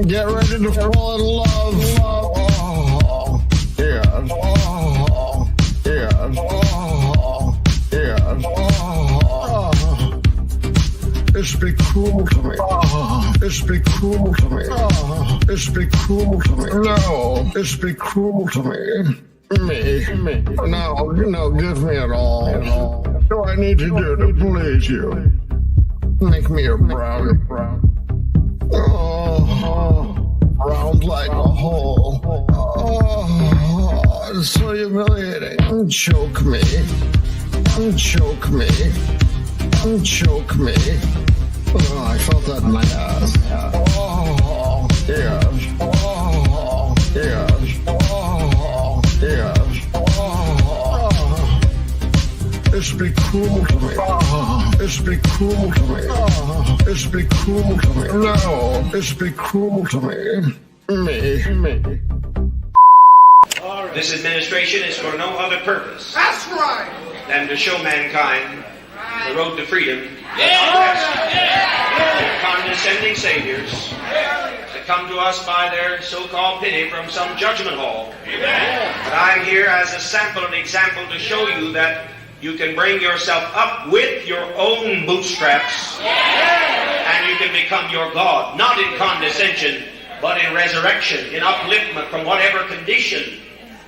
Get ready to fall in love. Oh, yeah. Oh, yeah. Oh, yeah. Oh, it's be cruel to me. Oh, it's be cruel to me. Oh, it's be cruel to me. No, it's be cruel to me. Me. No, give me it all. What do I need to do to please you? Make me a brownie. Oh, round like a hole. Oh, it's so humiliating. Choke me. Oh, I felt that in my ass. Oh, yes. Oh, yes. Oh, yes. Oh, it's be cruel to me. Oh, it's be cruel to me. Oh, it's be cruel to me. No, it's be cruel to me. Me. This administration is for no other purpose. That's right. Than to show mankind the road to freedom. They're condescending saviors that come to us by their so-called pity from some judgment hall. But I'm here as a sample and example to show you that you can bring yourself up with your own bootstraps, and you can become your God, not in condescension, but in resurrection, in upliftment from whatever condition,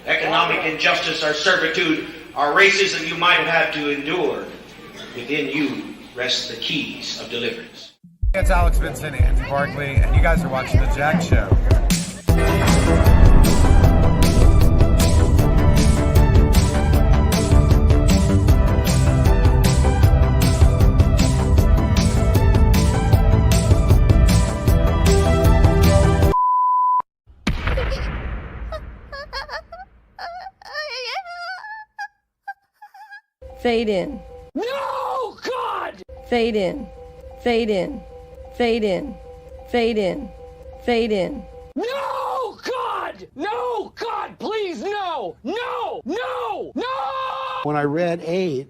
economic injustice or servitude or racism you might have had to endure. Within you rest the keys of deliverance. It's Alex Vincent, Andy Barkley, and you guys are watching The Jack Show. Fade in. No, God! Fade in. Fade in. Fade in. Fade in. Fade in. No, God! No, God, please, no! No! No! No! When I read 8,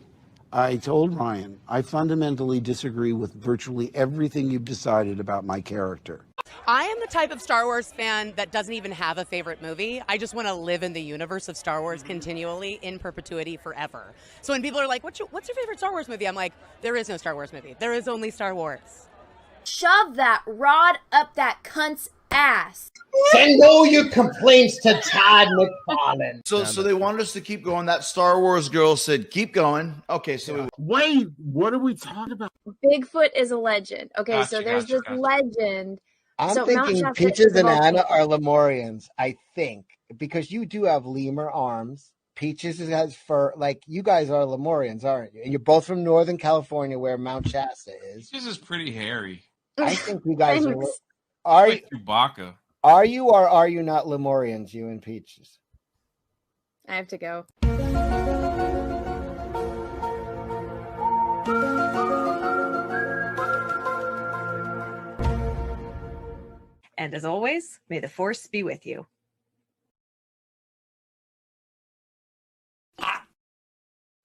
I told Ryan, I fundamentally disagree with virtually everything you've decided about my character. I am the type of Star Wars fan that doesn't even have a favorite movie. I just want to live in the universe of Star Wars continually, in perpetuity, forever. So when people are like, what's your favorite Star Wars movie? I'm like, there is no Star Wars movie. There is only Star Wars. Shove that rod up that cunt's ass. Send all your complaints to Todd McFarlane. So they wanted us to keep going. That Star Wars girl said, keep going. Okay, so Wait, what are we talking about? Bigfoot is a legend. Okay, so there's this legend. I'm So thinking Mount Shasta Peaches is and about Anna Bigfoot. are Lemurians, I think, because you do have lemur arms. Peaches has fur. Like, you guys are Lemurians, aren't you? And you're both from Northern California, where Mount Shasta is. Peaches is pretty hairy. I think you guys are. Thanks. Are Like Chewbacca. are you or are you not Lemurians, you and Peaches? I have to go. And as always, may the force be with you.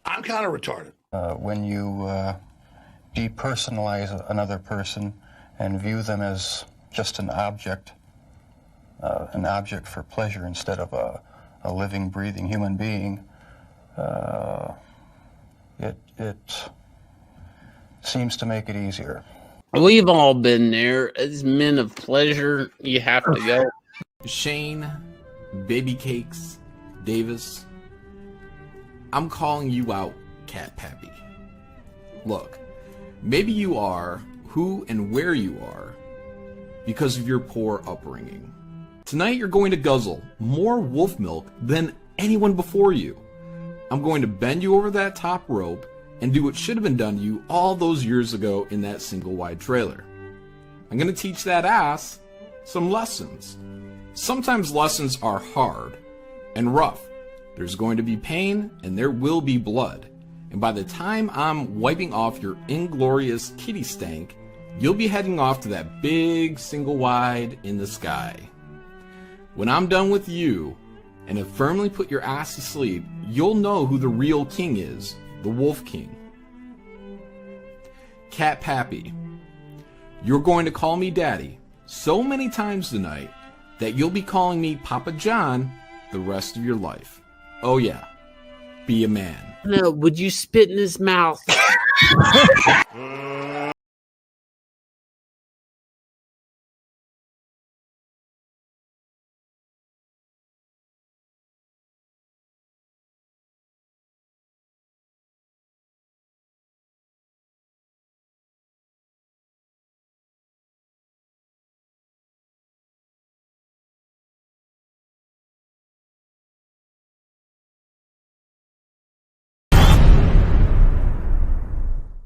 I'm kind of retarded. When you depersonalize another person and view them as just an object for pleasure instead of a living, breathing human being, it seems to make it easier. We've all been there. As men of pleasure, you have to go. Shane, Baby Cakes, Davis, I'm calling you out, Cat Pappy. Look, maybe you are who and where you are because of your poor upbringing. Tonight you're going to guzzle more wolf milk than anyone before you. I'm going to bend you over that top rope and do what should have been done to you all those years ago in that single wide trailer. I'm going to teach that ass some lessons. Sometimes lessons are hard and rough. There's going to be pain and there will be blood. And by the time I'm wiping off your inglorious kitty stank, you'll be heading off to that big single wide in the sky. When I'm done with you, and have firmly put your ass to sleep, you'll know who the real king is, the Wolf King. Cat Pappy, you're going to call me Daddy so many times tonight that you'll be calling me Papa John the rest of your life. Oh yeah, be a man. No, would you spit in his mouth?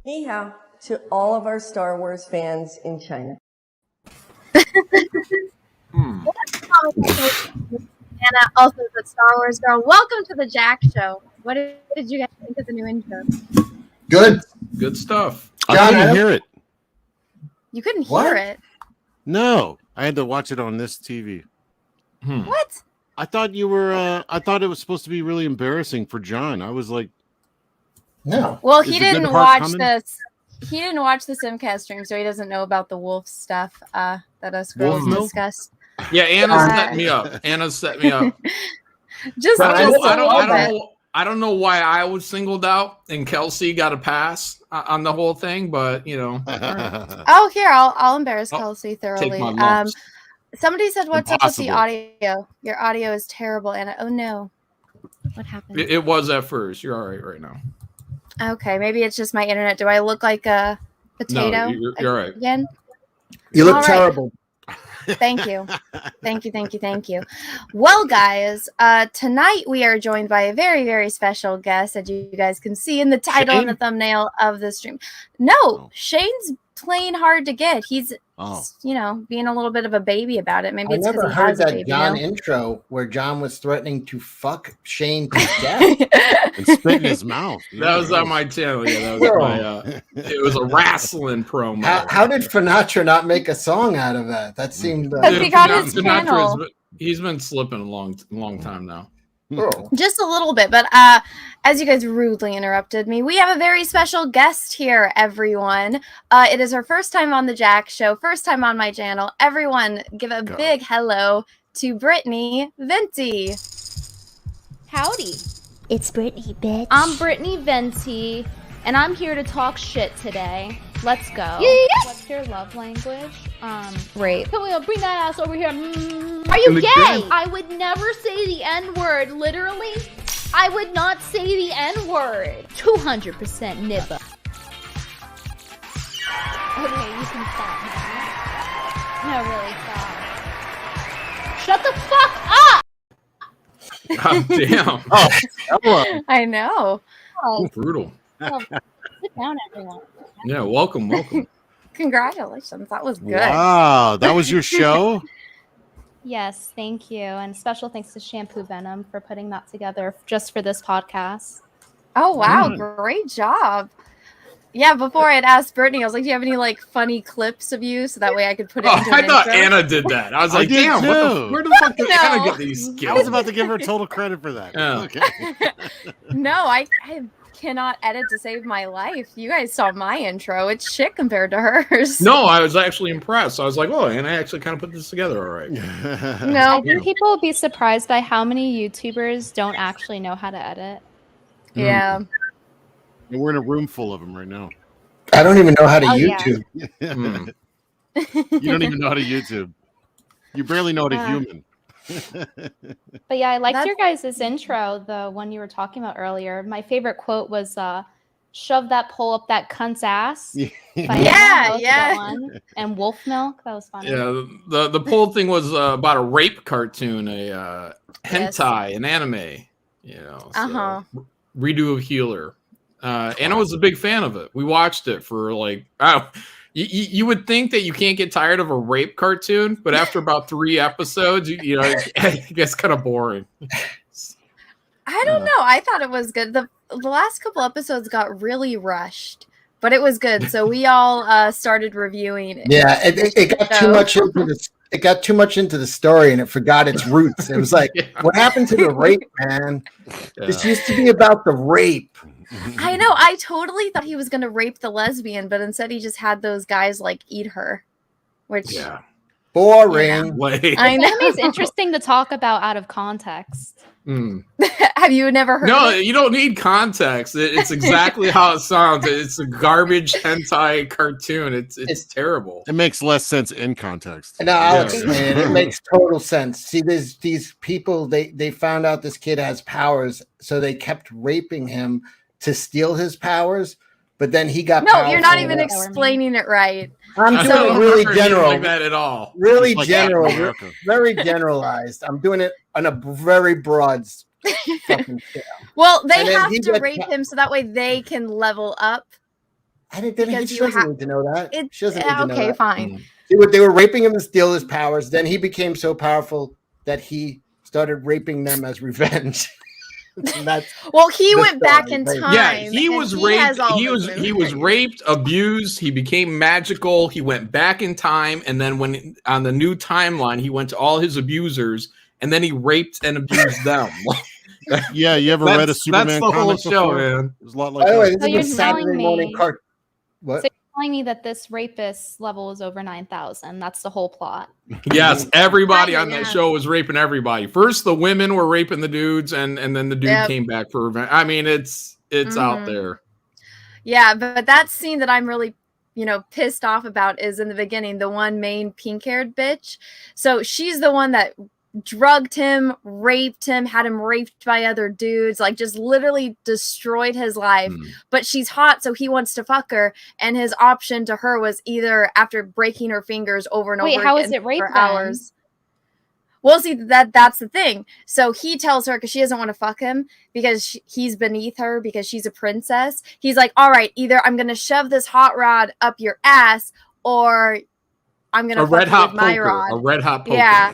Ni hao to all of our Star Wars fans in China. And also the Star Wars girl. Welcome to the Jack Show. What did you guys think of the new intro? Good stuff. I couldn't hear it. You couldn't hear it. No, I had to watch it on this TV. What? I thought you were. I thought it was supposed to be really embarrassing for John. I was like, no. Well, Is he the good didn't part watch coming? this. He didn't watch the Simcast stream, so he doesn't know about the wolf stuff that us girls Wolf milk? discussed. Yeah, Anna set me up. Anna set me up. Just I a don't, I, little don't, I, bit. don't, I don't know why I was singled out and Kelsey got a pass on the whole thing, but you know. Oh, here I'll embarrass Kelsey thoroughly. my lumps. Somebody said, "What's up with the Impossible. audio? Your audio is terrible." Anna, oh no, what happened? It was at first. You're all right now. Okay, maybe it's just my internet. Do I look like a potato? you're all right. Again? You look All right. terrible. Thank you. Thank you. Well, guys, tonight we are joined by a very, very special guest, as you guys can see in the title and the thumbnail of the stream. No, Shane's playing hard to get. He's, being a little bit of a baby about it. Maybe I it's never because he heard has a that baby John now. intro where John was threatening to fuck Shane to death. and spit in his mouth. That was on my channel. Yeah, that was my. It was a wrestling promo. How did Sinatra not make a song out of that? That seemed. He got his channel. He's been slipping a long time now. Just a little bit, but as you guys rudely interrupted me, we have a very special guest here, everyone. It is her first time on the Jack Show, first time on my channel. Everyone, give a big hello to Brittany Venti. Howdy. It's Brittany, bitch. I'm Brittany Venti, and I'm here to talk shit today. Let's go. Yeah. What's your love language? Rape. Can we bring that ass over here? Are In you the gay? game. I would never say the N-word. Literally, I would not say the N-word. 200% nibba. Okay, you can stop now. No, really, stop. Shut the fuck up! God damn. I know. Brutal. Well, sit down, everyone. Yeah, welcome. Congratulations. That was good. Wow, that was your show? Yes, thank you. And special thanks to Shampoo Venom for putting that together just for this podcast. Oh, wow. Great job. Yeah, before I'd asked Brittany, I was like, do you have any funny clips of you so that way I could put it into I an thought intro? Anna did that. I was like, did damn, too. where the fuck did No. Anna get these skills? I was about to give her total credit for that. Yeah. Okay. No, I cannot edit to save my life. You guys saw my intro. It's shit compared to hers. No, I was actually impressed. I was like, oh, and I actually kind of put this together all right. I think people will be surprised by how many YouTubers don't actually know how to edit. Yeah. And we're in a room full of them right now. I don't even know how to Oh, yeah. YouTube. You don't even know how to YouTube. You barely know how to human. But yeah, I liked your guys' intro, the one you were talking about earlier. My favorite quote was, shove that pole up that cunt's ass. Yeah. And wolf milk. That was funny. Yeah, the poll thing was about a rape cartoon, a hentai, an anime. You know, so, redo of Healer. Anna was a big fan of it. We watched it for you would think that you can't get tired of a rape cartoon, but after about 3 episodes, it gets kind of boring. I don't know. I thought it was good. The last couple episodes got really rushed. But it was good. So we all started reviewing it. Yeah, it got too much into this. It got too much into the story, and it forgot its roots. It was like, what happened to the rape, man? This used to be about the rape. I know. I totally thought he was going to rape the lesbian, but instead he just had those guys like eat her, which boring. I know. Anime's interesting to talk about out of context. Have you never heard? No, of it? you don't need context. It's exactly how it sounds. It's a garbage hentai cartoon. It's terrible. It makes less sense in context. No, I'll explain it. It makes total sense. See, there's these people. They found out this kid has powers, so they kept raping him to steal his powers. But then he got No, you're not powerful even enough. explaining it right. I'm So- doing really general. Like that at all. Really Like general, America. very generalized. I'm doing it on a very broad fucking scale. Well, they And then have he to gets rape him so that way they can level up. She doesn't need to know that. She doesn't need to know Okay, that. fine. They were raping him to steal his powers. Then he became so powerful that he started raping them as revenge. Well, he the went back story. in time. Yeah, he and was has raped. all He those was raped, abused. He became magical. He went back in time, and then when on the new timeline, he went to all his abusers, and then he raped and abused them. Yeah, you ever read a That's Superman the whole comic show, before? man. It was a lot like By the way, that. this So is a you're telling Saturday morning me- cart. What? So you're telling me that this rapist level is over 9,000. That's the whole plot. Yes, everybody on Yeah. that show was raping everybody. First, the women were raping the dudes, and then the dude Yep. came back for revenge. I mean, it's out Mhm. there. Yeah, but that scene that I'm really, pissed off about is in the beginning, the one main pink-haired bitch. So she's the one that drugged him, raped him, had him raped by other dudes, like just literally destroyed his life. But she's hot, so he wants to fuck her. And his option to her was either after breaking her fingers over and Wait, over how again is it rape for then? hours. Well, see, that's the thing. So he tells her, because she doesn't want to fuck him because he's beneath her because she's a princess. He's like, all right, either I'm going to shove this hot rod up your ass or I'm going to A fuck red you hot with my poker. rod. A red hot poker. Yeah.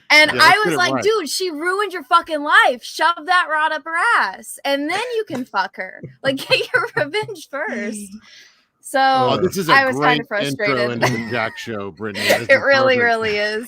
And Yeah, I let's was get it like, right. dude, she ruined your fucking life. Shove that rod up her ass and then you can fuck her. Like, get your revenge first. So Oh, this is a I was great kind of intro frustrated. into the Jack show, Brittany. This It is really, perfect. really is.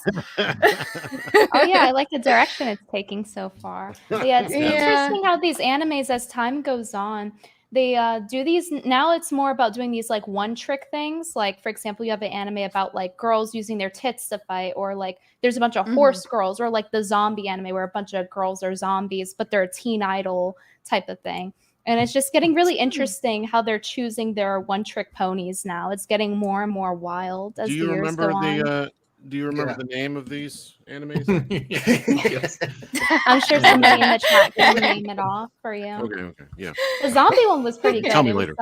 Oh yeah, I like the direction it's taking so far. But yeah, it's Yeah. interesting how these animes, as time goes on, they do these. Now it's more about doing these like one trick things. Like for example, you have an anime about like girls using their tits to fight, or like there's a bunch of horse girls, or like the zombie anime where a bunch of girls are zombies, but they're a teen idol type of thing. And it's just getting really interesting how they're choosing their one-trick ponies now. It's getting more and more wild as Do the you years remember go on. Do you remember the name of these animes? Yes. I'm sure somebody in the chat can name it off for you. Okay, yeah. The zombie one was pretty good. Tell me It was, later.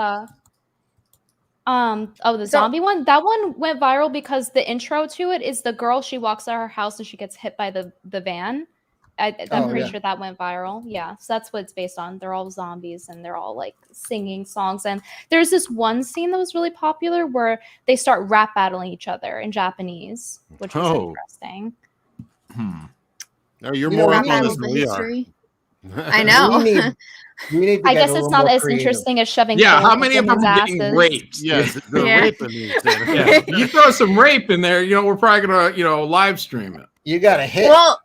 the zombie one. That one went viral because the intro to it is the girl. She walks out of her house and she gets hit by the van. I'm pretty sure that went viral. Yeah, so that's what it's based on. They're all zombies and they're all like singing songs. And there's this one scene that was really popular where they start rap battling each other in Japanese, which was interesting. No, you're You know, more we up on need this the than we are. history. I know. We need to I get guess a it's little not more as creative. interesting as shoving. Yeah, coal how up many of them women's are getting asses. raped? Yes, they're Yeah. raping these things. Yeah. You throw some rape in there, we're probably gonna, live stream it. You got to hit. Well,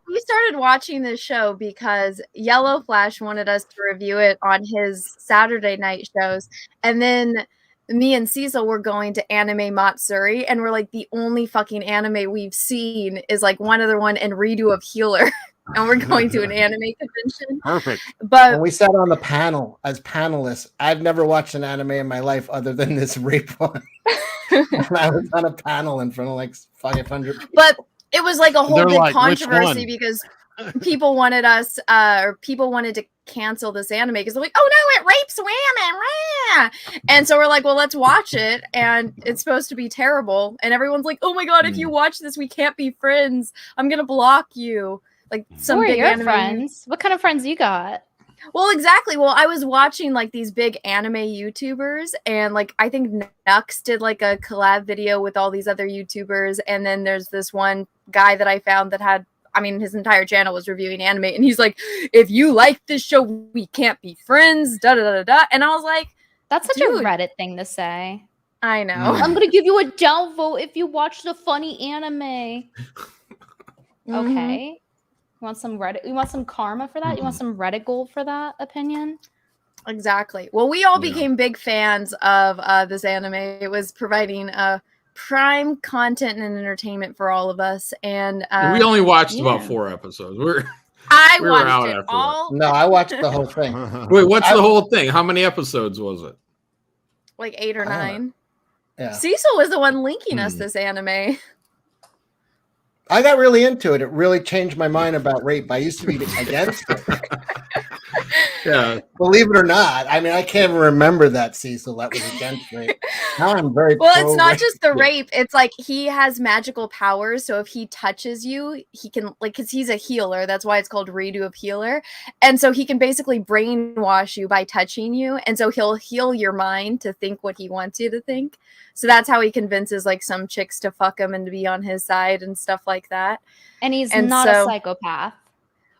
we started watching this show because Yellow Flash wanted us to review it on his Saturday night shows. And then me and Cecil were going to Anime Matsuri, and we're like, the only fucking anime we've seen is like one other one and Redo of Healer. And we're going to an anime convention. Perfect. But when we sat on the panel as panelists, I've never watched an anime in my life other than this rape one. And I was on a panel in front of like 500 people. But it was like a whole They're big like, "Which controversy one?" because people wanted us, or people wanted to cancel this anime because they're like, oh no, it rapes women. Rah! And so we're like, well, let's watch it. And it's supposed to be terrible. And everyone's like, oh my God, if you watch this, we can't be friends. I'm going to block you. Like some Who are big your anime. friends? What kind of friends you got? Well, exactly. Well, I was watching like these big anime YouTubers, and like I think Nux did like a collab video with all these other YouTubers, and then there's this one guy that I found that had, I mean, his entire channel was reviewing anime, and he's like, if you like this show, we can't be friends, da da da da. And I was like, That's such Dude. a Reddit thing to say. I know. I'm gonna give you a downvote if you watch the funny anime. Okay. You want some Reddit? You want some karma for that? You want some Reddit gold for that opinion? Exactly. Well, we all became big fans of this anime. It was providing prime content and entertainment for all of us. And we only watched about 4 episodes. We were watched out it after all. No, I watched the whole thing. Wait, what's the whole thing? How many episodes was it? Like 8 or 9. Yeah. Cecil was the one linking us this anime. I got really into it. It really changed my mind about rape. I used to be against it. Yeah. Believe it or not. I mean, I can't even remember that, Cecil. That was against rape. Now I'm very Well, it's not pro-rape. just the rape. It's like he has magical powers. So if he touches you, he can, like, because he's a healer. That's why it's called Redo of Healer. And so he can basically brainwash you by touching you. And so he'll heal your mind to think what he wants you to think. So that's how he convinces, like, some chicks to fuck him and to be on his side and stuff like that. And he's not a psychopath.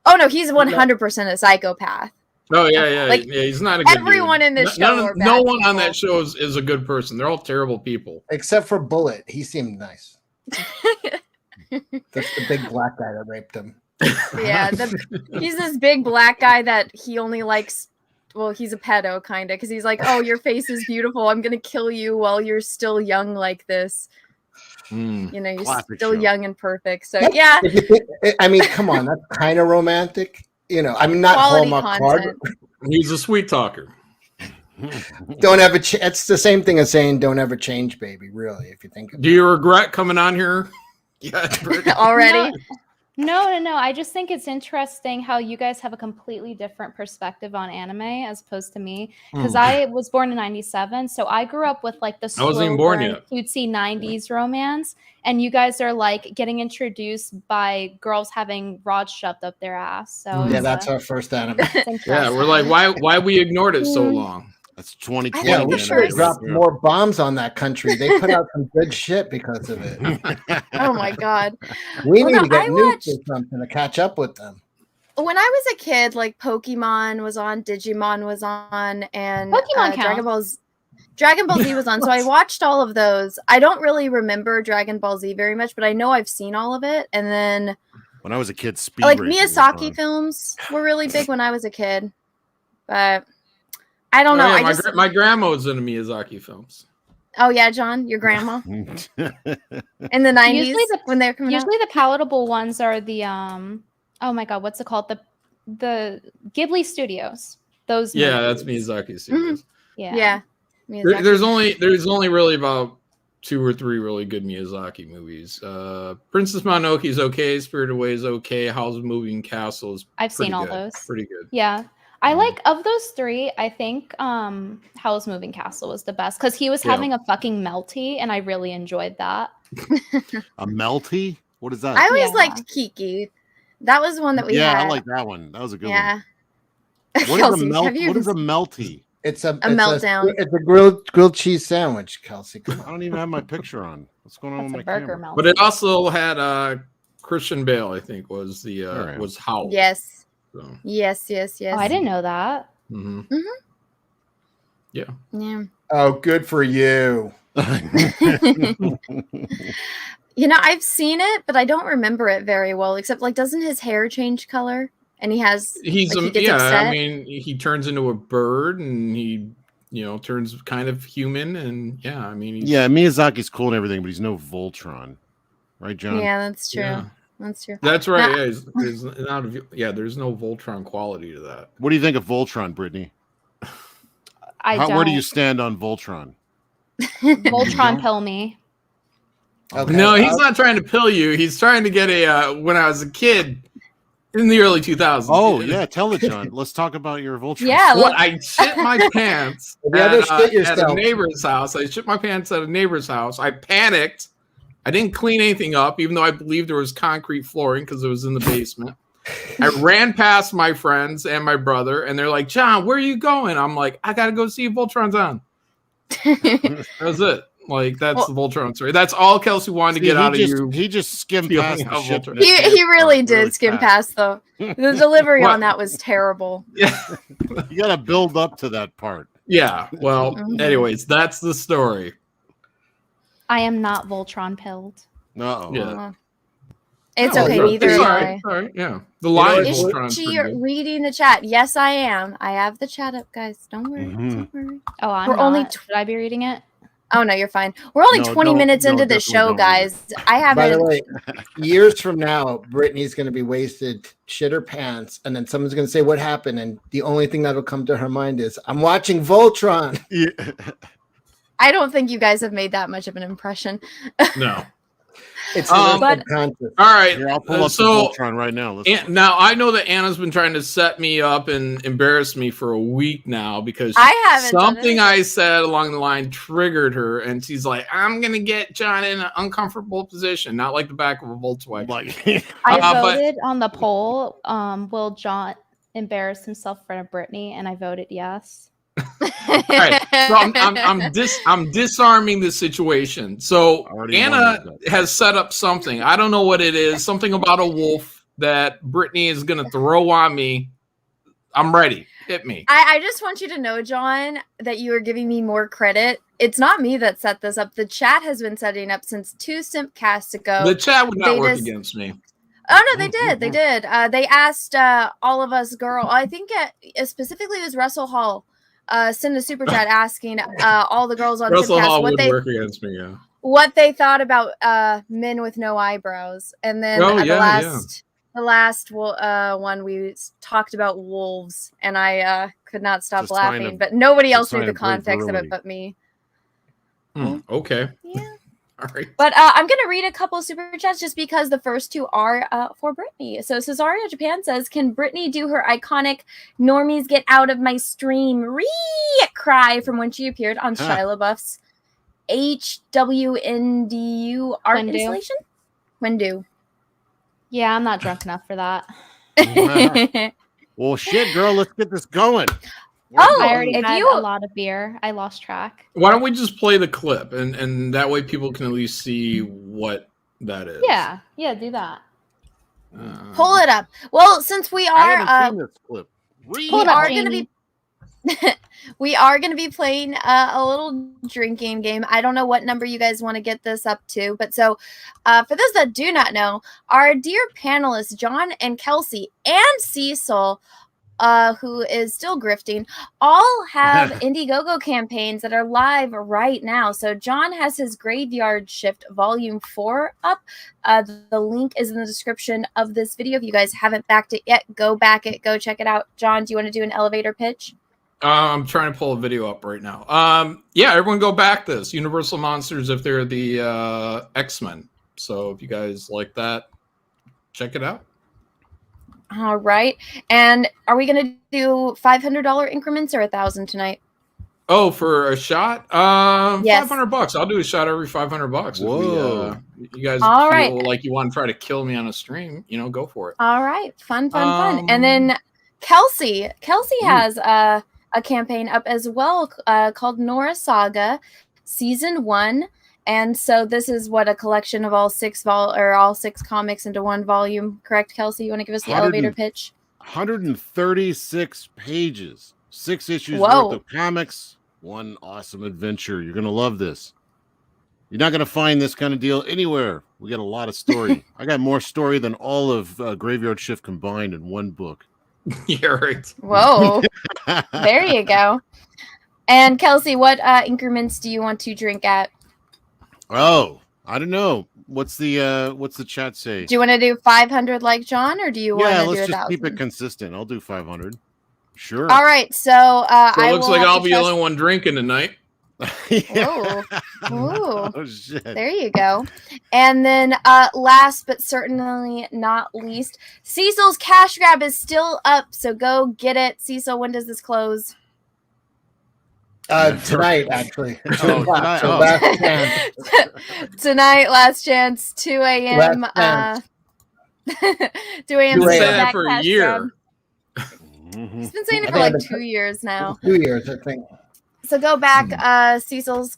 Oh, no, he's 100% a psychopath. Oh yeah. Like, yeah, he's not a good everyone dude. in this show are no bad one on people. that show is a good person. They're all terrible people. Except for Bullet. He seemed nice. That's the big black guy that raped him. Yeah, he's this big black guy that he only likes. Well, he's a pedo, kind of, because he's like, oh, your face is beautiful. I'm going to kill you while you're still young like this. You know, you're still young and perfect. So, yeah. I mean, come on. That's kind of romantic. You know, I mean, not Quality Hallmark card. He's a sweet talker. Don't ever. It's the same thing as saying "Don't ever change, baby." Really, if you think. Do you regret coming on here? Yeah, already. No. I just think it's interesting how you guys have a completely different perspective on anime as opposed to me. Because I was born in '97, so I grew up with like the I wasn't even born yet. cutesy '90s romance, and you guys are like getting introduced by girls having rods shoved up their ass. So Yeah, that's our first anime. Yeah, we're like, why we ignored it so long? That's 2020. Yeah, we should have dropped more bombs on that country. They put out some good shit because of it. Oh my god. We need to get nuked or something to catch up with them. When I was a kid, like Pokemon was on, Digimon was on, and Pokemon Dragon Ball Z was on. So I watched all of those. I don't really remember Dragon Ball Z very much, but I know I've seen all of it. And then when I was a kid, speed like racing was Miyazaki on. films were really big when I was a kid. But I don't know. Yeah, my grandma was into Miyazaki films. Oh yeah, John, your grandma in the 90s when they're coming out. Usually the palatable ones are the oh my god, what's it called? The Ghibli Studios. Those Yeah, movies. that's Miyazaki studios. Yeah. Miyazaki. There's only really about 2 or 3 really good Miyazaki movies. Princess Mononoke is okay. Spirited Away is okay. House of Moving Castle is I've seen all good. those. Pretty good. Yeah. I like of those 3, I think Howl's Moving Castle was the best because he was having a fucking melty and I really enjoyed that. A melty? What is that? I always liked Kiki. That was one that we had. I like that one. That was a good one. What Kelsey, what is a melty? It's a meltdown. It's a grilled cheese sandwich, Kelsey. Come on. I don't even have my picture on. What's going on with my burger camera? But it also had Christian Bale, I think, was the was Howl. Yes. So. Yes. Oh, I didn't know that. Mm-hmm. Yeah. Yeah. Oh, good for you. You know, I've seen it, but I don't remember it very well. Except, like, doesn't his hair change color? And he has. He's like, he gets upset? I mean, he turns into a bird, and he, turns kind of human, and I mean, Yeah, Miyazaki's cool and everything, but he's no Voltron, right, John? Yeah, that's true. Yeah. That's true. That's right. Now- There's there's no Voltron quality to that. What do you think of Voltron, Brittany? Where do you stand on Voltron? Voltron pill me. Okay. No, he's not trying to pill you. He's trying to get a. When I was a kid, in the early 2000s. Oh yeah, tell it, John. Let's talk about your Voltron. Yeah, What I shit my pants at a neighbor's house. I shit my pants at a neighbor's house. I panicked. I didn't clean anything up, even though I believed there was concrete flooring because it was in the basement. I ran past my friends and my brother, and they're like, "John, where are you going?" I'm like, "I gotta go see if Voltron's on." That was it. Like that's the Voltron story. That's all Kelsey wanted to get out of you. He just skimmed past the shit. He really did skim past though. The delivery on that was terrible. Yeah, you got to build up to that part. Yeah. Well, Mhm. anyways, that's the story. I am not Voltron pilled. No. Yeah. It's No, okay. it's Neither all am right. I. All right. Yeah. The line Is Voltron's she pretty good. reading the chat? Yes, I am. I have the chat up, guys. Don't worry. Don't worry. Oh, I'm We're not. only Should I be reading it? Oh no, you're fine. We're only No, 20 don't- minutes no, into the definitely show, don't read it. guys. I By the haven't. way, years from now, Brittany's going to be wasted, shit her pants, and then someone's going to say what happened, and the only thing that'll come to her mind is, "I'm watching Voltron." I don't think you guys have made that much of an impression. No. It's But all right. Here, I'll pull up so the Voltron right now. Let's now I know that Anna's been trying to set me up and embarrass me for a week now because I haven't done something I said along the line triggered her, and she's like, "I'm gonna get John in an uncomfortable position, not like the back of a Volkswagen." I but voted on the poll. Will John embarrass himself in front of Brittany? And I voted yes. all right, so I'm disarming the situation. So Anna has set up something. I don't know what it is. Something about a wolf that Brittany is gonna throw on me. I'm ready. Hit me. I just want you to know, John, that you are giving me more credit. It's not me that set this up. The chat has been setting up since 2 Simpcasts ago. The chat would not They work just- against me. Oh no, they did. They did. They asked all of us I think specifically it was Russell Hall. Send a super chat asking all the girls on Russell Simpcast Hall would work against me. Yeah. what they thought about men with no eyebrows, and then the last one we talked about wolves, and I could not stop It's a sign laughing, of- but nobody it's a else knew sign the of great context of it virility. but me. Okay. Yeah. All right. But I'm going to read a couple of super chats just because the first two are for Brittany. So Cesaria Japan says, can Brittany do her iconic normies get out of my stream cry from when she appeared on Shia LaBeouf's HWNDU art Wendu. installation? Wendu. Yeah, I'm not drunk enough for that. Well, shit, girl, let's get this going. Oh, I already if had you- a lot of beer. I lost track. Why don't we just play the clip and that way people can at least see what that is? Yeah, do that. Pull it up. Well, since we I are haven't seen this clip. we are going to be we are going to be playing a little drinking game. I don't know what number you guys want to get this up to, but so for those that do not know, our dear panelists John and Kelsey and Cecil, who is still grifting, all have Indiegogo campaigns that are live right now. So John has his Graveyard Shift Volume 4 up. The link is in the description of this video. If you guys haven't backed it yet, go back it, go check it out. John, do you want to do an elevator pitch? I'm trying to pull a video up right now. Yeah, everyone go back this. Universal Monsters if they're the X-Men. So if you guys like that, check it out. All right. And are we going to do $500 increments or $1,000 tonight? Oh, for a shot? Yes. $500. I'll do a shot every $500. Whoa. If you guys All feel right. like you want to try to kill me on a stream, go for it. All right. Fun. And then Kelsey has a campaign up as well called Nora Saga Season 1. And so this is a collection of all six comics into one volume. Correct, Kelsey? You want to give us the elevator pitch? 136 pages, 6 issues Whoa. worth of comics, one awesome adventure. You're going to love this. You're not going to find this kind of deal anywhere. We got a lot of story. I got more story than all of Graveyard Shift combined in one book. Yeah, right. Whoa. There you go. And Kelsey, what increments do you want to drink at? Oh, I don't know. What's the chat say? Do you want to do 500 like John, or do you want to do let's just 1,000? keep it consistent. I'll do 500. Sure. All right, so So I it looks will like have I'll to be the trust- only one drinking tonight. Ooh. Ooh. Oh shit. There you go. And then last but certainly not least, Cecil's cash grab is still up, so go get it. Cecil, when does this close? Tonight, actually. Oh, tonight. So Oh. last chance. Tonight, last chance, 2 a.m. Last 2 a.m. You've been saying Cecil that back for a cash year. grab. He's been saying it I for think like I've 2 years now. 2 years, I think. So go back, Cecil's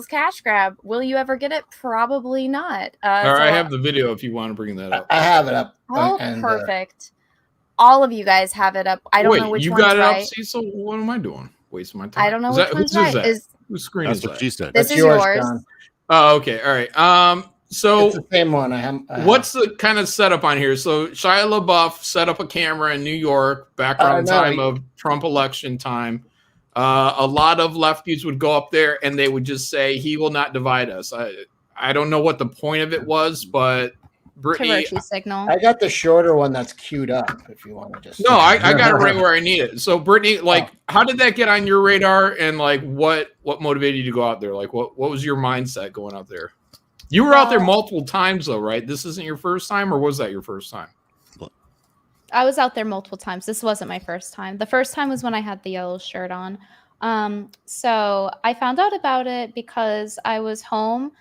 cash grab. Will you ever get it? Probably not. All right, I have the video if you want to bring that up. I have it up. Oh, and, perfect. all of you guys have it up. I don't know which you one's got it right. up, Cecil? What am I doing? Wasting my time. I don't know which one's right. Whose screen That's is what that? she said. This is yours. John. Oh, okay. All right. So It's the same one. what's the kind of setup on here? So Shia LaBeouf set up a camera in New York back around time of Trump election time. A lot of lefties would go up there and they would just say, he will not divide us. I don't know what the point of it was, but Brittany, Virtue signal. I got the shorter one that's queued up if you want to just. No, I got it right where I need it. So Brittany, like, how did that get on your radar? And like, what motivated you to go out there? Like, what was your mindset going out there? You were out there multiple times though, right? This isn't your first time, or was that your first time? I was out there multiple times. This wasn't my first time. The first time was when I had the yellow shirt on. So I found out about it because I was home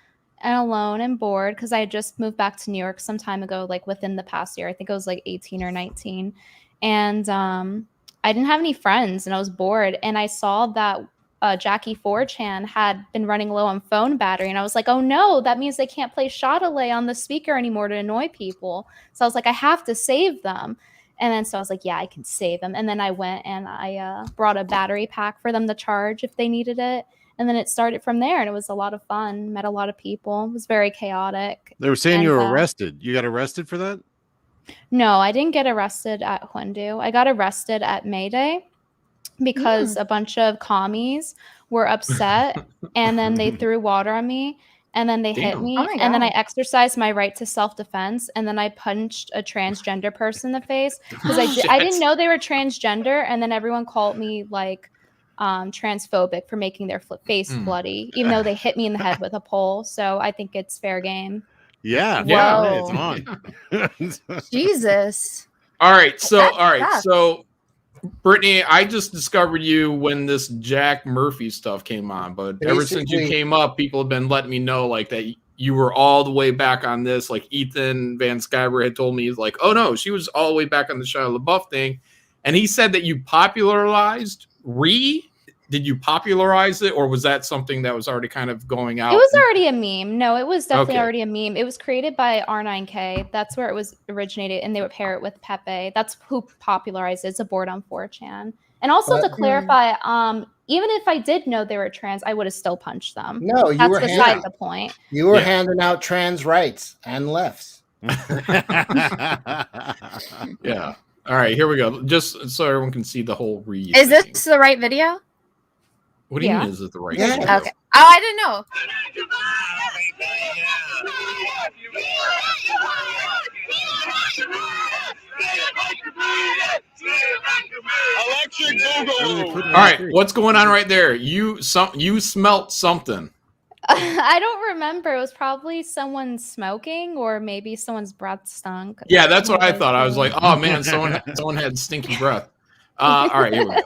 and alone and bored because I had just moved back to New York some time ago, like within the past year. I think I was like 18 or 19. And I didn't have any friends and I was bored. And I saw that J.A.C.K 4chan had been running low on phone battery. And I was like, oh no, that means they can't play Shadowlay on the speaker anymore to annoy people. So I was like, I have to save them. And then so I was like, yeah, I can save them. And then I went and I brought a battery pack for them to charge if they needed it. And then it started from there, and it was a lot of fun. Met a lot of people. It was very chaotic. They were saying you were arrested. You got arrested for that? No, I didn't get arrested at Huendu. I got arrested at May Day because a bunch of commies were upset, and then they threw water on me, and then they hit me, and then I exercised my right to self-defense, and then I punched a transgender person in the face because I didn't know they were transgender, and then everyone called me like transphobic for making their face bloody, even though they hit me in the head with a pole. So I think it's fair game. Yeah, it's on. Jesus. All right, so Brittany, I just discovered you when this Jack Murphy stuff came on, but ever since you came up, people have been letting me know like that you were all the way back on this. Like Ethan Van Sciver had told me, he's like, oh no, she was all the way back on the Shia LaBeouf thing, and he said that you popularized Did you popularize it, or was that something that was already kind of going out? It was already a meme. No, it was definitely already a meme. It was created by R9K. That's where it was originated, and they would pair it with Pepe. That's who popularized it. It's a board on 4chan. And also to clarify, even if I did know they were trans, I would have still punched them. No, you That's were beside the point. You were handing out trans rights and lefts. Yeah. All right, here we go. Just so everyone can see the whole read. Is this the right video? What do you mean? Is it the right? Yeah. Okay. Oh, I didn't know. Electric Google. All right, what's going on right there? You smelt something. I don't remember. It was probably someone smoking, or maybe someone's breath stunk. Yeah, that's what I thought. I was like, oh man, someone had stinky breath. All right, here we go.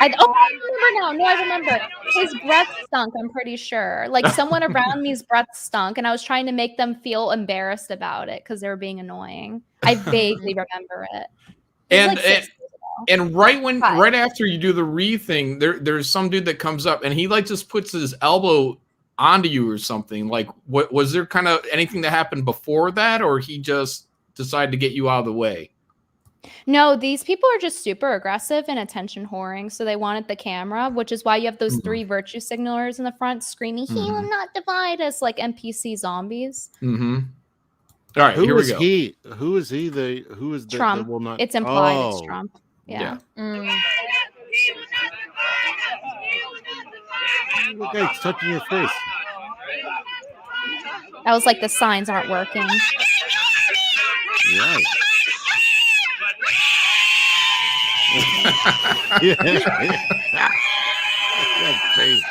I remember now. No, I remember. His breath stunk, I'm pretty sure. Like someone around me's breath stunk, and I was trying to make them feel embarrassed about it because they were being annoying. I vaguely remember it. And right after you do the re thing, there's some dude that comes up and he like just puts his elbow onto you or something. Like, what was there kind of anything that happened before that, or he just decided to get you out of the way? No, these people are just super aggressive and attention whoring. So they wanted the camera, which is why you have those three virtue signalers in the front screaming, he will not divide us, like NPC zombies. Mm-hmm. All right, here we go. Who is he? Who is the Trump? Will not... It's implied it's Trump. Yeah. The guy's touching your face. That was like the signs aren't working. Right. That's crazy.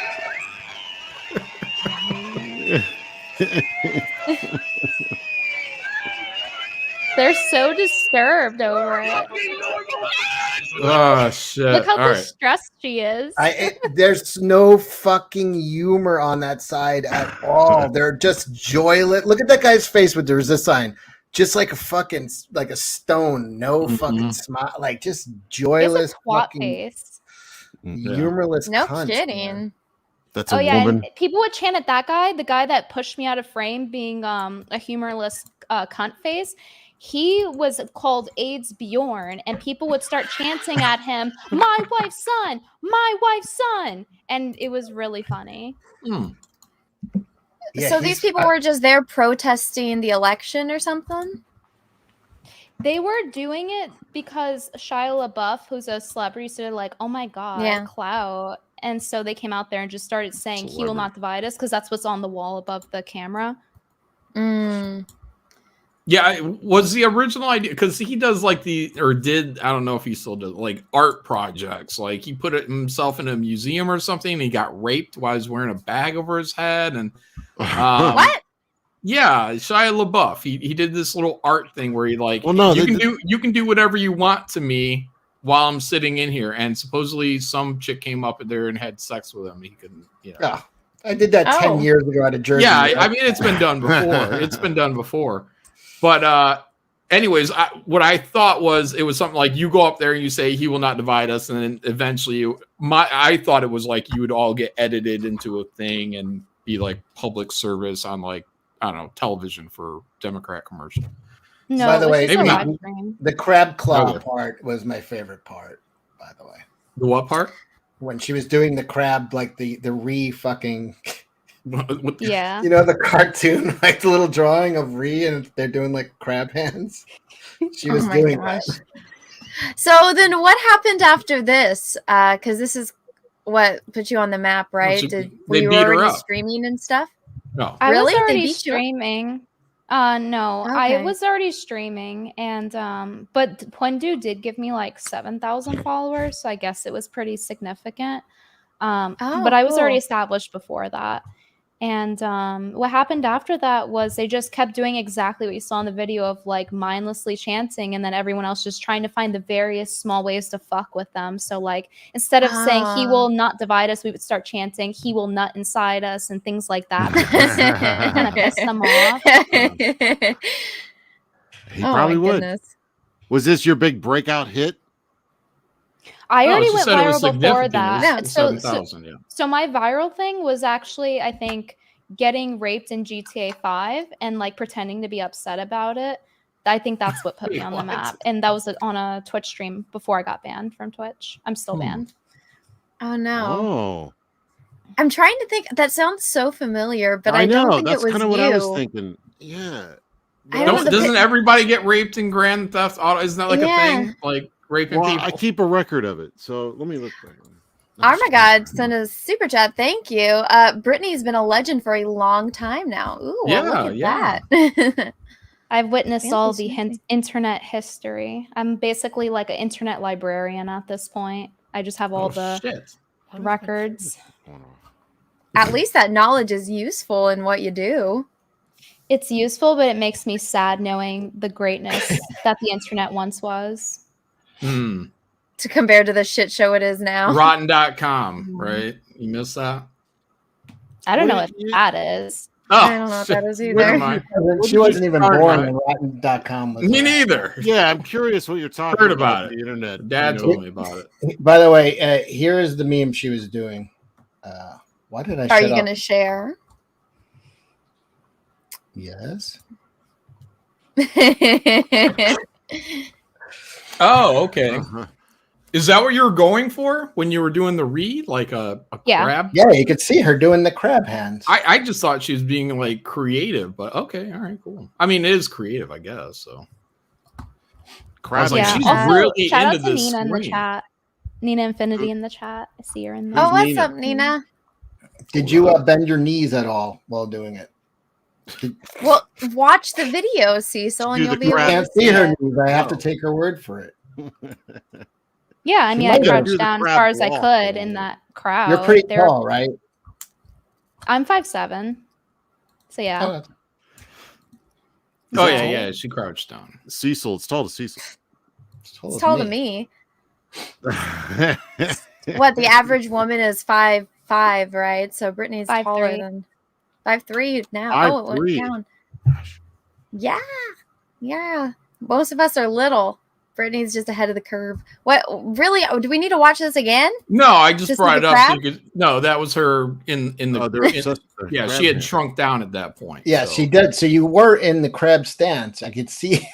They're so disturbed over it. Oh shit! Look how distressed she is. There's no fucking humor on that side at all. They're just joyless. Look at that guy's face with the resist sign. Just like a fucking stone. No fucking smile. Like just joyless. It's a twat face. Humorless. No cunt, kidding. Man. That's a woman. And people would chant at that guy, the guy that pushed me out of frame, being a humorless cunt face. he was called AIDS Bjorn, and people would start chanting at him, "My wife's son, my wife's son," and it was really funny. So these people were just there protesting the election or something? They were doing it because Shia LaBeouf, who's a celebrity, said like, "Oh my god, clout," and so they came out there and just started saying, "He will not divide us," because that's what's on the wall above the camera. Yeah, was the original idea, because he does like I don't know if he still does, like art projects. Like he put it himself in a museum or something, and he got raped while he was wearing a bag over his head. And what? Yeah, Shia LaBeouf. He did this little art thing where he like, you can do whatever you want to me while I'm sitting in here. And supposedly some chick came up there and had sex with him. He couldn't, I did that 10 years ago out of Jersey. Yeah, I mean it's been done before. It's been done before. But anyways, what I thought was it was something like you go up there and you say he will not divide us, and then eventually I thought it was like you would all get edited into a thing and be like public service on like, I don't know, television for Democrat commercial. No, by the way, maybe not. The crab claw part was my favorite part, by the way. The what part? When she was doing the crab, like the fucking yeah, you know, the cartoon, like the little drawing of Ree, and they're doing like crab hands. She was doing that. So then what happened after this? Because this is what put you on the map, right? Were you already streaming and stuff? No. I really? was already They beat streaming. No, I was already streaming, and but Pwendu did give me like 7,000 followers, so I guess it was pretty significant. But I was already established before that. And what happened after that was they just kept doing exactly what you saw in the video of like mindlessly chanting, and then everyone else just trying to find the various small ways to fuck with them. So like instead of saying he will not divide us, we would start chanting he will nut inside us and things like that. Kind of piss them off. He probably would. Was this your big breakout hit? I already went viral before that. Yeah, So my viral thing was actually, I think, getting raped in GTA 5 and like pretending to be upset about it. I think that's what put me on the map. And that was on a Twitch stream before I got banned from Twitch. I'm still banned. Oh no. Oh. I'm trying to think. That sounds so familiar, but I know, don't think that's it was kind of what I was thinking. Yeah. Doesn't everybody get raped in Grand Theft Auto? Isn't that like a thing? Like raping people? I keep a record of it, so let me look back. Oh my God, send a super chat. Thank you. Brittany's been a legend for a long time now. Ooh, well, look at that. I've witnessed all the internet history. I'm basically like an internet librarian at this point. I just have all the records. At least that knowledge is useful in what you do. It's useful, but it makes me sad knowing the greatness that the internet once was. To compare to the shit show it is now. Rotten.com, right? You missed that? I don't know what that is. Oh, I don't know what that is either. She wasn't even born when Rotten.com was. Me neither. Yeah, I'm curious what you're talking Heard about. about The internet. Dad told me about it. By the way, here is the meme she was doing. Why did I? Are you going to share? Yes. Oh, okay. Is that what you were going for when you were doing the read? Like a crab? Yeah, you could see her doing the crab hands. I just thought she was being like creative, but okay, all right, cool. I mean, it is creative, I guess. So crab, like, she's also, really shout into out to this. Nina in the chat. Nina Infinity in the chat. I see her in there. Oh, what's up, Nina? Did you bend your knees at all while doing it? Well, watch the video, Cecil, and you'll be able to can't see her knees. I have to take her word for it. Yeah, I mean, I crouched down as far as I could in that crowd. You're pretty tall, right? I'm 5'7". So yeah. Oh yeah, she crouched down. Cecil, it's tall to Cecil. It's tall to me. What, the average woman is 5'5", right? So Brittany's taller than 5'3" now. Oh, it went down. Yeah. Most of us are little. Brittany's just ahead of the curve. What, really? Do we need to watch this again? No, I just brought it up. No, that was her in the. Yeah, she had shrunk down at that point. Yeah, she did. So you were in the crab stance. I could see.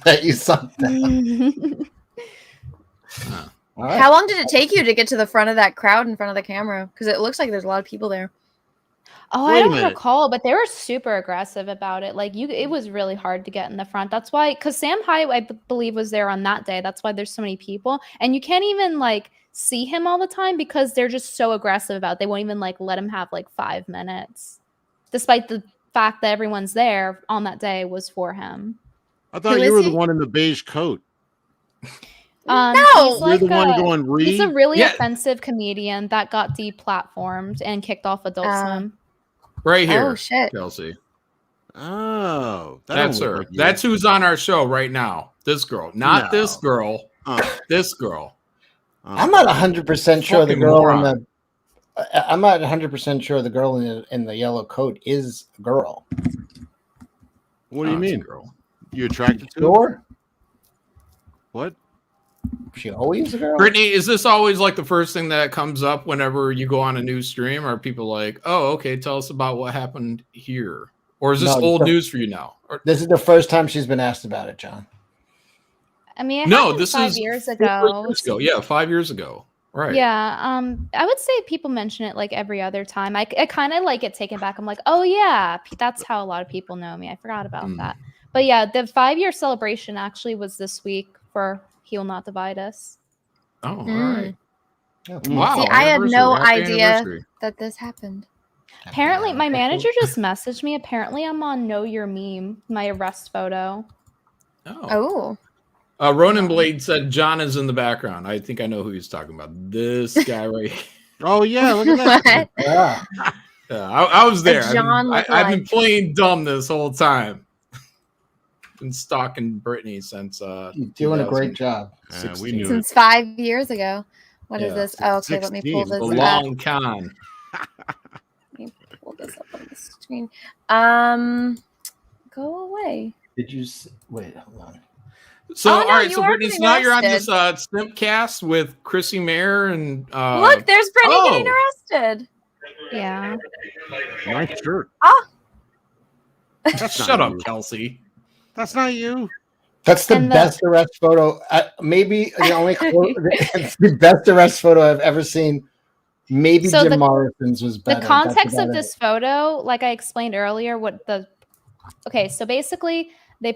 that you sunk down. All right. How long did it take you to get to the front of that crowd in front of the camera? Because it looks like there's a lot of people there. Oh, I don't recall, but they were super aggressive about it. Like it was really hard to get in the front. That's why, because Sam High, I believe, was there on that day. That's why there's so many people, and you can't even like see him all the time because they're just so aggressive about it. They won't even like let him have like 5 minutes, despite the fact that everyone's there on that day was for him. I thought you were the one in the beige coat. No, he's like you're the one going Reed. He's a really offensive comedian that got deplatformed and kicked off Adult Swim. Right here. Oh shit, Kelsey. Oh, that's her. That's who's on our show right now. This girl, not this girl. This girl. I'm not 100% sure the Fucking girl moron. in the. I'm not 100% sure the girl in the yellow coat is a girl. What do you mean, girl? You attracted to Sure. her? What? She always a girl. Brittany, is this always like the first thing that comes up whenever you go on a new stream? Are people like, oh, okay, tell us about what happened here? Or is this old news for you now? This is the first time she's been asked about it, John. I mean, it No, happened this 5 is years 4 ago. years ago. Yeah, 5 years ago. Right. Yeah, I would say people mention it like every other time. I kind of like get taken back. I'm like, oh yeah, that's how a lot of people know me. I forgot about that. But yeah, the 5-year celebration actually was this week for He Will Not Divide Us. Oh, all right. Wow. See, I had no idea that this happened. Apparently, my manager just messaged me. Apparently, I'm on Know Your Meme, my arrest photo. Oh. Ronan Blade said John is in the background. I think I know who he's talking about. This guy right here. Oh, yeah. Look at that. Yeah. I was there. I've been lookalike. playing dumb this whole time. Been stalking Brittany since. You're doing a great job. We knew Since 5 years ago. What is this? Oh, okay, let me pull 16. this The up. long con. Let me pull this up on the screen. Go away. Did you wait? Hold on. So, Oh, no, all right. you So, are Brittany, so getting now you're on arrested. this Simpcast with Chrissy Mayer and. Look, there's Brittany getting arrested. Yeah. Nice shirt. Oh, Shut up, Kelsey. That's not you. That's the best arrest photo. Maybe the only it's the best arrest photo I've ever seen. Maybe So Jim Morrison's was better. The That's context about of it. this photo, like I explained earlier, so basically they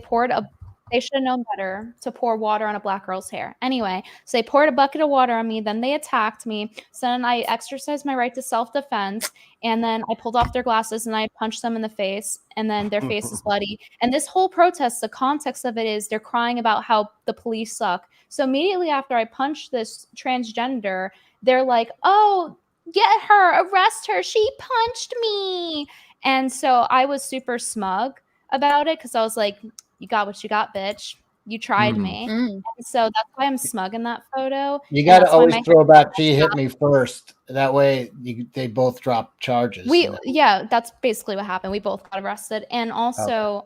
should have known better to pour water on a black girl's hair. Anyway, so they poured a bucket of water on me, then they attacked me. So then I exercised my right to self-defense, and then I pulled off their glasses and I punched them in the face, and then their face is bloody. And this whole protest, the context of it is they're crying about how the police suck. So immediately after I punched this transgender, they're like, oh, get her, arrest her, she punched me. And so I was super smug about it because I was like, you got what you got, bitch. You tried me. And so that's why I'm smug in that photo. You got to That's why always my throw back. She hit me first. That way, they both drop charges. Yeah, that's basically what happened. We both got arrested, and also,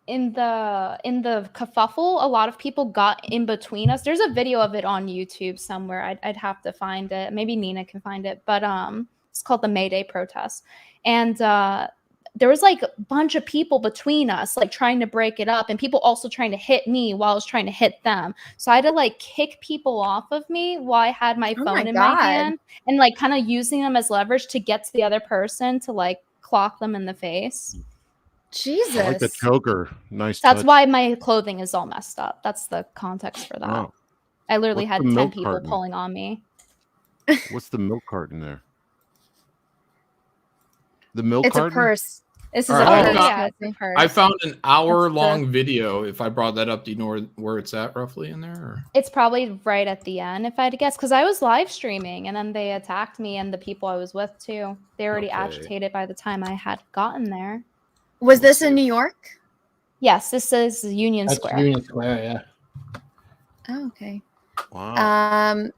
in the kerfuffle, a lot of people got in between us. There's a video of it on YouTube somewhere. I'd have to find it. Maybe Nina can find it, but it's called the May Day protest, and there was like a bunch of people between us, like trying to break it up, and people also trying to hit me while I was trying to hit them. So I had to like kick people off of me while I had my phone in my hand, and like kind of using them as leverage to get to the other person to like clock them in the face. Jesus. I like the choker. Nice. That's touch. why my clothing is all messed up. That's the context for that. Oh. I literally What's had the 10 milk people carton? pulling on me. What's the milk carton there? The milk it's carton? a purse. This is All right, a purse. I found an hour-long video. If I brought that up, do you know where it's at roughly in there? Or? It's probably right at the end, if I had to guess, because I was live streaming and then they attacked me and the people I was with too. They were already agitated by the time I had gotten there. Was this in New York? Yes, this is Union That's Square. Union Square, yeah. Oh, okay. Wow.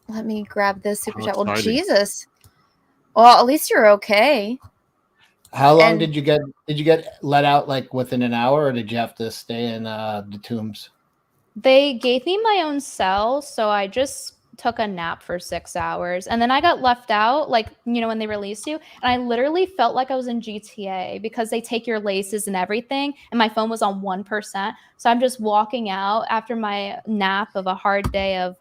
Let me grab this super How chat. Well, exciting. Jesus. Well, at least you're okay. How long And- did you get let out? Like within an hour, or did you have to stay in the tombs? They gave me my own cell, so I just took a nap for 6 hours, and then I got left out, like, you know, when they release you, and I literally felt like I was in GTA because they take your laces and everything, and my phone was on 1%. So I'm just walking out after my nap of a hard day of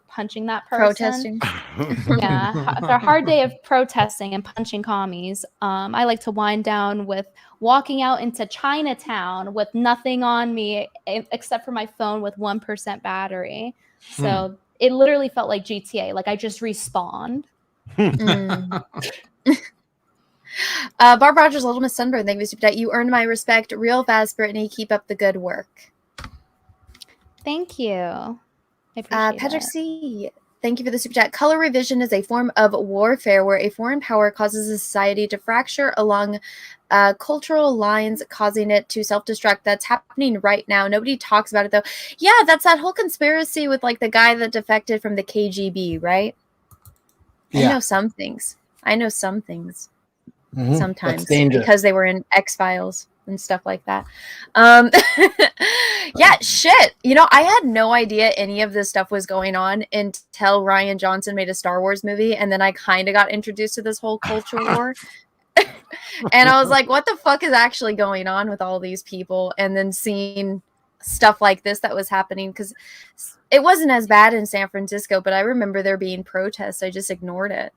punching that person. Protesting. Yeah, after a hard day of protesting and punching commies, I like to wind down with walking out into Chinatown with nothing on me except for my phone with 1% battery. So it literally felt like GTA, like I just respawned. Barb Rogers, Little Miss Sunburn, thank you, Super Chat. You earned my respect real fast, Brittany. Keep up the good work. Thank you. I appreciate Patrick it. C, thank you for the Super Chat. Color revision is a form of warfare where a foreign power causes a society to fracture along cultural lines, causing it to self-destruct. That's happening right now. Nobody talks about it, though. Yeah, that's that whole conspiracy with, like, the guy that defected from the KGB, right? Yeah. I know some things. Sometimes That's dangerous. because they were in X-Files and stuff like that. Yeah, shit. You know, I had no idea any of this stuff was going on until Rian Johnson made a Star Wars movie, and then I kind of got introduced to this whole culture war. And I was like, what the fuck is actually going on with all these people? And then seeing stuff like this that was happening, because it wasn't as bad in San Francisco, but I remember there being protests. I just ignored it.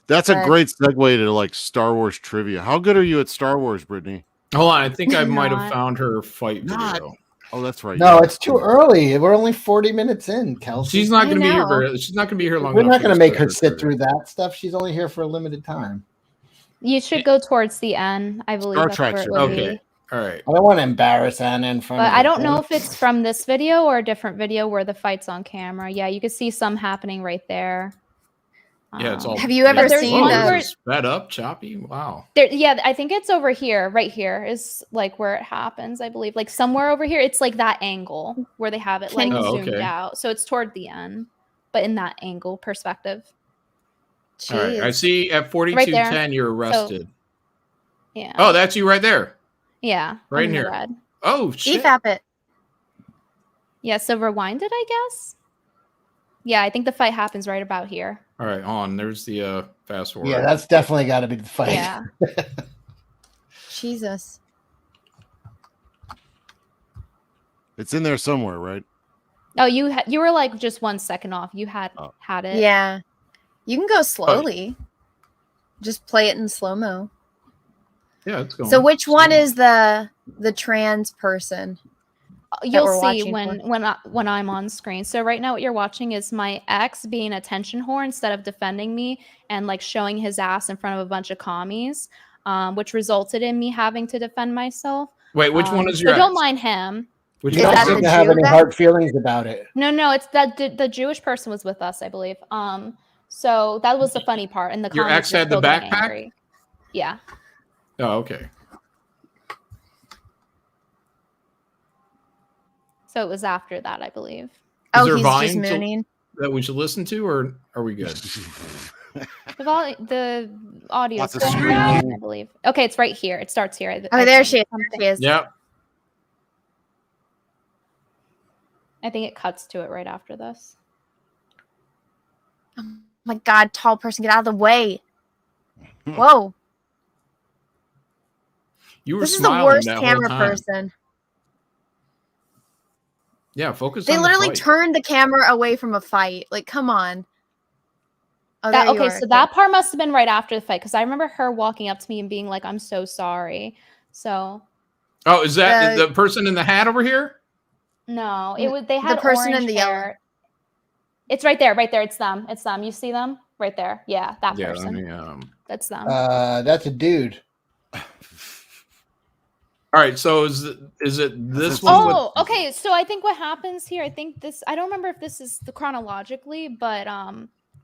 That's a great segue to like Star Wars trivia. How good are you at Star Wars, Brittany? Hold on, I think I might have found her fight video. Oh, that's right. No, it's too early. We're only 40 minutes in, Kelsey. She's not going to be here. She's not going to be here long We're enough. not going to make her sit through that stuff. She's only here for a limited time. You should go towards the end, I believe. Star That's Trek where it should would be. be. Okay. All right. I don't want to embarrass Anna in front of But her. I don't know if it's from this video or a different video where the fight's on camera. Yeah, you can see some happening right there. Yeah, it's all. Have you ever seen the sped up choppy? Wow. There, yeah, I think it's over here. Right here is like where it happens, I believe. Like somewhere over here, it's like that angle where they have it like zoomed out. So it's toward the end, but in that angle perspective. All right. I see at 42:10 you're arrested. So, yeah. Oh, that's you right there. Yeah. Right in here. the red. Oh shit. EFAP it. Yeah, so rewind it, I guess. Yeah, I think the fight happens right about here. All right, on. There's the fast forward. Yeah, that's definitely got to be the fight. Yeah. Jesus. It's in there somewhere, right? Oh, you were like just 1 second off. You had it. Yeah. You can go slowly. Just play it in slow-mo. Yeah, it's going. So which one is the trans person? You'll see when I'm on screen. So right now what you're watching is my ex being attention whore instead of defending me and like showing his ass in front of a bunch of commies, which resulted in me having to defend myself. Wait, which one is your so don't ex? mind him. You don't seem to have any hard feelings about it. No, it's that the Jewish person was with us, I believe. So that was the funny part. And the Your comments ex were had the still getting backpack? angry. Yeah. Oh, okay. So it was after that, I believe. Is there he's volume just mooning. that we should listen to, or are we good? The audio Lots is of going down, screaming. I believe. Okay, it's right here. It starts here. Oh, there she is. There she is. Yep. I think it cuts to it right after this. Oh my God, tall person, get out of the way. Whoa. You were This is the smiling worst that camera whole time. person. Yeah, focus They on literally the fight. turned the camera away from a fight. Like, come on. Oh, there you Okay, are. so that part must have been right after the fight because I remember her walking up to me and being like, "I'm so sorry." So Oh, is that the person in the hat over here? no, it was they had the person in orange the yellow. hair. It's right there, right there. It's them. It's them. You see them right there? Yeah, that Yeah, person. let me, That's them. That's a dude. All right, so is it this one? Oh, okay. So I think what happens here, I think this, I don't remember if this is the chronologically, but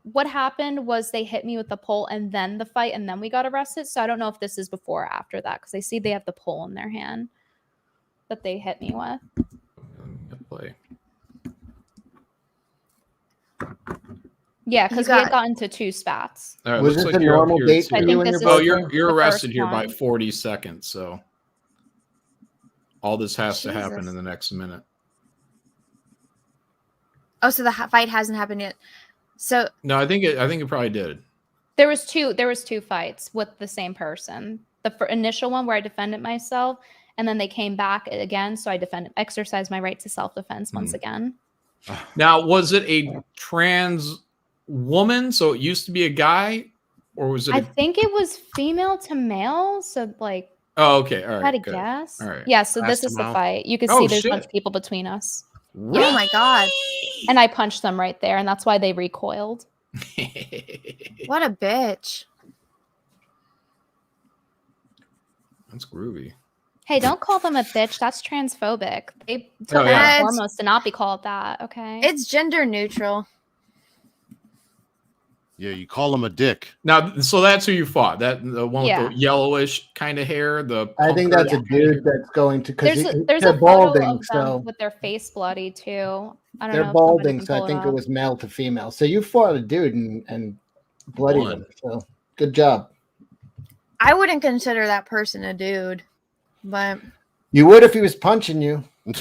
what happened was they hit me with the pole and then the fight and then we got arrested. So I don't know if this is before or after that because I see they have the pole in their hand that they hit me with. Play. Yeah, because we had gotten to 2 spats. All right, Was looks this like a you're up normal here date too. for you and your Oh, boyfriend? you're The arrested first here by one. 40 seconds. So all this has to happen Jesus. in the next minute. Oh, so the fight hasn't happened yet. So No, I think it probably did. There was two fights with the same person. The initial one where I defended myself, and then they came back again, so I exercised my right to self-defense once again. Now, was it a trans woman? So it used to be a guy, or was it? I think it was female to male. So like. Oh, okay. All right. Try to good. guess. All right. Yeah. So Pass this is them the out. fight. You can Oh, see there's a shit. bunch of people between us. Oh my god. And I punched them right there, and that's why they recoiled. What a bitch. That's groovy. Hey, don't call them a bitch. That's transphobic. They Oh, took yeah. our foremost to not be called that. Okay. It's gender neutral. Yeah, you call him a dick. Now, so that's who you fought. That the one Yeah. with the yellowish kind of hair. I think that's a dude that's going to because There's they're a photo balding, of them so with their face bloody too. I don't know. they're if somebody balding. can So pull I think up. it was male to female. So you fought a dude and bloodied him. So good job. I wouldn't consider that person a dude, but You would if he was punching you. The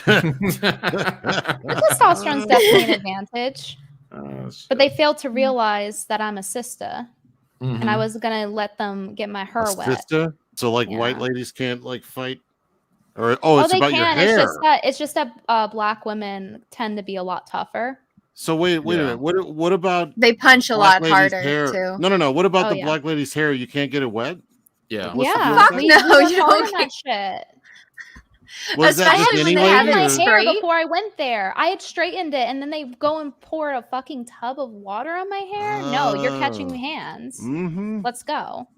testosterone's definitely an advantage. But they failed to realize that I'm a sister, and I was gonna let them get my hair wet. Sister? So like Yeah. white ladies can't like fight, or Oh, it's they about your can. hair. It's just that black women tend to be a lot tougher. So wait a minute. What about they punch a black lot lady's harder hair? too. No. What about Oh, the yeah. black lady's hair? You can't get it wet. Yeah. What's the Yeah, deal with Fuck that? no, we you work hard don't on that shit. Was that just Especially when they anyway? have My it or- straight. hair before I went there, I had straightened it, and then they go and pour a fucking tub of water on my hair. No, you're catching Oh. hands. Mhm. Let's go.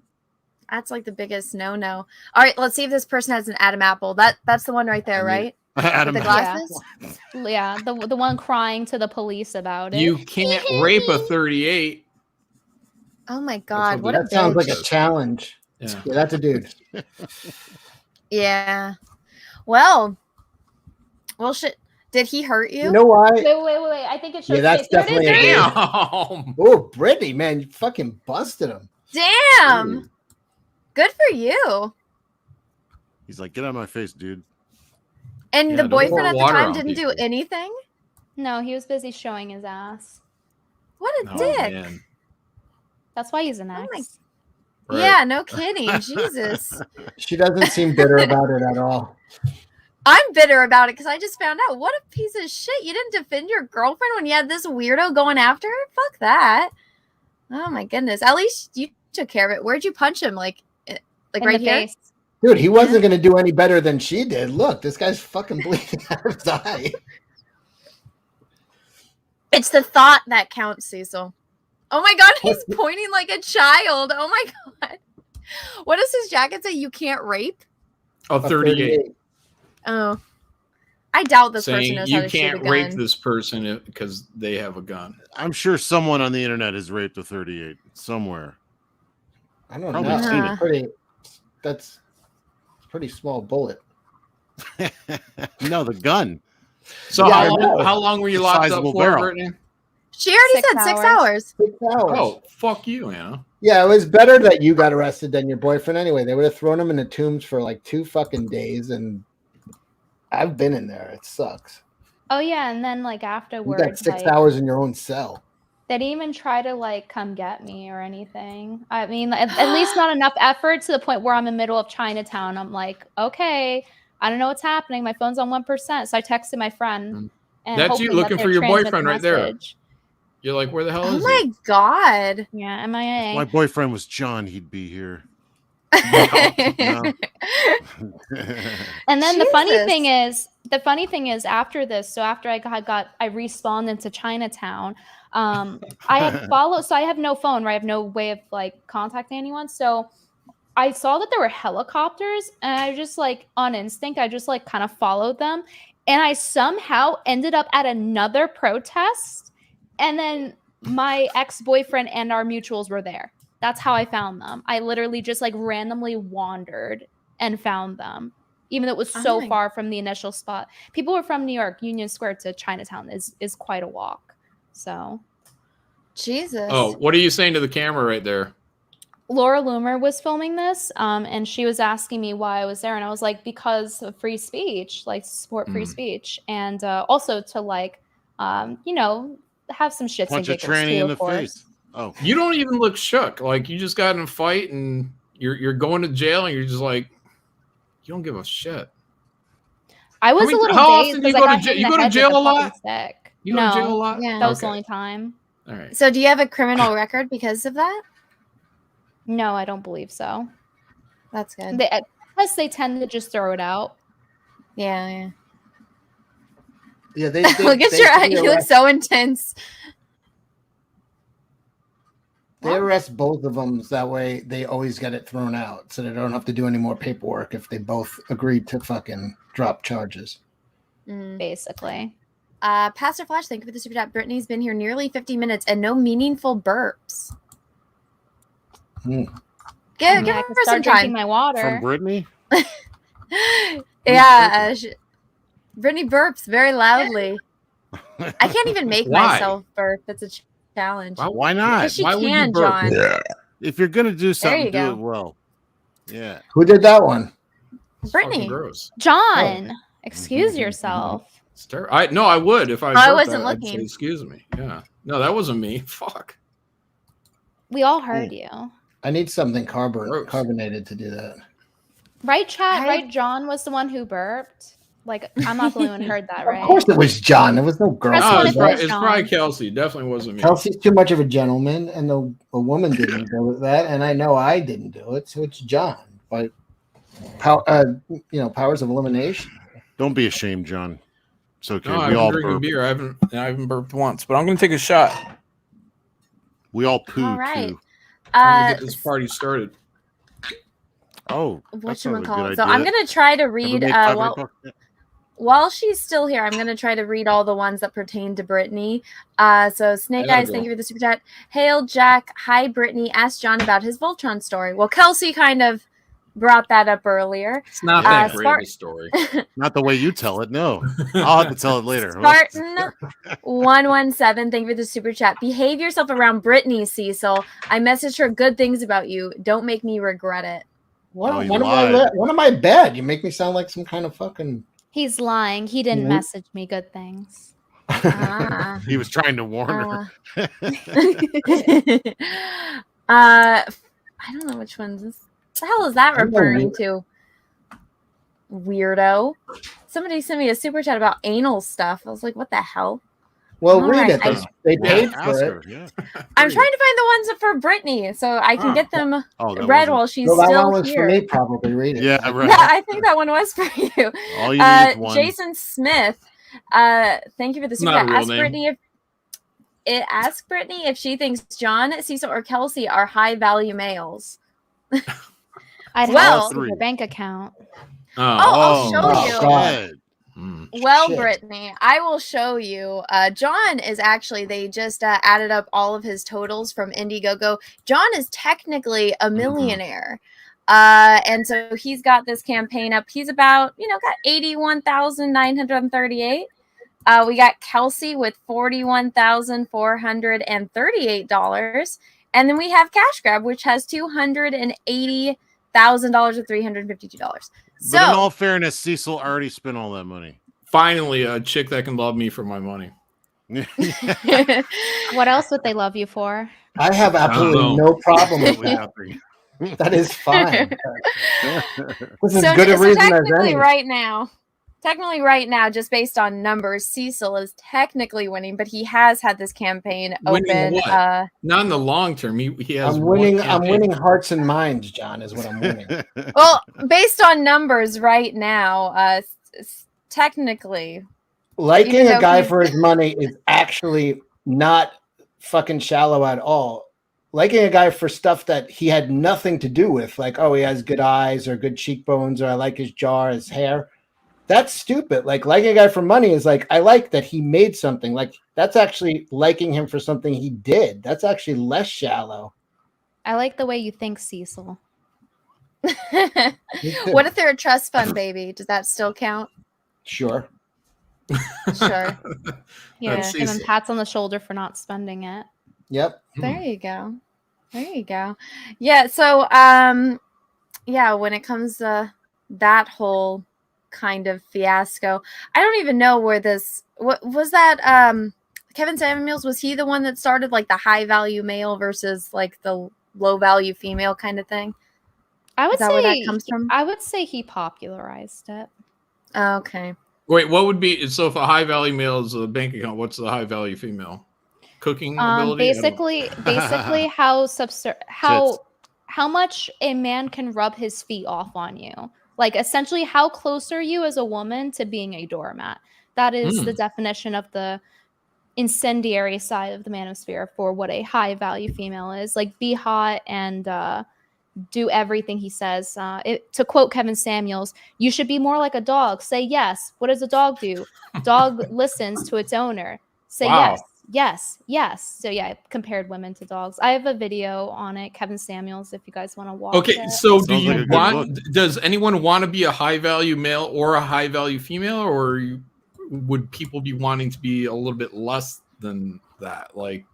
That's like the biggest no-no. All right, let's see if this person has an Adam apple. That's the one right there, right? Adam With the Apple. glasses? Yeah, the one crying to the police about it. You can't rape a 38. Oh my god, what what a That sounds like a bitch. challenge. Yeah. Yeah, that's a dude. Yeah. Well, shit. Did he hurt you? You know why? Wait. I think it shows. Yeah, that's face. There it is, definitely there a it is. dude. Damn. Oh, Brittany, man, you fucking busted him. Damn. Good for you. He's like, get out of my face, dude. And Yeah, the don't pour boyfriend at the water time on didn't do people. anything? No, he was busy showing his ass. What a Oh, dick. man. That's why he's an Oh my- ex. Right. Yeah, no kidding. Jesus. She doesn't seem bitter about it at all. I'm bitter about it because I just found out what a piece of shit. You didn't defend your girlfriend when you had this weirdo going after her? Fuck that. Oh my goodness. At least you took care of it. Where'd you punch him? Like In right the here? face. Dude, he wasn't going to do any better than she did. Look, this guy's fucking bleeding out of his eye. It's the thought that counts, Cecil. Oh my god, he's pointing like a child. Oh my god. What does his jacket say? You can't rape? Oh, 38. Oh. I doubt this person Saying knows how you to shoot a can't gun. rape this person because they have a gun. I'm sure someone on the internet has raped a 38 somewhere. I don't Probably know. seen it. That's a pretty small bullet. No, the gun. So Yeah, how long were you locked up Sizable for, barrel. Brittany? She already 6 said 6 hours. hours. 6 hours. Oh, fuck you, Anna. Yeah, it was better that you got arrested than your boyfriend anyway. They would have thrown him in the tombs for like 2 fucking days, and I've been in there. It sucks. Oh yeah, and then like You afterwards, got 6 like, hours in your own cell. they didn't even try to like come get me or anything. I mean, at least not enough effort to the point where I'm in the middle of Chinatown. I'm like, okay, I don't know what's happening. My phone's on 1%, so I texted my friend. And That's you hoping looking that for they'd your transmit boyfriend the right there. message. You're like, where the hell Oh is my god. Yeah, MIA. My boyfriend was John. He'd be here. No. And then the funny Jesus. thing is, after this, so after I respawned into Chinatown, I had followed. So I have no phone, right? I have no way of like contacting anyone. So I saw that there were helicopters, and I just like on instinct, I just like kind of followed them, and I somehow ended up at another protest, and then my ex-boyfriend and our mutuals were there. That's how I found them. I literally just like randomly wandered and found them, even though it was so my- far from the initial spot. People were from New York. Union Square to Chinatown is quite a walk. So Jesus. Oh, what are you saying to the camera right there? Laura Loomer was filming this, and she was asking me why I was there, and I was like, because of free speech, like support free speech, and also to like You know, have some shits Punch a and giggles tranny too, in of the course. face. Oh, You don't even look shook. Like you just got in a fight and you're going to jail and you're just like, you don't give a shit. I was a little how dazed often do you because I go got to jail? hit in You the go to head jail with a a fucking lot? stick. You go to jail a lot? Yeah. That was the Okay. only time. All right. So do you have a criminal record because of that? No, I don't believe so. That's good. Plus, they tend to just throw it out. Yeah. Yeah, they Look at your eye. You look so intense. They arrest both of them so that way they always get it thrown out, so they don't have to do any more paperwork if they both agree to fucking drop charges. Basically. Pastor Flash, thank you for the super chat. Brittany's been here nearly 50 minutes and no meaningful burps. Give I her can some start drinking time. my water. from Brittany? Yeah, Brittany burps very loudly. I can't even make Why? myself burp. It's a challenge. Why not? Because she can, John. If you're gonna do something, you do go. it well. Yeah. Who did that one? Brittany. Gross. John, excuse yourself. I would if I. I burped, wasn't I'd say, looking. excuse me. Yeah. No, that wasn't me. Fuck. We all heard you. I need something carbonated to do that. Right, chat? Right, John was the one who burped? Like, I'm not the only one who heard that, right? Of course it was John. There was no girl. No, one it's, if it was it's John. probably Kelsey. Definitely wasn't me. Kelsey's too much of a gentleman, and a woman didn't do that, and I know I didn't do it, so it's John. But powers of elimination. Don't be ashamed, John. It's okay. No, I've we been all drinking burp. beer. I haven't burped once, but I'm gonna take a shot. We all poo All right. too. Trying to get this party started. Oh, that sounds like a good Whatchamacallit. idea. So I'm gonna try to Ever read made $500? while she's still here, I'm gonna try to read all the ones that pertain to Brittany. So Snake Yeah, Eyes, girl. thank you for the super chat. Hail Jack, hi Brittany. Asked John about his Voltron story. Well, Kelsey kind of brought that up earlier. It's not that great of a story. Not the way you tell it. No, I'll have to tell it later. Spartan 117, thank you for the super chat. Behave yourself around Brittany, Cecil. I messaged her good things about you. Don't make me regret it. When Oh, you am I bad? You make me sound like some kind of fucking. He's lying. He didn't Mhm. message me good things. He was trying to warn her. I don't know which ones. What the hell is that I'm referring to? Weirdo. Somebody sent me a super chat about anal stuff. I was like, what the hell? Well, All read right, it. They paid for ask it. her, yeah. I'm trying to find the ones for Brittany so I can get them Oh, that read wasn't- while she's Well, that still one was here. for me. Probably read it. Yeah, right. Yeah, I think that one was for you. All you need is one. Jason Smith. Thank you for the super Not chat. a real Ask name. Brittany ask Brittany if she thinks John, Cecil, or Kelsey are high value males. I'd Well- have to see your bank account. I'll show you. God. Well, Shit. Brittany, I will show you. John is actually, they just added up all of his totals from Indiegogo. John is technically a millionaire. And so he's got this campaign up. He's about, got 81,938. We got Kelsey with $41,438. And then we have Cash Grab, which has $280,000 or $352. But in all fairness, Cecil already spent all that money. Finally, a chick that can love me for my money. What else would they love you for? I have absolutely no problem with that. That is fine. This is good a reason as technically any. right now, just based on numbers, Cecil is technically winning, but he has had this campaign Winning open. what? Not in the long term. He has. I'm one winning. I'm campaign. winning hearts and minds, John. Is what I'm winning. Well, based on numbers right now, technically, Liking even a though guy he's- for his money is actually not fucking shallow at all. Liking a guy for stuff that he had nothing to do with, like, oh, he has good eyes or good cheekbones, or I like his jaw, his hair. That's stupid. Like, liking a guy for money is like, I like that he made something. Like, that's actually liking him for something he did. That's actually less shallow. I like the way you think, Cecil. what if they're a trust fund baby? Does that still count? Sure. Sure. Yeah, That's give him Cecil. pats on the shoulder for not spending it. Yep. There you go. There you go. Yeah, so when it comes to that whole kind of fiasco. I don't even know where this. What was that? Kevin Samuels, was he the one that started like the high value male versus like the low value female kind of thing? I would Is that say where that comes from? I would say he popularized it. Okay. Wait, what would be so if a high value male is a bank account? What's the high value female? Cooking ability. Basically, how much a man can rub his feet off on you. Like essentially, how close are you as a woman to being a doormat? That is the definition of the incendiary side of the manosphere for what a high value female is. Like, be hot and do everything he says. To quote Kevin Samuels, you should be more like a dog. Say yes. What does a dog do? Dog listens to its owner. Say yes. Yes, yes. So yeah, I compared women to dogs. I have a video on it, Kevin Samuels, if you guys want to watch it. Okay, so do you want? Does anyone want to be a high value male or a high value female, or would people be wanting to be a little bit less than that? Like,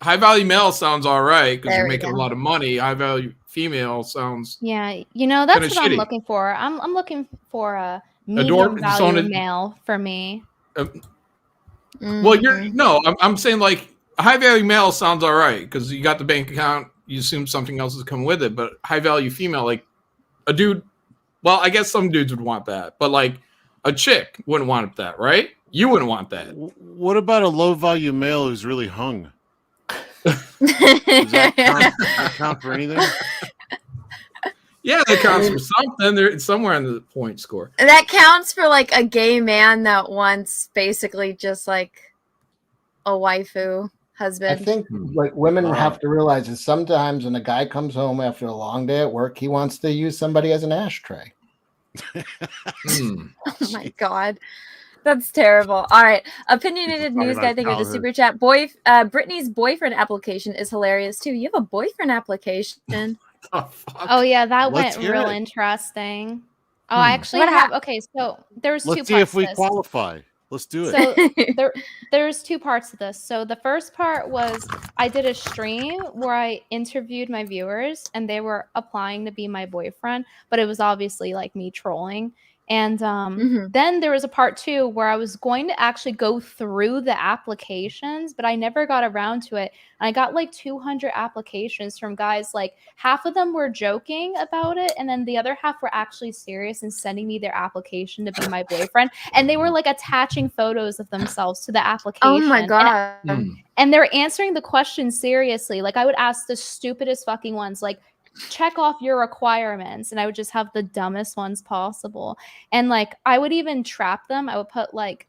high value male sounds all right because you're making a lot of money. High value female sounds that's what shitty. I'm looking for. I'm looking for a medium value male for me. Well, I'm saying like a high value male sounds all right because you got the bank account, you assume something else is coming with it. But high value female, like a dude, well, I guess some dudes would want that, but like a chick wouldn't want that, right? You wouldn't want that. What about a low value male who's really hung? Does that count for anything? Yeah, that counts for something. It's somewhere in the point score. That counts for like a gay man that wants basically just like a waifu husband. I think like women have to realize that sometimes when a guy comes home after a long day at work, he wants to use somebody as an ashtray. Oh my God. That's terrible. All right. Opinionated news guy, thank you for the super chat. Brittany's boyfriend application is hilarious too. You have a boyfriend application. Oh yeah, that went real interesting. Oh, I actually have. Okay, so there's two parts. Let's see if we qualify. Let's do it. So there's two parts to this. So the first part was I did a stream where I interviewed my viewers and they were applying to be my boyfriend, but it was obviously like me trolling. And then there was a part 2 where I was going to actually go through the applications, but I never got around to it. And I got like 200 applications from guys. Like half of them were joking about it, and then the other half were actually serious and sending me their application to be my boyfriend. And they were like attaching photos of themselves to the application. Oh my God. And they're answering the questions seriously. Like I would ask the stupidest fucking ones, like, check off your requirements, and I would just have the dumbest ones possible. And like I would even trap them. I would put like,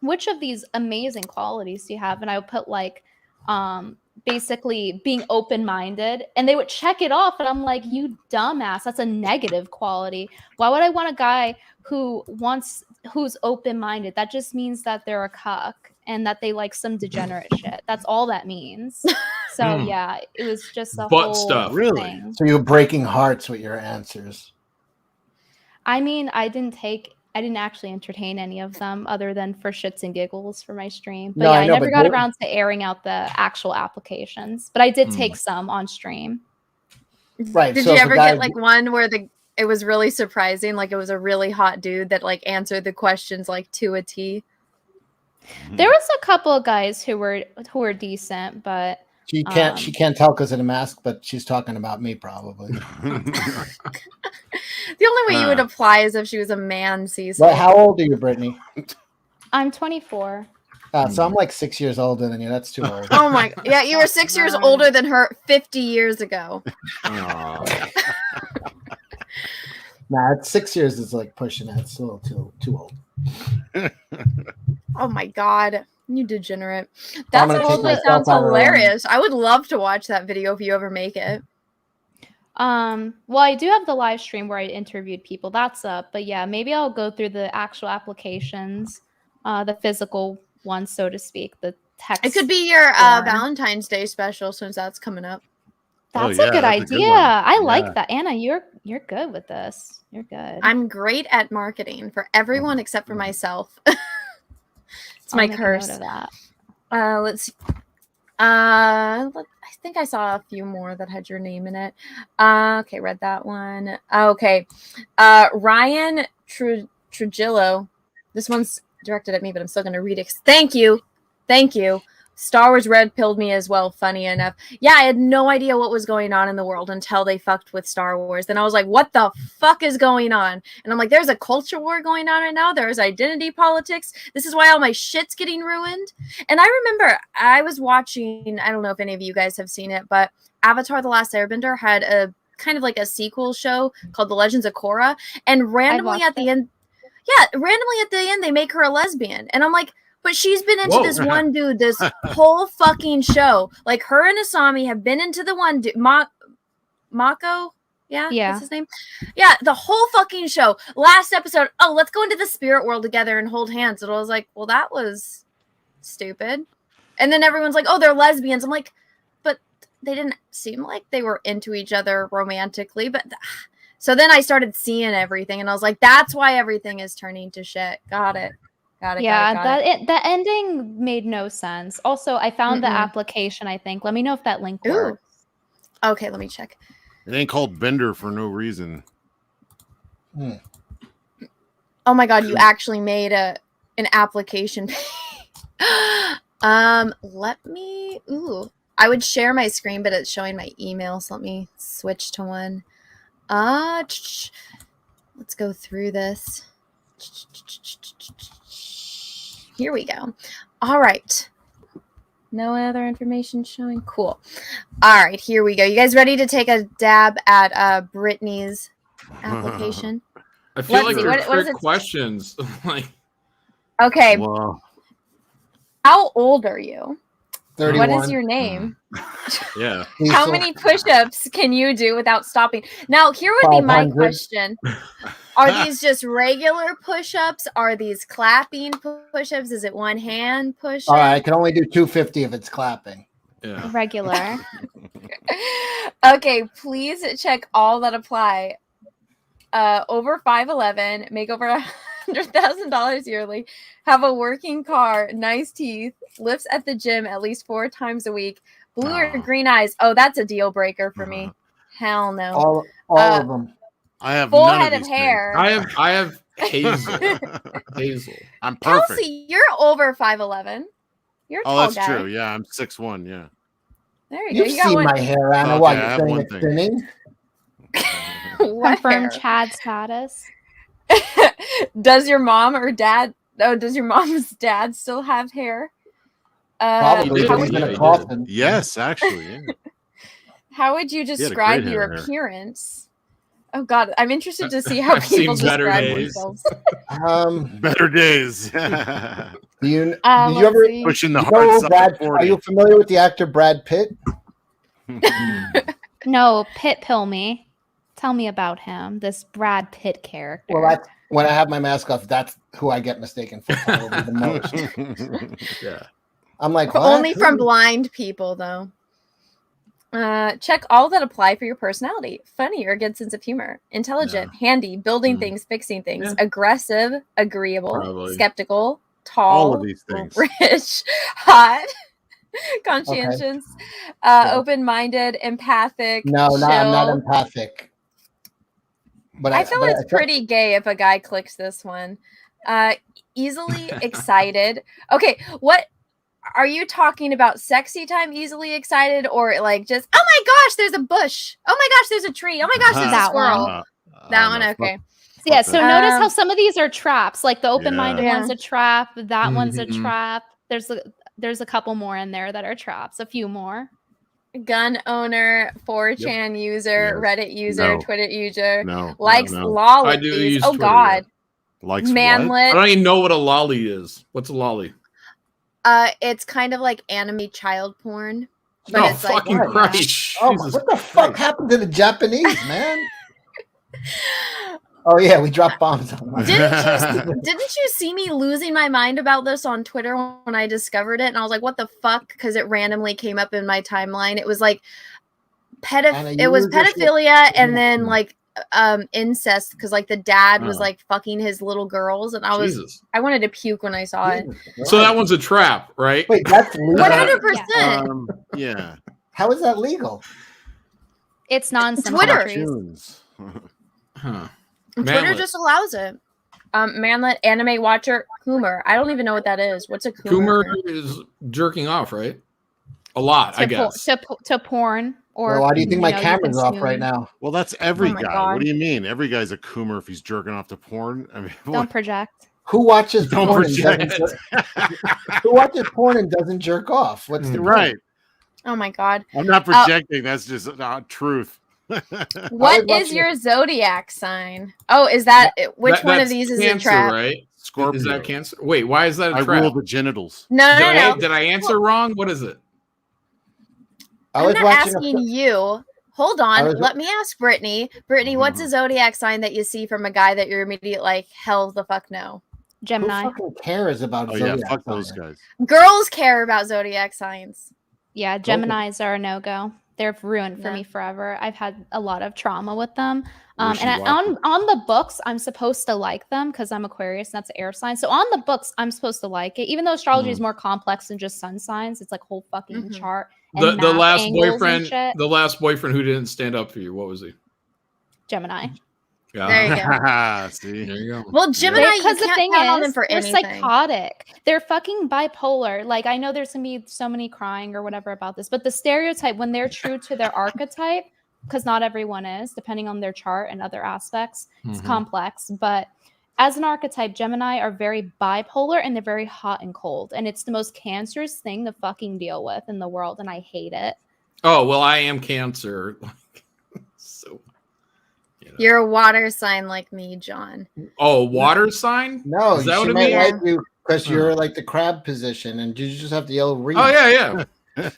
which of these amazing qualities do you have? And I would put like basically being open-minded, and they would check it off, and I'm like, you dumbass, that's a negative quality. Why would I want a guy who's open-minded? That just means that they're a cuck and that they like some degenerate shit. That's all that means. So yeah, it was just a whole stuff. Really? thing. So you're breaking hearts with your answers. I mean, I didn't actually entertain any of them other than for shits and giggles for my stream. But I never got around to airing out the actual applications. But I did take some on stream. Right. Did you ever get like one where it was really surprising, like it was a really hot dude that like answered the questions like to a T? There was a couple of guys who were decent, but she can't tell because of the mask, but she's talking about me probably. The only way you would apply is if she was a man, Cecil. Well, how old are you, Brittany? I'm 24. So I'm like 6 years older than you. That's too old. Oh my! Yeah, you were 6 years older than her 50 years ago. Nah, 6 years is like pushing it. It's a little too old. Oh my God, you degenerate. That totally sounds hilarious. I would love to watch that video if you ever make it. Well, I do have the live stream where I interviewed people. That's up. But yeah, maybe I'll go through the actual applications, the physical ones, so to speak, the text. It could be your Valentine's Day special since that's coming up. That's a good idea. I like that. Anna, you're good with this. You're good. I'm great at marketing for everyone except for myself. It's my curse. Let's see. I think I saw a few more that had your name in it. Okay, read that one. Okay. Ryan Trujillo. This one's directed at me, but I'm still going to read it. Thank you. Star Wars red pilled me as well, funny enough. Yeah, I had no idea what was going on in the world until they fucked with Star Wars. Then I was like, what the fuck is going on? And I'm like, there's a culture war going on right now. There's identity politics. This is why all my shit's getting ruined. And I remember I was watching, I don't know if any of you guys have seen it, but Avatar The Last Airbender had a kind of like a sequel show called The Legends of Korra. And randomly at the end, they make her a lesbian. And I'm like, but she's been into this one dude this whole fucking show. Like, her and Asami have been into the one dude. Mako? Yeah? What's his name? Yeah, the whole fucking show. Last episode, oh, let's go into the spirit world together and hold hands. And I was like, well, that was stupid. And then everyone's like, oh, they're lesbians. I'm like, but they didn't seem like they were into each other romantically. But so then I started seeing everything, and I was like, that's why everything is turning to shit. Got it. The ending made no sense. Also, I found the application, I think. Let me know if that link works. Okay, let me check. It ain't called Bender for no reason. Oh my god, you actually made an application. Let me I would share my screen, but it's showing my email, so let me switch to one. Let's go through this. Here we go. All right. No other information showing. Cool. All right, here we go. You guys ready to take a dab at Brittany's application? I feel like they're trick questions. Like, okay. Wow. How old are you? 31. What is your name? Yeah. How many push-ups can you do without stopping? Now, here would be my question. Are these just regular push-ups? Are these clapping push-ups? Is it one hand push-up? All right, I can only do 250 if it's clapping. Yeah. Regular. Okay, please check all that apply. Over 5'11", make over $100,000 yearly, have a working car, nice teeth, lifts at the gym at least 4 times a week, blue or green eyes. Oh, that's a deal breaker for me. Hell no. All of them. I have full none head of of these hair. I have Hazel. Hazel. I'm perfect. Kelsey, you're over 5'11". You're a tall that's guy. true. Yeah, I'm 6'1". Yeah. There you go. You've You got seen one. my hair, Anna. Okay, What, I you're have saying one it's thing. thinning? Confirm Chad status. Does your mom or dad? Oh, does your mom's dad still have hair? Probably. He How did, would, He's in a he coffin. did. Yes, actually. Yeah. how would you had a describe great your hair. appearance? Oh God, I'm interested to see how I've seen people better describe days. themselves. Better days. Do you did you Let's ever see. Pushing the you know hearts up Brad? to Are 40. you familiar with the actor Brad Pitt? No, Pit Pill me. Tell me about him, this Brad Pitt character. Well, that's when I have my mask off. That's who I get mistaken for probably the most. Yeah. I'm like, what? Only from blind people, though. Check all that apply for your personality. Funny or good sense of humor. Intelligent, handy, building things, fixing things. Aggressive, agreeable, Probably. skeptical, tall, All of these things. rich, hot, conscientious, open-minded, empathic, No, chill. I'm not empathic. But I feel it's pretty gay if a guy clicks this one. Easily excited. Okay, what are you talking about? Sexy time, easily excited, or like just, oh my gosh, there's a bush. Oh my gosh, there's a tree. Oh my gosh, there's a That squirrel. one. That one, okay. Yeah, so notice how Um, some of these are traps. Like the open-minded Yeah. one's a trap. That one's a Mhm. trap. There's a couple more in there that are traps. A few more. Gun owner, 4chan user, Yes. Reddit user, No. Twitter user, No. likes no. lollies. I do use Oh Twitter, God, Likes what? I manlet. don't even know what a lolly is. What's a lolly? It's kind of like anime child porn, but Oh, it's like fucking Christ. Oh, Jesus what the fuck happened to the Japanese, man? Oh yeah, we dropped bombs on them. Didn't you see me losing my mind about this on Twitter when I discovered it? And I was like, what the fuck? Because it randomly came up in my timeline. It was like Anna, it you was were just pedophilia and then like incest because like the dad was Oh. like fucking his little girls and Jesus. I wanted to puke when I saw it. So that one's a trap, right? Wait, that's legal? 100%. Yeah. How is that legal? It's non Twitter. Tunes. Huh. Twitter Manlet. just allows it. Manlet anime watcher Coomer. I don't even know what that is. What's a Coomer? Coomer is jerking off, right? A lot, I guess. To porn. Or Well, why do you think my camera's off right now? Well, that's every Oh my guy. God. What do you mean? Every guy's a coomer if he's jerking off to porn. I mean, Don't project. Who watches Don't porn and project. who watches porn and doesn't jerk off? What's the right? Oh my God. I'm not projecting. That's just truth. What is your zodiac sign? Oh, is that which one of these is a Cancer, trap? right? Scorpio. Is that Cancer? Wait, why is that a I trap? rule the genitals. No. Did I answer wrong? What is it? I'm not asking you. Hold on. Let me ask Brittany. Brittany, what's Mm-hmm. a zodiac sign that you see from a guy that you're immediately like, hell the fuck no? Gemini. Who fucking cares about Yeah, zodiac fuck those signs? guys. Girls care about zodiac signs. Yeah, Geminis are a no-go. They're ruined for me forever. I've had a lot of trauma with them. On the books, I'm supposed to like them because I'm Aquarius, and that's an air sign. So on the books, I'm supposed to like it, even though astrology is more complex than just sun signs. It's like whole fucking chart. And The math last angles and boyfriend, shit. the last boyfriend who didn't stand up for you. What was he? Gemini. Yeah. There you go. See, there you go. Well, Gemini, you Because the can't thing count on them is, for they're anything. psychotic. They're fucking bipolar. Like, I know there's gonna be so many crying or whatever about this, but the stereotype, when they're true to their archetype, because not everyone is, depending on their chart and other aspects, it's complex. But as an archetype, Gemini are very bipolar and they're very hot and cold, and it's the most cancerous thing to fucking deal with in the world, and I hate it. Oh well, I am Cancer. So. You're a water sign like me, John. Oh, water sign? No, Is that what she it might means? like you because you're like the crab position, and you just have to yell read. Oh yeah.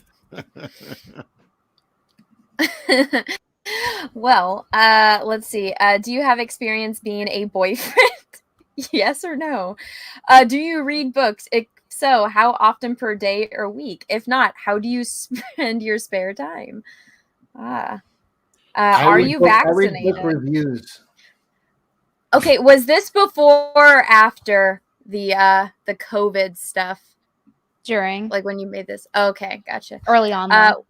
Well, let's see. Do you have experience being a boyfriend? Yes or no? Do you read books? If so, how often per day or week? If not, how do you spend your spare time? Are you vaccinated? I read book reviews. Okay, was this before or after the COVID stuff? During. Like when you made this? Okay, gotcha. Early on, though.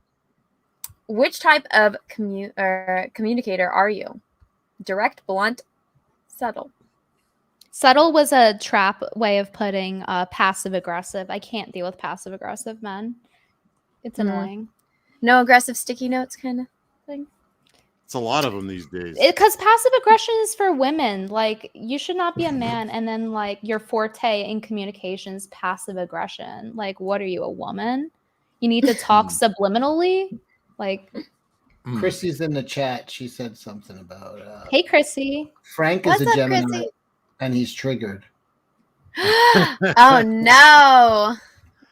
Which type of communicator are you? Direct, blunt, subtle? Subtle was a trap way of putting passive aggressive. I can't deal with passive aggressive men. It's annoying. No aggressive sticky notes kind of thing? It's a lot of them these days. Because passive aggression is for women. Like, you should not be a man and then like your forte in communication is passive aggression. Like, what are you, a woman? You need to talk subliminally. Like, Chrissy's in the chat. She said something about hey, Chrissy. Frank What's is a up, Gemini, Chrissy? and he's triggered. Oh no.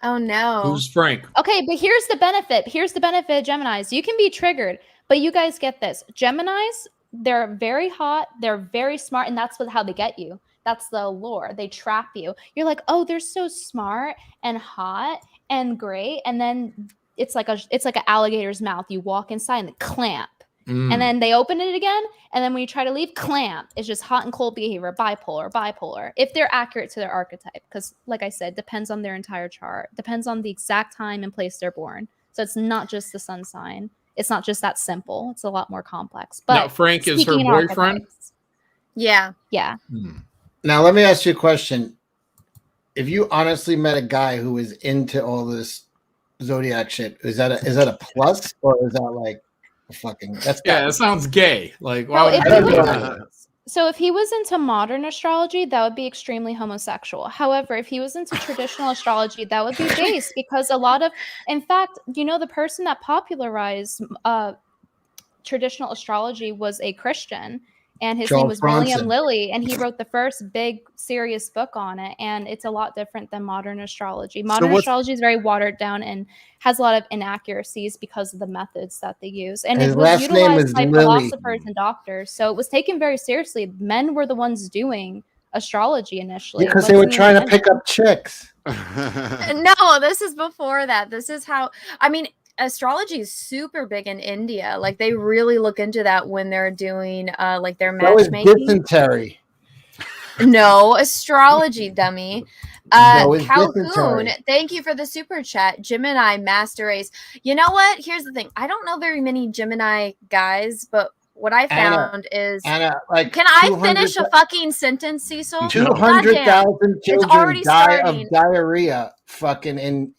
Oh no. Who's Frank? Okay, but here's the benefit. Here's the benefit of Geminis. You can be triggered, but you guys get this. Geminis, they're very hot, they're very smart, and that's how they get you. That's the allure. They trap you. You're like, oh, they're so smart and hot and great, and then it's like an alligator's mouth. You walk inside and they clamp. And then they open it again, and then when you try to leave, clamp. It's just hot and cold behavior, bipolar. If they're accurate to their archetype, because like I said, depends on their entire chart, depends on the exact time and place they're born. So it's not just the sun sign. It's not just that simple. It's a lot more complex. But now, Frank is her speaking in boyfriend? archetypes- Yeah. Yeah. Now let me ask you a question. If you honestly met a guy who was into all this zodiac shit, is that a plus, or is that like a fucking It sounds gay. Like, No, why would So if he was into modern astrology, that would be extremely homosexual. However, if he was into traditional astrology, that would be base, because a lot of, in fact, the person that popularized traditional astrology was a Christian, and his name was William Lilly, and he wrote the first big serious book on it, and it's a lot different than modern astrology. Modern astrology is very watered down and has a lot of inaccuracies because of the methods that they use, and it was utilized by philosophers and doctors, so it was taken very seriously. Men were the ones doing astrology initially because they were trying to pick up chicks. No, this is before that. This is how, I mean, astrology is super big in India. Like, they really look into that when they're doing like their matchmaking. That was dysentery. No, astrology, dummy. No, Calhoun, dysentery. thank you for the super chat. Gemini master race. You know what? Here's the thing. I don't know very many Gemini guys, but what I found is Anna, like, can I 200 finish a fucking sentence, Cecil? 200,000 Goddamn. children already die starting. of diarrhea fucking in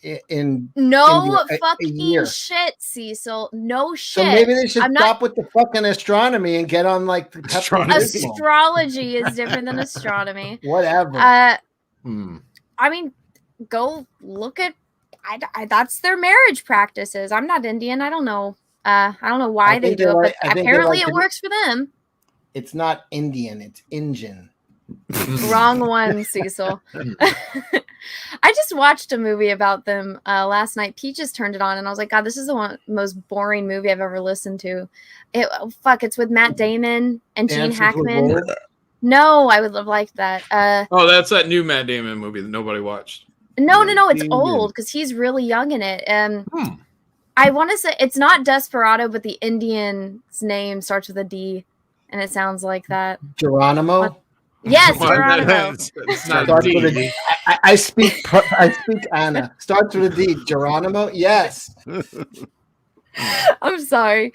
No India a fucking year. shit, Cecil. No shit. So maybe they should I'm stop with the fucking astronomy and get on like the Astrology is different than astronomy. Whatever. I mean, go look at. That's their marriage practices. I'm not Indian. I don't know. I don't know why they do it, but apparently it works for them. It's not Indian. It's Indian. Wrong one, Cecil. I just watched a movie about them last night. Peaches turned it on, and I was like, God, this is the most boring movie I've ever listened to. It's with Matt Damon and Gene Hackman. No, I would have liked that. That's that new Matt Damon movie that nobody watched. No, it's old because he's really young in it. I want to say it's not Desperado, but the Indian's name starts with a D, and it sounds like that. Geronimo. Yes, Geronimo. It's not a D. I speak Anna. Starts with a D. Geronimo. Yes. I'm sorry.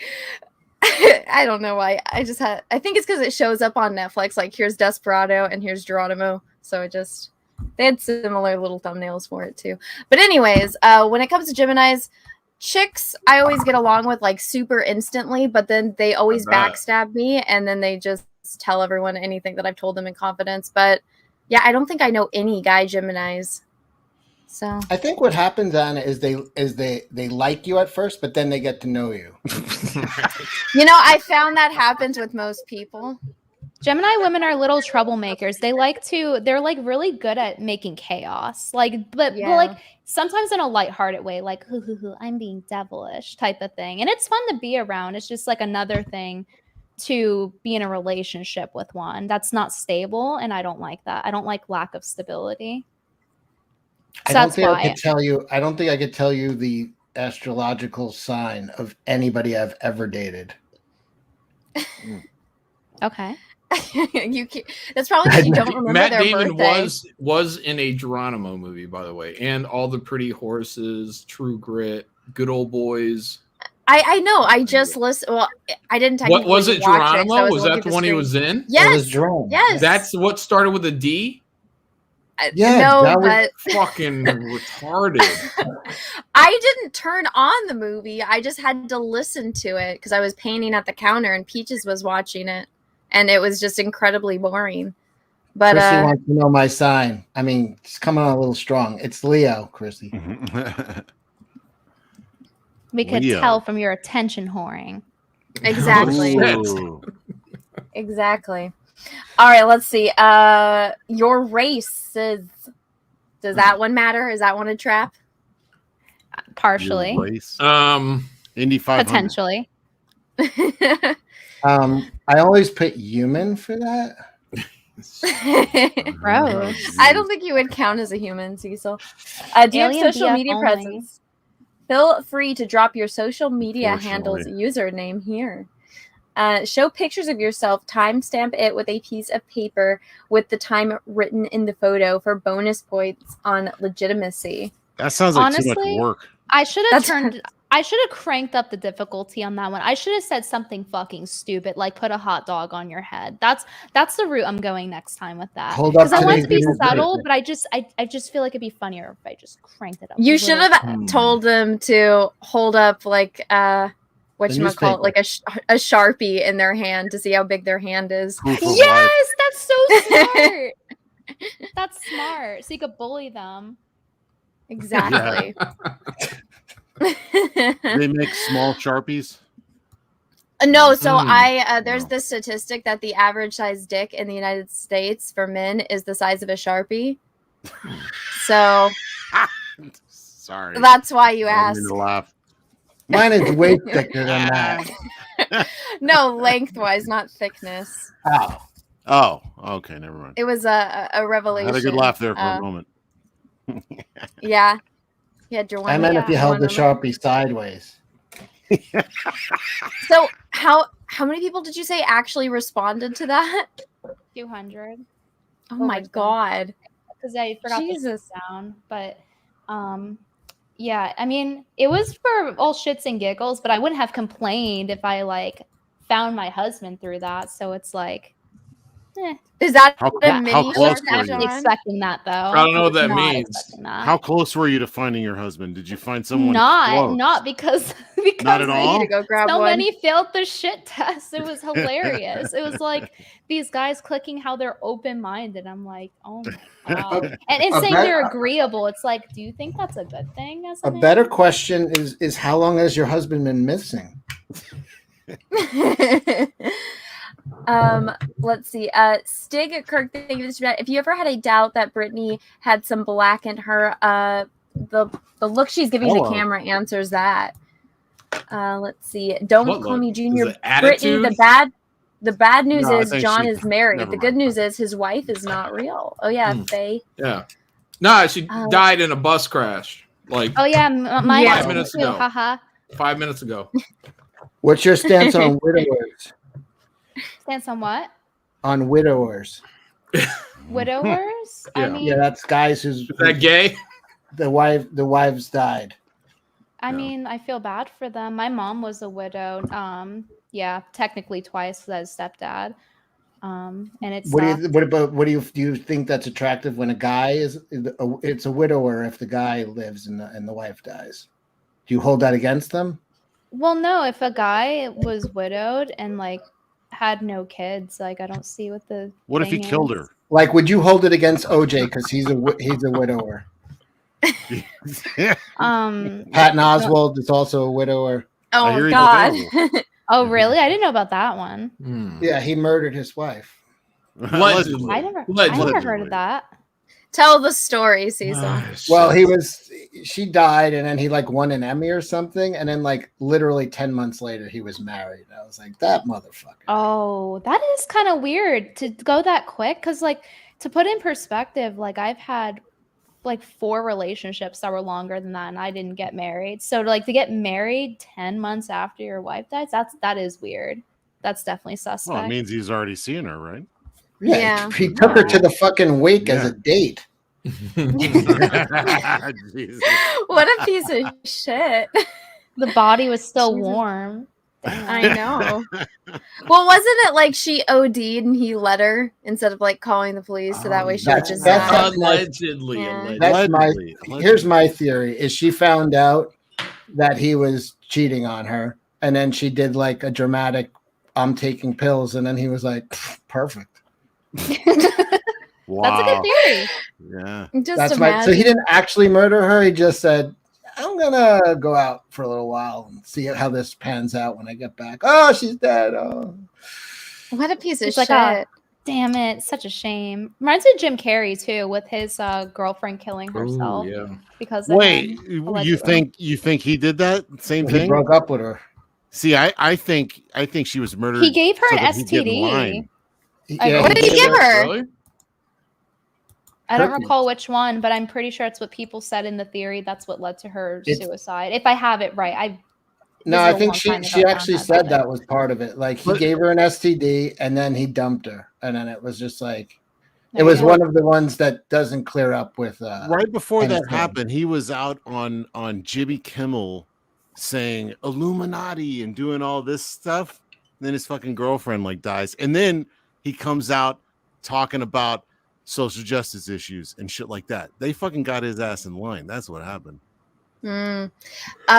I don't know why. I think it's because it shows up on Netflix. Like, here's Desperado and here's Geronimo. So they had similar little thumbnails for it too. But anyways, when it comes to Geminis, chicks I always get along with like super instantly, but then they always backstab me, and then they just tell everyone anything that I've told them in confidence. But yeah, I don't think I know any guy Geminis. So I think what happens, Anna, is they like you at first, but then they get to know you. I found that happens with most people. Gemini women are little troublemakers. They're like really good at making chaos. But like sometimes in a lighthearted way, like I'm being devilish type of thing. And it's fun to be around. It's just like another thing to be in a relationship with one that's not stable, and I don't like that. I don't like lack of stability. So I don't think I could tell you the astrological sign of anybody I've ever dated. Okay. That's probably because you don't remember Matt their Damon birthday. was in a Geronimo movie, by the way, and All the Pretty Horses, True Grit, Good Old Boys. I know. I just listened. Well, I didn't technically What was it? watch Geronimo? it, Was that the one he was in? Yes. Yes. That's what started with a D. But fucking retarded. I didn't turn on the movie. I just had to listen to it because I was painting at the counter and Peaches was watching it, and it was just incredibly boring. But Chrissy wants to know my sign. I mean, it's coming on a little strong. It's Leo, Chrissy. We could tell from your attention whoring. Exactly. Exactly. All right, let's see. Your race is. Does that one matter? Is that one a trap? Partially. Indy 500. Potentially. I always put human for that. Gross. I don't think you would count as a human, Cecil. Do you have Alien social BF media only. presence? Feel free to drop your social media Unfortunately. handles username here. Show pictures of yourself, timestamp it with a piece of paper with the time written in the photo for bonus points on legitimacy. That sounds like too Honestly, much work. I should have cranked up the difficulty on that one. I should have said something fucking stupid, like put a hot dog on your head. That's the route I'm going next time with that. Hold up Because I want today's to be video subtle, clip. but I just feel like it'd be funnier if I just cranked it up. You a should little have bit. told them to hold up like whatchamacallit, like a Sharpie in their hand to see how big their hand is. Yes, that's so smart. That's smart. So you could bully them. Exactly. They make small Sharpies. No, so there's this statistic that the average size dick in the United States for men is the size of a Sharpie. So Sorry. that's why you I didn't asked. mean to laugh. Mine is way thicker than that. No, lengthwise, not thickness. Oh, okay, never mind. It was a I revelation. had a good laugh there for a moment. Yeah. You had your one. I meant if you held the one Sharpie sideways. So how many people did you say actually responded to that? 200. Oh my god. Because I forgot Jesus. the sound, but yeah, I mean, it was for all shits and giggles, but I wouldn't have complained if I like found my husband through that. So it's like, Is that How a mini close short were that you? John? expecting that though. I don't know what that Not means. expecting that. How close were you to finding your husband? Did you find someone Not close? because Not at I all? need to go grab so one. many failed the shit test. It was hilarious. It was like these guys clicking how they're open-minded. I'm like, oh my god. And saying they're agreeable. It's like, do you think that's a good thing as A man? better question is how long has your husband been missing? Let's see. Stig Kirk, thank you for this chat. If you ever had a doubt that Brittany had some black in her, the look she's giving the camera answers that. Let's see. Don't What call look? me Is Junior. it Brittany, attitude? the bad news No, I is think John she- is married. never The mind. good news is his wife is not real. Oh yeah, Faye. Yeah. No, she died in a bus crash. Like Oh yeah, my 5 minutes too. ago. Haha. 5 minutes ago. What's your stance on widowers? Stance on what? On widowers. Widowers? I Yeah. mean, Yeah, that's guys who's Is that gay? the wives died. I mean, I feel bad for them. My mom was a widow. Yeah, technically twice as stepdad. And it's What do you think that's attractive when a guy it's a widower if the guy lives and the wife dies? Do you hold that against them? well, no, if a guy was widowed and like had no kids, like I don't see what the What if he thing killed is. her? Like, would you hold it against OJ because he's a widower? Patton Oswalt is also a widower. Oh God. Oh really? I didn't know about that one. Yeah, he murdered his wife. Allegedly. I never heard of that. Tell the story, Cecil. Well, she died, and then he like won an Emmy or something, and then like literally 10 months later, he was married. I was like, that motherfucker. Oh, that is kind of weird to go that quick. Because, like, to put in perspective, like, I've had like 4 relationships that were longer than that, and I didn't get married. So, like, to get married 10 months after your wife dies, that is weird. That's definitely suspect. Well, it means he's already seen her, right? Yeah, he took her to the fucking wake as a date. What a piece of shit. The body was still warm. I know. Well, wasn't it like she OD'd and he let her instead of like calling the police so that way she would just die? Allegedly. Yeah. Here's my theory: is she found out that he was cheating on her, and then she did like a dramatic "I'm taking pills," and then he was like, perfect. Wow. That's a good theory. Yeah. That's right. So he didn't actually murder her. He just said, I'm gonna go out for a little while and see how this pans out when I get back. Oh, she's dead. Oh, what a piece of It's shit. like, oh, damn it, such a shame. Reminds me of Jim Carrey too, with his girlfriend killing herself. yeah. Because of Wait, him, you allegedly. think he did that same he thing? broke up with her. See, I think she was murdered. He gave her so an that he'd get in STD. line. What did he give her? Really? I don't Herpes. recall which one, but I'm pretty sure it's what people said in the theory. That's what led to her It's- suicide. If I have it right, No, this I is a think long she time ago, she I actually found said out. that was part of it. Like he gave her an STD and then he dumped her, and then it was just like it There was you one of the ones that doesn't clear up with. Right before that penicillin. happened, he was out on Jimmy Kimmel saying Illuminati and doing all this stuff. And then his fucking girlfriend like dies, and then he comes out talking about social justice issues and shit like that. They fucking got his ass in line. That's what happened.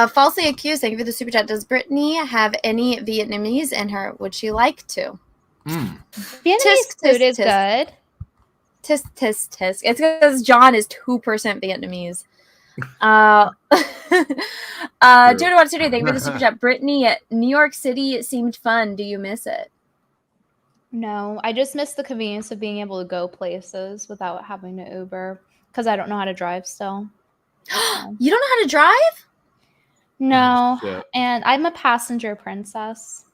Falsely accused. Thank you for the super chat. Does Brittany have any Vietnamese in her? Would she like to? Vietnamese food is good. Tisk tisk tisk. It's because John is 2% Vietnamese. Jordan wants to do. Thank you for the super chat. Brittany, New York City seemed fun. Do you miss it? No, I just miss the convenience of being able to go places without having to Uber because I don't know how to drive still. You don't know how to drive? No, shit. and I'm a passenger princess.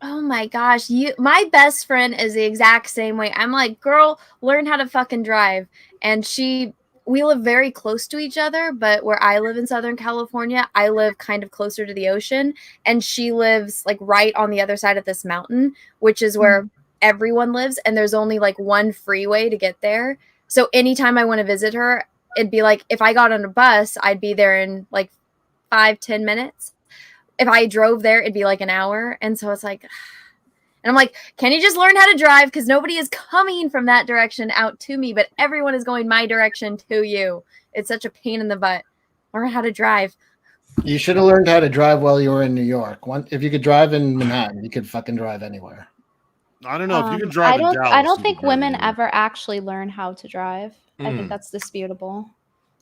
Oh my gosh, my best friend is the exact same way. I'm like, girl, learn how to fucking drive. And we live very close to each other, but where I live in Southern California, I live kind of closer to the ocean, and she lives like right on the other side of this mountain, which is where everyone lives, and there's only like one freeway to get there. So anytime I want to visit her, it'd be like if I got on a bus, I'd be there in like 5-10 minutes. If I drove there, it'd be like an hour. And so it's like, And I'm like, can you just learn how to drive? Because nobody is coming from that direction out to me, but everyone is going my direction to you. It's such a pain in the butt. Learn how to drive. You should have learned how to drive while you were in New York. If you could drive in Manhattan, you could fucking drive anywhere. I don't know if you could drive in Dallas. I don't you think could drive women anywhere. ever actually learn how to drive. I think that's disputable.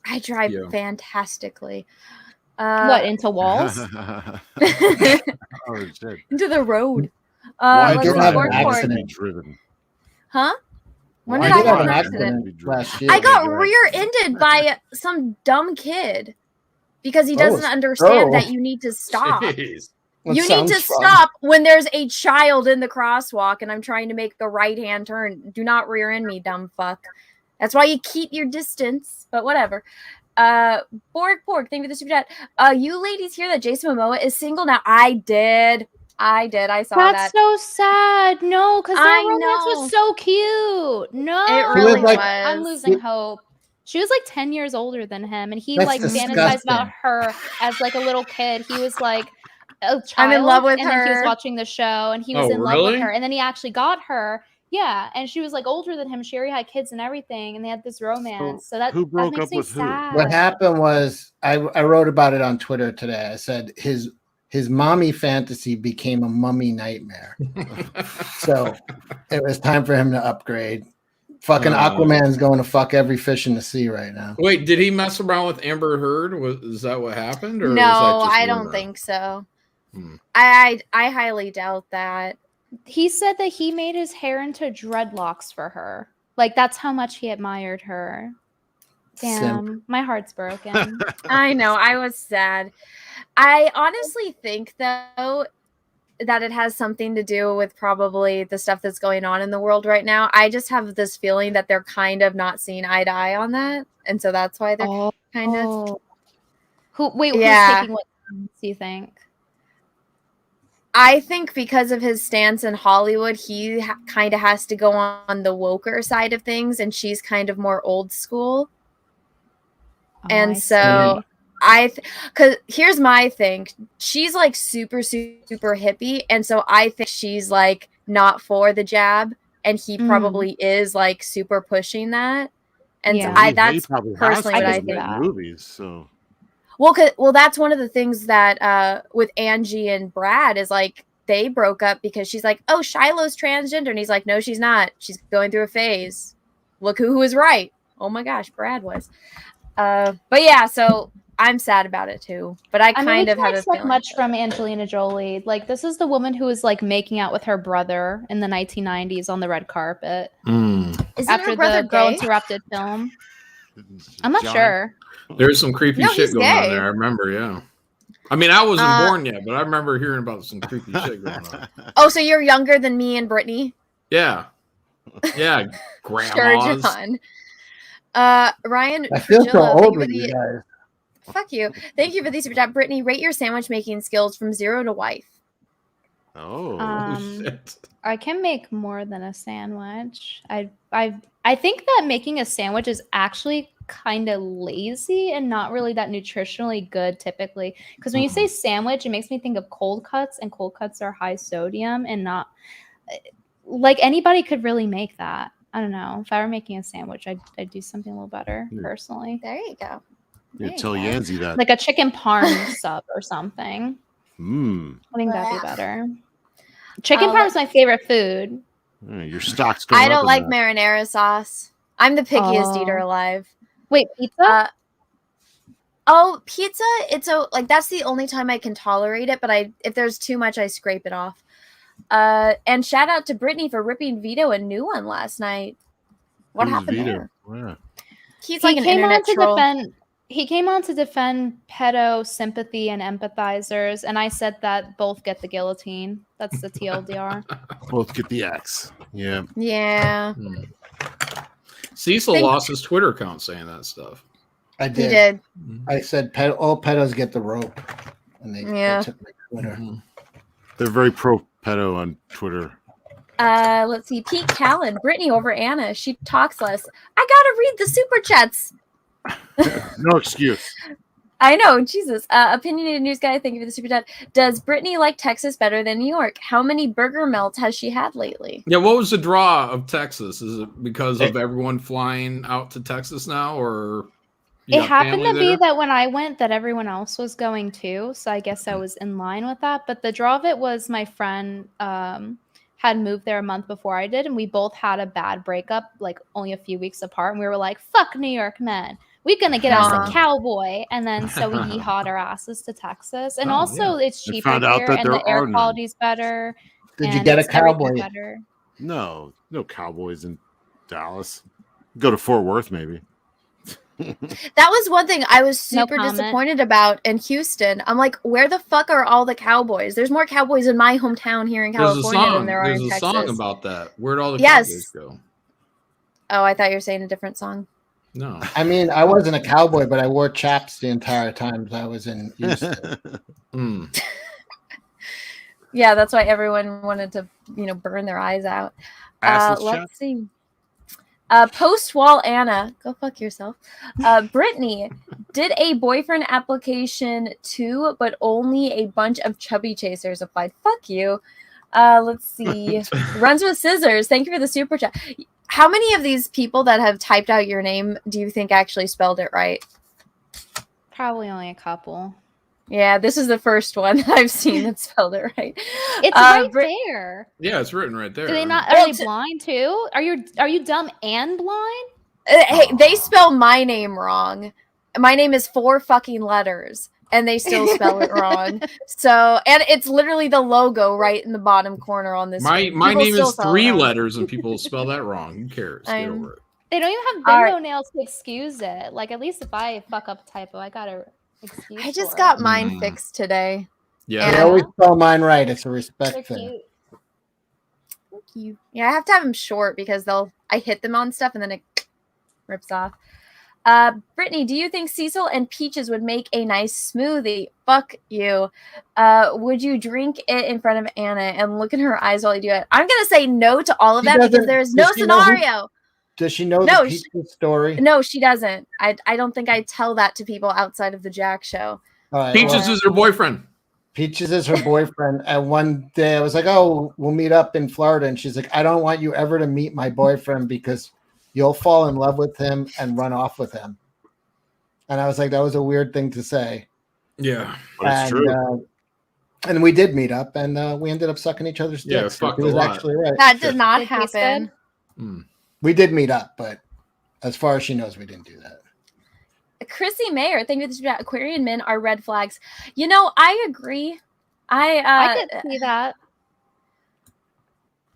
I drive fantastically. What, into walls? Oh, shit. Into the road. Why let's did see, have Borg an Borg. accident driven? Huh? When I did I did have have an an accident accident? last year. I got rear-ended by some dumb kid because he doesn't understand that you need to stop. Jeez. That You need sounds to fun. stop when there's a child in the crosswalk and I'm trying to make a right-hand turn. Do not rear end me, dumb fuck. That's why you keep your distance, but whatever. Borg, thank you for the super chat. You ladies hear that Jason Momoa is single now? I did. I saw that. That's so sad. No, because their I romance know. was so cute. No, It really was. I'm losing hope. She was like 10 years older than him, and he That's like disgusting. fantasized about her as like a little kid. He was like a child, I'm in love with and then he was her. watching the show, and he was Oh, in love with really? her, and then he actually got her. Yeah, and she was like older than him. She already had kids and everything, and they had this romance. So that who broke makes up me with who? sad. What happened was I wrote about it on Twitter today. I said his mommy fantasy became a mummy nightmare. So it was time for him to upgrade. Fucking Aquaman's going to fuck every fish in the sea right now. Wait, did he mess around with Amber Heard? Is that what happened? Or No, is that just I don't rumor? think so. Hmm. I highly doubt that. He said that he made his hair into dreadlocks for her. Like that's how much he admired her. Damn, my heart's broken. I know. I was sad. I honestly think, though, that it has something to do with probably the stuff that's going on in the world right now. I just have this feeling that they're kind of not seeing eye to eye on that. And so that's why they're kind of... Who's taking what do you think? I think because of his stance in Hollywood, he kind of has to go on the woker side of things, and she's kind of more old school. And so because here's my thing. She's like super, super hippie. And so I think she's like not for the jab. And he probably is like super pushing that. And so that's personally what I think. Movies, so. Well, that's one of the things that with Angie and Brad is like they broke up because she's like, oh, Shiloh's transgender. And he's like, no, she's not. She's going through a phase. Look who was right. Oh my gosh, Brad was. But yeah, so I'm sad about it too. But I kind of have a feeling much from Angelina Jolie. Like this is the woman who was like making out with her brother in the 1990s on the red carpet. After the Girl Interrupted film. I'm not sure. There's some creepy shit he's going gay. on there. I remember, yeah. I mean, I wasn't born yet, but I remember hearing about some creepy shit going on. Oh, so you're younger than me and Brittany? Yeah. Yeah, grandmas. Sure, John. Ryan, I feel so Frangillo, old with you guys. Fuck you. Thank you for the super chat. Brittany, rate your sandwich making skills from 0 to wife. Shit. I can make more than a sandwich. I think that making a sandwich is actually kind of lazy and not really that nutritionally good typically. Because when you say sandwich, it makes me think of cold cuts, and cold cuts are high sodium and not like anybody could really make that. I don't know. If I were making a sandwich, I'd do something a little better personally. There you go. You tell Yanzi that. Like a chicken parm sub or something. I think that'd be better. Chicken parm is my favorite food. Your stock's going I up don't in like that. marinara sauce. I'm the pickiest eater alive. Wait, pizza? Pizza. It's like that's the only time I can tolerate it. But if there's too much, I scrape it off. And shout out to Brittany for ripping Vito a new one last night. What happened there? Yeah. He's like an internet troll. He came on to defend pedo sympathy and empathizers, and I said that both get the guillotine. That's the TLDR. Both get the axe. Yeah. Yeah. Cecil lost his Twitter account saying that stuff. I did. He did. I said all pedos get the rope. And they took my Twitter. They're very pro pedo on Twitter. Let's see. Pete Callan, Brittany over Anna. She talks less. I gotta read the super chats. No excuse. I know, Jesus. Opinionated news guy, thank you for the super chat. Does Brittany like Texas better than New York? How many burger melts has she had lately? Yeah, what was the draw of Texas? Is it because of everyone flying out to Texas now, or It happened to be that when I went, that everyone else was going too. So I guess I was in line with that. But the draw of it was my friend had moved there a month before I did, and we both had a bad breakup, like only a few weeks apart. And we were like, "Fuck New York, man. We're gonna get us a cowboy," and then so we yeehawed our asses to Texas. And also, it's And cheaper found out here, that and there the air are none. quality's better. Did you and get a it's everything cowboy? better. No cowboys in Dallas. Go to Fort Worth, maybe. That was one thing I was No super comment. disappointed about in Houston. I'm like, where the fuck are all the cowboys? There's more cowboys in my hometown here in There's a California than song. there are There's in a Texas. song about that. Where'd all the Yes. cowboys go? Oh, I thought you were saying a different song. No. I mean, I wasn't a cowboy, but I wore chaps the entire time I was in Houston. Yeah, that's why everyone wanted to, burn their eyes out. Assless Let's chap? see. Post-wall Anna, go fuck yourself. Brittany did a boyfriend application too, but only a bunch of chubby chasers applied. Fuck you. Let's see. Runs with scissors. Thank you for the super chat. How many of these people that have typed out your name do you think actually spelled it right? Probably only a couple. Yeah, this is the first one that I've seen that spelled it right. It's right there. Yeah, it's written right there. Do they not? Are they blind too? Are you dumb and blind? Hey, they spell my name wrong. My name is 4 fucking letters, and they still spell it wrong. So, and it's literally the logo right in the bottom corner on this. My People name still is spell it 3 wrong. letters, and people spell that wrong. Who cares? Get I'm- over it. They don't even have All bimbo right. nails to excuse it. Like, at least if I fuck up a typo, I gotta excuse. I just for got it. mine fixed today. Yeah. I always spell mine right. It's a respect They're thing. cute. Thank you. Yeah, I have to have them short because I hit them on stuff and then it rips off. Brittany, do you think Cecil and Peaches would make a nice smoothie? Fuck you. Would you drink it in front of Anna and look in her eyes while you do it? I'm gonna say no to all of that because there is no does she know who- scenario. Does she know No, the Peaches story? No, she doesn't. I don't think I tell that to people outside of the Jack show. All right, Peaches well, is her boyfriend. Peaches is her boyfriend. And one day I was like, oh, we'll meet up in Florida. And she's like, I don't want you ever to meet my boyfriend because you'll fall in love with him and run off with him. And I was like, that was a weird thing to say. Yeah. But it's true. And we did meet up and we ended up sucking each other's Yeah, dicks. fucked He a was lot. actually right. That did not Did he say? happen. We did meet up, but as far as she knows, we didn't do that. Chrissy Mayer, thank you for this. Aquarian men are red flags. I agree. I could see that.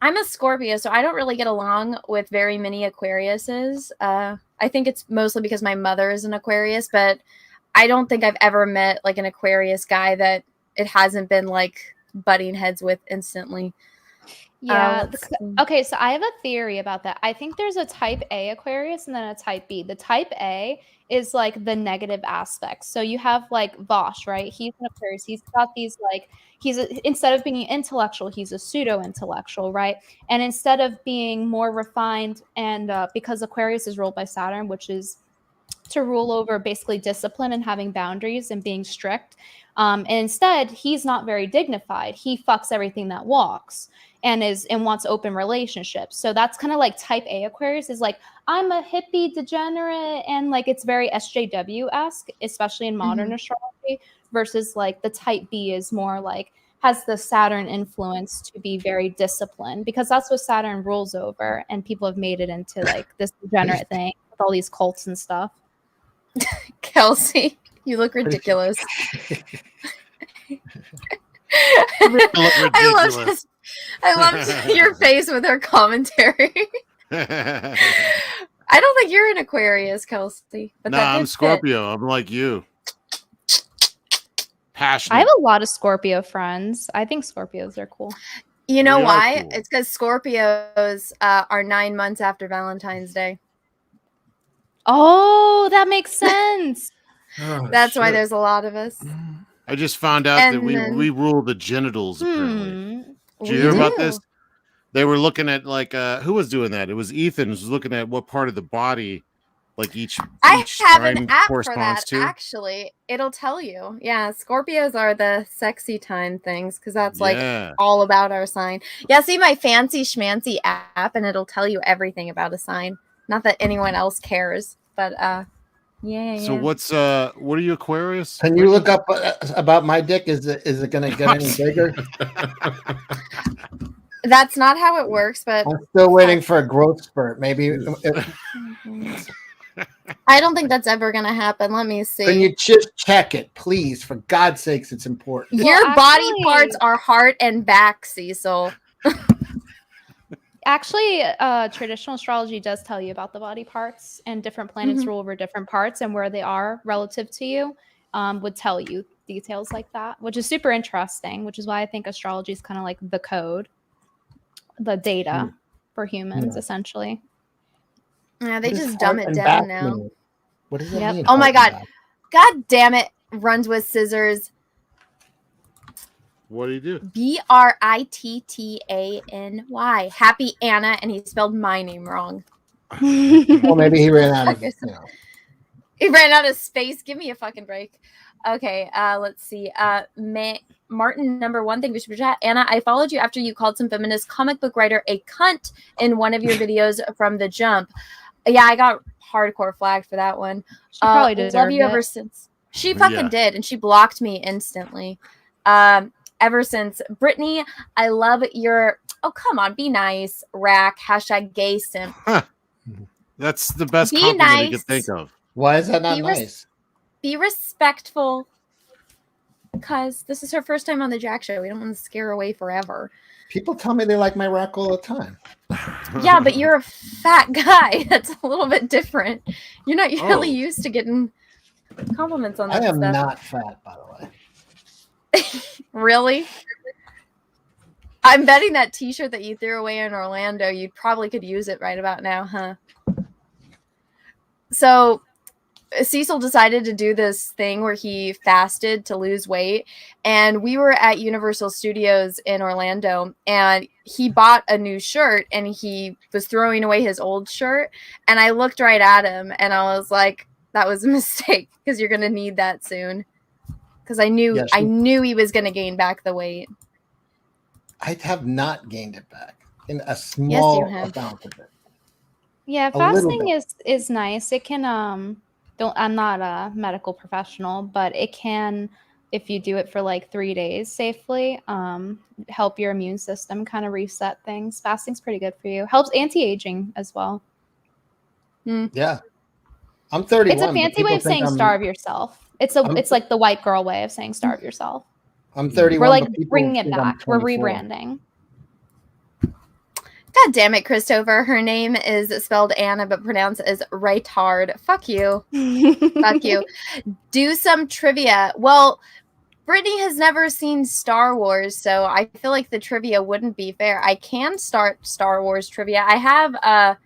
I'm a Scorpio, so I don't really get along with very many Aquariuses. I think it's mostly because my mother is an Aquarius, but I don't think I've ever met like an Aquarius guy that it hasn't been like butting heads with instantly. Yeah. let's see. Okay, so I have a theory about that. I think there's a type A Aquarius and then a type B. The type A is like the negative aspects. So you have like Vosh, right? He's an Aquarius. He's got these like instead of being intellectual, he's a pseudo-intellectual, right? And instead of being more refined, and because Aquarius is ruled by Saturn, which is to rule over basically discipline and having boundaries and being strict. And instead, he's not very dignified. He fucks everything that walks and wants open relationships. So that's kind of like type A Aquarius is like, I'm a hippie degenerate, and like it's very SJW-esque, especially in modern astrology, versus like the type B is more like has the Saturn influence to be very disciplined, because that's what Saturn rules over, and people have made it into like this degenerate thing with all these cults and stuff. Kelsey, you look ridiculous. I love your face with her commentary. I don't think you're an Aquarius, Kelsey. But No, that I'm did fit. Scorpio. I'm like you. Passionate. I have a lot of Scorpio friends. I think Scorpios are cool. You know We are why? cool. It's because Scorpios are 9 months after Valentine's Day. Oh, that makes sense. That's why there's a lot of us. I just found out And that we then- rule the genitals, apparently. Did you We hear about do. this? They were looking at like who was doing that? It was Ethan was looking at what part of the body Like each I have an sign app for corresponds that. to? Actually, it'll tell you. Yeah, Scorpios are the sexy time things because that's like Yeah. all about our sign. Yeah, see my fancy schmancy app, and it'll tell you everything about a sign. Not that anyone else cares, but yeah. So what are you, Aquarius? Can you look up about my dick? Is it going to get any bigger? That's not how it works, but I'm still waiting for a growth spurt. Maybe. I don't think that's ever going to happen. Let me see. Can you just check it, please? For God's sakes, it's important. Your body parts are heart and back, Cecil. Actually, traditional astrology does tell you about the body parts, and different planets rule over different parts, and where they are relative to you would tell you details like that, which is super interesting, which is why I think astrology is kind of like the code, the data for humans, essentially. Yeah, they just dumb it down now. What does that mean? Oh my God. God damn it. Runs with scissors. What do you do? Brittany. Happy Anna, and he spelled my name wrong. Well, maybe he ran out of He ran out of space. Give me a fucking break. Okay, let's see. Martin, #1, thank you for chat. Anna, I followed you after you called some feminist comic book writer a cunt in one of your videos from the jump. Yeah, I got hardcore flagged for that one. She probably deserved love you it. ever since. She fucking did, and she blocked me instantly. Ever since. Brittany, I love your... Oh, come on, be nice. Rack, #gay simp. That's the best Be compliment nice. you could think of. Why is that not nice? Be respectful. Because this is her first time on the Jack Show. We don't want to scare her away forever. People tell me they like my rack all the time. Yeah, but you're a fat guy. That's a little bit different. You're not really used to getting compliments on that I am stuff. not fat, by the way. Really? I'm betting that t-shirt that you threw away in Orlando, you probably could use it right about now, huh? So Cecil decided to do this thing where he fasted to lose weight, and we were at Universal Studios in Orlando, and he bought a new shirt, and he was throwing away his old shirt, and I looked right at him, and I was like, that was a mistake, because you're going to need that soon. Because I knew he was going to gain back the weight. I have not gained it back in a small amount of it. Yeah, fasting is nice. It can I'm not a medical professional, but it can, if you do it for like 3 days safely, help your immune system kind of reset things. Fasting's pretty good for you. Helps anti-aging as well. Yeah. I'm 31. It's a fancy way of saying starve yourself. It's like the white girl way of saying starve yourself. I'm 31. We're like bringing it back. We're rebranding. God damn it, Christopher. Her name is spelled Anna, but pronounced as retard. Fuck you. Fuck you. Do some trivia. Well, Brittany has never seen Star Wars, so I feel like the trivia wouldn't be fair. I can start Star Wars trivia. I have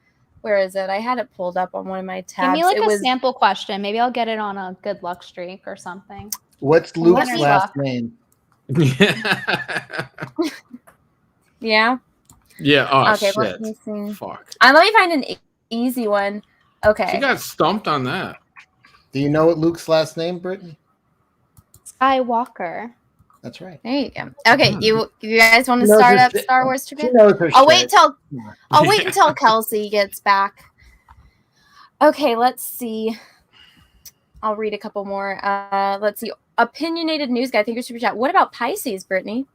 where is it? I had it pulled up on one of my tabs. Give me like a sample question. Maybe I'll get it on a good luck streak or something. What's Luke's last name? Yeah. Yeah. Oh, okay, shit. let me see. Fuck. Let me find an easy one. Okay. She got stumped on that. Do you know what Luke's last name, Brittany? Skywalker. That's right. There you go. Okay, you guys want to start up Star Wars trivia? I'll wait until Kelsey gets back. Okay, let's see. I'll read a couple more. Let's see. Opinionated news guy. Thank you, super chat. What about Pisces, Brittany?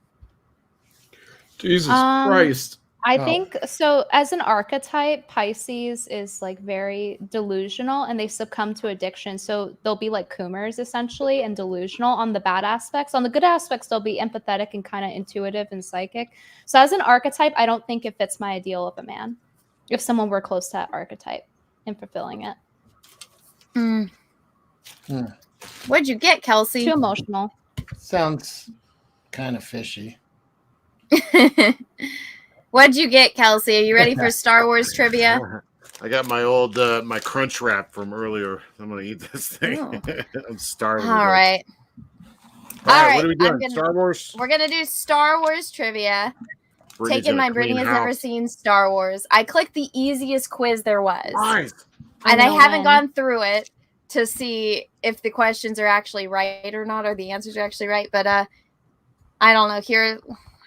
Jesus Christ. I think so. As an archetype, Pisces is like very delusional, and they succumb to addiction. So they'll be like Coomers essentially, and delusional on the bad aspects. On the good aspects, they'll be empathetic and kind of intuitive and psychic. So as an archetype, I don't think it fits my ideal of a man. If someone were close to that archetype and fulfilling it. What'd you get, Kelsey? Too emotional. Sounds kind of fishy. What'd you get, Kelsey? Are you ready for Star Wars trivia? I got my old my crunch wrap from earlier. I'm gonna eat this thing. I'm starving. All right. All right. What are we doing? Star Wars? We're gonna do Star Wars trivia. Brittany's Taking my gonna Brittany clean has never house. seen Star Wars. I clicked the easiest quiz there was. Nice. And I know haven't when. gone through it to see if the questions are actually right or not, or the answers are actually right. But I don't know. Here,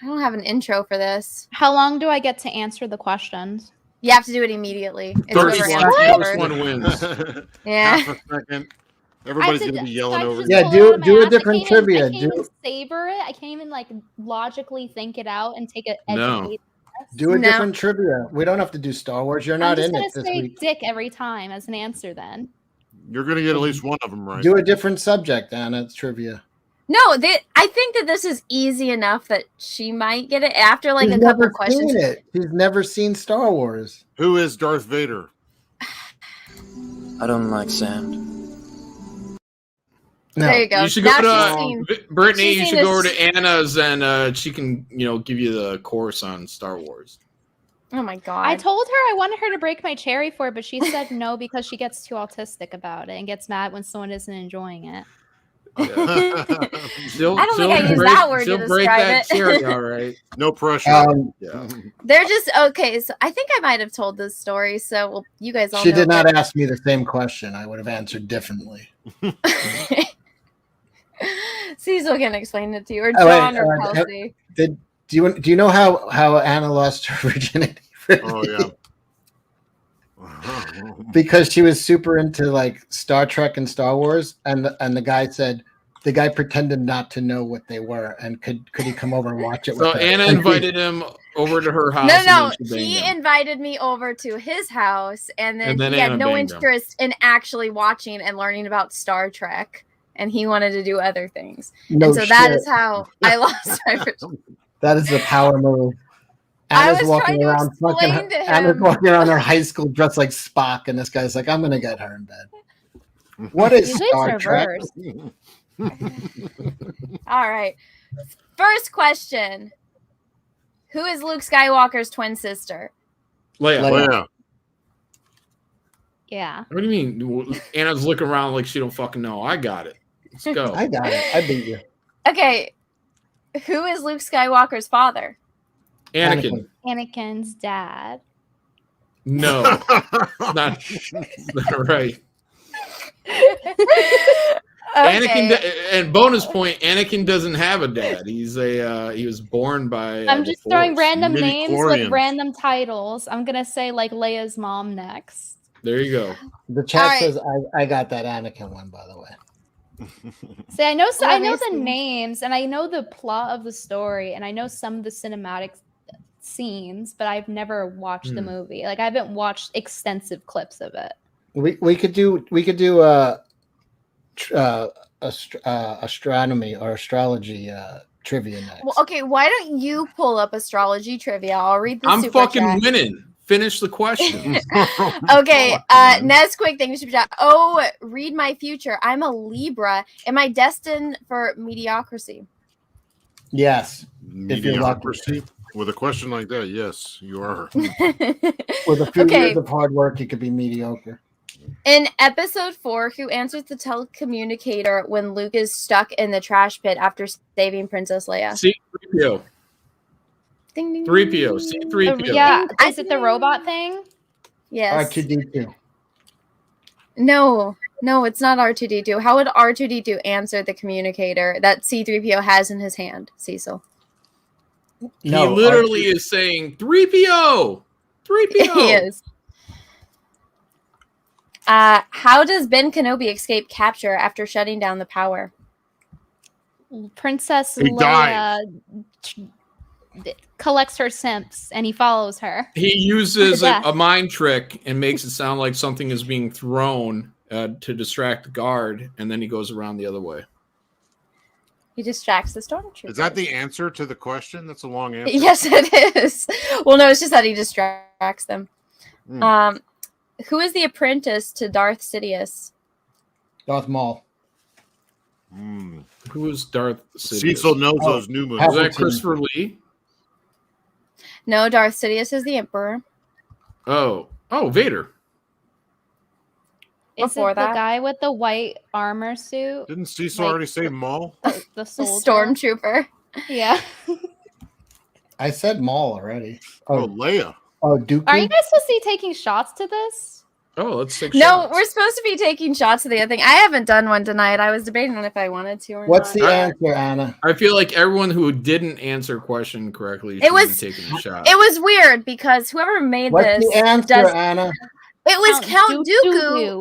I don't have an intro for this. How long do I get to answer the questions? You have to do it immediately. It's First whoever one, answers first first. one wins. Yeah. Half a second. Everybody's going to be yelling over just you. Yeah, pull it out do of my a ass. different I trivia. can't even savor it. I can't even like logically think it out and take it. No. Do a different trivia. We don't have to do Star Wars. You're I'm not just in gonna it this say week. dick every time as an answer. Then You're going to get at least one of them right. Do a different subject, Anna. It's trivia. No, I think that this is easy enough that she might get it after like She's a couple never questions. seen it. She's never seen Star Wars. Who is Darth Vader? I don't like sand. No. There you go. You should Now go she's to seen- Brittany. she's You seen should go over this- to Anna's, and she can, give you the course on Star Wars. Oh my god! I told her I wanted her to break my cherry for it, but she said no because she gets too autistic about it and gets mad when someone isn't enjoying it. I don't think I used that word to She'll break describe that it. cherry, all right. No pressure. Yeah. They're just okay. So I think I might have told this story. So well, you guys all She know did not that- ask me the same question. I would have answered differently. Cecil can explain it to you, or Oh, wait, John, or Kelsey. do you know how Anna lost her virginity? Oh yeah. Because she was super into like Star Trek and Star Wars, and the guy pretended not to know what they were, and could he come over and watch it? So with her? Anna And invited him over to her house. No, and no, then she banged he him. invited me over to his house, and then And then he had Anna no banged him. interest in actually watching and learning about Star Trek, and he wanted to do other things. No and so that shit. is how I lost my virginity. That is the power move. I Anna's was walking trying to around explain to Anna's him. walking around her high school dressed like Spock, and this guy's like, "I'm gonna get her in bed." What is Usually Star it's Trek? reversed. All right. First question. Who is Luke Skywalker's twin sister? Leia. Yeah. What do you mean? Anna's looking around like she don't fucking know. I got it. Let's go. I got it. I beat you. Okay. Who is Luke Skywalker's father? Anakin. Anakin's dad. No. not right. Anakin, and bonus point, Anakin doesn't have a dad. He was born by. I'm just throwing random names with Midi-chlorians. random titles. I'm gonna say like Leia's mom next. There you go. The chat All right. says I got that Anakin one, by the way. See, I know I know the Obviously. names and I know the plot of the story and I know some of the cinematic scenes, but I've never watched the movie. Like I haven't watched extensive clips of it. We could do astronomy or astrology trivia next. Well, okay, why don't you pull up astrology trivia? I'll read the I'm super fucking chat. winning. Finish the question. Okay, Nez quick thing super chat. Oh, read my future. I'm a Libra. Am I destined for mediocrity? Yes. If you're lucky. Mediocrity? With a question like that, yes, you are. With a few Okay. years of hard work, you could be mediocre. In episode 4, who answers the telecommunicator when Luke is stuck in the trash pit after saving Princess Leia? C3PO. Ding, ding, 3PO. C3PO. Yeah, is it the robot thing? Yes. R2D2. No, it's not R2D2. How would R2D2 answer the communicator that C3PO has in his hand, Cecil? He literally is saying 3PO. 3PO. He is. How does Ben Kenobi escape capture after shutting down the power? Princess He Leia collects her simps and he follows her. He uses To death. a mind trick and makes it sound like something is being thrown to distract the guard, and then he goes around the other way. He distracts the stormtroopers. Is that the answer to the question? That's a long answer. Yes, it is. Well, no, it's just that he distracts them. Who is the apprentice to Darth Sidious? Darth Maul. Who is Darth Sidious? Cecil knows those new movies. Is that Christopher Lee? No, Darth Sidious is the Emperor. Oh, Vader. Is Before it the that? guy with the white armor suit? Didn't Cecil Like, already say Maul? The The soldier? Stormtrooper. Yeah. I said Maul already. Oh, Leia. Oh, Dooku. Are you guys supposed to be taking shots to this? Oh, let's take No, shots. we're supposed to be taking shots of the other thing. I haven't done one tonight. I was debating on if I wanted to or What's not. the answer, Anna? I feel like everyone who didn't answer question correctly should be taking a shot. It was weird because whoever made What's this the answer, Anna? It was Count Dooku,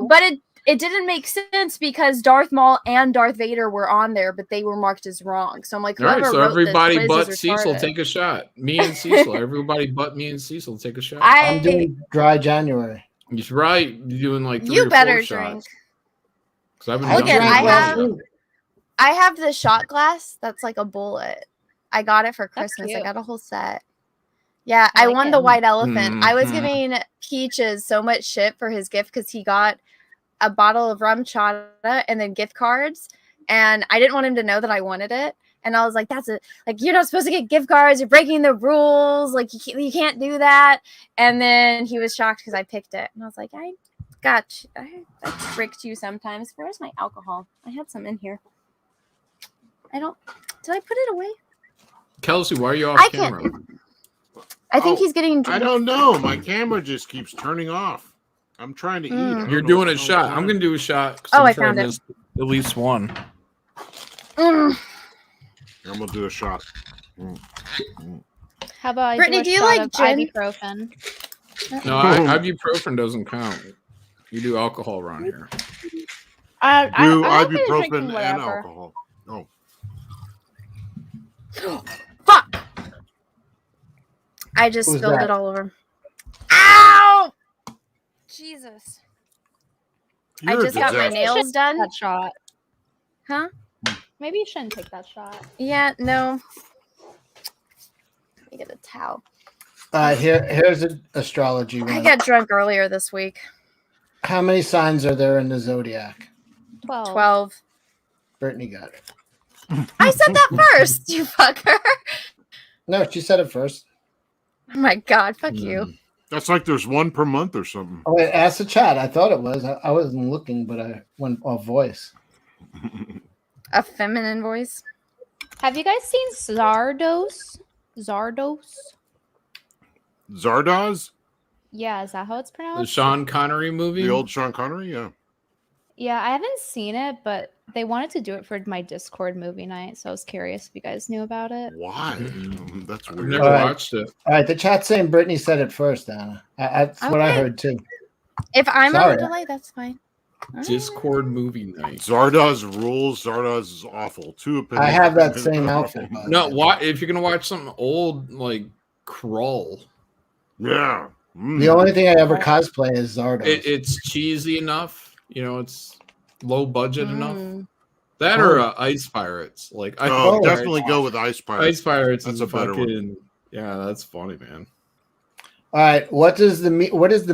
Dooku. but it didn't make sense because Darth Maul and Darth Vader were on there, but they were marked as wrong. So I'm like, All right, whoever so wrote everybody this but quiz is Cecil retarded. take a shot. Me and Cecil. Everybody but me and Cecil take a shot. I'm doing dry January. He's right. You're doing like 3 You or 4 better shots. drink. 'Cause I've been Look at, drinking I have the shot glass that's like a bullet. I got it for Christmas. I cute. got a whole set. Yeah, I like won it. the white elephant. I was Mhm. giving Peaches so much shit for his gift because he got a bottle of rum chata and then gift cards, and I didn't want him to know that I wanted it. And I was like, you're not supposed to get gift cards. You're breaking the rules. Like, you can't do that. And then he was shocked because I picked it. And I was like, I tricked you sometimes. Where's my alcohol? I had some in here. Did I put it away? Kelsey, why are you off I camera? I think he's getting. I don't know. My camera just keeps turning off. I'm trying to eat. I don't You're know doing a what's shot. going I'm on. going to do a shot. 'cause Oh, I'm I sure found it. missed at least one. Mm. I'm gonna do a shot. How about I Brittany, do a do you shot like of gin? ibuprofen? No, ibuprofen doesn't count. You do alcohol around here. Do I'm okay ibuprofen drinking and whatever. alcohol. Oh, Fuck! I just Who's spilled that? it all over. Ow! Jesus. I You're a just got my disaster. nails done. That shot. Huh? Maybe you shouldn't take that shot. Yeah, no. Let me get a towel. Here's an astrology I one. got drunk earlier this week. How many signs are there in the zodiac? 12. Brittany got it. I said that first, you fucker. No, she said it first. Oh my god, fuck you. that's like there's one per month or something. Oh, wait, ask the chat. I thought it was. I wasn't looking, but I went off voice. A feminine voice. Have you guys seen Zardos? Zardoz, Yeah, is that how it's The pronounced? Sean Connery movie? the old Sean Connery. Yeah. Yeah, I haven't seen it, but they wanted to do it for my Discord movie night, so I was curious if you guys knew about it. Why? That's I've weird. never All right. watched it. All right, the chat's saying Brittany said it first, Anna. That's what I Okay. heard too. If I'm Sorry. on a delay, that's fine. Discord movie night. Zardoz rules. Zardoz is awful. Two opinions. I have that same outfit. by the No, way. if you're gonna watch something old like Crawl, Yeah. The only thing I ever cosplay is Zardos. it's cheesy enough. You know, it's low budget enough. Mm. That or Ice Pirates. Like, Oh, definitely go with Ice Pirates. Ice Pirates. That's is a better one. fucking. Yeah, that's funny, man. All right, what is the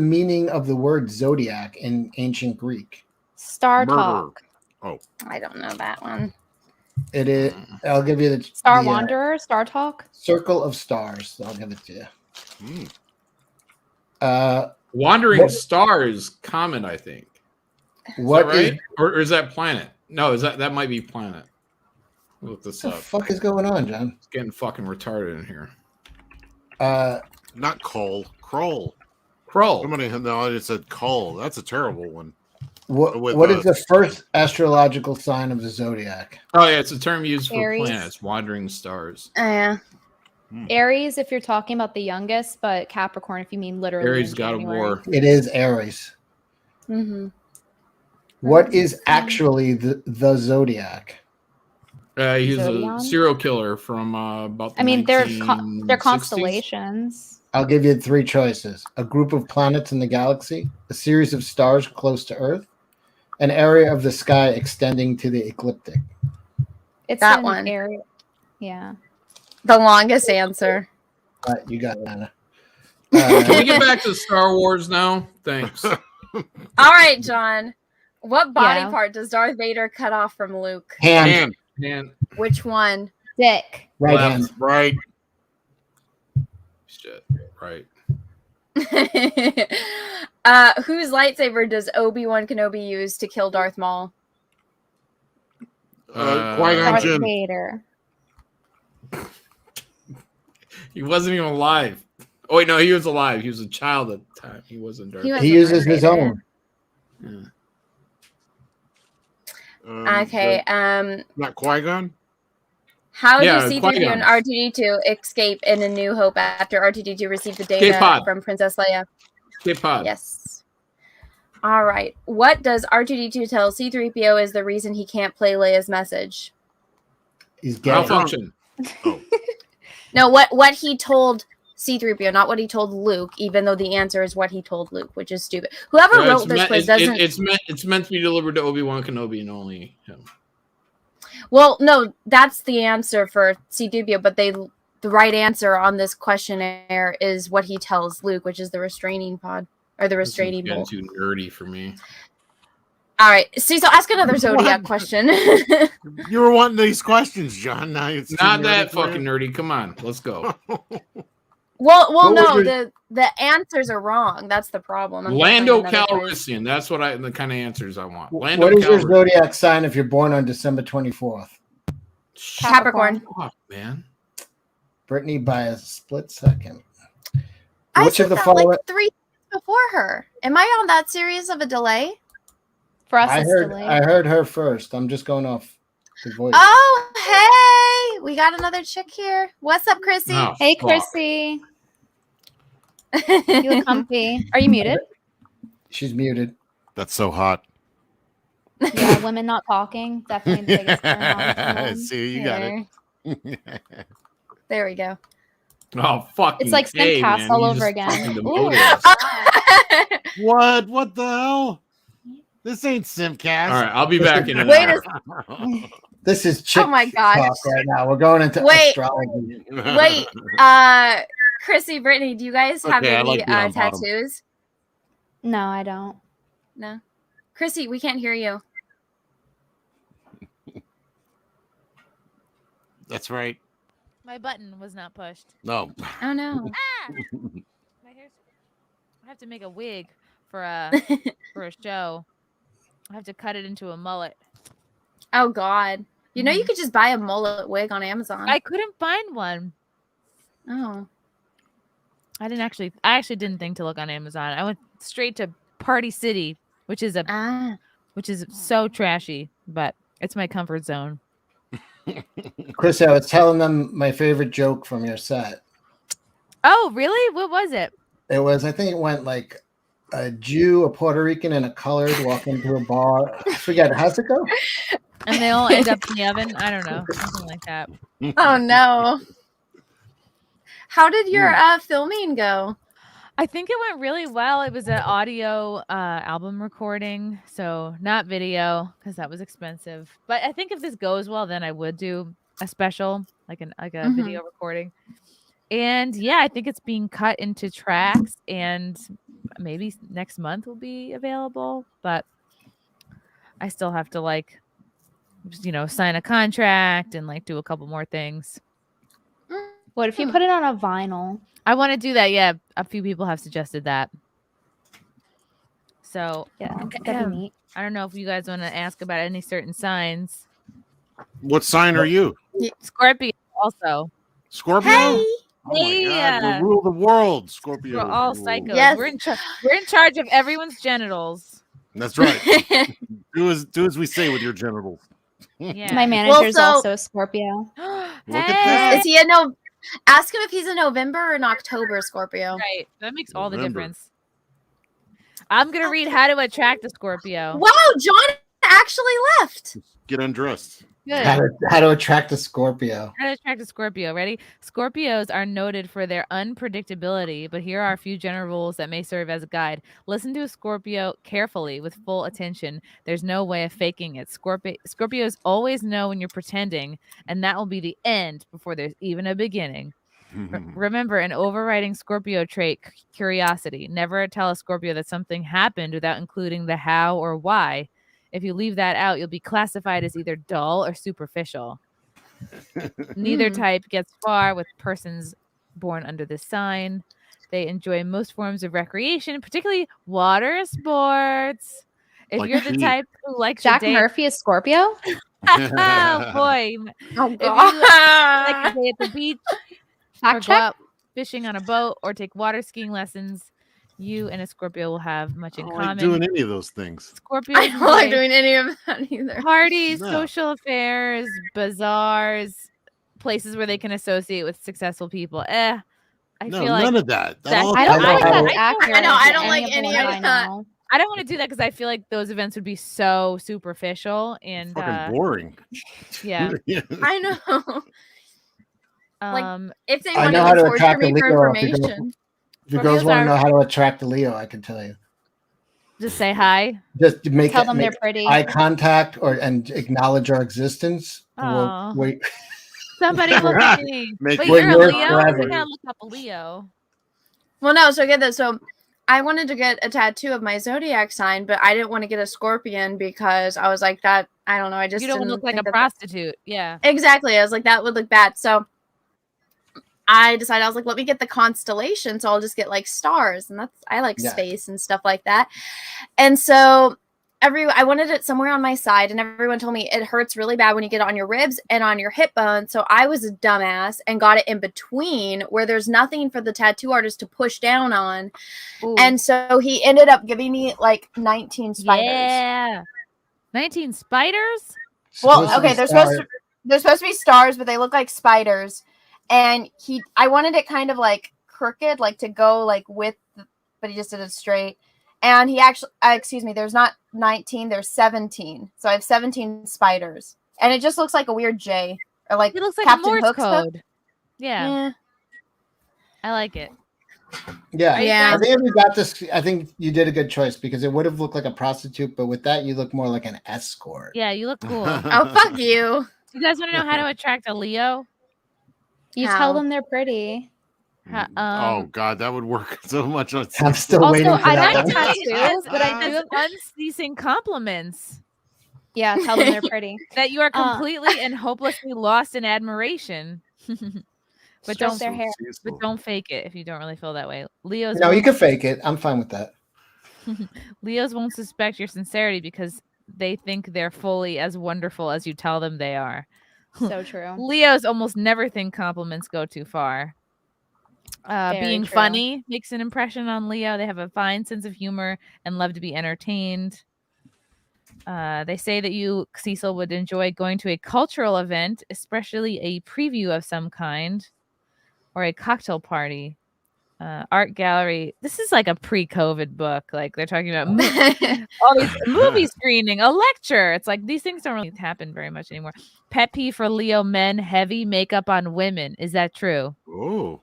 meaning of the word zodiac in ancient Greek? Star Murder. Talk. Oh, I don't know that one. It is. I'll give you the Star the, Wanderer? Star Talk? circle of stars. I'll give it to you. mm. Wandering What- Stars common, I think. Is What that is right? Or is that planet? No, that might be planet. Look this what up. the fuck is going on, John? It's getting fucking retarded in here. Not Cole. Kroll. Kroll. Somebody in the audience said Cole. That's a terrible one. What With, what is the first astrological sign of the zodiac? Oh yeah, it's a term used for Aries. planets, wandering stars. Yeah. Aries, if you're talking about the youngest, but Capricorn, if you mean literally. Aries in got a January. war. It is Aries. Mm-hmm. What is actually the zodiac? He's Zodion? a serial killer from about. The I mean, they're 1960s. constellations. I'll give you three choices: a group of planets in the galaxy, a series of stars close to Earth, an area of the sky extending to the ecliptic. It's That an one. area. Yeah. The longest answer. All right, you got it, Anna. Can we get back to Star Wars now? Thanks. All right, John. What body Yeah. part does Darth Vader cut off from Luke? Hand, Man, Which one? Dick. right left, hand. Right. shit, right. Whose lightsaber does Obi-Wan Kenobi use to kill Darth Maul? Qui-Gon Darth Jinn. Vader. He wasn't even alive. Oh wait, no, he was alive. He was a child at the time. He wasn't Darth. He was- He uses his Vader. own. Okay. Not Qui-Gon? How Yeah, do C-3PO Qui-Gon. and R2-D2 escape in A New Hope after R2-D2 received the data K-Pod. from Princess Leia? K-Pod. Yes. All right. What does R2-D2 tell C-3PO is the reason he can't play Leia's message? He's gay. Malfunction. No, what he told C-3PO, not what he told Luke, even though the answer is what he told Luke, which is stupid. Whoever Yeah, wrote this quiz doesn't... It's meant to be delivered to Obi-Wan Kenobi and only him. Well, no, that's the answer for C-3PO, but the right answer on this questionnaire is what he tells Luke, which is the restraining pod, or the restraining Getting bolt. too nerdy for me. All right, Cecil, ask another Zodiac question. You were wanting these questions, John. Now it's Not that fucking nerdy. Come on, let's go. Well, no, the answers are wrong. That's the problem. I'm Lando definitely another quiz. Calrissian. That's the kind of answers I want. Lando What is your Calrissian. zodiac sign if you're born on December 24th? Capricorn. Fuck, man. Brittany by a split second. I Which said of the that following? like 3 years before her. Am I on that series of a delay? For us, I it's heard. delayed. I heard her first. I'm just going off the voice. Oh, hey, we got another chick here. What's up, Chrissy? Oh, Hey, fuck. Chrissy. You look comfy. Are you muted? She's muted. That's so hot. Yeah, women not talking. Definitely the biggest turn on for men. See, you got it. There we go. Oh, fuck. It's like Sim Cast all over again. Ooh. What the hell? This ain't Simcast. All right, I'll be back in an Wait hour. This is chick Oh my gosh. talk right now. We're going into Wait. astrology. Wait, Chrissy, Brittany, do you guys have Okay, I any like being on bottom. tattoos? No, I don't. No. Chrissy, we can't hear you. That's right. My button was not pushed. No. Oh no. My hair's... I have to make a wig for a show. I have to cut it into a mullet. Oh God. You know you could just buy a mullet wig on Amazon. I couldn't find one. Oh. I actually didn't think to look on Amazon. I went straight to Party City, which is so trashy, but it's my comfort zone. Chris, I was telling them my favorite joke from your set. Oh, really? What was it? It was, I think it went like a Jew, a Puerto Rican, and a colored walk into a bar. I forget. How's it go? And they all end up in the oven? I don't know. Something like that. Oh no. How did your filming go? I think it went really well. It was an audio album recording, so not video because that was expensive. But I think if this goes well, then I would do a special, like a video recording. And yeah, I think it's being cut into tracks, and maybe next month will be available. But I still have to sign a contract and do a couple more things. What if you put it on a vinyl? I want to do that. Yeah, a few people have suggested that. So Yeah, that'd be neat. I don't know if you guys want to ask about any certain signs. What sign are you? Scorpio also. Scorpio? Hey. Oh my God, we rule the world, Scorpio. We're all psychos. Yes. We're in charge of everyone's genitals. That's right. do as we say with your genitals. Yeah. My manager's so- also a Scorpio. Look at that. Is he a no? Ask him if he's a November or an October Scorpio. Right. That makes all the November. difference. I'm gonna read How to Attract a Scorpio. Wow, John actually left. Get undressed. Good. How to attract a Scorpio. How to attract a Scorpio. Ready? Scorpios are noted for their unpredictability, but here are a few general rules that may serve as a guide. Listen to a Scorpio carefully with full attention. There's no way of faking it. Scorpios always know when you're pretending, and that will be the end before there's even a beginning. Remember, an overriding Scorpio trait, curiosity. Never tell a Scorpio that something happened without including the how or why. If you leave that out, you'll be classified as either dull or superficial. Neither type gets far with persons born under this sign. They enjoy most forms of recreation, particularly water sports. If Like you're the me. type who likes Jack to date, Murphy is Scorpio? oh boy! Oh If you like to stay at the beach, or Fact go check? out fishing on a boat, or take water skiing lessons, You and a Scorpio will have much in I don't common. like doing any of those things. Scorpios I don't like enjoy doing any of that either. parties, No. social affairs, bazaars, places where they can associate with successful people. I No, feel like none of that. That that- all I don't comes think out- that's accurate. I know, I to don't like the any ones of I that. know. I don't want to do that because I feel like those events would be so superficial and fucking boring. yeah. I know. Like, if they I wanted know how to to torture attract a me for Leo. If you information. girls Scorpios want to are- know how to attract a Leo, I can tell you. Just say hi. Just make Tell it, them make they're pretty. eye contact and acknowledge our existence. Aw. We'll wait. Somebody look at me. Make Wait, it you're a yours Leo? forever. We gotta look up a Leo. Well, no, so get this. So I wanted to get a tattoo of my zodiac sign, but I didn't want to get a scorpion because I was like, that, I don't know. I just You don't didn't look like a think that- prostitute. Yeah. Exactly. I was like, that would look bad. So I decided, I was like, let me get the constellation. So I'll just get like stars. And I like Yeah. space and stuff like that. And so I wanted it somewhere on my side, and everyone told me it hurts really bad when you get it on your ribs and on your hip bone. So I was a dumbass and got it in between where there's nothing for the tattoo artist to push down on. Ooh. And so he ended up giving me like 19 spiders. Yeah. 19 spiders? Well, Supposed to okay, be they're stars. supposed to be stars, but they look like spiders. And I wanted it kind of like crooked, like to go like with, but he just did it straight. And he actually, excuse me, there's not 19, there's 17. So I have 17 spiders, and it just looks like a weird J, or like It looks like Captain a Morse Hook stuff. code. Yeah. Yeah. I like it. Yeah, Yeah. I think if you got this, I think you did a good choice because it would have looked like a prostitute, but with that, you look more like an escort. Yeah, you look cool. Oh, fuck you. You guys want to know how to attract a Leo? You How? tell them they're pretty. Oh God, that would work so much on. I'm still Also, waiting for I that like one. tattoos, but I do. Unceasing compliments Yeah, tell them they're pretty. that you are completely and hopelessly lost in admiration. But Stroke don't their hair. But don't fake it if you don't really feel that way. Leos. No, you won't- can fake it. I'm fine with that. Leos won't suspect your sincerity because they think they're fully as wonderful as you tell them they are. So true. Leos almost never think compliments go too far. Very Being true. funny makes an impression on Leo. They have a fine sense of humor and love to be entertained. They say that you, Cecil, would enjoy going to a cultural event, especially a preview of some kind, or a cocktail party, art gallery. This is like a pre-COVID book. Like they're talking about all these movie screening, a lecture. It's like these things don't really happen very much anymore. Pet peeve for Leo men: heavy makeup on women. Is that true? Oh,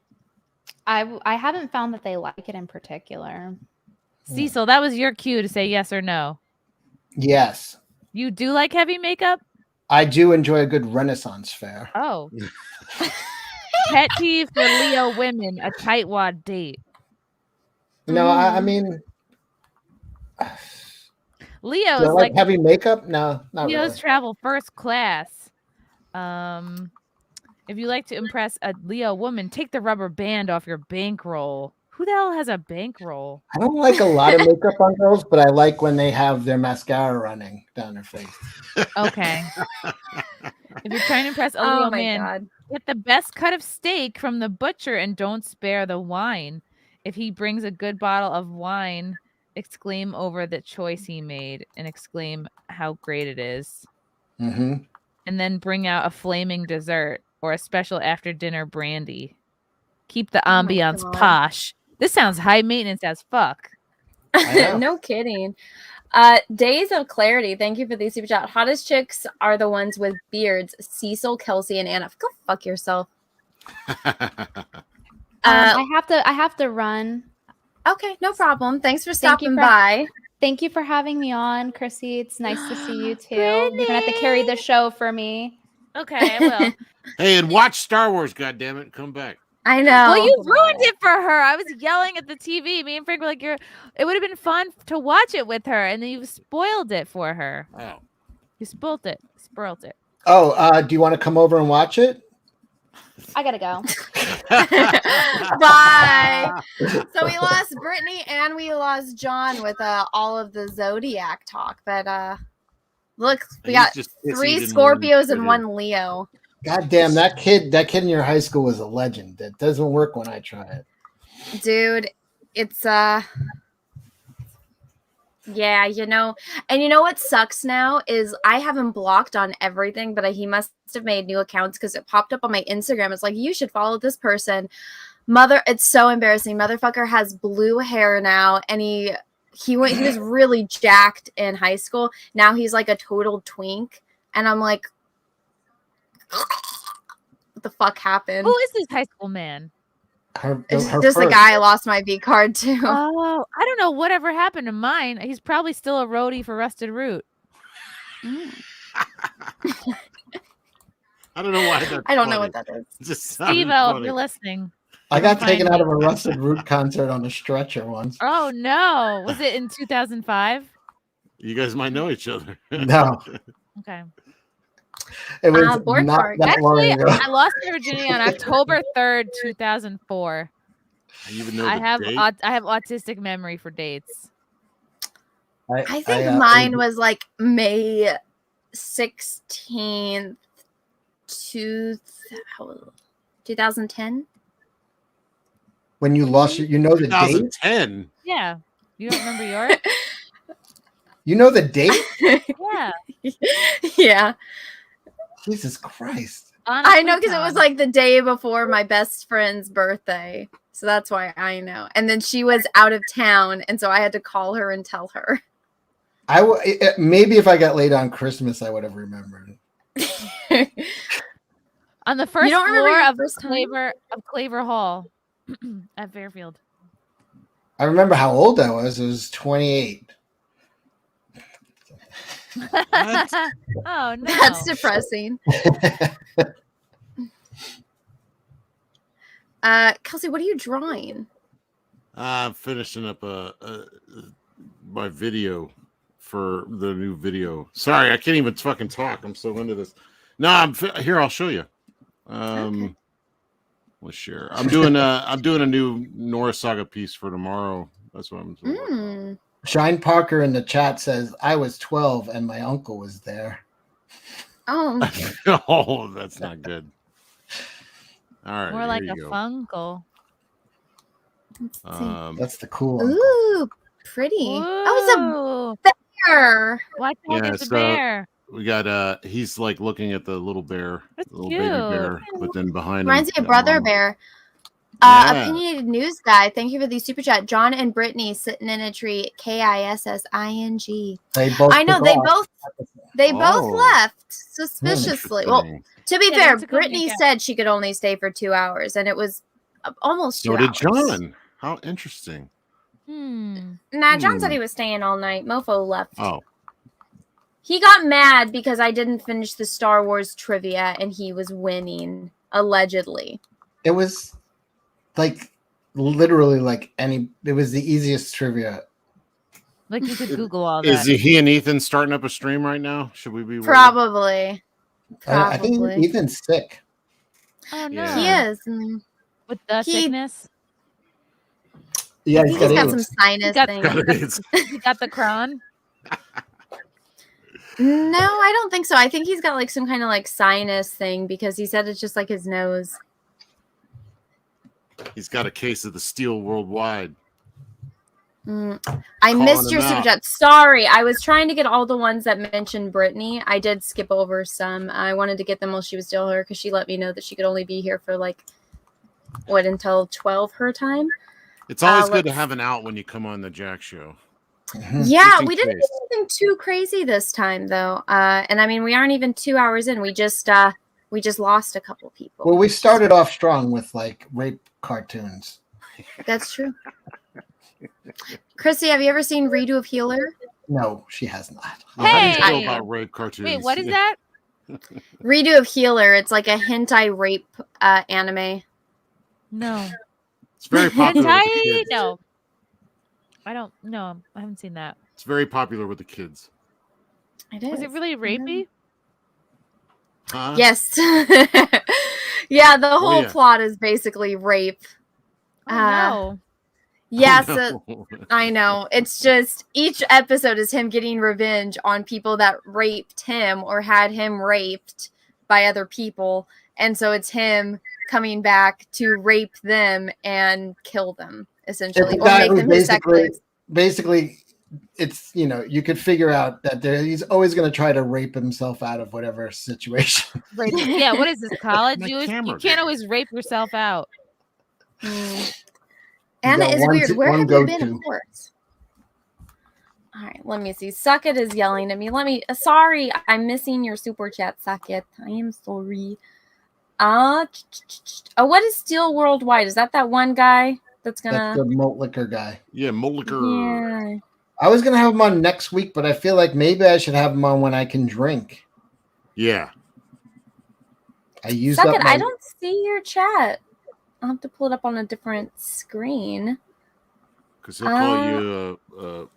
I haven't found that they like it in particular. Cecil, that was your cue to say yes or no. Yes, You do like heavy makeup? I do enjoy a good Renaissance fair. Oh. Pet peeve for Leo women: a tightwad date. No, I mean, Leo's do I like like heavy makeup? No, not Leos really. travel first class. If you like to impress a Leo woman, take the rubber band off your bankroll. Who the hell has a bankroll? I don't like a lot of makeup on girls, but I like when they have their mascara running down their face. Okay. If you're trying to impress a Oh Leo my man, God. get the best cut of steak from the butcher and don't spare the wine. If he brings a good bottle of wine, exclaim over the choice he made and exclaim how great it is. Mm-hmm. And then bring out a flaming dessert or a special after dinner brandy. Keep the Oh my ambiance God. posh. This sounds high maintenance as fuck. No kidding. Days of Clarity. Thank you for the super chat. Hottest chicks are the ones with beards. Cecil, Kelsey, and Anna. Go fuck yourself. I have to run. Okay, no problem. Thanks for Thank you stopping for- by. Thank you for having me on, Chrissy. It's nice to see you too. You're gonna have to carry the show for me. Okay, I will. hey, and watch Star Wars. God damn it, come back. I know. Well, you ruined it for her. I was yelling at the TV. Me and Frank were like, it would have been fun to watch it with her, and then you spoiled it for her. Oh. You spoiled it. Spoiled it. Oh, do you want to come over and watch it? I gotta go. Bye. So we lost Brittany and we lost John with all of the Zodiac talk. But look, we He's got just 3 pissy, Scorpios didn't and 1 Leo. God damn, that kid in your high school was a legend. That doesn't work when I try it. Dude, it's Yeah, and you know what sucks now is I have him blocked on everything, but he must have made new accounts because it popped up on my Instagram. It's like, you should follow this person. It's so embarrassing. Motherfucker has blue hair now, and he was really jacked in high school. Now he's like a total twink, and I'm like, what the fuck happened? Who is this high school man? Just a guy. I lost my V card too. Oh, I don't know whatever happened to mine. He's probably still a roadie for Rusted Root. I don't know why. That's I don't funny. know what that is. Just sounded Steve-O, if funny. you're listening. I got taken Find out of me. a Rusted Root concert on a stretcher once. Oh no! Was it in 2005? You guys might know each other. No. Okay. It was board not card. that long Actually, ago. I lost my virginity on October 3rd, 2004. You even know I the have date? I have autistic memory for dates. I think mine was like May 16th, 2010. When you lost you know the date? 2010. Yeah, you don't remember yours? You know the date? Yeah. Yeah. Jesus Christ. I know because it was like the day before my best friend's birthday. So that's why I know. And then she was out of town. And so I had to call her and tell her. Maybe if I got laid on Christmas, I would have remembered. On the first don't remember floor your of first time? Claver Hall at Fairfield. I remember how old I was. It was 28. Oh no. That's depressing. Kelsey, what are you drawing? I'm finishing up my video for the new video. Sorry, I can't even fucking talk. I'm so into this. No, here. I'll show you. Okay. Let's share. I'm doing a new Nora Saga piece for tomorrow. That's what I'm doing. Shine Parker in the chat says, I was 12 and my uncle was there. Oh. Oh, that's not good. All right. More like here a you go. funkle. That's the cool uncle. Ooh, pretty. Oh, it's a bear. Watch out, Yeah, there's a so bear. we got he's like looking at the little bear, the little baby bear, but then behind Reminds him, me of Brother Bear. Yeah. Opinionated news guy. Thank you for the super chat. John and Brittany sitting in a tree. KISSING. They both I know took they off. both left suspiciously. Well, to be Yeah, fair, that's a good Brittany weekend. said she could only stay for 2 hours, and it was almost 2 So hours. did John. How interesting. Nah, John said he was staying all night. Mofo left. Oh, He got mad because I didn't finish the Star Wars trivia, and he was winning allegedly. It was like literally like it was the easiest trivia. Like you could Google all that. is he and Ethan starting up a stream right now? Should we be worried? Probably. I think Ethan's sick. Oh no. Yeah. He is. With the sickness? Yeah, He's got some sinus things. He got the Crohn. No, I don't think so. I think he's got like some kind of like sinus thing because he said it's just like his nose. He's got a case of the steel worldwide. I Calling missed your him super out. chat. Sorry, I was trying to get all the ones that mentioned Brittany. I did skip over some. I wanted to get them while she was still here because she let me know that she could only be here for like until 12 her time. It's always good to have an out when you come on the Jack Show. Yeah, Just in we didn't do case. anything too crazy this time though. And I mean, we aren't even 2 hours in. We just lost a couple people. Well, we started off strong with like rape cartoons. That's true. Chrissy, have you ever seen Redo of Healer? No, she has not. How do you Hey! feel about rape cartoons? Wait, what is that? Redo of Healer. It's like a hentai rape anime. No. It's very popular with the Hentai? kids. No. I don't know. I haven't seen that. It's very popular with the kids. It is. Was it really rapey? Huh? Yes. Yeah, the whole yeah. plot is basically rape. Oh, no. Yeah, Oh, so no. I know. It's just each episode is him getting revenge on people that raped him or had him raped by other people. And so it's him coming back to rape them and kill them, essentially. The Or guy make who's them his sex slaves. basically it's you could figure out that he's always going to try to rape himself out of whatever situation. Yeah, what is this, college? My You camera. can't always rape yourself out. Anna got is one weird. to- Where one have you been, go-to. of course? All right, let me see. Suckit is yelling at me. Sorry, I'm missing your super chat, Suckit. I am sorry. What is Steel Worldwide? Is that one guy that's That's gonna? the malt liquor guy. Yeah, Moliker. Yeah. I was going to have him on next week, but I feel like maybe I should have him on when I can drink. Yeah. I used Suckit, up my. I don't see your chat. I'll have to pull it up on a different screen. Because he'll call you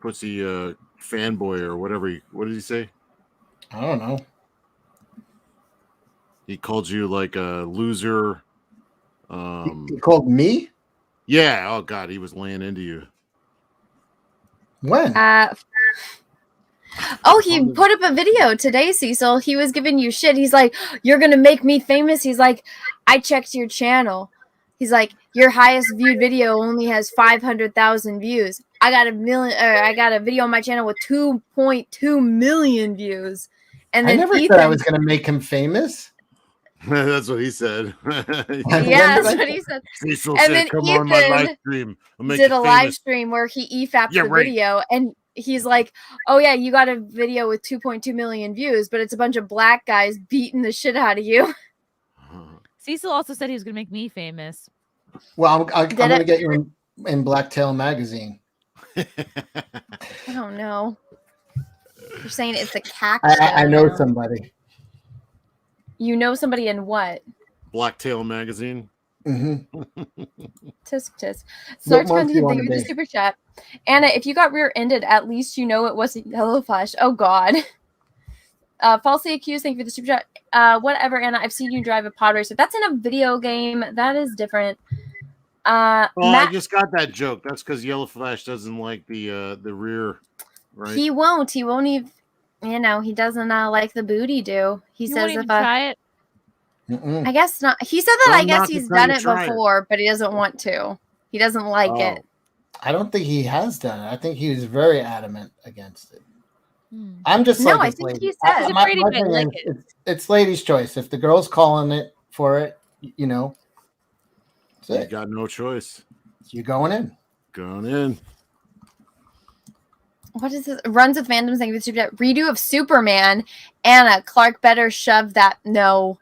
pussy fanboy or whatever. What did he say? I don't know. He called you like a loser. He called me? Yeah. Oh God, he was laying into you. When? He put up a video today, Cecil. He was giving you shit. He's like, "You're gonna make me famous." He's like, "I checked your channel." He's like, "Your highest viewed video only has 500,000 views. I got a video on my channel with 2.2 million views." And I then never Ethan, said I was going to make him famous. That's what he said. Yeah, that's what he said. Cecil And said, then "Come on my live Ethan stream. I'll make did you a live famous." stream where he EFAP'd Yeah, the right. video, and he's like, "Oh yeah, you got a video with 2.2 million views, but it's a bunch of black guys beating the shit out of you." Cecil also said he was going to make me famous. Well, I'm Did going to it? get you in Blacktail magazine. I don't know. You're saying it's a cack. I know now. somebody. You know somebody in what? Blacktail magazine. Mm-hmm. Tisk tisk. What Sarge month do you content, thank wanna you for the be? super chat. Anna, if you got rear-ended, at least you know it wasn't yellow flash. Oh God. Falsely accused, thank you for the super chat. Whatever, Anna. I've seen you drive a pod racer. That's in a video game. That is different. I Matt, just got that joke. That's because Yellow Flash doesn't like the rear, right? he won't even. He doesn't like the booty do. He You says won't if even try it. I guess not. He said that Don't I guess knock it he's till done you it try it. before, but he doesn't want to. He doesn't like it. I don't think he has done it. I think he was very adamant against it. Hmm. I'm just No, like I it's think lady. he said. He's afraid he my might thing like is, it's ladies' choice. If the girl's calling it for it, that's You it. got no choice. You're going in. Going in. What is this? Runs with fandoms. Thank you for the super chat. Redo of Superman. Anna, Clark better shove that. No.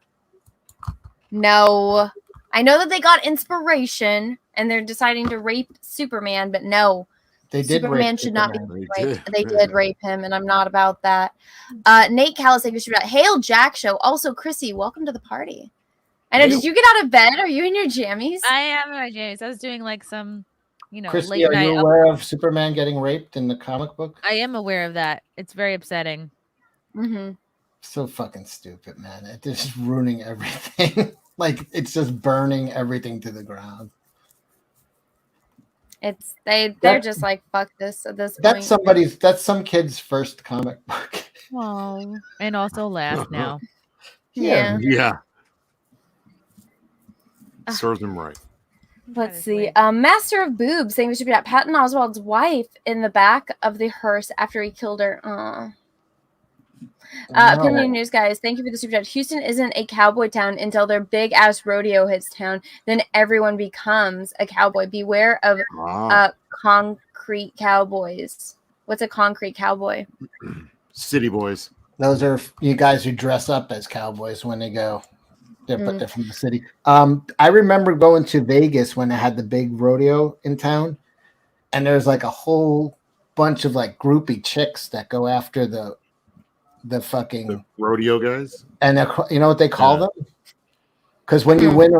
I know that they got inspiration and they're deciding to rape Superman, but no. They did Superman rape should not be Superman. raped. They did rape him, and I'm not about that. Nate Callis, thank you for the super chat. Hail Jack Show. Also, Chrissy, welcome to the party. I know. Did you get out of bed? Are you in your jammies? I am in my jammies. I was doing like some, Christy, late are night. you aware of Superman getting raped in the comic book? I am aware of that. It's very upsetting. Mm-hmm. So fucking stupid, man. It's just ruining everything. Like it's just burning everything to the ground. They're just like, fuck this at this point. That's some kid's first comic book. Oh, and also last now. Yeah. Yeah. Serves him right. Let's see. Master of Boobs saying we should be at Patton Oswald's wife in the back of the hearse after he killed her. Opinion News guys, thank you for the super chat. Houston isn't a cowboy town until their big ass rodeo hits town. Then everyone becomes a cowboy. Beware of concrete cowboys. What's a concrete cowboy? City boys. Those are you guys who dress up as cowboys when they go. But they're from the city. I remember going to Vegas when they had the big rodeo in town, and there's like a whole bunch of like groupie chicks that go after the fucking rodeo guys. And you know what they call them? Because when you win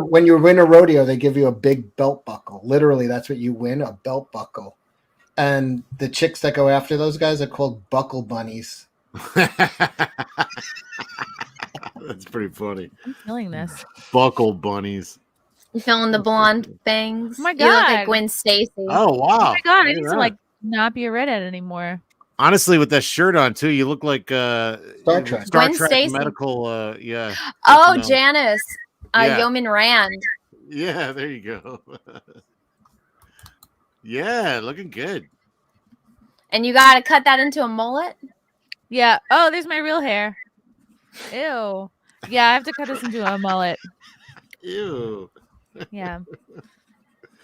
a rodeo, they give you a big belt buckle. Literally, that's what you win, a belt buckle. And the chicks that go after those guys are called buckle bunnies. That's pretty funny. I'm feeling this. Buckle bunnies. You feeling the blonde bangs? Oh my You look God. like Gwen Stacy. Oh wow! Oh my God! I Look need at to that. not be a redhead anymore. Honestly, with that shirt on too, you look like Star Trek. Gwen Stacy. medical. Yeah. Oh, personnel. Janice. Yeah. Yeoman Rand. Yeah, there you go. Yeah, looking good. And you gotta cut that into a mullet? Yeah. Oh, there's my real hair. Ew. Yeah, I have to cut this into a mullet. Ew. Yeah.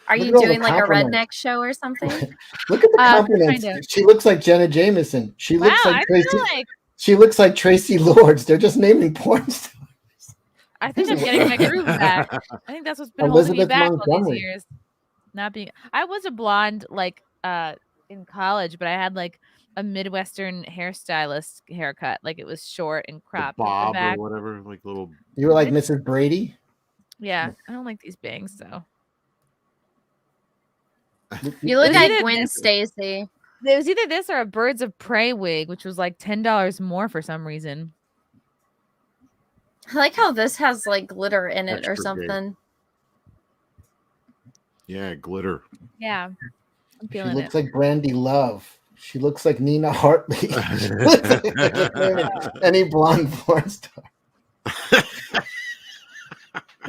Are Look you at all the doing like a compliments. redneck show or something? Look at the compliments. kind of. She looks like Jenna Jameson. She Wow, looks like I Tracy. feel like She looks like Tracy Lords. They're just naming porn stars. I think I'm getting my groove back. I think that's what's been holding me Elizabeth back all Montgomery. these years. Not being I was a blonde like in college, but I had like a Midwestern hairstylist haircut. Like it was short and cropped at the Bob or back. whatever, like little. You were like Mrs. Brady. Yeah, I don't like these bangs though. You look It was like either Gwen this- Stacy. It was either this or a Birds of Prey wig, which was like $10 more for some reason. I like how this has like glitter in it or Extra big. something. Yeah, glitter. Yeah, I'm She feeling looks it. like Brandy Love. She looks like Nina Hartley. She looks like any blonde porn star.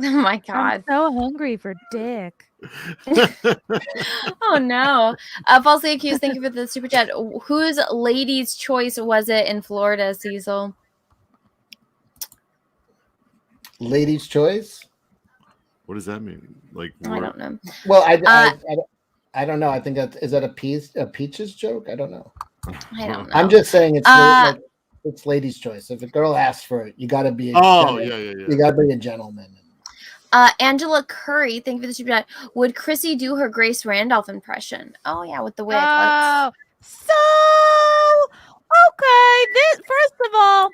Oh my I'm god. so hungry for dick. Oh no. Falsely accused, thank you for the super chat. Whose lady's choice was it in Florida, Cecil? Lady's choice. What does that mean? Like, I don't know. Well, I don't know. I think is that a Peaches joke? I don't know. I don't know. I'm just saying it's it's lady's choice. If a girl asks for it, you got to be. Oh, gentleman. yeah. You got to be a gentleman. Angela Curry, thank you for the super chat. Would Chrissy do her Grace Randolph impression? Oh yeah, with the wig. Oh, so okay. First of all,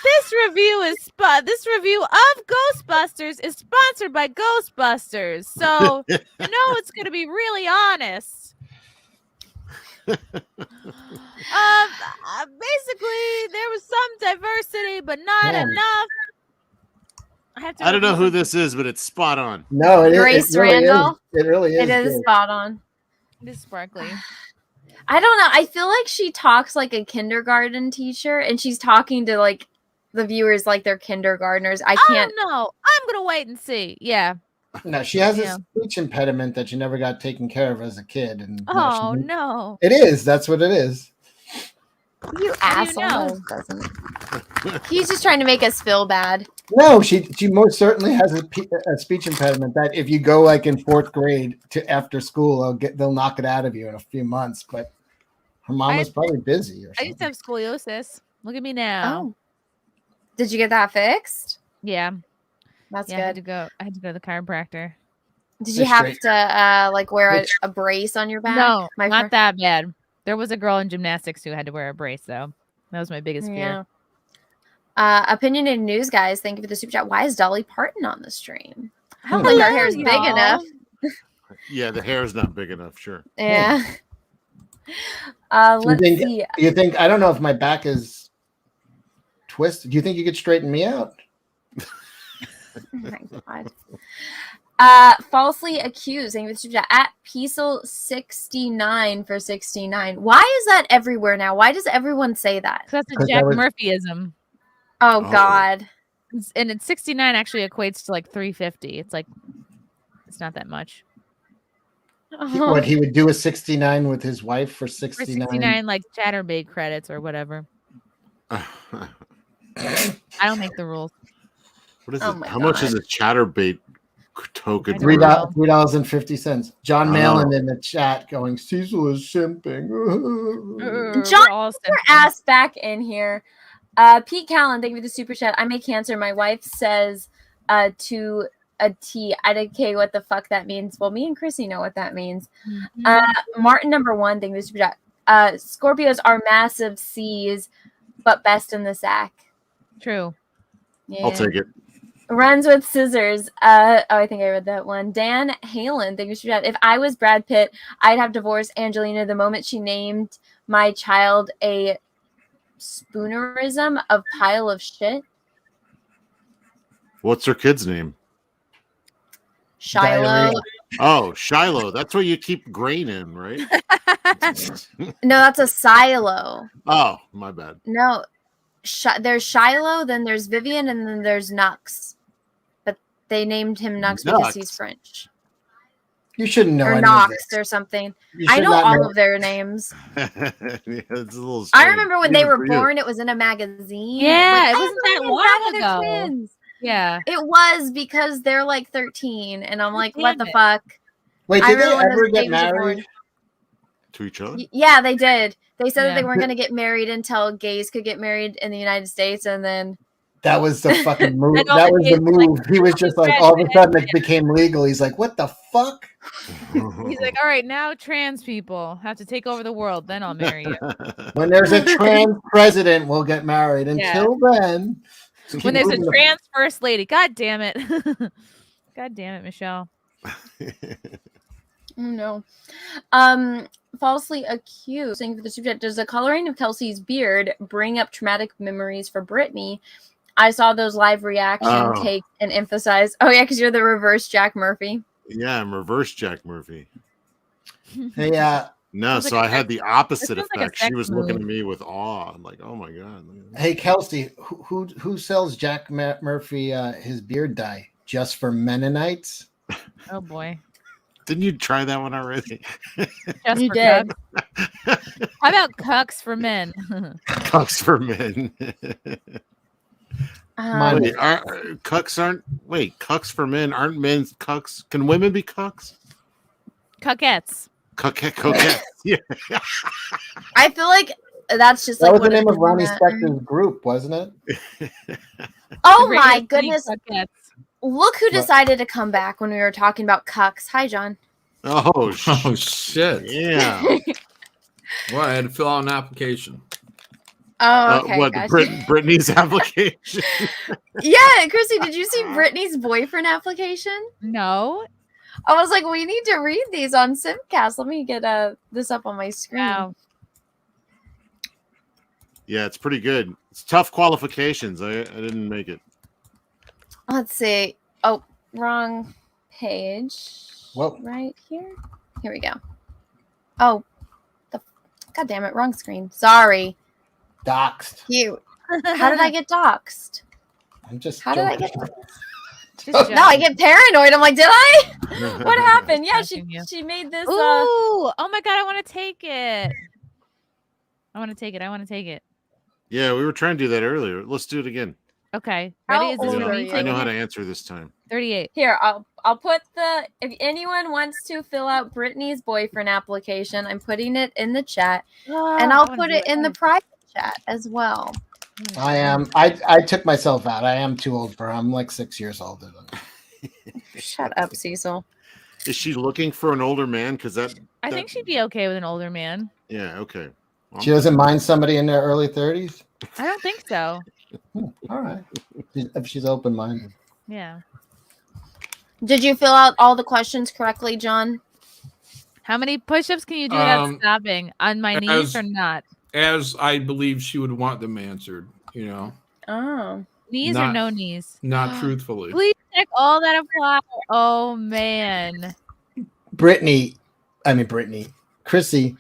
this review of Ghostbusters is sponsored by Ghostbusters, so you know it's going to be really honest. Basically, there was some diversity, but not enough. I don't know who this is, but it's spot on. No, Grace Randolph. It really is. It is good. spot on. It is sparkly. I don't know. I feel like she talks like a kindergarten teacher, and she's talking to like the viewers like they're kindergartners. I can't. don't know. I'm gonna wait and see. Yeah. No, she has Yeah. a speech impediment that she never got taken care of as a kid. And Oh no. it is. That's what it is. You asshole. know? No, it doesn't. He's just trying to make us feel bad. No, she most certainly has a speech impediment that if you go like in 4th grade to after school, they'll knock it out of you in a few months. But her mom was probably busy or I used to have scoliosis. Look at me now. Oh. Did you get that fixed? Yeah. That's I good. had to go to the chiropractor. Did you have to like wear a brace on your back? No, My not friend- that bad. There was a girl in gymnastics who had to wear a brace, though. That was my biggest fear. Opinionated news, guys. Thank you for the super chat. Why is Dolly Parton on the stream? I don't Hello, think our hair is big y'all. enough. Yeah, the hair's not big enough. Sure. Yeah. Do Let's see. you think I don't know if my back is twisted. Do you think you could straighten me out? Oh my god. Falsely accused. Thank you for the super chat. At Piesel69 for 69. Why is that everywhere now? Why does everyone say that? That's a Jack Murphyism. Oh god. And it's 69 actually equates to like 350. It's like it's not that much. What he would do a 69 with his wife for For 69. 69 like Chatterbait credits or whatever. I don't make the rules. What is Oh it? my How much is God. a Chatterbait token? $3.50. John Oh. Malin in the chat going, Cecil is simping. John, put your ass back in here. Pete Callan, thank you for the super chat. I'm a Cancer. My wife says to a T. J.A.C.K, what the fuck that means? Well, me and Chrissy know what that means. Martin number 1, thank you for the super chat. Scorpios are massive C's, but best in the sack. True. Yeah. I'll take it. Runs with scissors. I think I read that one. Dan Halen, thank you for that. If I was Brad Pitt, I'd have divorced Angelina the moment she named my child a spoonerism of pile of shit. What's her kid's name? Shiloh. Oh, Shiloh. That's where you keep grain in, right? No, that's a silo. Oh, my bad. No, there's Shiloh, then there's Vivian, and then there's Nux. But they named him Nux because he's Nux. French. You shouldn't know. Or any of Knox this. or something. You I should know not all know. of their names. Yeah, it's a little I strange. remember when Even they were for you. born, it was in a magazine. Yeah, Like, it wasn't that everyone long had their ago. twins. Yeah. It was because they're like 13, and I'm like, what damn the it. fuck? Wait, I did they remember when ever those get babies were born. married? To each other? Yeah, they did. They said that Yeah. they weren't going to get married until gays could get married in the United States, and then That was the fucking move. And all That the was the gays were like, move. He was just like, all of a sudden it became legal. He's like, what the fuck? He's like, all right, now trans people have to take over the world. Then I'll marry you. When there's a trans president, we'll get married. Until then, When there's a keep moving trans first lady. God damn it. God damn it, Michelle. no. Falsely accused. Saying for the super chat, does the coloring of Kelsey's beard bring up traumatic memories for Brittany? I saw those live reaction take and emphasize. Oh yeah, because you're the reverse Jack Murphy. Yeah, I'm reverse Jack Murphy. Hey, No, Sounds so like I had the opposite sounds like a effect. She sex was looking at move. me with awe. I'm like, oh my god. look at this. Hey, Kelsey, who sells Jack Murphy his beard dye just for Mennonites? Oh boy. Didn't you try that one already? Just You for did. cucks? How about cucks for men? Cucks for men. Wait, cucks aren't. Wait, cucks for men aren't men's cucks. Can women be cucks? Cuckettes. Coquettes. Yeah. I feel like that's just That like was the what name it's of Ronnie at. Spector's group, wasn't it? Oh The my radio goodness! cuckettes. Look who decided to come back when we were talking about cucks. Hi, John. Oh, shit. Yeah. Well, I had to fill out an application. Oh, okay. What, Gotcha. Brittany's application? Yeah, Chrissy, did you see Brittany's boyfriend application? No. I was like, we need to read these on Simcast. Let me get this up on my screen. Wow. Yeah, it's pretty good. It's tough qualifications. I didn't make it. Let's see. Oh, wrong page. Whoa. Right here. Here we go. Oh, God damn it, wrong screen. Sorry. Doxed. Cute. How did I get doxed? I'm just. How did I joking. get? No, I get paranoid. I'm like, did I? What happened? Yeah, she made this. Ooh, oh my god, I want to take it. I want to take it. Yeah, we were trying to do that earlier. Let's do it again. Okay. How Ready? Is this old for are me? you? I know how to Taking it? answer this time. 38. Here, I'll put if anyone wants to fill out Brittany's boyfriend application, I'm putting it in the chat, and I'll put it in the private chat as well. I am. I took myself out. I am too old for her. I'm like 6 years older than her. Shut up, Cecil. Is she looking for an older man? Because I think she'd be okay with an older man. Yeah. Okay. Well, She doesn't mind somebody in their early 30s. I don't think so. All right. If she's open minded. Yeah. Did you fill out all the questions correctly, John? How many push-ups can you do without stopping? On my knees or not? As I believe she would want them answered, Oh. Knees or no knees? Not truthfully. Please check all that apply. Oh man. Brittany, Chrissy,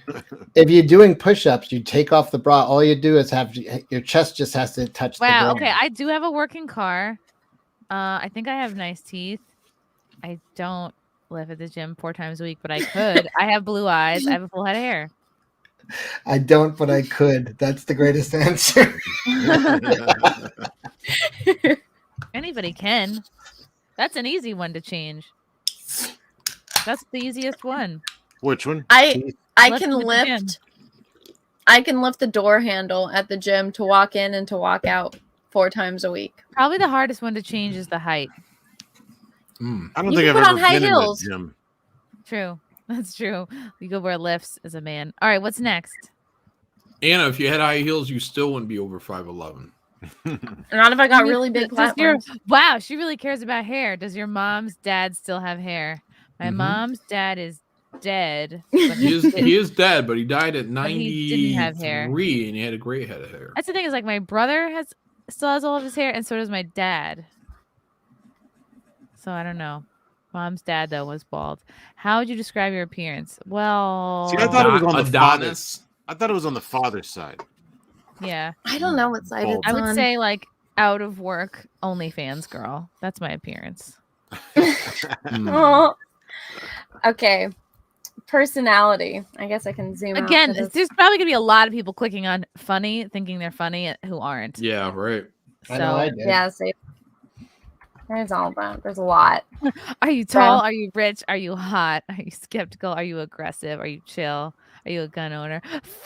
if you're doing push-ups, you take off the bra. All you do is have your chest just has to touch the Wow. ground. Okay, I do have a working car. I think I have nice teeth. I don't live at the gym 4 times a week, but I could. I have blue eyes. I have a full head of hair. I don't, but I could. That's the greatest answer. Anybody can. That's an easy one to change. That's the easiest one. Which one? I Left can in the gym. lift the door handle at the gym to walk in and to walk out 4 times a week. Probably the hardest one to change is the height. I don't You think can I've put on ever high been heels. in the gym. True. That's true. You go wear lifts as a man. All right, what's next? Anna, if you had high heels, you still wouldn't be over 5'11". Not if I got really big platforms. Wow, she really cares about hair. Does your mom's dad still have hair? My mom's dad is dead. But He is dead, but he died at But he didn't have hair. 93, and he had a great head of hair. That's the thing is like my brother still has all of his hair, and so does my dad. So I don't know. Mom's dad though was bald. How would you describe your appearance? Well, See, I thought it was on the Adonis. father's. I thought it was on the father's side. yeah. I don't know what side it's I would on. say like out of work OnlyFans girl. That's my appearance. Oh. Okay. Personality. I guess I can zoom Again, out. for this. there's probably gonna be a lot of people clicking on funny, thinking they're funny, who aren't. Yeah, right. So, I know I did. Yeah, so there's all that. There's a lot. Are you tall? Are you rich? Are you hot? Are you skeptical? Are you aggressive? Are you chill? Are you a gun owner?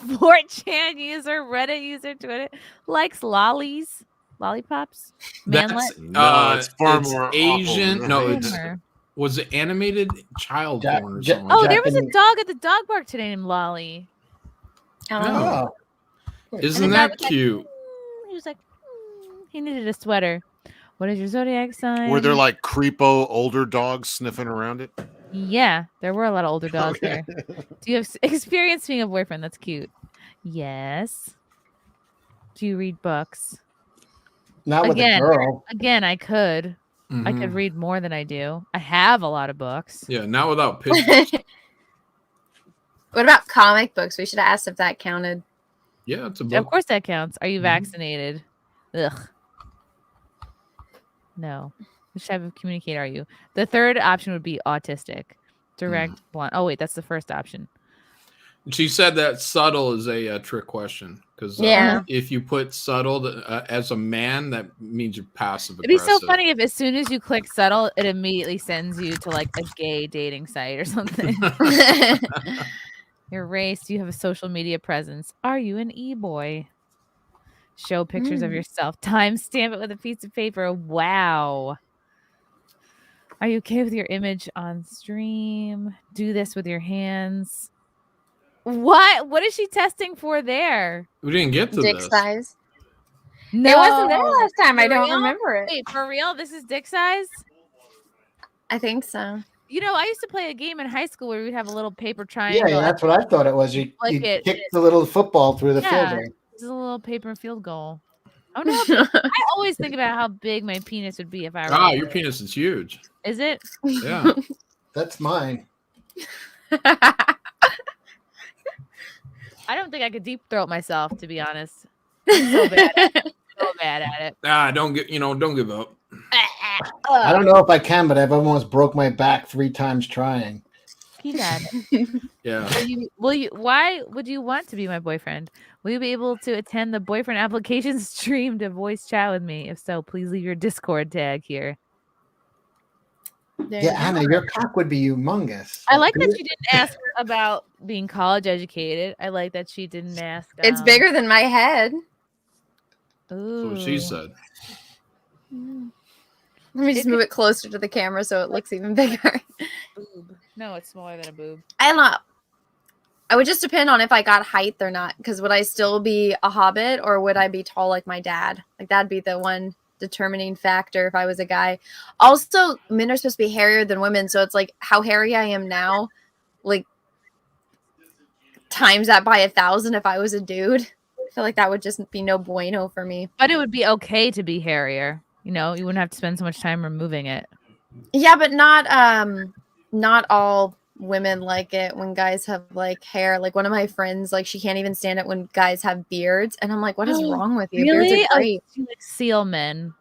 4chan user, Reddit user, Twitter likes lollipops, manlet. No, it's far it's more Asian. awful. No, it's Humor. was it animated child porn or something? Oh, there was a dog at the dog park today named Lolly. Oh. Isn't And the guy that was like, cute? He was like, he needed a sweater. What is your zodiac sign? Were there like creepo older dogs sniffing around it? Yeah, there were a lot of older dogs there. Do you have experience being a boyfriend? That's cute. Yes. Do you read books? Not with a girl. Again, I could. I could Mhm. read more than I do. I have a lot of books. Yeah, not without pictures. What about comic books? We should have asked if that counted. Yeah, it's a Of book. course that counts. Are you vaccinated? Ugh. No. Which type of communicator are you? The third option would be autistic. Direct, blunt. Oh, wait, that's the first option. She said that subtle is a trick question because Yeah. if you put subtle as a man, that means you're passive It'd be aggressive. so funny if as soon as you click subtle, it immediately sends you to like a gay dating site or something. Your race, do you have a social media presence? Are you an e-boy? Show pictures of yourself. Timestamp it with a piece of paper. Wow. Are you okay with your image on stream? Do this with your hands. What is she testing for there? We didn't get to Dick this. size. No. It wasn't there last time. I For don't real? remember it. Wait, for real? This is dick size? I think so. You know, I used to play a game in high school where we'd have a little paper Yeah, triangle. that's what I thought it was. You Like it- kick the little football through the field goal. It's a little paper field goal. I wonder how big, I always think about how big my penis would be if I were. Ah, your penis is huge. Is it? Yeah. That's mine. I don't think I could deep throat myself, to be honest. I'm so bad at it. So bad at it. Don't give up. I don't know if I can, but I've almost broke my back 3 times trying. Keep at it. Yeah. Why would you want to be my boyfriend? Will you be able to attend the boyfriend application stream to voice chat with me? If so, please leave your Discord tag here. Yeah, Anna, your cock would be humongous. I like that she didn't ask about being college educated. I like that she didn't ask. It's bigger than my head. Ooh. That's what she said. Let me just move it closer to the camera so it looks even bigger. Boob. No, it's smaller than a boob. I don't know. I would just depend on if I got height or not. Because would I still be a hobbit or would I be tall like my dad? Like that'd be the one determining factor if I was a guy. Also, men are supposed to be hairier than women, so it's like how hairy I am now, like times that by 1,000 if I was a dude. I feel like that would just be no bueno for me. But it would be okay to be hairier. You know, you wouldn't have to spend so much time removing it. Yeah, but not all women like it when guys have like hair. Like one of my friends, like she can't even stand it when guys have beards, and I'm like, what is wrong with you? Really? Beards are great. She likes seal men.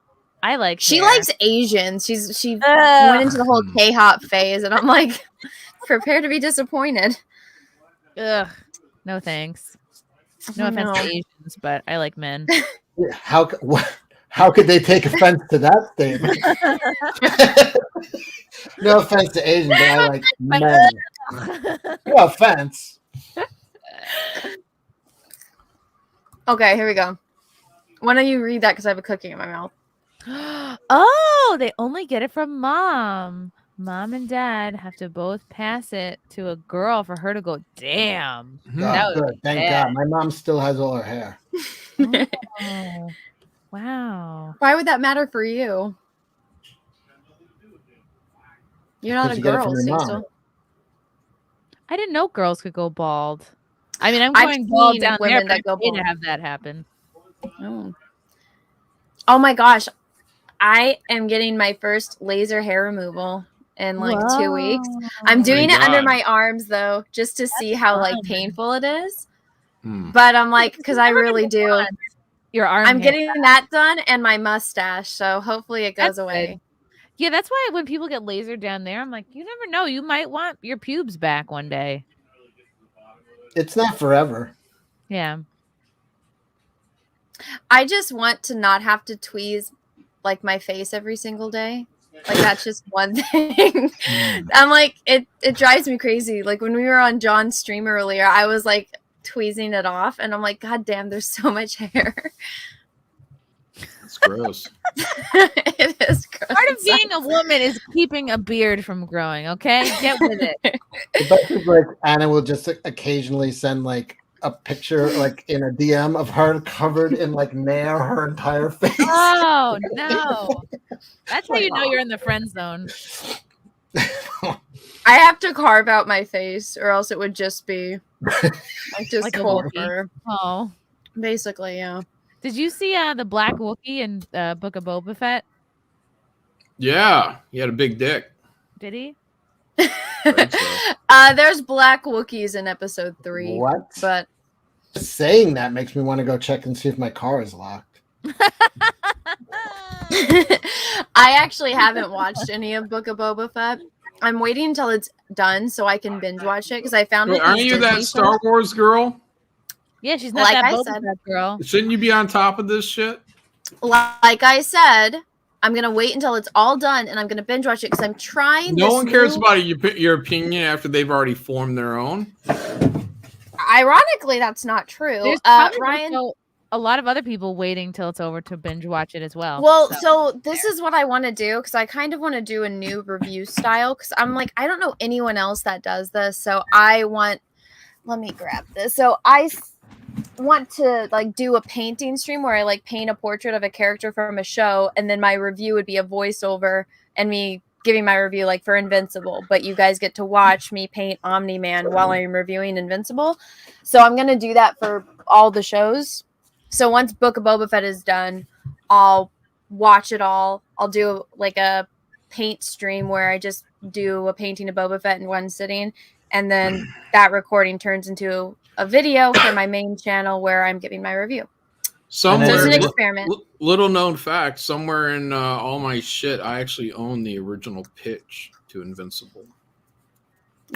I like. She hair. likes Asians. She went into the whole K-hop phase, and I'm like, prepare to be disappointed. Ugh. No thanks. No offense to Asians, but I like men. How could they take offense to that statement? No offense to Asians, but I like men. No offense. Okay, here we go. Why don't you read that because I have a cookie in my mouth? Oh, they only get it from mom. Mom and dad have to both pass it to a girl for her to go, damn. That Oh, would good. be Thank bad. God. My mom still has all her hair. Oh, wow. Why would that matter for you? You're not Because a you get it girl, from your mom. Cecil. I didn't know girls could go bald. I mean, I'm I've going bald seen down there, women but that go I didn't bald. have that happen. Oh my gosh. I am getting my first laser hair removal in like 2 weeks. I'm doing it under my arms though, just to see how like painful it is. But I'm like, because I really do. Your arm I'm hair. getting that done and my mustache, so hopefully it goes That's away. Yeah, that's why when people get lasered down there, I'm like, you never know. You might want your pubes back one day. It's not forever. Yeah. I just want to not have to tweeze like my face every single day. Like that's just one thing. I'm like, it drives me crazy. Like when we were on John's stream earlier, I was like tweezing it off, and I'm like, God damn, there's so much hair. It's gross. It is gross. Part of being a woman is keeping a beard from growing. Okay, get with it. But like Anna will just occasionally send like a picture like in a DM of her covered in like nair her entire face. Oh no, that's how you know you're in the friend zone. I have to carve out my face, or else it would just be like just Like a full Wookiee. fur. Oh, basically, yeah. Did you see the Black Wookiee in Book of Boba Fett? Yeah, he had a big dick. Did he? There's black Wookiees in episode 3. What? But saying that makes me want to go check and see if my car is locked. I actually haven't watched any of Book of Boba Fett. I'm waiting until it's done so I can binge watch it because I found Wait, it. aren't you that Star Wars girl? Yeah, she's not Like that I Boba said. Fett girl. Shouldn't you be on top of this shit? Like I said, I'm gonna wait until it's all done and I'm gonna binge watch it because I'm trying. No this one cares new- about your opinion after they've already formed their own. Ironically, that's not true. There's probably Ryan. also a lot of other people waiting till it's over to binge watch it as well. Well, so this is what I want to do because I kind of want to do a new review style because I'm like, I don't know anyone else that does this. So I want, let me grab this. So I want to like do a painting stream where I like paint a portrait of a character from a show. And then my review would be a voiceover and me giving my review like for Invincible. But you guys get to watch me paint Omni-Man while I'm reviewing Invincible. So I'm going to do that for all the shows. So once Book of Boba Fett is done, I'll watch it all. I'll do like a paint stream where I just do a painting of Boba Fett in one sitting. And then that recording turns into a video for my main channel where I'm giving my review. Somewhere, So it's an experiment. Little known fact, somewhere in all my shit, I actually own the original pitch to Invincible.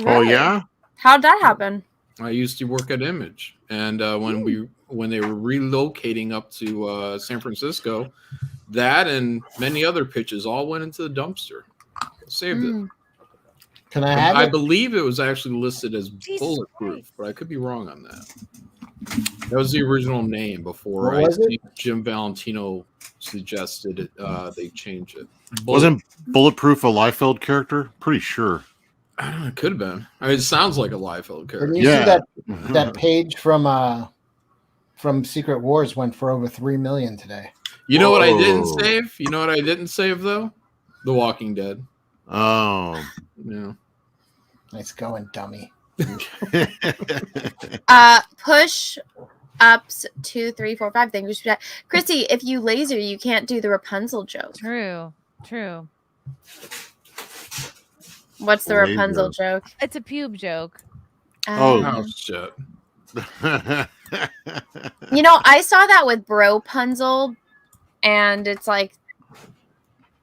Oh, yeah? How'd that happen? I used to work at Image, and when they were relocating up to San Francisco, that and many other pitches all went into the dumpster. Saved it. Can I have I it? believe it was actually listed as bulletproof, but I could be wrong on that. That was the original name before What was it? Jim Valentino suggested they change it. Wasn't Bulletproof a Liefeld character? Pretty sure. I don't know, it could have been. I mean, it sounds like a Liefeld character. Didn't you see that page from Secret Wars went for over 3 million today? You know what I didn't Whoa. save? You know what I didn't save though? The Walking Dead. Oh. Yeah. Nice going, dummy. Push ups 2, 3, 4, 5. Thank you, Chrissy. If you laser, you can't do the Rapunzel joke. True. What's the Laser. Rapunzel joke? It's a pube joke. Oh shit. You know, I saw that with Bropunzel, and it's like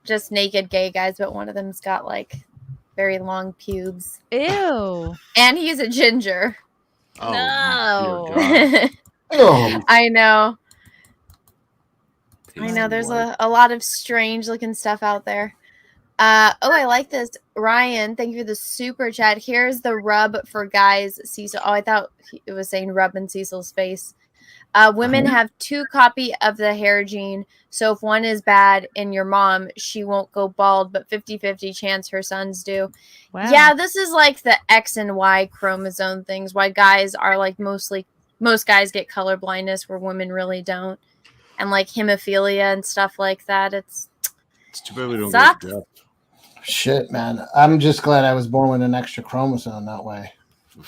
just naked gay guys, but one of them's got like very long pubes. Ew. And he's a ginger. Oh, No. dear God. I know. I know. There's a lot of strange looking stuff out there. I like this. Ryan, thank you for the super chat. Here's the rub for guys. Cecil. Oh, I thought it was saying rub in Cecil's face. Women have 2 copy of the hair gene. So if one is bad in your mom, she won't go bald, but 50-50 chance her sons do. Wow. Yeah, this is like the X and Y chromosome things. Why guys are like most guys get color blindness where women really don't. And like hemophilia and stuff like that. It's too bad we don't sucks. get death. Shit, man. I'm just glad I was born with an extra chromosome that way.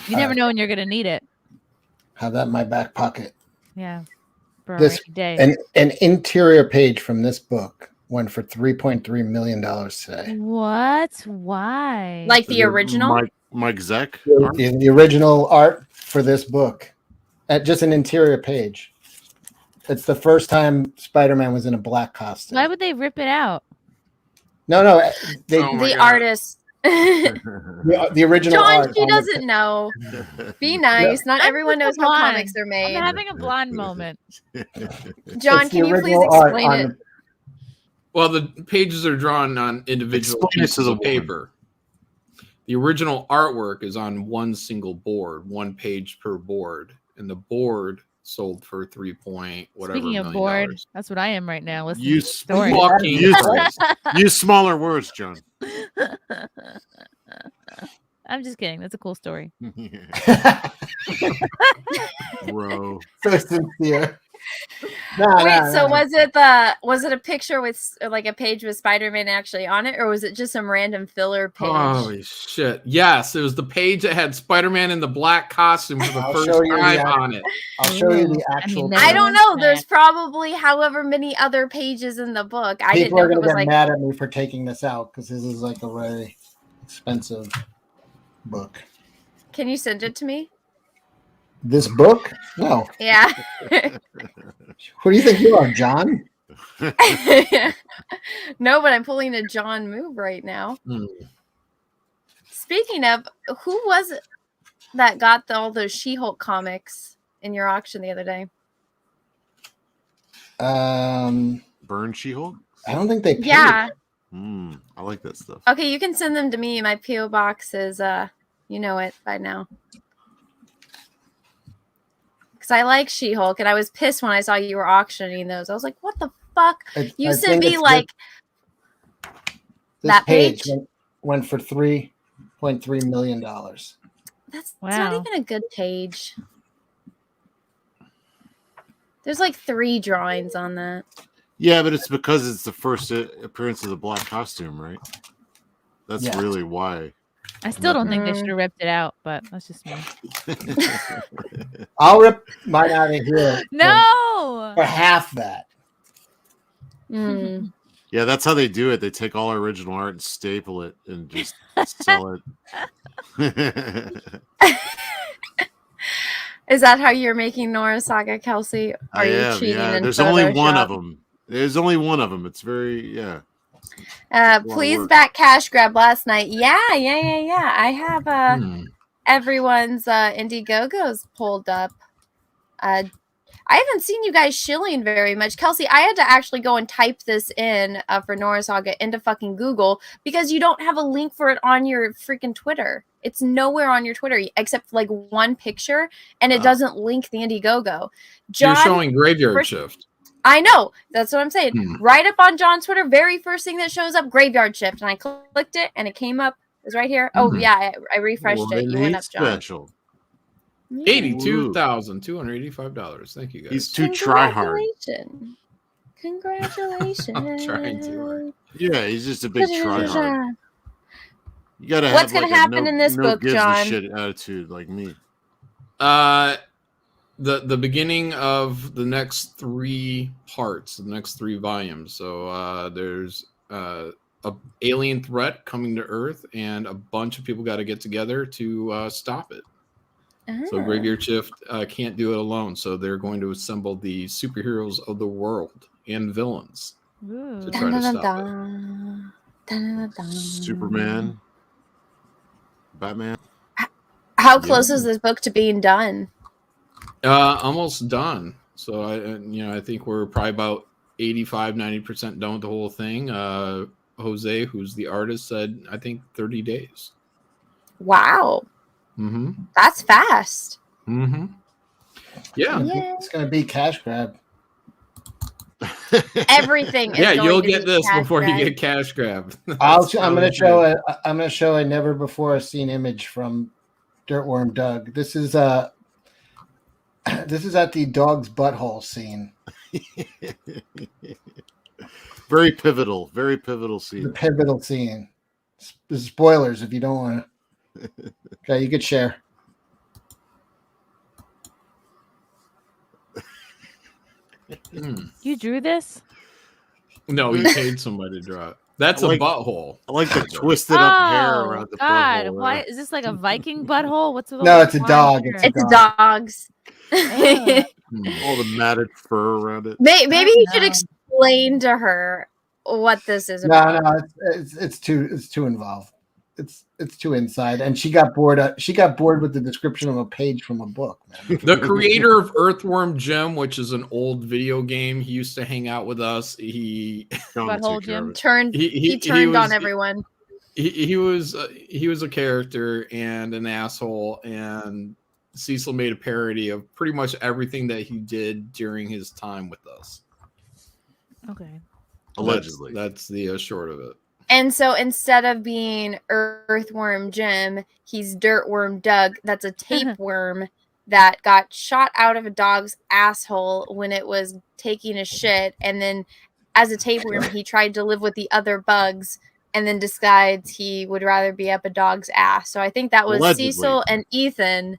You never know when you're gonna need it. Have that in my back pocket. Yeah. For a This rainy day. an interior page from this book went for $3.3 million today. What? Why? Like the original? Mike Zeck? The original art for this book. Just an interior page. It's the first time Spider-Man was in a black costume. Why would they rip it out? No, the artist. the original John, art. she doesn't know. Be nice. Not everyone knows how comics are made. I'm having a blonde moment. John, can you please explain it? Well, the pages are drawn on individual pieces of paper. The original artwork is on one single board, 1 page per board, and the board sold for whatever. Speaking of bored, that's what I am right now. Listening Use to the story. use smaller words, John. I'm just kidding. That's a cool story. Bro. So sincere. Was it a picture with like a page with Spider-Man actually on it, or was it just some random filler page? Holy shit. Yes, it was the page that had Spider-Man in the black costume for the first time on it. I'll show you the actual. I don't know. There's probably however many other pages in the book. I didn't know People are it was gonna get like mad at me for taking this out because this is like a very expensive book. Can you send it to me? This book? No. Yeah. Who do you think you are, John? No, but I'm pulling a John move right now. Speaking of, who was it that got all those She-Hulk comics in your auction the other day? Burn She-Hulk? I don't think they paid. Yeah. I like that stuff. Okay, you can send them to me. My PO box is you know it by now. I like She-Hulk, and I was pissed when I saw you were auctioning those. I was like, "What the fuck?" You sent me like that page went for $3.3 million. That's not even a good page. There's like 3 drawings on that. Yeah, but it's because it's the first appearance of the black costume, right? That's really why. I still don't think they should have ripped it out, but that's just me. I'll rip mine out of here. No, for half that. Yeah, that's how they do it. They take all our original art and staple it and just sell it. Is that how you're making Nora Saga, Kelsey? Are you cheating? Yeah. In There's only one Photoshop? of them. There's only one of them. It's very Please back cash grab last night. Yeah. I have everyone's Indiegogos pulled up. I haven't seen you guys shilling very much. Kelsey, I had to actually go and type this in for Nora Saga into fucking Google because you don't have a link for it on your freaking Twitter. It's nowhere on your Twitter except like one picture, and it doesn't link the Indiegogo. John, you're showing Graveyard Shift. I know. That's what I'm saying. Right up on John's Twitter, very first thing that shows up, Graveyard Shift. And I clicked it, and it came up. It was right here. Oh, yeah. I refreshed it. You went up, John. Special. $82,285. Thank you, guys. He's too try hard. Congratulations. I'm trying too hard. Yeah, he's just a big try hard. You gotta What's have going to happen in this book, gives John? a shit attitude like me. The beginning of the next 3 parts, the next 3 volumes. So there's a alien threat coming to Earth, and a bunch of people got to get together to stop it. So Graveyard Shift can't do it alone. So they're going to assemble the superheroes of the world and villains to try to stop it. Superman, Batman. How close is this book to being done? Almost done. So I think we're probably about 85-90% done with the whole thing. Jose, who's the artist, said I think 30 days. Wow. That's fast. Yeah. It's gonna be cash grab. Everything. Yeah, you'll get this before you get cash grab. I'm gonna show a never before seen image from Dirtworm Doug. This is at the dog's butthole scene. Very pivotal scene. The pivotal scene. The spoilers if you don't want to. Okay, you could share. You drew this? No, he paid somebody to draw it. That's a butthole. I like the twisted up hair around the butthole. Why is this like a Viking butthole? What's with No, it's a dog. It's dogs. All the matted fur around it. Maybe you should explain to her what this is No, about. no, it's too involved. It's too inside, and she got bored. She got bored with the description of a page from a book. Man. The creator of Earthworm Jim, which is an old video game, he used to hang out with us. He turned on everyone. He was a character and an asshole, and Cecil made a parody of pretty much everything that he did during his time with us. Okay. Allegedly, that's the short of it. And so instead of being Earthworm Jim, he's Dirtworm Doug. That's a tapeworm that got shot out of a dog's asshole when it was taking a shit. And then as a tapeworm, he tried to live with the other bugs and then decides he would rather be up a dog's ass. So I think that was Allegedly. Cecil and Ethan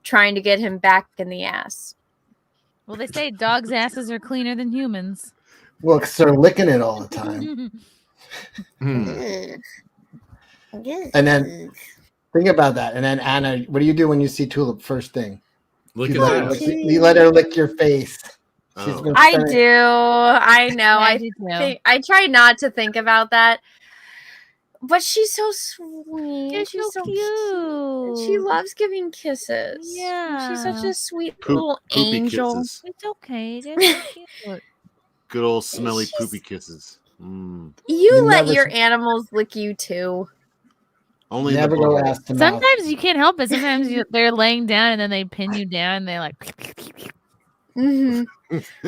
trying to get him back in the ass. Well, they say dogs' asses are cleaner than humans. Well, because they're licking it all the time. And then think about that. And then Anna, what do you do when you see Tulip first thing? You let her lick your face. I do. I know. I try not to think about that. But she's so sweet. She's so cute. She loves giving kisses. Yeah. She's such a sweet little poopy angel. kisses. It's okay. They're so cute. Good old smelly poopy kisses. You let your animals lick you too. Only never go ask them. Sometimes you can't help it. Sometimes they're laying down and then they pin you down and they're like. Mm-hmm.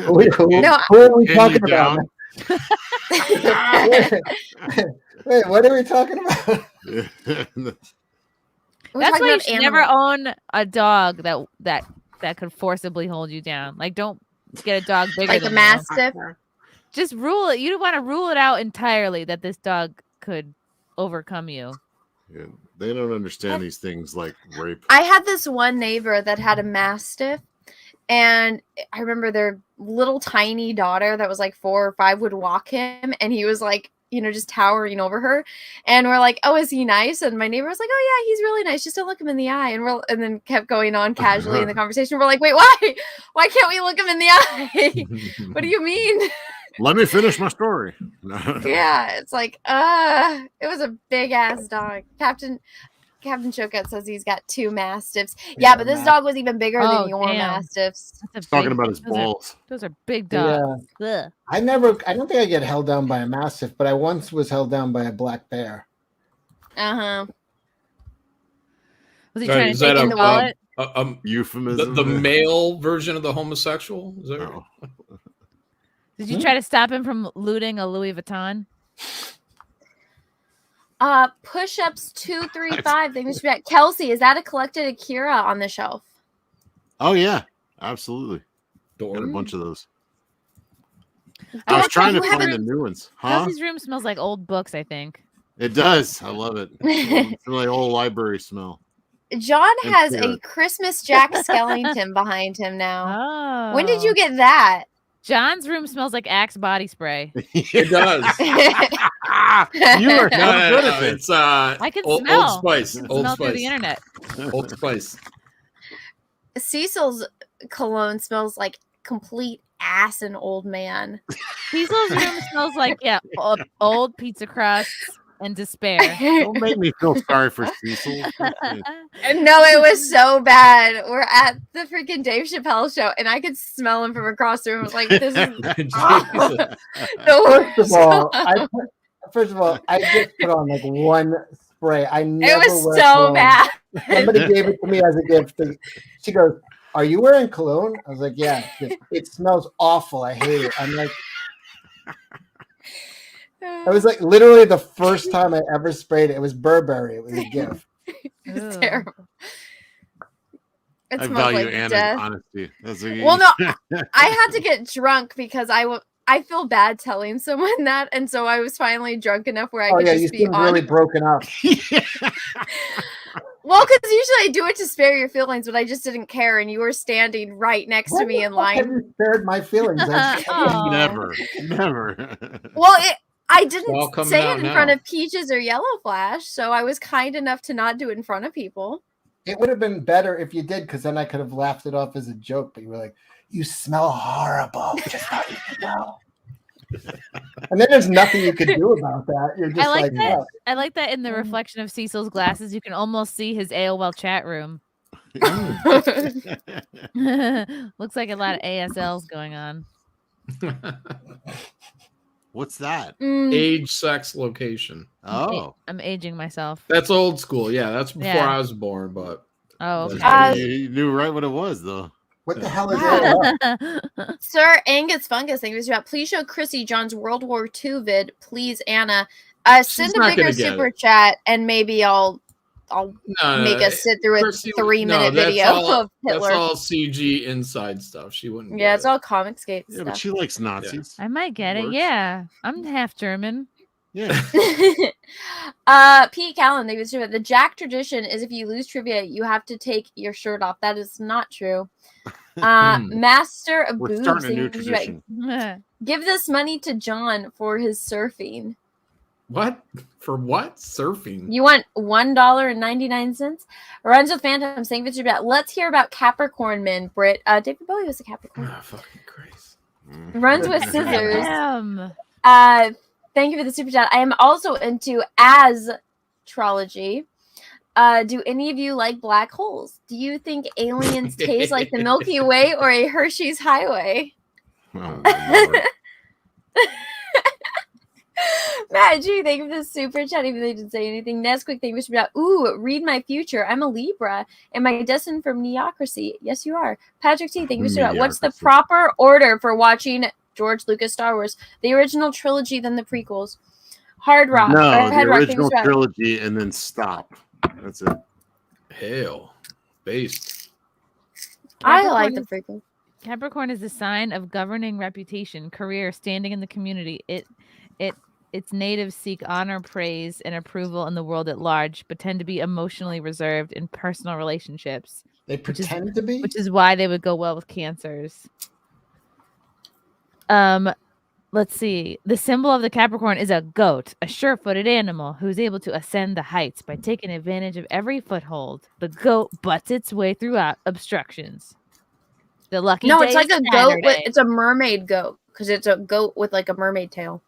Who are we talking about? Wait, what are we talking about? That's why you should never own a dog that could forcibly hold you down. Like, don't get a dog bigger like than a mastiff. Just rule it. You don't want to rule it out entirely that this dog could overcome you. Yeah, they don't understand these things like rape. I had this one neighbor that had a mastiff, and I remember their little tiny daughter that was like 4 or 5 would walk him, and he was like, just towering over her. And we're like, oh, is he nice? And my neighbor was like, oh yeah, he's really nice. Just don't look him in the eye. And then kept going on casually in the conversation. We're like, wait, why? Why can't we look him in the eye? What do you mean? Let me finish my story. Yeah, it's like, it was a big ass dog. Captain Choquette says he's got 2 mastiffs. Yeah, but this dog was even bigger than your mastiffs. Talking about his balls. Those are big dogs. Yeah. I don't think I get held down by a mastiff, but I once was held down by a black bear. Uh-huh. Was he trying to take in the wallet? Euphemism. The male version of the homosexual? Is that right? Did you try to stop him from looting a Louis Vuitton? Push-ups 235. They must be at Kelsey. Is that a collected Akira on the shelf? Oh yeah, absolutely. Got a bunch of those. I was trying to find the new ones. Kelsey's room smells like old books, I think. It does. I love it. It's like old library smell. John has a Christmas Jack Skellington behind him now. Oh. When did you get that? John's room smells like Axe body spray. It does. You are not good at this. It's I can Old smell. Spice. Old Smell Spice. through the internet. Old Spice. Cecil's cologne smells like complete ass and old man. Cecil's room smells like old pizza crusts and despair. Don't make me feel sorry for Cecil. No, it was so bad. We're at the freaking Dave Chappelle show, and I could smell him from across the room. I was like, "This is First of all, I just put on like one spray. I never. It was so bad. Somebody gave it to me as a gift. She goes, "Are you wearing cologne?" I was like, "Yeah." It smells awful. I hate it. I'm like. It was like literally the first time I ever sprayed it. It was Burberry. It was a gift. It's terrible. It I smells value like Anna's death. honesty. Well, no, I had to get drunk because I feel bad telling someone that, and so I was finally drunk enough where I could you just be seem really broken up. Well, because usually I do it to spare your feelings, but I just didn't care, and you were standing right next to me in line. Have you spared my feelings? Never. Well, I didn't coming say out it in now. front of Peaches or Yellow Flash, so I was kind enough to not do it in front of people. It would have been better if you did, because then I could have laughed it off as a joke. But you were like, "You smell horrible." Just how you know. And then there's nothing you could do about that. You're just I like that. "Oh." I like that in the reflection of Cecil's glasses, you can almost see his AOL chat room. Looks like a lot of ASLs going on. What's that? Age, sex, location. Oh, I'm aging myself. That's old school. Yeah, that's before Yeah. I was born. But Oh, okay. You knew right what it was, though. What the hell is that? Sir Angus Fungus, thank you about. Please show Chrissy John's World War II vid, please, Anna. Send a not bigger gonna get super it. chat, and maybe I'll make us sit through a Chrissy- 3-minute that's video all- of Hitler. That's all CG inside stuff. She wouldn't. Yeah, it's all Comicsgate Yeah, stuff. but she likes Nazis. I might get it. Works. Yeah. I'm half German. Yeah. Pete Callan, thank you about. The Jack tradition is if you lose trivia, you have to take your shirt off. That is not true. Master of We're Boobs, starting a new thank you about. tradition. Give this money to John for his surfing. What? For what? Surfing. You want $1.99? Runs with Phantoms. Thank you about. Let's hear about Capricorn men, Britt. David Bowie was a Capricorn. Ah, fucking Christ. Runs with Scissors. Damn. Thank you for the super chat. I am also into astrology. Do any of you like black holes? Do you think aliens taste like the Milky Way or a Hershey's Highway? Oh, Matt G, thank you for the super chat, even though they didn't say anything. Nesquick, thank you for that. Ooh, read my future. I'm a Libra. Am I destined for Neocracy? Yes, you are. Patrick T, thank you for that. What's the proper order for watching George Lucas Star Wars? The original trilogy, then the prequels. Hard Rock. No, or the Head Rock, original thank you for that. trilogy, and then stop. That's it. Hell. Based. I like the prequel. Capricorn is a sign of governing reputation, career, standing in the community. Its natives seek honor, praise, and approval in the world at large, but tend to be emotionally reserved in personal relationships. They pretend to be? Which is why they would go well with Cancers. Let's see. The symbol of the Capricorn is a goat, a sure-footed animal who's able to ascend the heights by taking advantage of every foothold. The goat butts its way throughout obstructions. The lucky No, day it's like is a goat with Saturday. it's a mermaid goat because it's a goat with like a mermaid tail.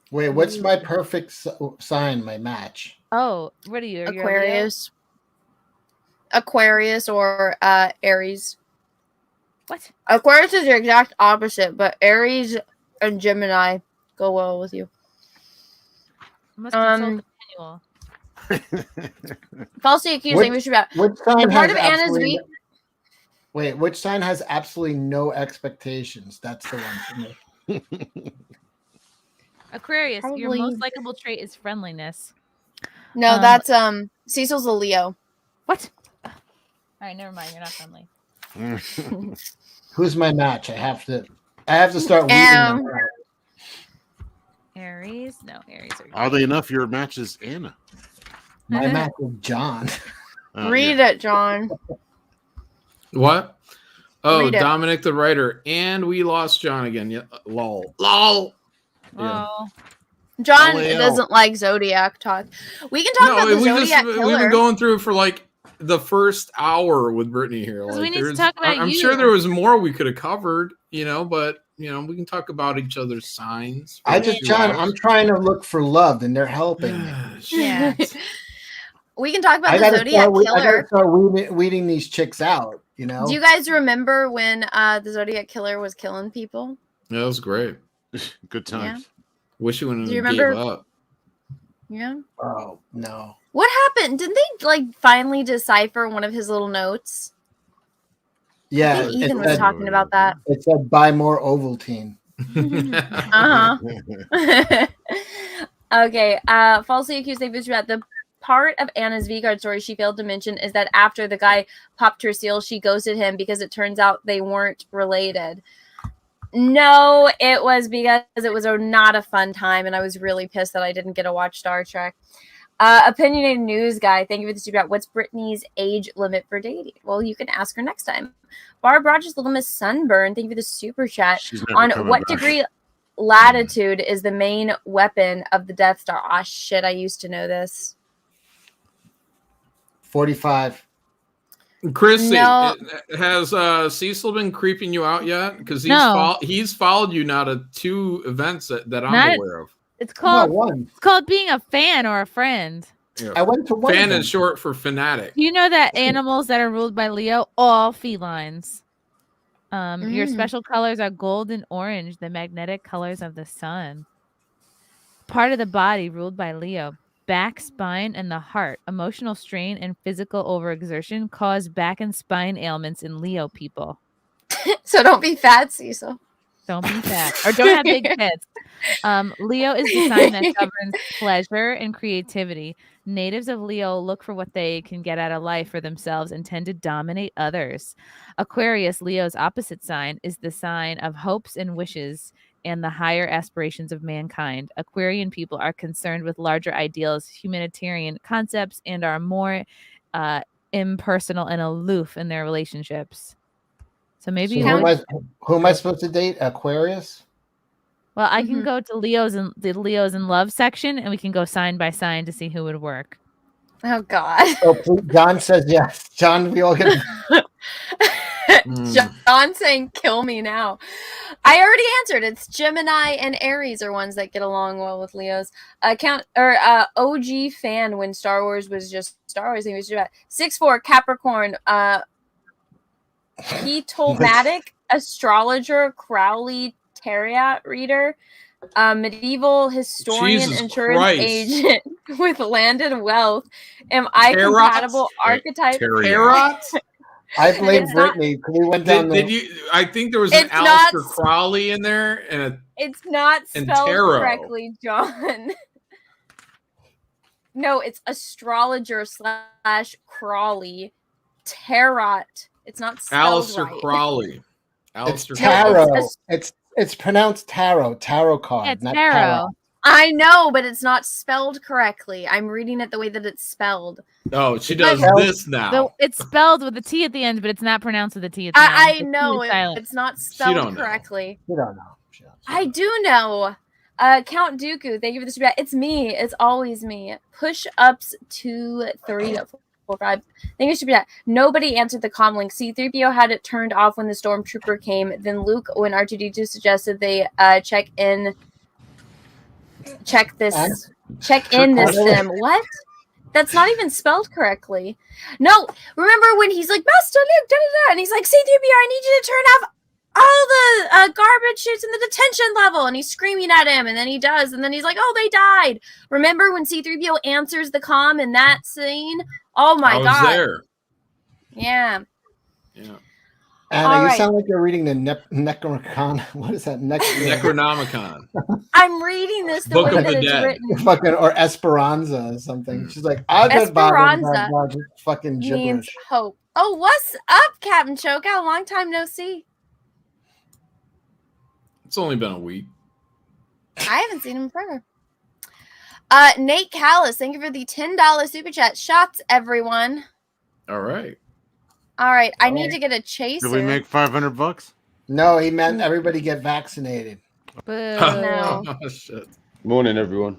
Wait, what's my perfect sign, my match? Oh, what are you? Are you a Leo? Aquarius or Aries. What? Aquarius is your exact opposite, but Aries and Gemini go well with you. Must consult the manual. Falsely accused English about What sign the part has of Anna's absolutely week. Wait, which sign has absolutely no expectations? That's the one for me. Aquarius, your Probably- most likable trait is friendliness. No, that's Cecil's a Leo. What? All right, never mind. You're not friendly. Who's my match? I have to start weeding them out. Aries? No, Aries are Oddly enough, your match is Anna. My match is John. Read it, John. What? Oh, Read it. Dominic the writer. And we lost John again. Yeah. Lol. Lol. Yeah. Oh. John LAL. doesn't like Zodiac talk. We can talk about the Zodiac we've killer. been going through for like the first hour with Brittany here. Like, we need to there's- talk about I'm you. sure there was more we could have covered, but we can talk about each other's signs. I'm trying to look for love, and they're helping me. Yeah. We can talk about I the gotta Zodiac start, I killer. gotta start weeding these chicks out. Do you guys remember when the Zodiac killer was killing people? Yeah, that was great. Good times. Wish you wouldn't Do you have remember- gave up. Yeah. Oh no. What happened? Didn't they finally decipher one of his little notes? Yeah, I think Ethan was talking about that. It said buy more Ovaltine. Okay. Falsely accused they bitched about the part of Anna's V-Guard story she failed to mention is that after the guy popped her seal, she ghosted him because it turns out they weren't related. No, it was because it was not a fun time, and I was really pissed that I didn't get to watch Star Trek. Opinionated news guy, thank you for the super chat. What's Brittany's age limit for dating? Well, you can ask her next time. Barb Rogers, the limit sunburn, thank you for the super chat. never On coming what back. degree latitude is the main weapon of the Death Star? Ah, shit, I used to know this. 45. Chrissy, No. has Cecil been creeping you out yet? Because No. he's followed you now to 2 events that I'm Not- aware of. It's called one. it's called being a fan or a friend. Yeah. I went to one. Fan of them. is short for fanatic. Do you know that animals that are ruled by Leo, all felines? Your special colors are gold and orange, the magnetic colors of the sun. Part of the body ruled by Leo, back, spine, and the heart. Emotional strain and physical overexertion cause back and spine ailments in Leo people. So don't be fat, Cecil. Don't be fat or don't have big tits. Leo is the sign that governs pleasure and creativity. Natives of Leo look for what they can get out of life for themselves and tend to dominate others. Aquarius, Leo's opposite sign, is the sign of hopes and wishes and the higher aspirations of mankind. Aquarian people are concerned with larger ideals, humanitarian concepts, and are more impersonal and aloof in their relationships. So maybe So who am I supposed to date? Aquarius? Well, I can go to the Leos in love section, and we can go sign by sign to see who would work. Oh God. Oh, please, John says yes. John, we all get. John saying kill me now. I already answered. It's Gemini and Aries are ones that get along well with Leos. OG fan when Star Wars was just Star Wars. He was about 6'4" Capricorn. Petomatic astrologer, Crowley Tarot reader, medieval historian, Jesus insurance Christ. agent with landed wealth. Am I Tarot? compatible archetype? Tarot? I blame It's not- Brittany. Can we went down Did the... you? I think there was an It's Aleister not- Crowley in there, and It's not And spelled tarot. correctly, John. No, it's astrologer / Crawley tarot. It's not spelled Aleister right. Crowley. It's Aleister tarot. No, It's pronounced tarot card. Yeah, it's not tarot. I know, but it's not spelled correctly. I'm reading it the way that it's spelled. Oh, she does this now. It's spelled with a T at the end, but it's not pronounced with a T at the end. I The T know is silent. it's not don't spelled know. correctly. You don't know. I do know. Count Dooku, thank you for the super chat. It's me. It's always me. Push ups 2, 3, 4, 5. Thank you for super chat. Nobody answered the comm link. C-3PO had it turned off when the stormtrooper came. Then Luke, when R2-D2 suggested they check in this sim. What? That's not even spelled correctly. No, remember when he's like, Master Luke, da-da-da, and he's like, C-3PO, I need you to turn off all the garbage shoots in the detention level, and he's screaming at him, and then he does, and then he's like, oh, they died. Remember when C-3PO answers the comm in that scene? Oh my God. There. Yeah. Yeah. Anna, All you right. sound like you're reading the Necronomicon. What is that? Necronomicon. I'm reading this the Book way of that the it's Dead. written. Fucking or Esperanza or something. She's like, I've been Esperanza bothered by fucking means gibberish. hope. Oh, what's up, Captain Choka? Long time no see. It's only been a week. I haven't seen him forever. Nate Callis, thank you for the $10 super chat. Shots, everyone. All right. All right, I need to get a chaser. Did we make $500? No, he meant everybody get vaccinated. No. Oh, shit. Morning, everyone.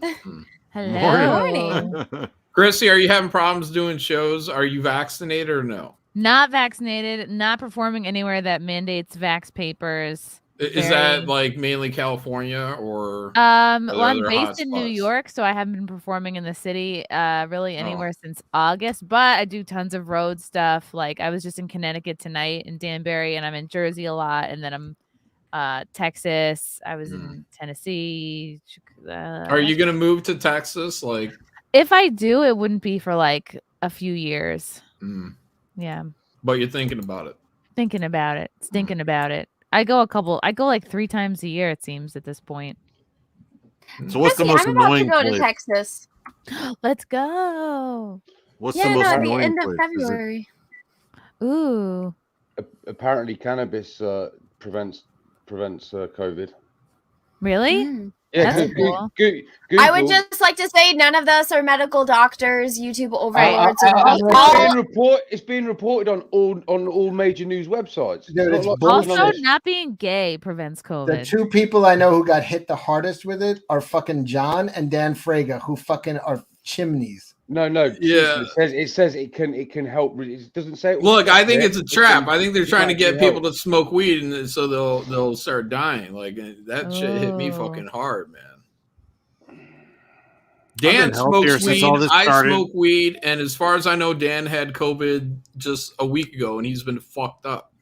Hello. Morning. Chrissy, are you having problems doing shows? Are you vaccinated or no? Not vaccinated, not performing anywhere that mandates vax papers. Is that like mainly California or? Well, there I'm other based in New hotspots? York, so I haven't been performing in the city really anywhere since August, but I do tons of road stuff. Like I was just in Connecticut tonight in Danbury, and I'm in Jersey a lot, and then I'm Texas. I was in Tennessee. Are you gonna move to Texas? Like, If I do, it wouldn't be for like a few years. Yeah. but you're thinking about it. Thinking about it. Thinking about it. I go like 3 times a year, it seems, at this point. So what's the Jesse, most I'm about annoying to go to place? Texas. Let's go. What's Yeah, the most no, at the annoying end of place? Is it- February. Ooh. Apparently, cannabis prevents COVID. Really? Yeah, That's cool. I would Google- just like to say none of us are medical doctors, YouTube overlords. It's been reported on all major news websites. Dude, it's not bullshit. Also, not being gay prevents The COVID. 2 people I know who got hit the hardest with it are fucking John and Dan Fraga, who fucking are chimneys. No, Yeah. It says it can help. It doesn't say. Look, I think it's a trap. can- I think they're it trying to can get actually people to smoke weed, and so they'll start dying. Like that shit hit me fucking hard, man. Dan been healthier smokes since weed. all this I started. smoke weed, and as far as I know, Dan had COVID just a week ago, and he's been fucked up.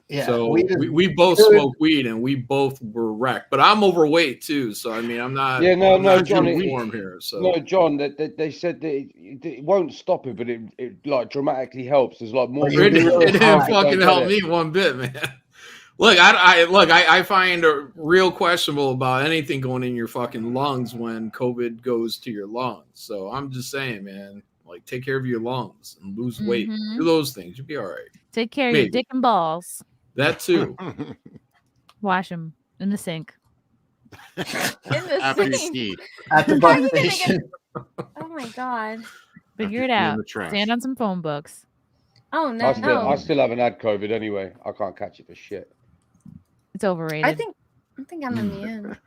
Yeah, so weed is we both good. smoke weed, and we both were wrecked. But I'm overweight too, so I mean, I'm not. Yeah, no, I'm not John. uniform here. So No, John. They said that it won't stop it, but it like dramatically helps. There's like more. It didn't fucking help me one bit, man. Look, I find it real questionable about anything going in your fucking lungs when COVID goes to your lungs. So I'm just saying, man, like take care of your lungs and lose weight. Do those things, you'll be all right. Take care of Maybe. your dick and balls. That too. Wash them in the sink. After you ski. At the bus station. Oh my god. Figure it in out. the trash. Stand on some phone books. Oh no. I still haven't had COVID anyway. I can't catch it for shit. It's overrated. I think I'm immune.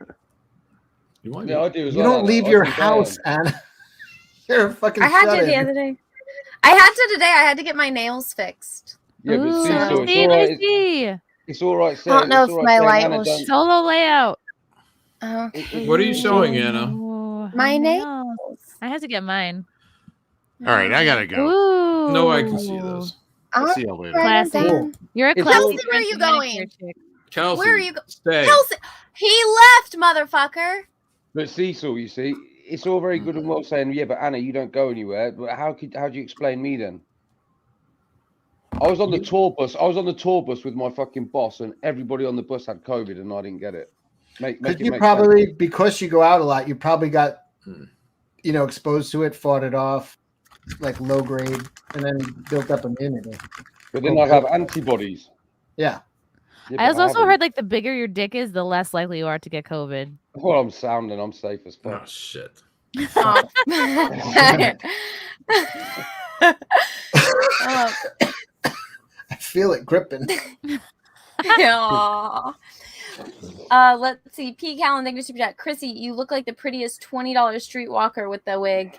Yeah, I do as You well. don't leave your house, Anna. You're a fucking I had to shut-in. the other day. I had to today. I had to get my nails fixed. Yeah, but Ooh, Cecil, see, I see. it's all right. I don't know if my light will Solo layout. Okay. What are you showing, Anna? My nails. I have to get mine. All right, I gotta go. Ooh. No, I can see those. I'll see you later. Classy. You're a classy. Kelsey, where are you going? Kelsey, Where are you going? stay. Kelsey, he left, motherfucker. But Cecil, you see, it's all very good and well saying, yeah, but Anna, you don't go anywhere. But how do you explain me then? I was on the tour bus. I was on the tour bus with my fucking boss, and everybody on the bus had COVID, and I didn't get it. Because you go out a lot, you probably got exposed to it, fought it off, like low grade, and then built up immunity. But then I have antibodies. Yeah. I also heard like the bigger your dick is, the less likely you are to get COVID. Well, I'm sound and I'm safe as fuck. Oh shit. Oh. I feel it gripping. Aw. Let's see. P. Callan, thank you super chat. Chrissy, you look like the prettiest $20 streetwalker with the wig.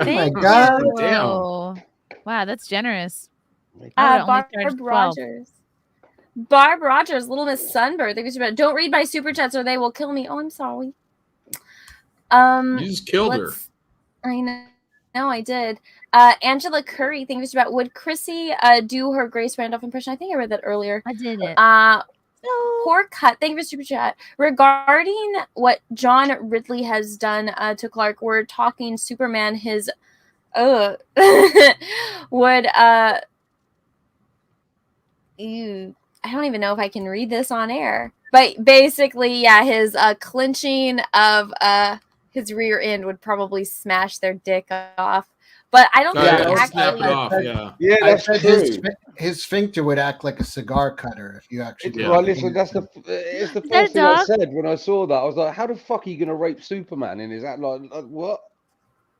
Thank God. you. Damn. Wow, that's generous. I would only charge Barb 12. Rogers. Barb Rogers, Little Miss Sunbird. Thank you super chat. Don't read my super chats or they will kill me. Oh, I'm sorry. You just killed her. I know. No, I did. Angela Curry, thank you super chat. Would Chrissy do her Grace Randolph impression? I think I read that earlier. I did it. Poor cut. Thank you for super chat. Regarding what John Ridley has done to Clark, we're talking Superman. His would I don't even know if I can read this on air, but basically, yeah, his clinching of his rear end would probably smash their dick off. But I don't think Yeah, it snap it actually. off, yeah. Yeah, I that's said true. his sphincter would act like a cigar cutter if you actually. did Well, it. listen, it's the that first thing I dog? said when I saw that. I was like, how the fuck are you going to rape Superman? And is that like what?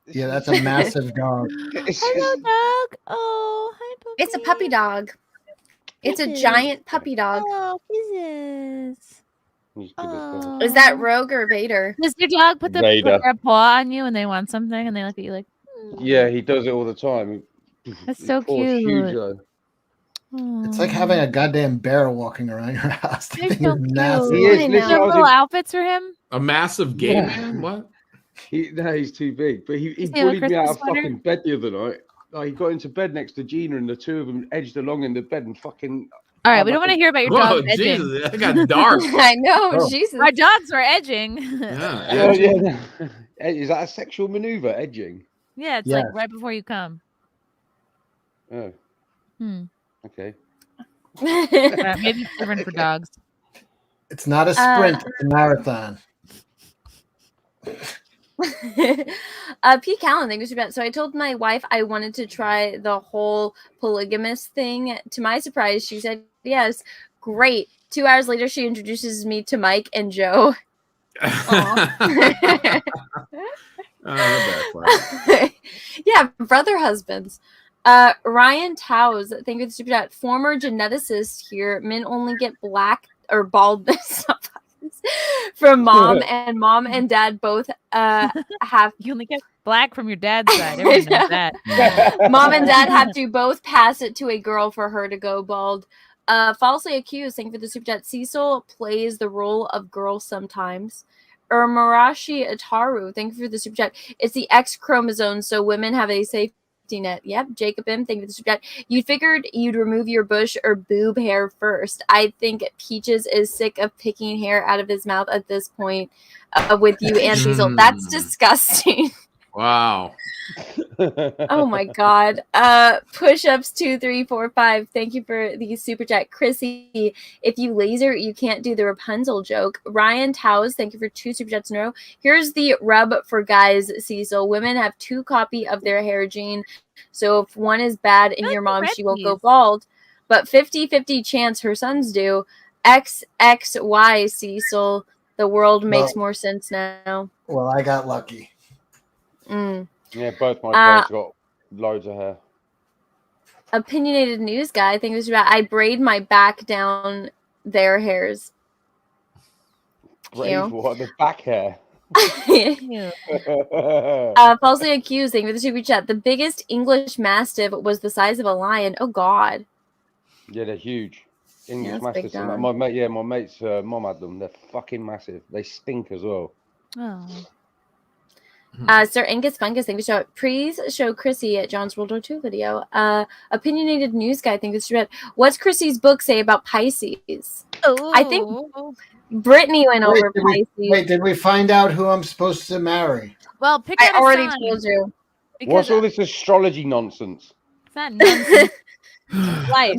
Yeah, that's a massive dog. Hello, dog. Oh, hi, puppy. It's a puppy dog. It's a Kisses. giant puppy dog. Oh, kisses. Oh. Is that Rogue or Vader? Does your dog put Vader. their paw on you and they want something and they look at you like, Yeah, he does it all the time. that's so Poor cute. Hugo. It's like having a goddamn bear walking around your house. That They're thing so is cute. massive. He is. I Listen, know. Do you have little outfits for him? A massive gay man? What? He's too big. But he Does he have a bullied me out Christmas of sweater? fucking bed the other night. Like, he got into bed next to Gina, and the two of them edged along in the bed and fucking. All right, we don't want to hear about your Whoa, dog edging. Jesus, that got dark. I know, Oh. Jesus. Our dogs were edging. Yeah, Yeah. Is that a sexual maneuver, edging? Yeah, it's Yes. like right before you come. Oh, okay. Maybe it's different for dogs. It's not a sprint; it's a marathon. P. Callan, thank you so much. So I told my wife I wanted to try the whole polygamous thing. To my surprise, she said yes. Great. 2 hours later, she introduces me to Mike and Joe. Yeah, brother husbands. Ryan Towes, thank you for the super chat. Former geneticist here. Men only get black or baldness from mom, and mom and dad both have. You only get black from your dad's side. Everyone knows that. Mom and dad have to both pass it to a girl for her to go bald. Falsely accused, thank you for the super chat. Cecil plays the role of girl sometimes. Marashi Ataru, thank you for the super chat. It's the X chromosome, so women have a safety net. Yep. Jacob M, thank you for the super chat. You figured you'd remove your bush or boob hair first. I think Peaches is sick of picking hair out of his mouth at this point with you and Cecil. That's disgusting. Wow. Oh my god. Push-ups 2, 3, 4, 5. Thank you for the super chat. Chrissy, if you laser, you can't do the Rapunzel joke. Ryan Towers, thank you for 2 super chats in a row. Here's the rub for guys, Cecil. Women have 2 copy of their hair gene. So if one is bad in your mom, she won't go bald. But 50-50 chance her sons do. XXY, Cecil. The world makes more sense now. Well, I got lucky. Yeah, both my parents got loads of hair. Opinionated news guy. I think it was about I braid my back down their hairs. Brave what? The back hair. Falsely accused. Thank you for the super chat. The biggest English Mastiff was the size of a lion. Oh God. Yeah, they're huge. English that's big Mastiffs. dog. My mate's mom had them. They're fucking massive. They stink as well. Oh. Sir Angus Fungus, thank you so much. Please show Chrissy at John's World War II video. Opinionated news guy, thank you so much. What's Chrissy's book say about Pisces? Oh. I think Brittany went over Pisces. Did we find out who I'm supposed to marry? Well, pick I out a already sign. told you. What's all this astrology nonsense? It's not nonsense.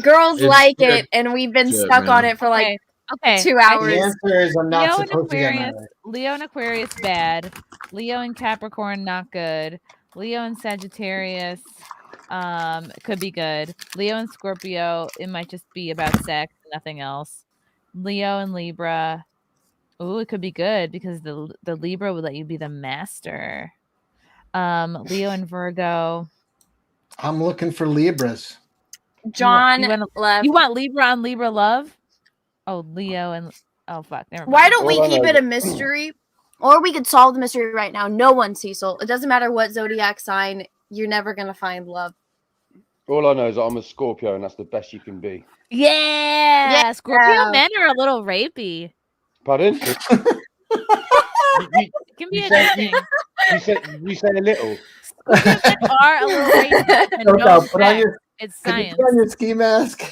Girls It's like good. it, and we've been Shit, stuck on man. it for like Okay. 2 hours. The answer is I'm not Leo and supposed to get Aquarius. married. Leo and Aquarius bad. Leo and Capricorn not good. Leo and Sagittarius could be good. Leo and Scorpio, it might just be about sex, nothing else. Leo and Libra, ooh, it could be good because the Libra would let you be the master. Leo and Virgo. I'm looking for Libras. John left. You want Libra on Libra love? Oh, Leo and oh fuck. Never mind. Why don't we keep it a mystery? Or we could solve the mystery right now. No one, Cecil. It doesn't matter what zodiac sign. You're never gonna find love. All I know is that I'm a Scorpio, and that's the best you can be. Yeah. Scorpio men are a little rapey. Pardon? It can be anything. You say a little. Scorpio men are a little rapey. And No, put on your, it's can you science. put on your ski mask.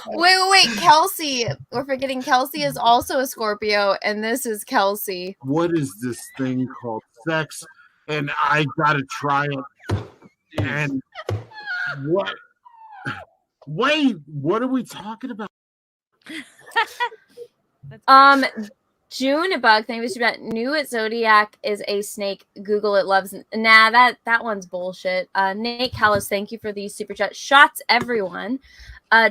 Wait. Kelsey. We're forgetting Kelsey is also a Scorpio, and this is Kelsey. What is this thing called sex? And I gotta try it. And what? Wait, what are we talking about? Junebug, thank you for that. Knew it. Zodiac is a snake. Google it. Loves. Nah, that one's bullshit. Nate Callis, thank you for the super chat. Shots, everyone.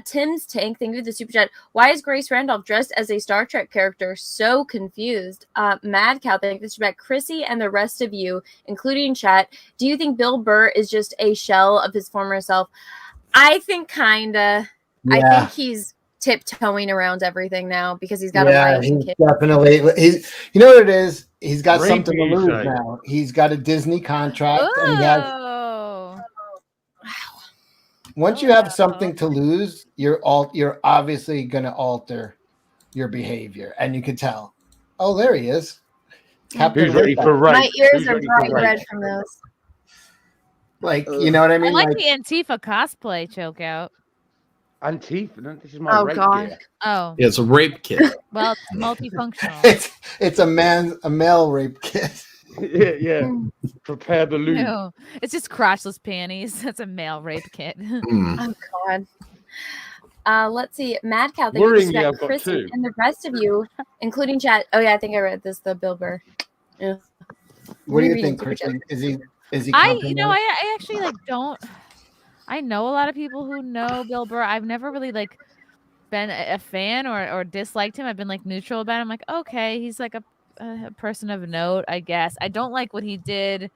Tim's Tank, thank you for the super chat. Why is Grace Randolph dressed as a Star Trek character? So confused. Mad Cow, thank you for the super chat. Chrissy and the rest of you, including chat, do you think Bill Burr is just a shell of his former self? I think kinda. Yeah. I think he's tiptoeing around everything now because he's got a wife and he's kid. definitely. He's. You know what it is? He's got something to Rapey lose side. now. He's got a Disney contract, and he has. Once you have something to lose, you're obviously going to alter your behavior, and you can tell. Oh, there he is. Captain He's ready Ahab. for rape. My ears He's are ready for bright rape. red from those. Like, you know what I I mean? like the Antifa cosplay choke out. Antifa? No, this is my rape gear. Oh. Yeah, it's a rape kit. Well, it's multifunctional. It's a male rape kit. yeah. Prepare the lube. No, it's just crotchless panties. That's a male rape kit. Oh God. Let's see. Mad Cow, thank you Worrying for me, that. I've got Chrissy two. and the rest of you, including chat. Oh yeah, I think I read this. The Bill Burr. Yeah. What do you Reading think, super Christian? chat. Is he? I actually like don't. I know a lot of people who know Bill Burr. I've never really like been a fan or disliked him. I've been like neutral about him. Like, okay, he's like a person of note, I guess. I don't like what he did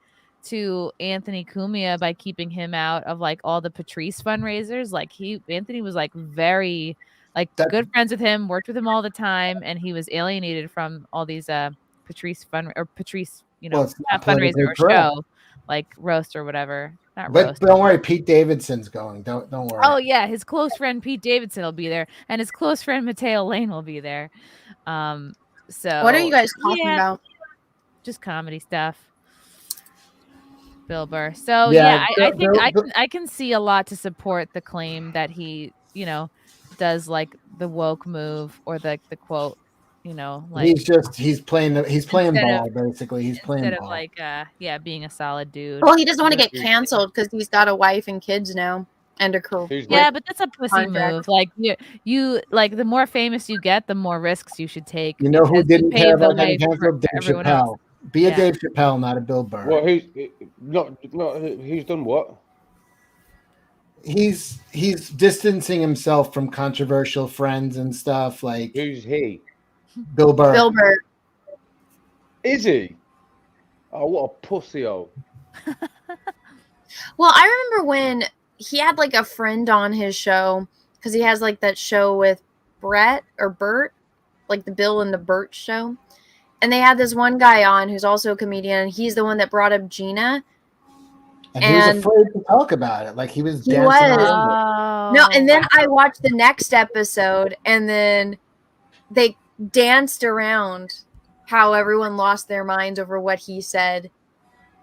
to Anthony Cumia by keeping him out of like all the Patrice fundraisers. Like Anthony was like very Like good friends with him, worked with him all the time, and he was alienated from all these Patrice, you know, Well, it's not not fundraiser politically or correct. show, like roast or whatever. Not But roast. don't worry, Pete Davidson's going. Don't worry. Oh yeah, his close friend Pete Davidson will be there, and his close friend Mateo Lane will be there. So What are you guys talking about? Just comedy stuff. Bill Burr. So Yeah, I think I can see a lot to support the claim that he, you know, does like the woke move or the quote, you know, like he's playing ball basically. He's playing instead of ball. like being a solid dude. Well, he doesn't want to get canceled because he's got a wife and kids now and a career. Yeah, but that's a pussy contract. move. Like you like the more famous you get, the more risks you should take. You know who because you didn't pave care the about way getting for canceled? Dave everyone else. Chappelle. Be a Yeah. Dave Chappelle, not a Bill Burr. Well, who's done what? He's distancing himself from controversial friends and stuff. Like who's he? Bill Burr. Bill Burr. Is he? Oh, what a pussy-o. Well, I remember when he had like a friend on his show because he has like that show with Brett or Bert, like the Bill and the Bert show. And they had this one guy on who's also a comedian. And he's the one that brought up Gina. And he was afraid to talk about it. Like he was dancing around it. No, and then I watched the next episode, and then they danced around how everyone lost their minds over what he said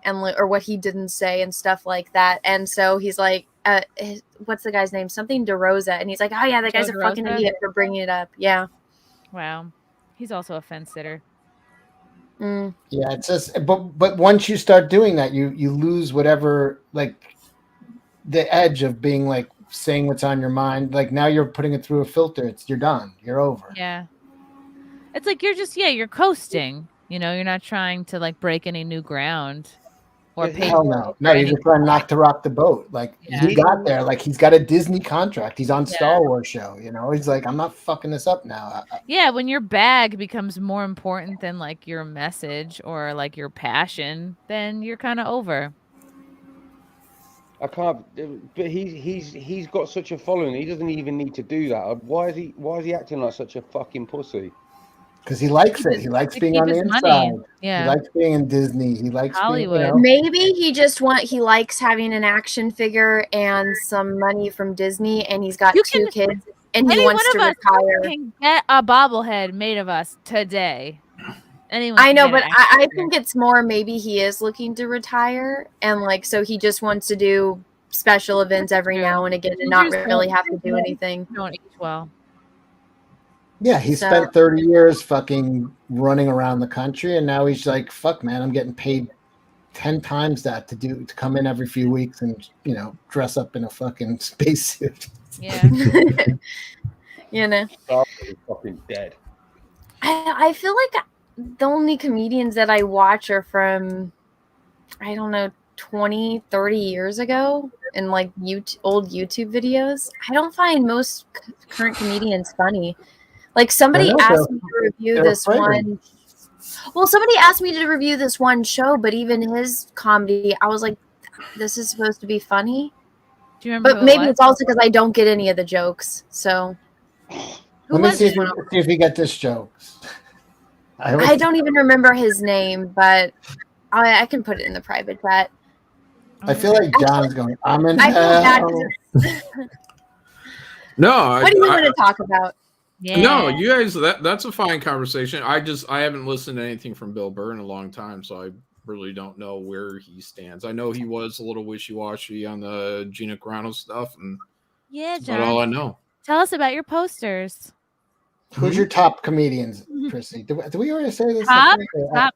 and or what he didn't say and stuff like that. And so he's like, what's the guy's name? Something DeRosa. And he's like, oh yeah, that guy's a fucking idiot for bringing it up. Yeah. Wow. He's also a fence sitter. Mm. Yeah, it's just but once you start doing that, you lose whatever like the edge of being like saying what's on your mind. Like now you're putting it through a filter. You're done. You're over. Yeah. It's like you're coasting. You know, you're not trying to like break any new ground or pay. Hell no. No, you're just trying not to rock the boat. Like he got there. Like he's got a Disney contract. He's on Star Wars show. You know, he's like, I'm not fucking this up now. Yeah, when your bag becomes more important than like your message or like your passion, then you're kind of over. I can't. But he's got such a following. He doesn't even need to do that. Why is he acting like such a fucking pussy? Because he likes it. He likes being on the inside. Yeah. He likes being in Disney. He likes Hollywood. Being, you know, Maybe he likes having an action figure and some money from Disney, and he's got two kids, and he wants to retire. Can get a bobblehead made of us today. Anyone I know, can get but an I think it's more maybe he is looking to retire, and like so he just wants to do special events every now and again and not really have to do anything. Don't age well. yeah, he So- spent 30 years fucking running around the country, and now he's like, fuck, man, I'm getting paid 10 times that to come in every few weeks and, you know, dress up in a fucking spacesuit. Yeah. You know. Star is fucking dead. I feel like the only comedians that I watch are from, I don't know, 20, 30 years ago in like old YouTube videos. I don't find most current comedians funny. Like somebody asked me to review this one. Well, somebody asked me to review this one show, but even his comedy, I was like, this is supposed to be funny. Do you remember? But maybe it's also because I don't get any of the jokes. So Let me see if you get this joke. I don't even remember his name, but I can put it in the private chat. I feel like John's going, I'm in I feel bad hell. 'cause it's- No. What do you want to talk about? No, you guys, that's a fine conversation. I haven't listened to anything from Bill Burr in a long time, so I really don't know where he stands. I know he was a little wishy-washy on the Gina Carano stuff, and Yeah, that's John. about all I know. Tell us about your posters. Who's your top comedians, Chrissy? Do we already say this? Top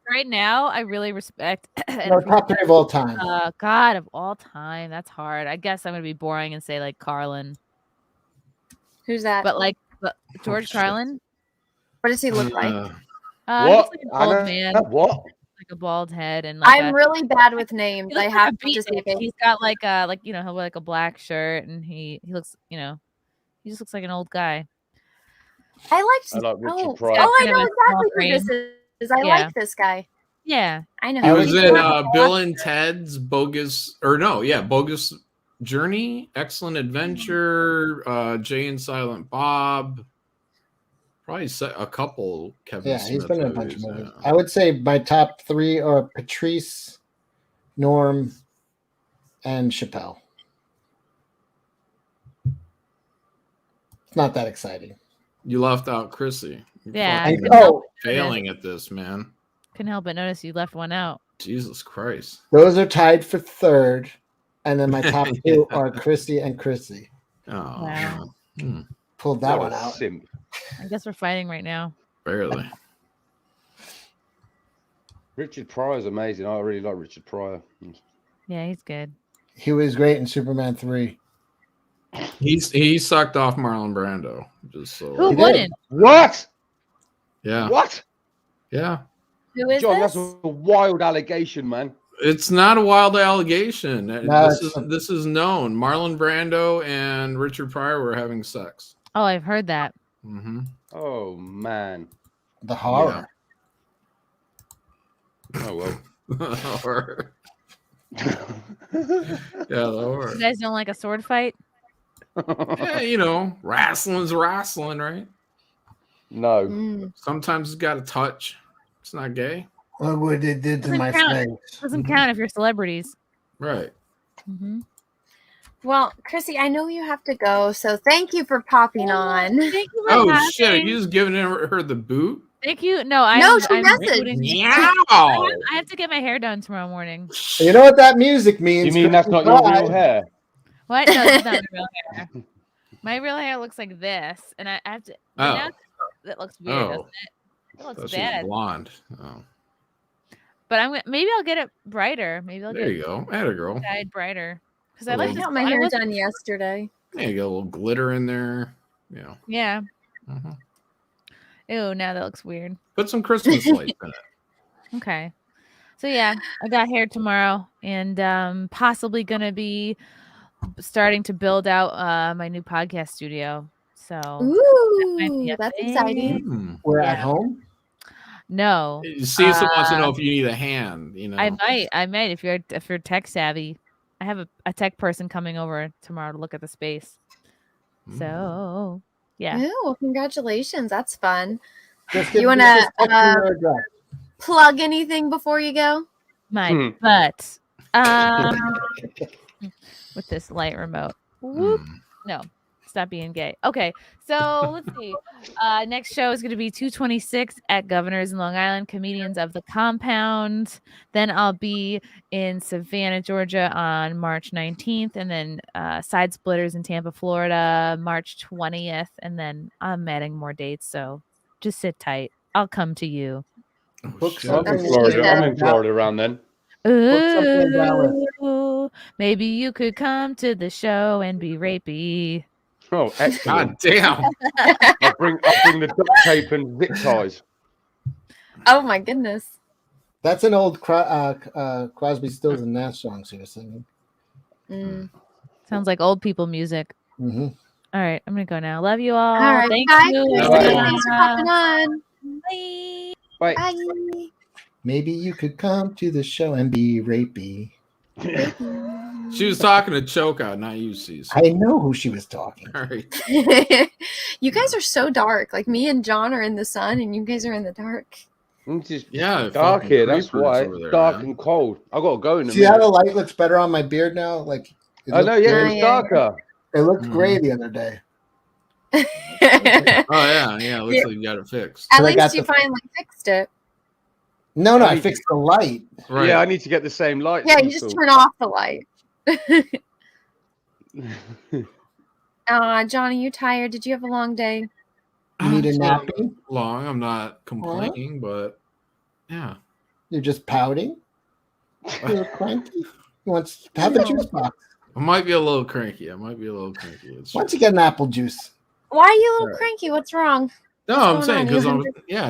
right now. I really respect. No, top 3 of all time. God of all time. That's hard. I guess I'm gonna be boring and say like Carlin. Who's that? But like George Carlin. What does he look like? He looks like an old man. What? Like a bald head and like I'm really bad with names. I have to see it. He's got like you know, he'll wear like a black shirt and he looks, you know, he just looks like an old guy. I like Richard Pryor. Oh, I know Kind of a small exactly who this frame. is. I like this guy. Yeah. I know. He was in Bogus. Bill and Ted's Bogus, or no, yeah, Bogus Journey, Excellent Adventure, Jay and Silent Bob. Probably a couple Kevin Yeah, Smith he's been in a bunch movies, of movies. yeah. I would say my top 3 are Patrice, Norm, and Chappelle. It's not that exciting. You left out Chrissy. You're Yeah, fucking couldn't help but failing notice. at this, man. Couldn't help but notice you left one out. Jesus Christ. Those are tied for 3rd, and then my top 2 are Chrissy and Chrissy. Oh, Wow. Pulled that one out. I guess we're fighting right now. Barely. Richard Pryor's amazing. I really like Richard Pryor. Yeah, he's good. He was great in Superman 3. He sucked off Marlon Brando. Just so Who wouldn't? What? Yeah. What? Yeah. Who is John, this? that's a wild allegation, man. It's not a wild allegation. No, This is known. Marlon Brando and Richard Pryor were having sex. Oh, I've heard that. Mm-hmm. Oh man. The horror. Oh well. Horror. Yeah, the horror. You guys don't like a sword fight? Yeah, you know, wrestling's wrestling, right? No. Sometimes it's got a touch. It's not gay. Look what it did to my face. Doesn't count if you're celebrities. Right. Mm-hmm. Well, Chrissy, I know you have to go, so thank you for popping on. Thank you for Oh having. shit! Are you just giving her the boot? Thank you. No, she I'm messaged. including- Meow. I have to get my hair done tomorrow morning. You know what that music means? You mean that's not your real hair? What? No, it's not my real hair. My real hair looks like this, and I have to. Oh. Now that looks weird, doesn't it? It looks That's just bad. blonde. Oh. But maybe I'll get it brighter. Maybe I'll There get you go. Atta girl. dyed brighter. Because I I like got my hair done yesterday. Yeah, you got a little glitter in there. Yeah. Yeah. Mm-hmm. Ew, now that looks weird. Put some Christmas lights in it. Okay. So yeah, I got hair tomorrow, and possibly gonna be starting to build out my new podcast studio. So Ooh, that's exciting. We're at home. No, Cecil wants to know if you need a hand. You know, I might if you're tech savvy. I have a tech person coming over tomorrow to look at the space. So yeah. Ooh, well, congratulations. That's fun. Just You give- want just text me to your address. plug anything before you go? My butt. With this light remote. Whoop. No, stop being gay. Okay, so let's see. Next show is going to be 226 at Governor's in Long Island, Comedians of the Compound. Then I'll be in Savannah, Georgia on March 19th, and then Side Splitters in Tampa, Florida, March 20th, and then I'm adding more dates, so just sit tight. I'll come to you. I'm in Florida around then. Ooh, maybe you could come to the show and be rapey. Oh, excellent. God damn. I'll bring the duct tape and zip ties. Oh my goodness. That's an old Crosby, Stills and Nash song she was singing. Sounds like old people music. Mm-hmm. All right, I'm gonna go now. Love you all. All right, Thank bye. you. Thanks for popping on. Bye. Bye. Maybe you could come to the show and be rapey. She was talking to Choke Out, not you, Cecil. I know who she was talking. All right. You guys are so dark. Like me and John are in the sun, and you guys are in the dark. It's just Yeah, dark fucking here. That's creepers why. over there, Dark man. and cold. I gotta go in a See how minute. the light looks better on my beard now? Like I know. Yeah, it's darker. It looked gray the other day. Oh yeah. It looks like you got it fixed. At So I got least you the- finally fixed it. No, I fixed the light. Right. Yeah, I need to get the same light. Yeah, you just turn off the light. John, are you tired? Did you have a long day? You need a It's nap? not long. I'm not complaining, but yeah. You're just pouting? You're cranky? You want to have a juice box? I might be a little cranky. It's Why don't you get an apple juice? Why are you a little Right. cranky? What's wrong? No, What's I'm going saying on? because You I'm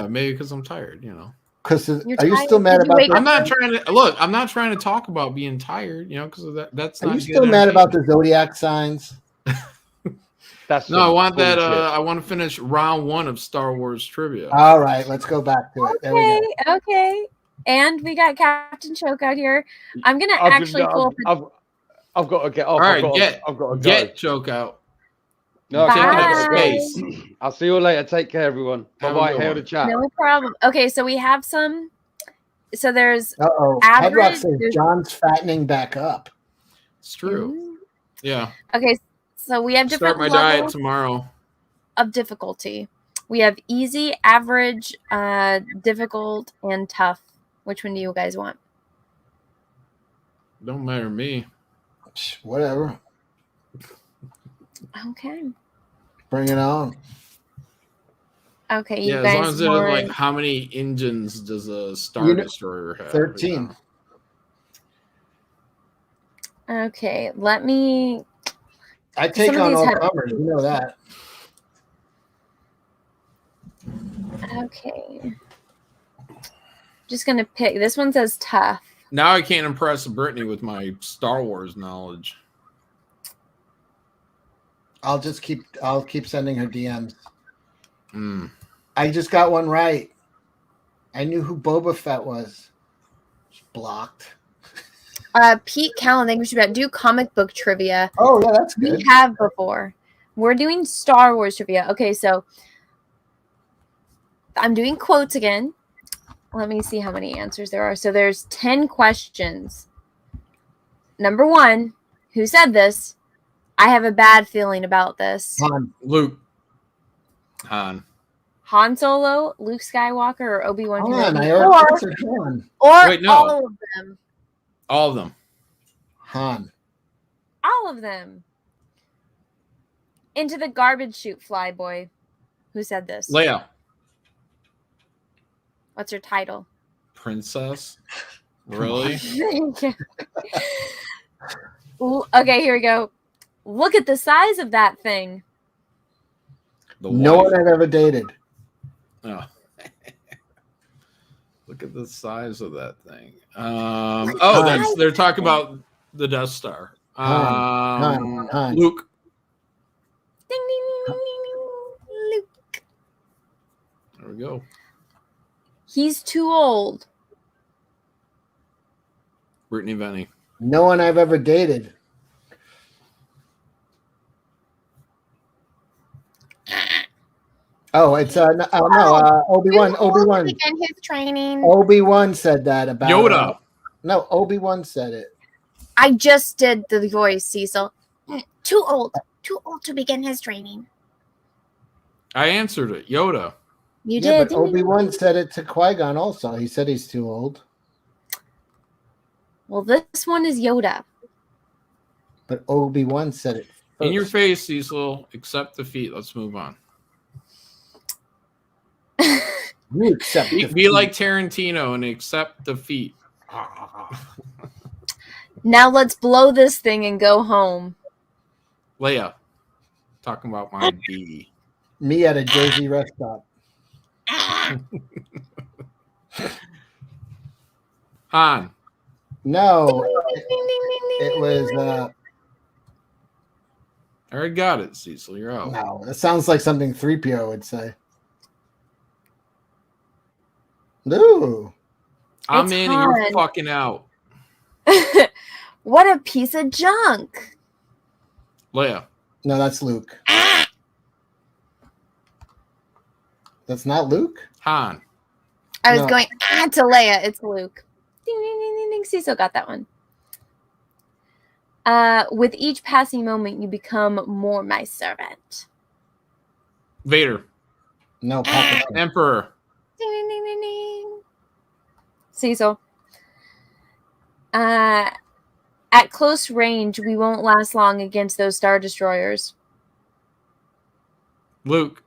hungry? maybe because I'm tired, you know. Because You're are you tired? still mad Did you about wake the, I'm not trying to look, I'm not trying to talk about being tired, you know, because that's Are not you good still mad about entertainment. the Zodiac signs? That's No, I want that bullshit. I want to finish round 1 of Star Wars trivia. All right, let's go back to it. There we Okay, go. okay. And we got Captain Choke out here. I'm gonna actually pull up. I've got to get off. All right, I've got to get go. choke out. No, Taking up Bye. space. I'll see you later. Take care, everyone. Bye Have a bye. good Hail one. the chat. No problem. Okay, so we have some. So there's Uh-oh. average. Headrock says there's- John's fattening back up. It's true. Yeah. Okay, so we have different Start my diet levels tomorrow. of difficulty. We have easy, average, difficult, and tough. Which one do you guys want? Don't matter to me. Whatever. Okay. Bring it on. Okay, you Yeah, guys as long as it want... like how many engines does a Star Destroyer have? 13. Okay, let me... I take Some of on these all have- comers. You know that. Okay. Just going to pick... This one says tough. Now I can't impress Brittany with my Star Wars knowledge. I'll keep sending her DMs. Mm. I just got one right. I knew who Boba Fett was. Just blocked. Pete Callan, thank you for do comic book trivia. Oh, yeah, that's good. We have before. We're doing Star Wars trivia. Okay, so I'm doing quotes again. Let me see how many answers there are. So there's 10 questions. Number 1, who said this? I have a bad feeling about this. Han. Luke. Han. Han Solo, Luke Skywalker, or Obi-Wan Han. I Kenobi? already answered Han. Or Wait, no. all of them. All of them. Han. All of them. Into the garbage chute, Flyboy. Who said this? Leia. What's her title? Princess. Really? Okay, here we go. Look at the size of that thing. No one I've ever dated. Oh. Look at the size of that thing. They're talking about the Death Star. Han. Luke. Ding, ding, ding, ding, ding, ding. Luke. There we go. He's too old. Brittany Venti. No one I've ever dated. Oh, it's Obi-Wan. Obi-Wan. Begin his training. Obi-Wan said that about Yoda. No, Obi-Wan said it. I just did the voice, Cecil. Too old. Too old to begin his training. I answered it. Yoda. You Yeah, did. but Obi-Wan said it to Qui-Gon also. He said he's too old. Well, this one is Yoda. But Obi-Wan said it first. In your face, Cecil. Accept defeat. Let's move on. You accept Be like Tarantino and accept defeat. Now let's blow this thing and go home. Leia. Talking about my B. Me at a Jersey rest stop. Han. No. It was I already got it, Cecil. You're out. no, it sounds like something 3PO would say. No. I'm It's in and you're Han. fucking out. What a piece of junk. Leia. No, that's Luke. That's not Luke? Han. I was No. going to Leia. It's Luke. Ding, ding, ding, ding, ding. Cecil got that one. With each passing moment, you become more my servant. Vader. No, Papa. Emperor. Ding, ding, ding, ding, ding. Cecil. At close range, we won't last long against those Star Destroyers. Luke.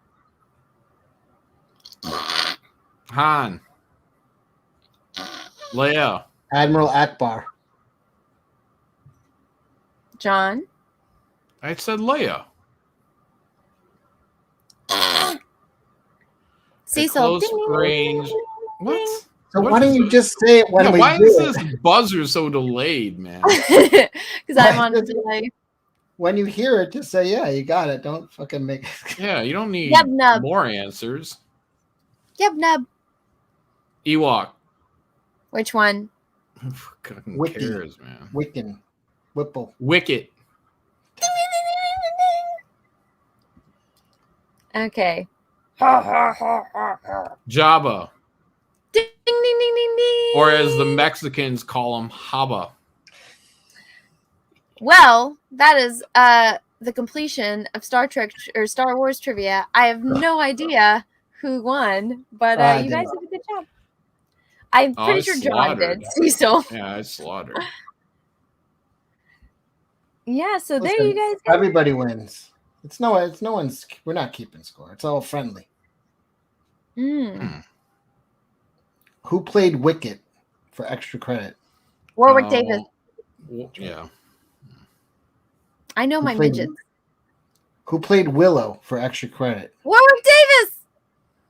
Han. Leia. Admiral Akbar. John. I said Leia. Cecil. Close Ding, ding, ding, range. ding, What? ding. So What why is don't you it? just say it when Yeah, we why do is it? this buzzer so delayed, man? Because I'm on delay. When you hear it, just say, yeah, you got it. Don't fucking make it. Yeah, you don't need Yep, nub. more answers. Yep, nub. Ewok. Which one? Who Wiki. cares, man? Wiccan. Whipple. Wicket. Okay. Jabba. Ding ding ding ding ding. Or as the Mexicans call him, Haba. Well, that is the completion of Star Trek or Star Wars trivia. I have no idea who won, but you guys did a good job. I'm pretty sure John did. Cecil. Yeah, I slaughtered. Yeah, so Listen, there you guys go. Everybody wins. It's no one's. We're not keeping score. It's all friendly. Mm. Who played Wicket for extra credit? Warwick Davis. Yeah. I know my midgets. Who played Willow for extra credit? Warwick Davis.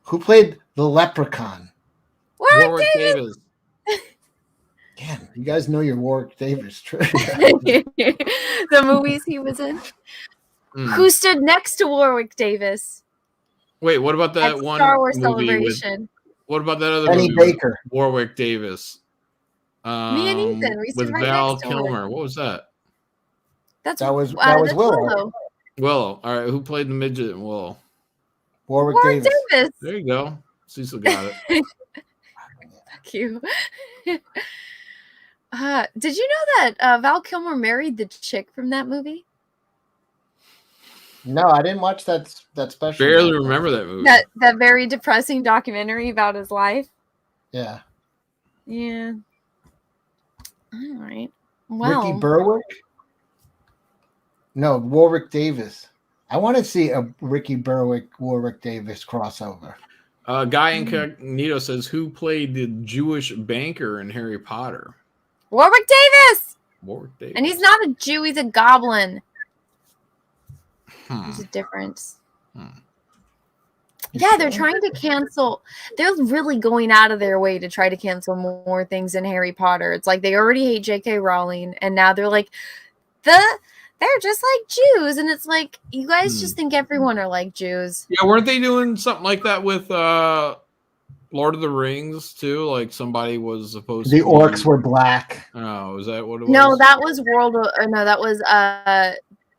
Who played the Leprechaun? Warwick Davis. Damn, you guys know your Warwick Davis trivia. The movies he was in. Who stood next to Warwick Davis? Wait, what about that At one Star Wars movie Celebration. What about that other Penny movie? Baker. With Warwick Davis. Me and Ethan, we stood with right Val next to him. Kilmer. What was that? That was that's Willow. Willow. All right, who played the midget in Willow? Warwick Davis. There you go. Cecil got it. Fuck you. Did you know that Val Kilmer married the chick from that movie? No, I didn't watch that special. Barely remember that movie. That very depressing documentary about his life. Yeah. Yeah. All right. Well, Ricky Berwick? No, Warwick Davis. I want to see a Ricky Berwick Warwick Davis crossover. Guy Incognito says, who played the Jewish banker in Harry Potter? Warwick Davis. Warwick Davis. And he's not a Jew, he's a goblin. There's a difference. Yeah, they're trying to cancel. They're really going out of their way to try to cancel more things in Harry Potter. It's like they already hate J.K. Rowling, and now they're like, they're just like Jews. And it's like, you guys just think everyone are like Jews. Yeah, weren't they doing something like that with Lord of the Rings too? Like somebody was supposed The to orcs were black. Oh, is that what it was? No, that was that was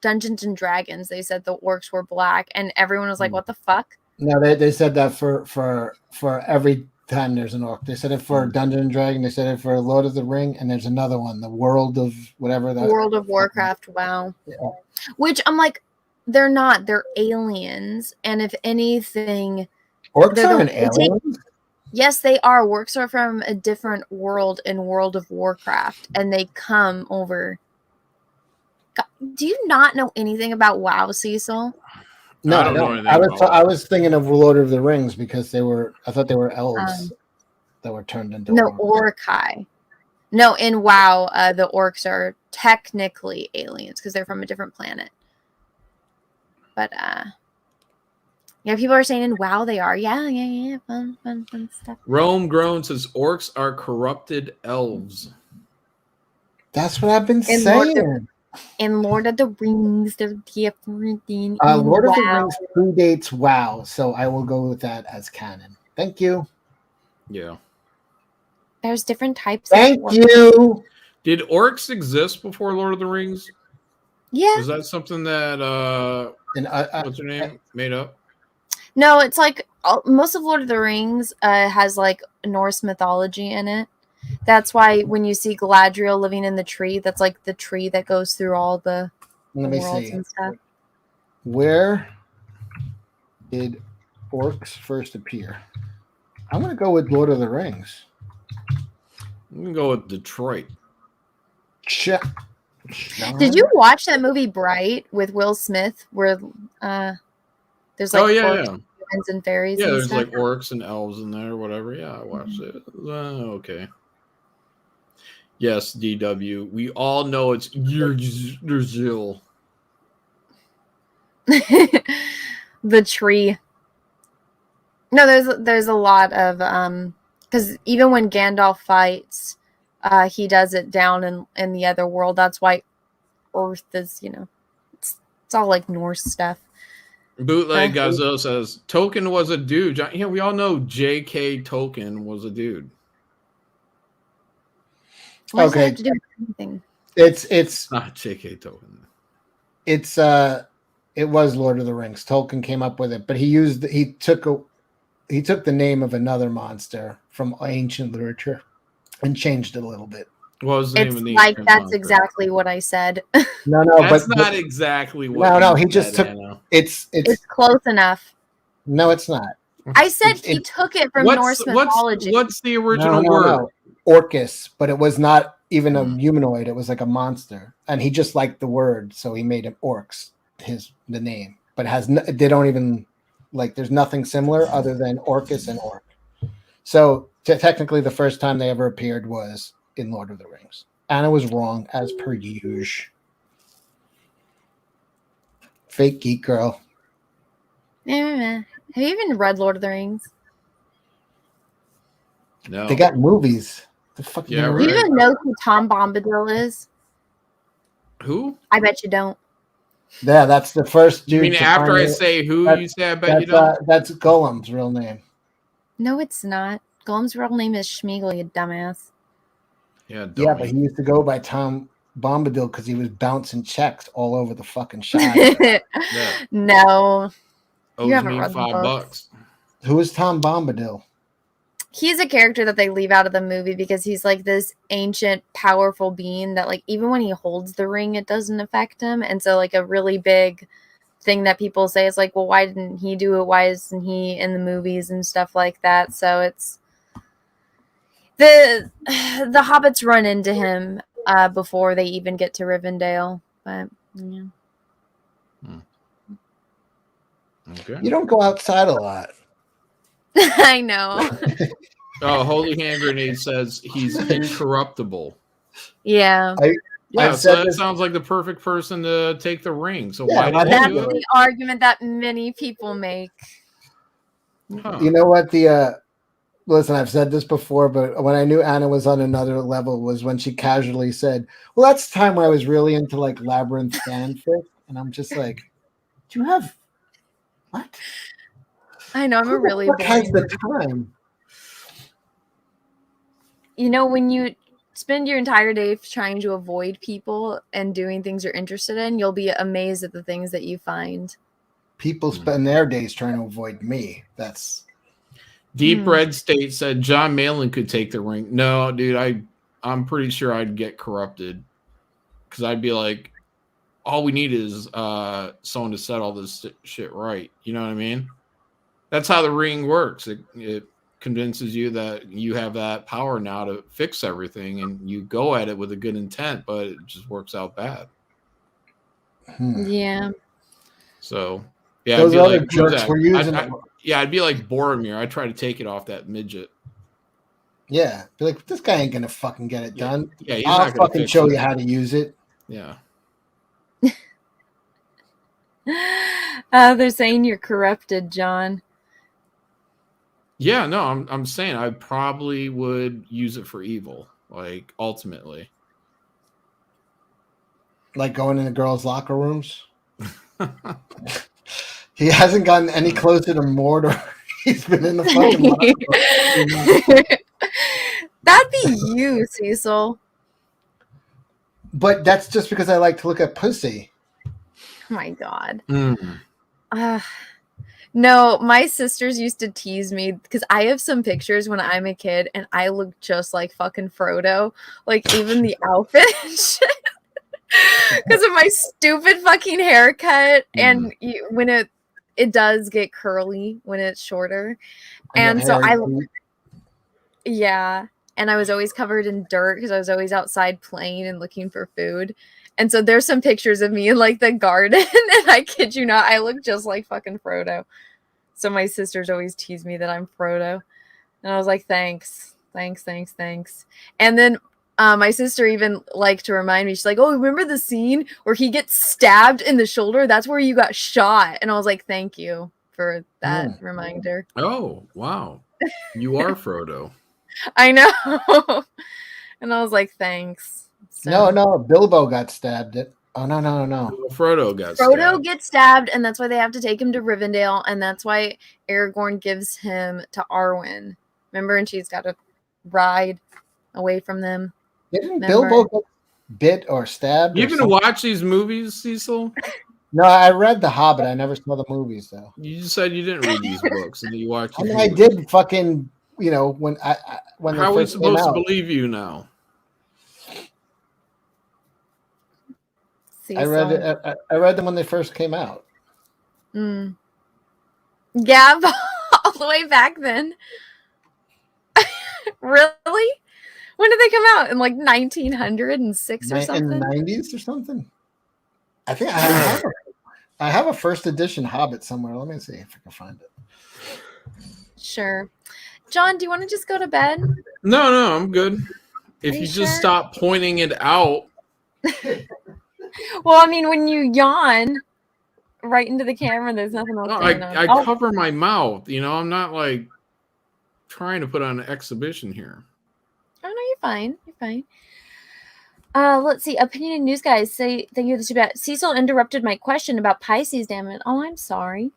Dungeons and Dragons. They said the orcs were black, and everyone was like, what the fuck? No, they said that for every time there's an orc. They said it for Dungeons and Dragons. They said it for Lord of the Ring, and there's another one, the World of whatever that. World of Warcraft. Wow. Yeah. Which I'm like, they're not. They're aliens, and if anything, Orcs are an alien. Yes, they are. Orcs are from a different world in World of Warcraft, and they come over. God, do you not know anything about WoW, Cecil? No, I don't know anything I was thinking of Lord of the Rings because I thought they were elves that were turned into Orcai. No, in WoW, the orcs are technically aliens because they're from a different planet. But yeah, people are saying in WoW they are. Yeah, fun stuff. Rome Grown says orcs are corrupted elves. That's what I've been saying. In Lord of the Rings, they're different. Lord of the Rings predates WoW, so I will go with that as canon. Thank you. Yeah. There's different types. Thank of you. Did orcs exist before Lord of the Rings? Yeah. Was that something that what's her name made up? No, it's like most of Lord of the Rings has like Norse mythology in it. That's why when you see Galadriel living in the tree, that's like the tree that goes through all the worlds and stuff. Where did orcs first appear? I'm going to go with Lord of the Rings. I'm going to go with Detroit. Did you watch that movie Bright with Will Smith where there's like orcs, humans and fairies? Yeah, and there's stuff? like orcs and elves in there, whatever. Yeah, I watched it. Okay. Yes, DW. We all know it's Yggdrasil. The tree. No, there's a lot of because even when Gandalf fights, he does it down in the other world. That's why Earth is, it's all like Norse stuff. Bootleg Gazelle says Tolkien was a dude. Yeah, we all know J.K. Tolkien was a dude. What does that have to do with anything? It's not J.K. Tolkien. It was Lord of the Rings. Tolkien came up with it, but he took the name of another monster from ancient literature and changed it a little bit. What was the name of the Like ancient that's monster? exactly what I said. No, That's but not exactly what. No, he said, just took Anna. it's close enough. No, it's not. I said he took it from Norse mythology. What's the original word? No. Orcus, but it was not even a humanoid. It was like a monster, and he just liked the word, so he made him Orcs the name. But they don't even like. There's nothing similar other than Orcus and Orc. So technically, the first time they ever appeared was in Lord of the Rings. Anna was wrong as per usual. Fake geek girl. Have you even read Lord of the Rings? No. They got movies. The fuck Yeah, Do you even know who Tom Bombadil is? Who? I bet you don't. Yeah, that's the first dude. You mean after I say who, you say I bet you don't? That's Golem's real name. No, it's not. Golem's real name is Schmeagol, you dumbass. Yeah, but he used to go by Tom Bombadil because he was bouncing checks all over the fucking shop. No. Owes You haven't me read the $5. books. Who is Tom Bombadil? He's a character that they leave out of the movie because he's like this ancient, powerful being that like even when he holds the ring, it doesn't affect him. And so like a really big thing that people say is like, well, why didn't he do it? Why isn't he in the movies and stuff like that? So it's the hobbits run into him before they even get to Rivendell. But yeah. Okay. You don't go outside a lot. I know. Oh, Holy Hand Grenade says he's incorruptible. Yeah. Yeah, so that sounds like the perfect person to take the ring. So why did That's he do it? the argument that many people make. You know what? Listen, I've said this before, but when I knew Anna was on another level was when she casually said, "Well, that's the time when I was really into like Labyrinth fanfic," and I'm just like, "Do you have what?" I know, I'm a really What has boring the time? You know, when you spend your entire day trying to avoid people and doing things you're interested in, you'll be amazed at the things that you find. People spend their days trying to avoid me. That's Deep Red State said John Malin could take the ring. No, dude, I'm pretty sure I'd get corrupted because I'd be like, all we need is someone to set all this shit right. You know what I mean? That's how the ring works. It convinces you that you have that power now to fix everything, and you go at it with a good intent, but it just works out bad. Yeah. So, yeah, those I'd be other like, jerks were using it. I'd be like Boromir. I'd try to take it off that midget. Yeah, be like, this guy ain't gonna fucking get it done. Yeah, he's I'll not gonna fucking fix show it. you how to use it. Yeah. They're saying you're corrupted, John. Yeah, no, I'm saying I probably would use it for evil, like ultimately. Like going in the girls' locker rooms. He hasn't gotten any closer to Mordor. He's been in the fucking locker room. That'd be you, Cecil. But that's just because I like to look at pussy. Oh my God. No, my sisters used to tease me because I have some pictures when I'm a kid and I look just like fucking Frodo. Like even the outfit and shit. Because of my stupid fucking haircut. And when it does get curly when it's shorter. And so yeah. And I was always covered in dirt because I was always outside playing and looking for food. And so there's some pictures of me in like the garden. And I kid you not, I look just like fucking Frodo. So my sisters always tease me that I'm Frodo. And I was like, thanks. And then my sister even liked to remind me, she's like, oh, remember the scene where he gets stabbed in the shoulder? That's where you got shot. And I was like, thank you for that reminder. Oh, wow. You are Frodo. I know. And I was like, thanks. So, No, Bilbo got stabbed. Oh, no. Frodo gets stabbed, and that's why they have to take him to Rivendell, and that's why Aragorn gives him to Arwen. Remember? And she's got to ride away from them. Didn't bit or stabbed. You or even something. watch these movies, Cecil? No, I read The Hobbit. I never saw the movies though. You just said you didn't read these books and you watched. I mean, I did fucking, when when How are they we first came supposed to out. believe you now? I read it. I read them when they first came out. Mm. Yeah, all the way back then. Really? When did they come out? In like 1906 or something? In the 90s or something. I think I have a first edition Hobbit somewhere. Let me see if I can find it. Sure. John, do you want to just go to bed? No, I'm good. If Are you you just sure? stop pointing it out. Well, I mean, when you yawn right into the camera, there's nothing else No, going on. I cover my mouth. I'm not like trying to put on an exhibition here. Oh, no, you're fine. You're fine. Let's see. Opinion and news guys say thank you. This about Cecil interrupted my question about Pisces. Damn it! Oh, I'm sorry.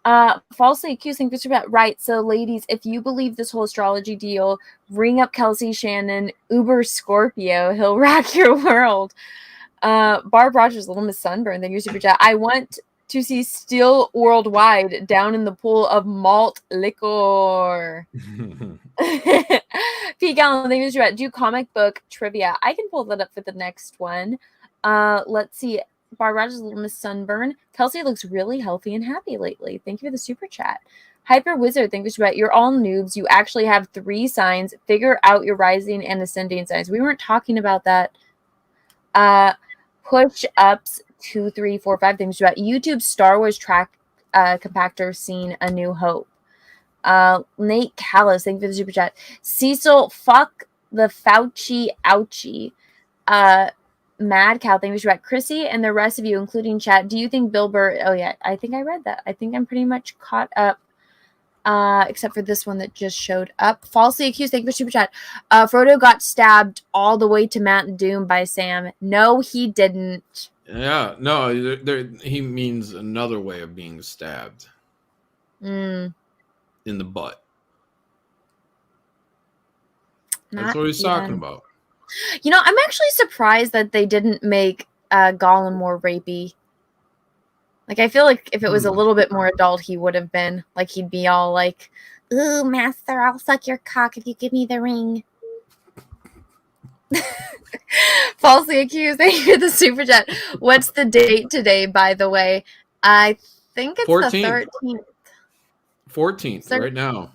Falsely accusing Mr. About right. So, ladies, if you believe this whole astrology deal, ring up Kelsey Shannon, Uber Scorpio. He'll rock your world. Barb Rogers, Little Miss Sunburn. Thank you, super chat. I want to see Steel Worldwide down in the pool of malt liquor. Pete Gallen, thank you, super chat. Do comic book trivia. I can pull that up for the next one. Let's see. Barb Rogers, Little Miss Sunburn. Kelsey looks really healthy and happy lately. Thank you for the super chat. Hyper Wizard, thank you for that. You're all noobs. You actually have 3 signs. Figure out your rising and ascending signs. We weren't talking about that. Push ups 2, 3, 4, 5 things about YouTube Star Wars track compactor seen A New Hope. Nate Callis, thank you for the super chat. Cecil, fuck the Fauci ouchie. Mad Cow, thank you for that. Chrissy and the rest of you, including chat, do you think Bill Burr? Oh yeah, I think I read that. I think I'm pretty much caught up. Except for this one that just showed up. Falsely accused, thank you for super chat. Frodo got stabbed all the way to Mount Doom by Sam. No, he didn't. Yeah, no, he means another way of being stabbed in the butt. That's what he's talking about. I'm actually surprised that they didn't make Gollum more rapey. Like, I feel like if it was a little bit more adult, he would have been. Like, he'd be all like, ooh, master, I'll suck your cock if you give me the ring. Falsely accused. Thank you for the super chat. What's the date today, by the way? I think it's 14th. the 13th. 14th, right now.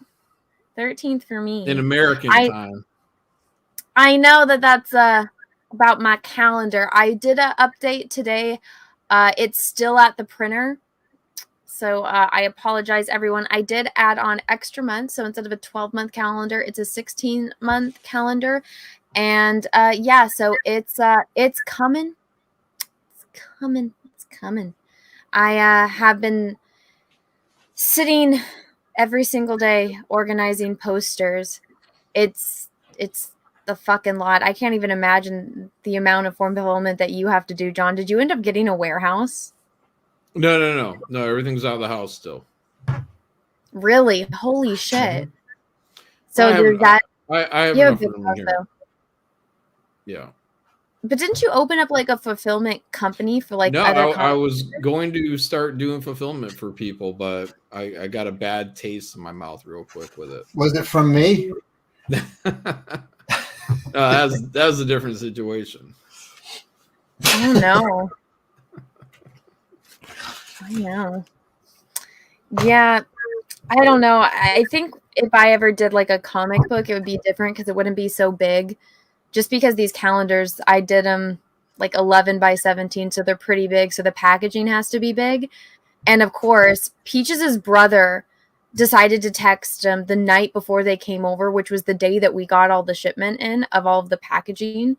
13th for me. In American time. I know that's about my calendar. I did an update today. It's still at the printer. So I apologize, everyone. I did add on extra months. So instead of a 12-month calendar, it's a 16-month calendar. And so it's coming. It's coming. I have been sitting every single day organizing posters. It's the fucking lot. I can't even imagine the amount of form fulfillment that you have to do, John. Did you end up getting a warehouse? No. Everything's out of the house still. Really? Holy shit! So there's that. I have you have enough a big room house, here. though. Yeah. But didn't you open up like a fulfillment company for like No, other I was going to start doing fulfillment for people, but I got a bad taste in my mouth real quick with it. Was it from me? That was a different situation. Oh no. I know. Yeah, I don't know. I think if I ever did like a comic book, it would be different because it wouldn't be so big. Just because these calendars, I did them like 11 by 17, so they're pretty big. So the packaging has to be big. And of course, Peaches' brother decided to text him the night before they came over, which was the day that we got all the shipment in of all of the packaging.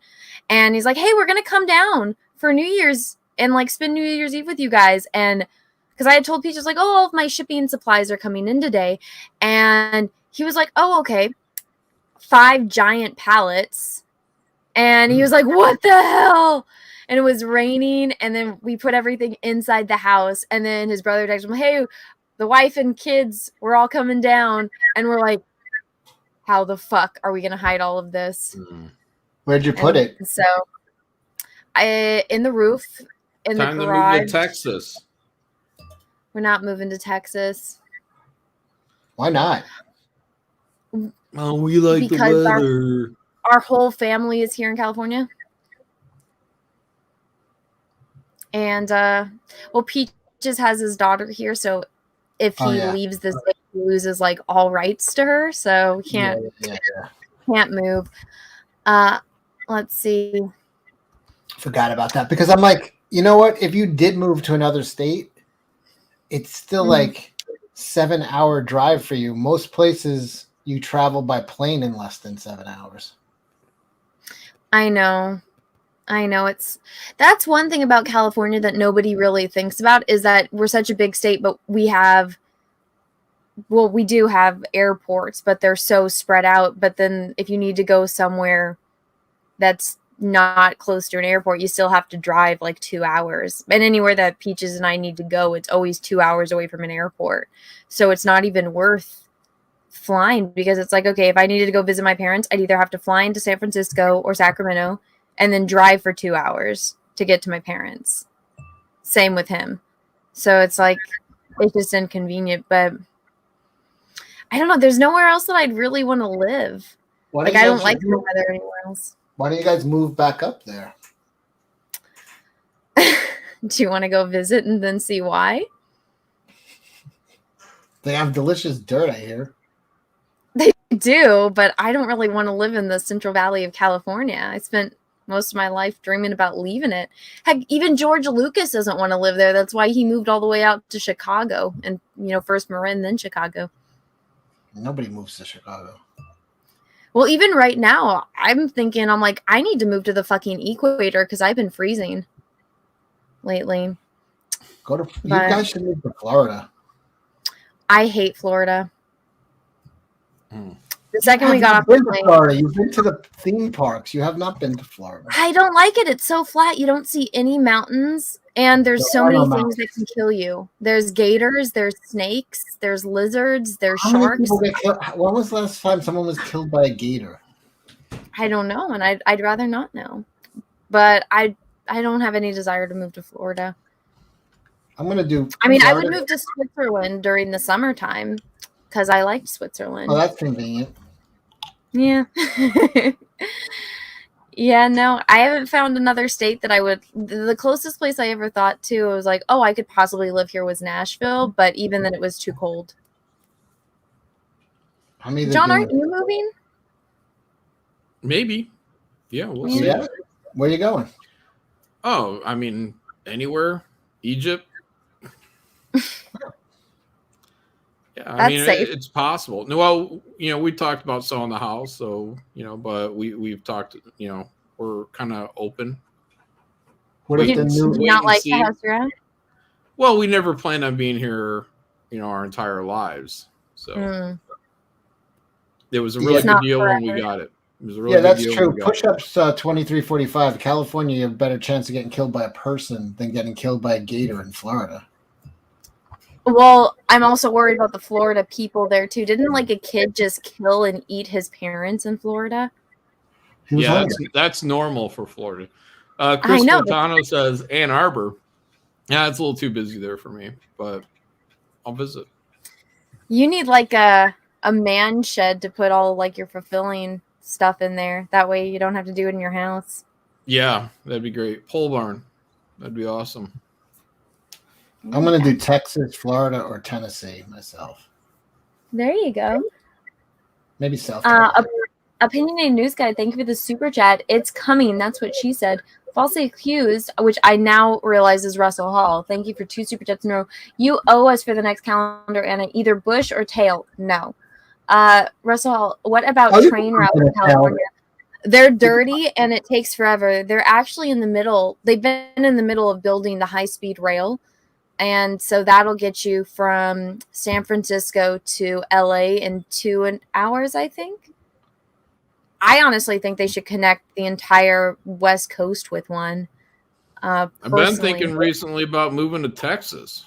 And he's like, hey, we're going to come down for New Year's and like spend New Year's Eve with you guys. And because I had told Peaches like, oh, all of my shipping supplies are coming in today. And he was like, oh, okay. 5 giant pallets. And he was like, what the hell? And it was raining. And then we put everything inside the house. And then his brother texted him, hey, the wife and kids, we're all coming down. And we're like, how the fuck are we going to hide all of this? Where'd you put it? So In the roof, in Time the to move to garage. Texas. We're not moving to Texas. Why not? Oh, we like Because the weather. Our whole family is here in California. And well, Peaches has his daughter here, so if he leaves this, he loses like all rights to her, so he can't move. Let's see. Forgot about that because I'm like, you know what? If you did move to another state, it's still like 7-hour drive for you. Most places you travel by plane in less than 7 hours. I know. That's one thing about California that nobody really thinks about is that we're such a big state, but we do have airports, but they're so spread out. But then if you need to go somewhere that's not close to an airport, you still have to drive like 2 hours. And anywhere that Peaches and I need to go, it's always 2 hours away from an airport. So it's not even worth flying because it's like, okay, if I needed to go visit my parents, I'd either have to fly into San Francisco or Sacramento and then drive for 2 hours to get to my parents. Same with him. So it's like, it's just inconvenient, but I don't know. There's nowhere else that I'd really want to live. Like, I don't like the weather anywhere else. Why don't you guys move back up there? Do you want to go visit and then see why? They have delicious dirt, I hear. They do, but I don't really want to live in the Central Valley of California. I spent most of my life dreaming about leaving it. Heck, even George Lucas doesn't want to live there. That's why he moved all the way out to Chicago and, first Marin, then Chicago. Nobody moves to Chicago. Well, even right now, I'm like, I need to move to the fucking equator because I've been freezing lately. You guys should move to Florida. I hate Florida. The second we got off the plane, Florida, you've been to the theme parks. You have not been to Florida. I don't like it. It's so flat. You don't see any mountains, and there's so many things that can kill you. There's gators, there's snakes, there's lizards, there's sharks. When was the last time someone was killed by a gator? I don't know, and I'd rather not know. But I don't have any desire to move to Florida. I'm gonna do. I would move to Switzerland during the summertime because I liked Switzerland. Oh, that's convenient. Yeah. Yeah, no, I haven't found another state that I would. The closest place I ever thought to was like, oh, I could possibly live here was Nashville, but even then it was too cold. John, aren't you moving? Maybe. Yeah, we'll see. Yeah. Where are you going? Oh, anywhere. Egypt. Yeah, safe. It's possible. Well, we talked about selling the house, so but we've talked. We're kind of open. What is the new? Not like the house you're at? Well, we never planned on being here, our entire lives. So it was a really good deal when we got it. It was a really good deal. That's true. Push-ups 2345. California, you have a better chance of getting killed by a person than getting killed by a gator in Florida. Well, I'm also worried about the Florida people there too. Didn't like a kid just kill and eat his parents in Florida? Yeah, that's normal for Florida. Chris Fontano says Ann Arbor. Yeah, it's a little too busy there for me, but I'll visit. You need like a man shed to put all like your fulfilling stuff in there. That way you don't have to do it in your house. Yeah, that'd be great. Pole barn. That'd be awesome. I'm going to do Texas, Florida, or Tennessee myself. There you go. Maybe South Carolina. Opinionated News Guy, thank you for the super chat. It's coming. That's what she said. Falsely accused, which I now realize is Russell Hall. Thank you for 2 super chats in a row. You owe us for the next calendar, Anna. Either bush or tail. No. Russell Hall, what about train routes in California? They're dirty and it takes forever. They're actually in the middle. They've been in the middle of building the high-speed rail. And so that'll get you from San Francisco to LA in 2 hours, I think. I honestly think they should connect the entire West Coast with one. I've been thinking recently about moving to Texas.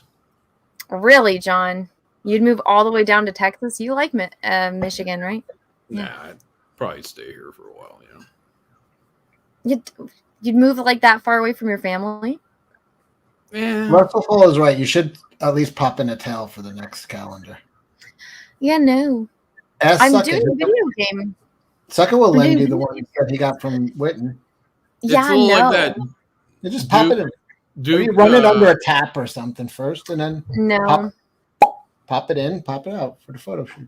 Really, John? You'd move all the way down to Texas? You like Michigan, right? Nah, I'd probably stay here for a while, You'd move like that far away from your family? Yeah. Russell Hall is right. You should at least pop in a tail for the next calendar. Yeah, no. Ask I'm Suckett. doing a video game. Suckett will I'm lend doing you the video one that he got from Witten. Yeah, It's a little I know. like that. You just pop it in. Duke, Maybe run it under a tap or something first, and then No. pop it in, pop it out for the photo shoot.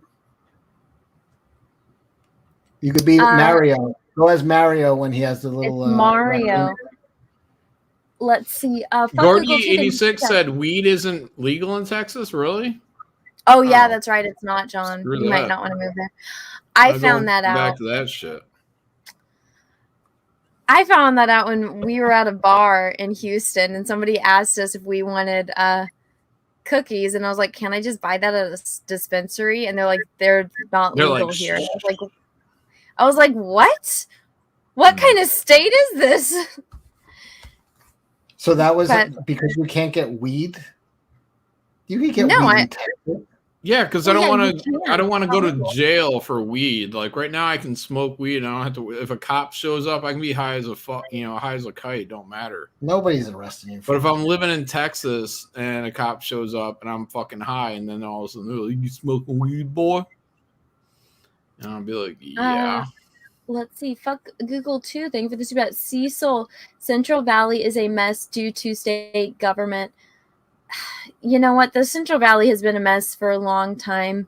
You could be Uh, Mario. Go as Mario when he has the little It's Mario. Let's see. Fuck Google too, they- Gordy86 said weed isn't legal in Texas. Really? Oh yeah, that's right. It's not, John. Screw You might that. not want to move there. I I'll found go that back out. to that shit. I found that out when we were at a bar in Houston, and somebody asked us if we wanted cookies, and I was like, "Can I just buy that at a dispensary?" And they're like, "They're not They're legal like, here." I was like, "What? What kind of state is this?" So that was But- because you can't get weed. You can get No, weed. I- in Texas. Yeah, because Well, I don't yeah, want you to. can. I don't want to go to Legal. jail for weed. Like right now, I can smoke weed, and I don't have to. If a cop shows up, I can be high as a high as a kite. Don't matter. Nobody's arresting you. But if I'm living in Texas and a cop shows up and I'm fucking high, and then all of a sudden they're like, "You smoking weed, boy?" And I'll be like, "Yeah." Let's see. Fuck Google too. Thank you for this about Cecil. Central Valley is a mess due to state government. You know what? The Central Valley has been a mess for a long time,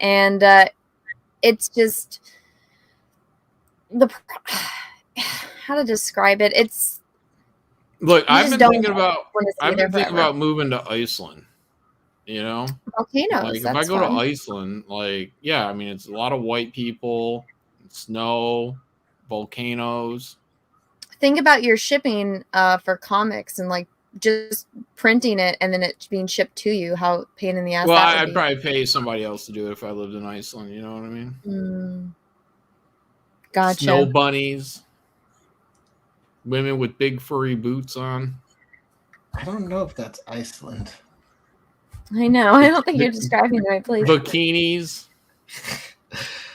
and it's just how to describe it. It's Look, you I've just been don't thinking about. want to stay I've there been thinking forever. about moving to Iceland. You know, Volcanoes. like if I that's go fun. to Iceland, like yeah, I mean it's a lot of white people, snow, volcanoes. Think about your shipping for comics and like just printing it and then it being shipped to you. How pain in the ass Well, that would I'd be. probably pay somebody else to do it if I lived in Iceland. You know what I mean? Gotcha. Snow bunnies, women with big furry boots on. I don't know if that's Iceland. I know. I don't think you're describing the right place. Bikinis.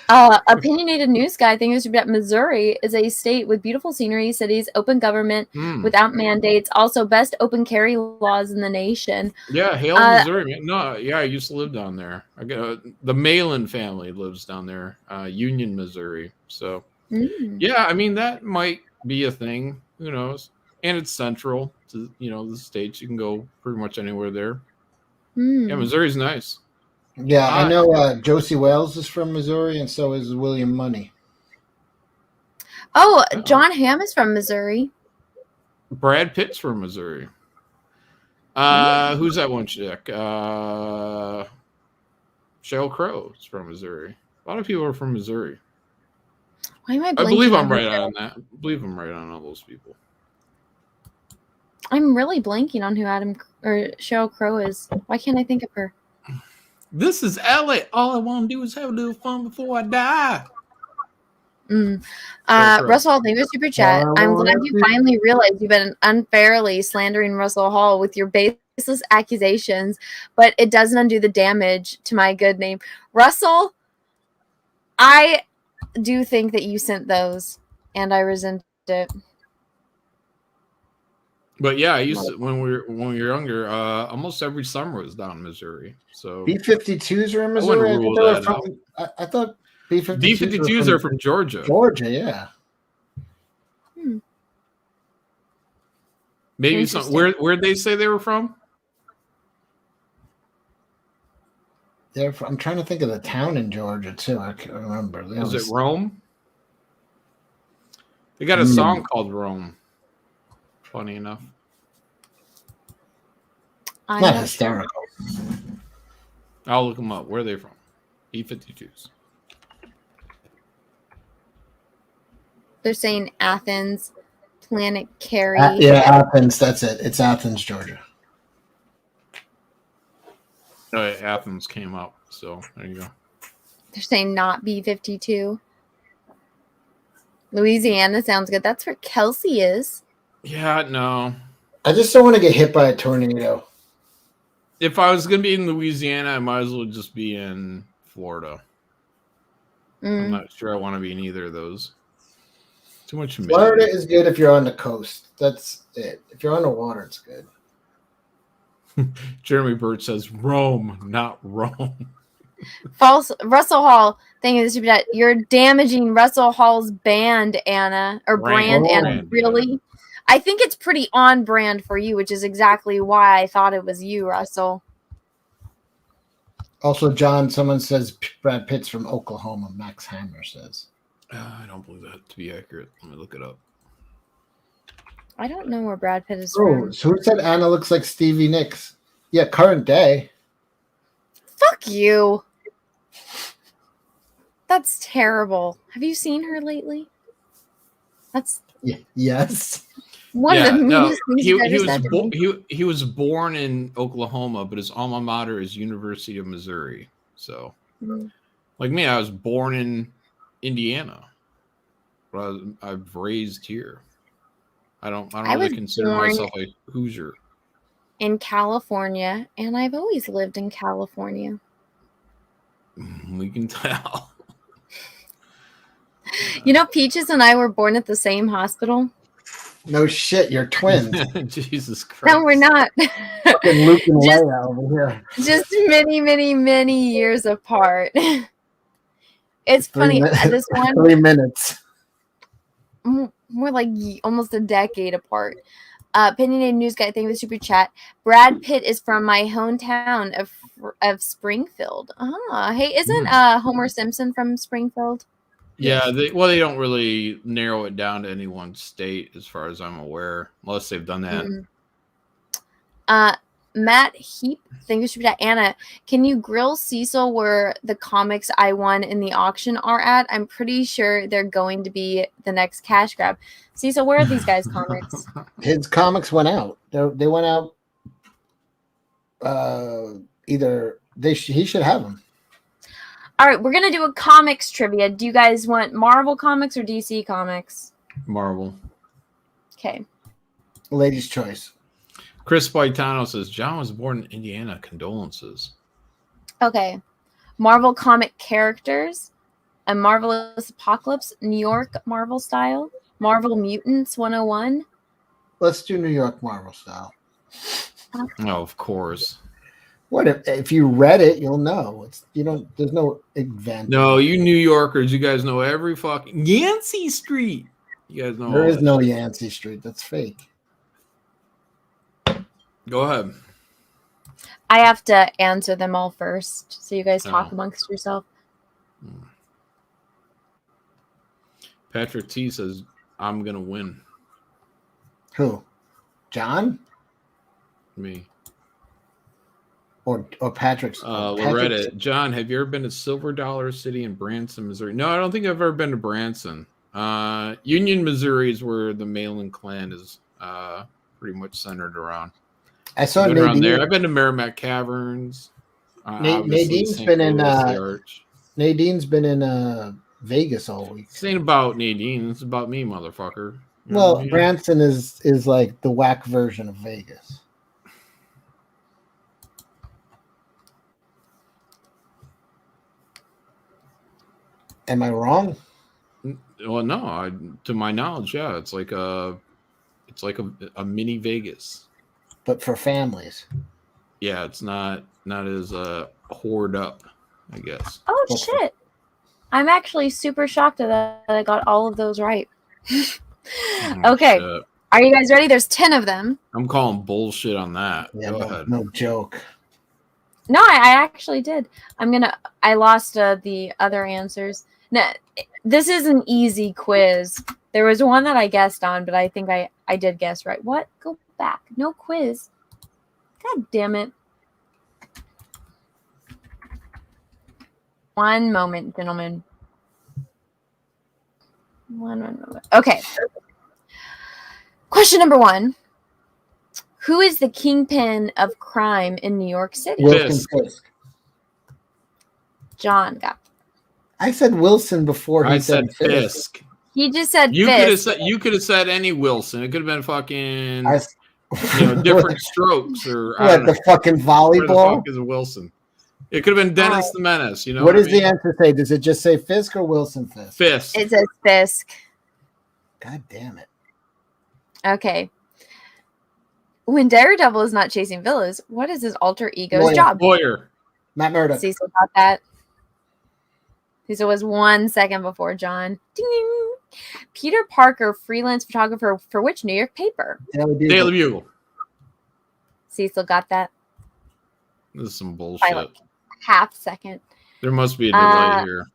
Opinionated news guy thinking that Missouri is a state with beautiful scenery, cities, open government without mandates, also best open carry laws in the nation. Yeah, Hale, Missouri. Man. No, yeah, I used to live down there. I got the Malin family lives down there, Union, Missouri. So, yeah, I mean that might be a thing. Who knows? And it's central to the states. You can go pretty much anywhere there. Yeah, Missouri's nice. Yeah, I know Josie Wales is from Missouri, and so is William Money. Oh, John Hamm is from Missouri. Brad Pitt's from Missouri. Who's that one chick? Sheryl Crow is from Missouri. A lot of people are from Missouri. Why am I? I believe blanking I'm on right her? on that. I believe I'm right on all those people. I'm really blanking on who Sheryl Crow is. Why can't I think of her? This is LA. All I want to do is have a little fun before I die. Russell, thank you for super chat. I'm glad you finally realized you've been unfairly slandering Russell Hall with your baseless accusations, but it doesn't undo the damage to my good name. Russell, I do think that you sent those, and I resent it. But yeah, I used to, when we were younger, almost every summer was down in Missouri. So B-52s are in I Missouri. wouldn't rule that out. I thought B-52s, B-52s are from Georgia. Georgia, yeah. Maybe some. Where'd they say they were from? I'm trying to think of the town in Georgia too. I can't remember. Is it Rome? They got a song called Rome. Funny enough. Not hysterical. I'll look them up. Where are they from? B-52s. They're saying Athens, Planet Carey. Yeah, Athens. That's it. It's Athens, Georgia. Athens came up. So there you go. They're saying not B-52. Louisiana sounds good. That's where Kelsey is. Yeah, no. I just don't want to get hit by a tornado. If I was going to be in Louisiana, I might as well just be in Florida. I'm not sure I want to be in either of those. Too much humidity. Florida is good if you're on the coast. That's it. If you're on the water, it's good. Jeremy Birch says Rome, not Rome. False. Russell Hall. Thank you, Super Chat. You're damaging Russell Hall's band, Anna, or brand, Anna. Really? Yeah. I think it's pretty on brand for you, which is exactly why I thought it was you, Russell. Also, John, someone says Brad Pitt's from Oklahoma. Max Hammer says. I don't believe that to be accurate. Let me look it up. I don't know where Brad Pitt is Oh, from. so who said Anna looks like Stevie Nicks? Yeah, current day. Fuck you. That's terrible. Have you seen her lately? That's yes. One of the meanest things you ever said to me. He was born in Oklahoma, but his alma mater is University of Missouri. So, like me, I was born in Indiana, but I've raised here. I don't really consider myself a Hoosier. In California, and I've always lived in California. We can tell. You know, Peaches and I were born at the same hospital. No shit, you're twins. Jesus Christ. No, we're not. Fucking Luke and Leia over here. Just many, many, many years apart. It's funny. This one 3 minutes. More like almost a decade apart. Opinionated News Guy, thank you for the super chat. Brad Pitt is from my hometown of Springfield. Hey, isn't Homer Simpson from Springfield? Yeah, they don't really narrow it down to any one state, as far as I'm aware, unless they've done that. Matt Heap, thank you for that. Anna, can you grill Cecil where the comics I won in the auction are at? I'm pretty sure they're going to be the next cash grab. Cecil, where are these guys' comics? His comics went out. They went out. Either he should have them. All right, we're gonna do a comics trivia. Do you guys want Marvel comics or DC comics? Marvel. Okay. Ladies' choice. Chris Boitano says John was born in Indiana. Condolences. Okay. Marvel comic characters. A Marvelous Apocalypse, New York Marvel style. Marvel Mutants 101. Let's do New York Marvel style. Oh, of course. What if you read it, you'll know. There's no advantage. No, you New Yorkers, you guys know every fucking Yancey Street. You guys know there is no Yancey Street. That's fake. Go ahead. I have to answer them all first, so you guys talk amongst yourself. Patrick T says, I'm going to win. Who? John? Me. Or Patrick's. Loretta. John, have you ever been to Silver Dollar City in Branson, Missouri? No, I don't think I've ever been to Branson. Union, Missouri is where the Malin clan is pretty much centered around. I saw I've been Nadine. around there. I've been to Merrimack Caverns. Nadine's been in Nadine's been in Vegas all week. This ain't about Nadine. It's about me, motherfucker. You know Well, what I mean? Branson is like the whack version of Vegas. Am I wrong? Well, no. To my knowledge, yeah, it's like a mini Vegas, but for families. Yeah, it's not as hoard up, I guess. Oh shit! I'm actually super shocked that I got all of those right. Okay, shit. Are you guys ready? There's 10 of them. I'm calling bullshit on that. Yeah, Go ahead. No joke. No, I actually did. I lost the other answers. No, this is an easy quiz. There was one that I guessed on, but I think I did guess right. What? Go back. No quiz. God damn it. One moment, gentlemen. One moment. Okay. Question number 1. Who is the kingpin of crime in New York City? Wilson Fisk. John got. I said Wilson before I said Fisk. He just said Fisk. You could have said any Wilson. It could have been fucking different strokes or what, the fucking volleyball? Where the fuck is Wilson? It could have been Dennis the Menace. You know what does the answer say? Does it just say Fisk or Wilson Fisk? Fisk. It says Fisk. God damn it. Okay. When Daredevil is not chasing villains, what is his alter ego's Lawyer. job? Lawyer. Matt Murdock. Cecil got that. Cecil was 1 second before John. Ding, ding. Peter Parker, freelance photographer for which New York paper? Daily Bugle. Cecil got that. This is some By bullshit. like half second. There must be a delay here.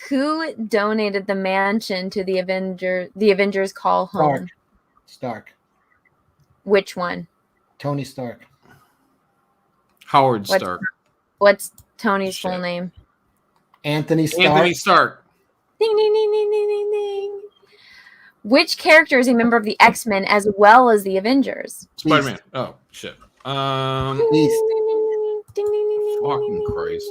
Who donated the mansion to the Avengers Call Home? Stark. Which one? Tony Stark. Howard Stark. What's Tony's full name? Anthony Stark. Anthony Stark. Ding, ding, ding, ding, ding, ding, ding. Which character is a member of the X-Men as well as the Avengers? Spider-Man. Oh, shit. Beast. Fucking Christ.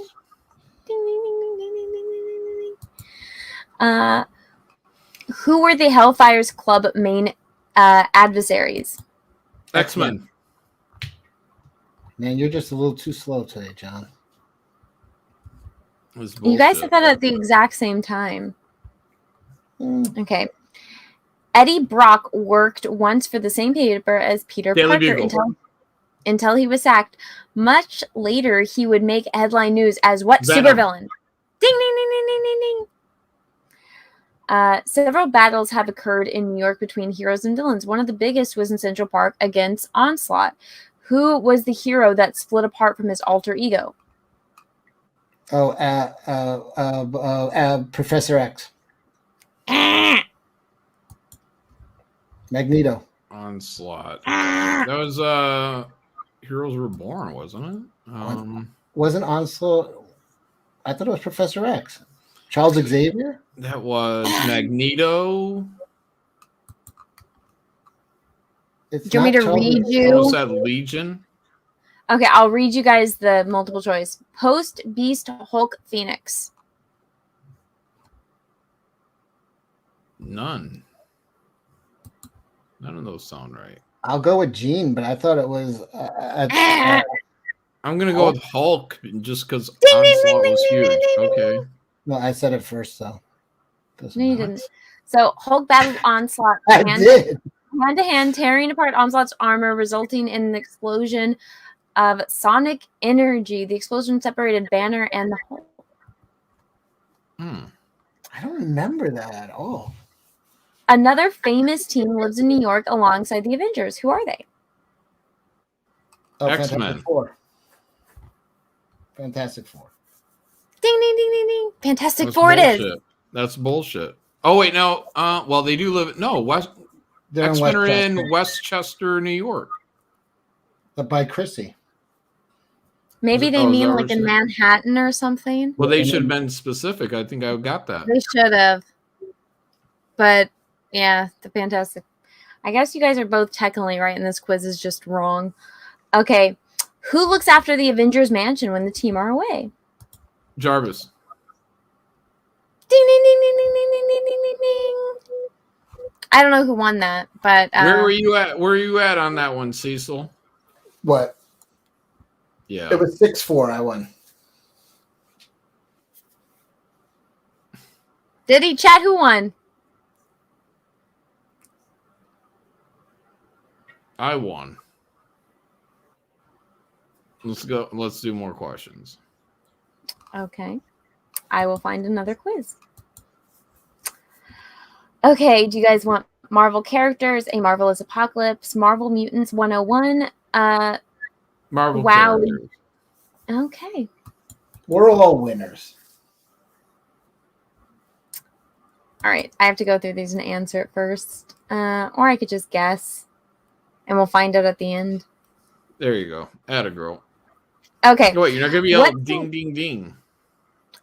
Who were the Hellfire's Club main adversaries? X-Men. Man, you're just a little too slow today, John. You guys said that at the exact same time. Okay. Eddie Brock worked once for the same paper as Peter Daily Parker Bugle. until he was sacked. Much later, he would make headline news as what Venom. supervillain? Ding, ding, ding, ding, ding, ding, ding. Several battles have occurred in New York between heroes and villains. One of the biggest was in Central Park against Onslaught. Who was the hero that split apart from his alter ego? Professor X. Magneto. Onslaught. That was Heroes Reborn, wasn't it? Wasn't Onslaught? I thought it was Professor X. Charles Xavier? That was Magneto. Do you want me to read you? Was that Legion? Okay, I'll read you guys the multiple choice. Post, Beast, Hulk, Phoenix. None. None of those sound right. I'll go with Jean, but I thought it was. I'm gonna go with Hulk just because Onslaught was huge. Okay. No, I said it first, though. No, you didn't. So Hulk battled Onslaught I did. hand to hand, tearing apart Onslaught's armor, resulting in an explosion of sonic energy. The explosion separated Banner and the Hulk. I don't remember that at all. Another famous team lives in New York alongside the Avengers. Who are they? Oh, X-Men. Fantastic Four. Fantastic Four. Ding, ding, ding, ding, ding. Fantastic That's Four it bullshit. is. That's bullshit. Oh wait, no. Well, they do live. No, They're in X-Men are Westchester. in Westchester, New York. But by Chrissy. Maybe they is mean that like what in you- Manhattan or something. Well, they should have been specific. I think I got that. They should have. But yeah, the Fantastic. I guess you guys are both technically right, and this quiz is just wrong. Okay. Who looks after the Avengers mansion when the team are away? Jarvis. Ding, ding, ding, ding, ding, ding, ding, ding, ding, ding, ding. I don't know who won that, but Where were you at? Where are you at on that one, Cecil? What? Yeah. It was 6-4. I won. Did he chat who won? I won. Let's go. Let's do more questions. Okay. I will find another quiz. Okay, do you guys want Marvel characters, A Marvelous Apocalypse, Marvel Mutants 101? Marvel Wow. characters. Okay. We're all winners. All right. I have to go through these and answer it first. Or I could just guess. And we'll find out at the end. There you go. Atta girl. Okay. Wait, you're not gonna be able What- ding ding ding.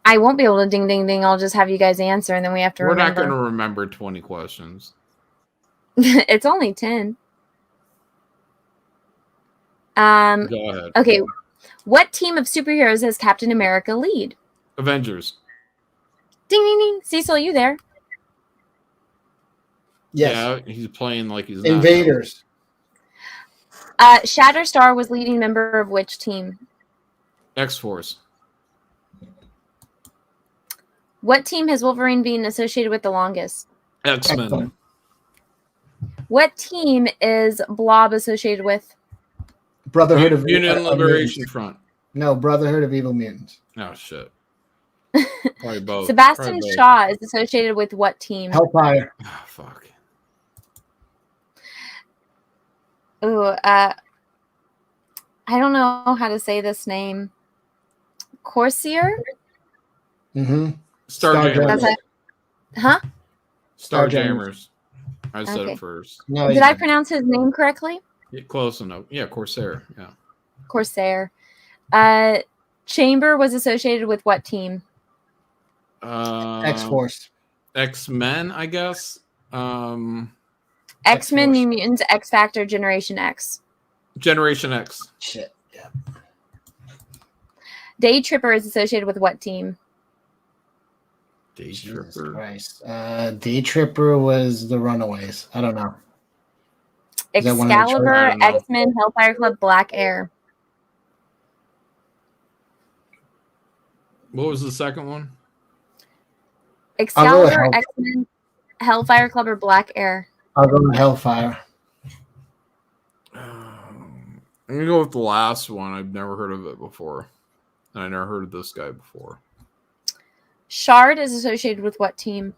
I won't be able to ding, ding, ding. I'll just have you guys answer, and then we have to We're not remember. gonna remember 20 questions. It's only 10. Go ahead. Okay. What team of superheroes does Captain America lead? Avengers. Ding, ding, ding. Cecil, you there? Yes. Yeah, he's playing like he's not. Invaders. Shatterstar was leading member of which team? X-Force. What team has Wolverine been associated with the longest? X-Men. What team is Blob associated with? Brotherhood of Mutant of Liberation Mutants. Front. No, Brotherhood of Evil Mutants. Oh shit. Probably both. Sebastian Probably both. Shaw is associated with what team? Hellfire. Oh, fuck. Ooh, I don't know how to say this name. Corsair? Mm-hmm. Starjammers. Huh? Starjammers. I said Okay. it first. No, Did I pronounce his name correctly? Yeah, close enough. Yeah, Corsair. Yeah. Corsair. Chamber was associated with what team? X-Force. X-Men, I guess. X-Men, New Mutants, X Factor, Generation X. Generation X. Shit. Yeah. Day Tripper is associated with what team? Day Jesus Tripper. Christ. Day Tripper was the Runaways. I don't know. Is that one of the Excalibur, I don't know. X-Men, Hellfire Club, Black Air. What was the second one? Excalibur, X-Men, Hellfire Club, or Black Air? I'll go with Hellfire. I'm gonna go with the last one. I've never heard of it before, and I never heard of this guy before. Shard is associated with what team?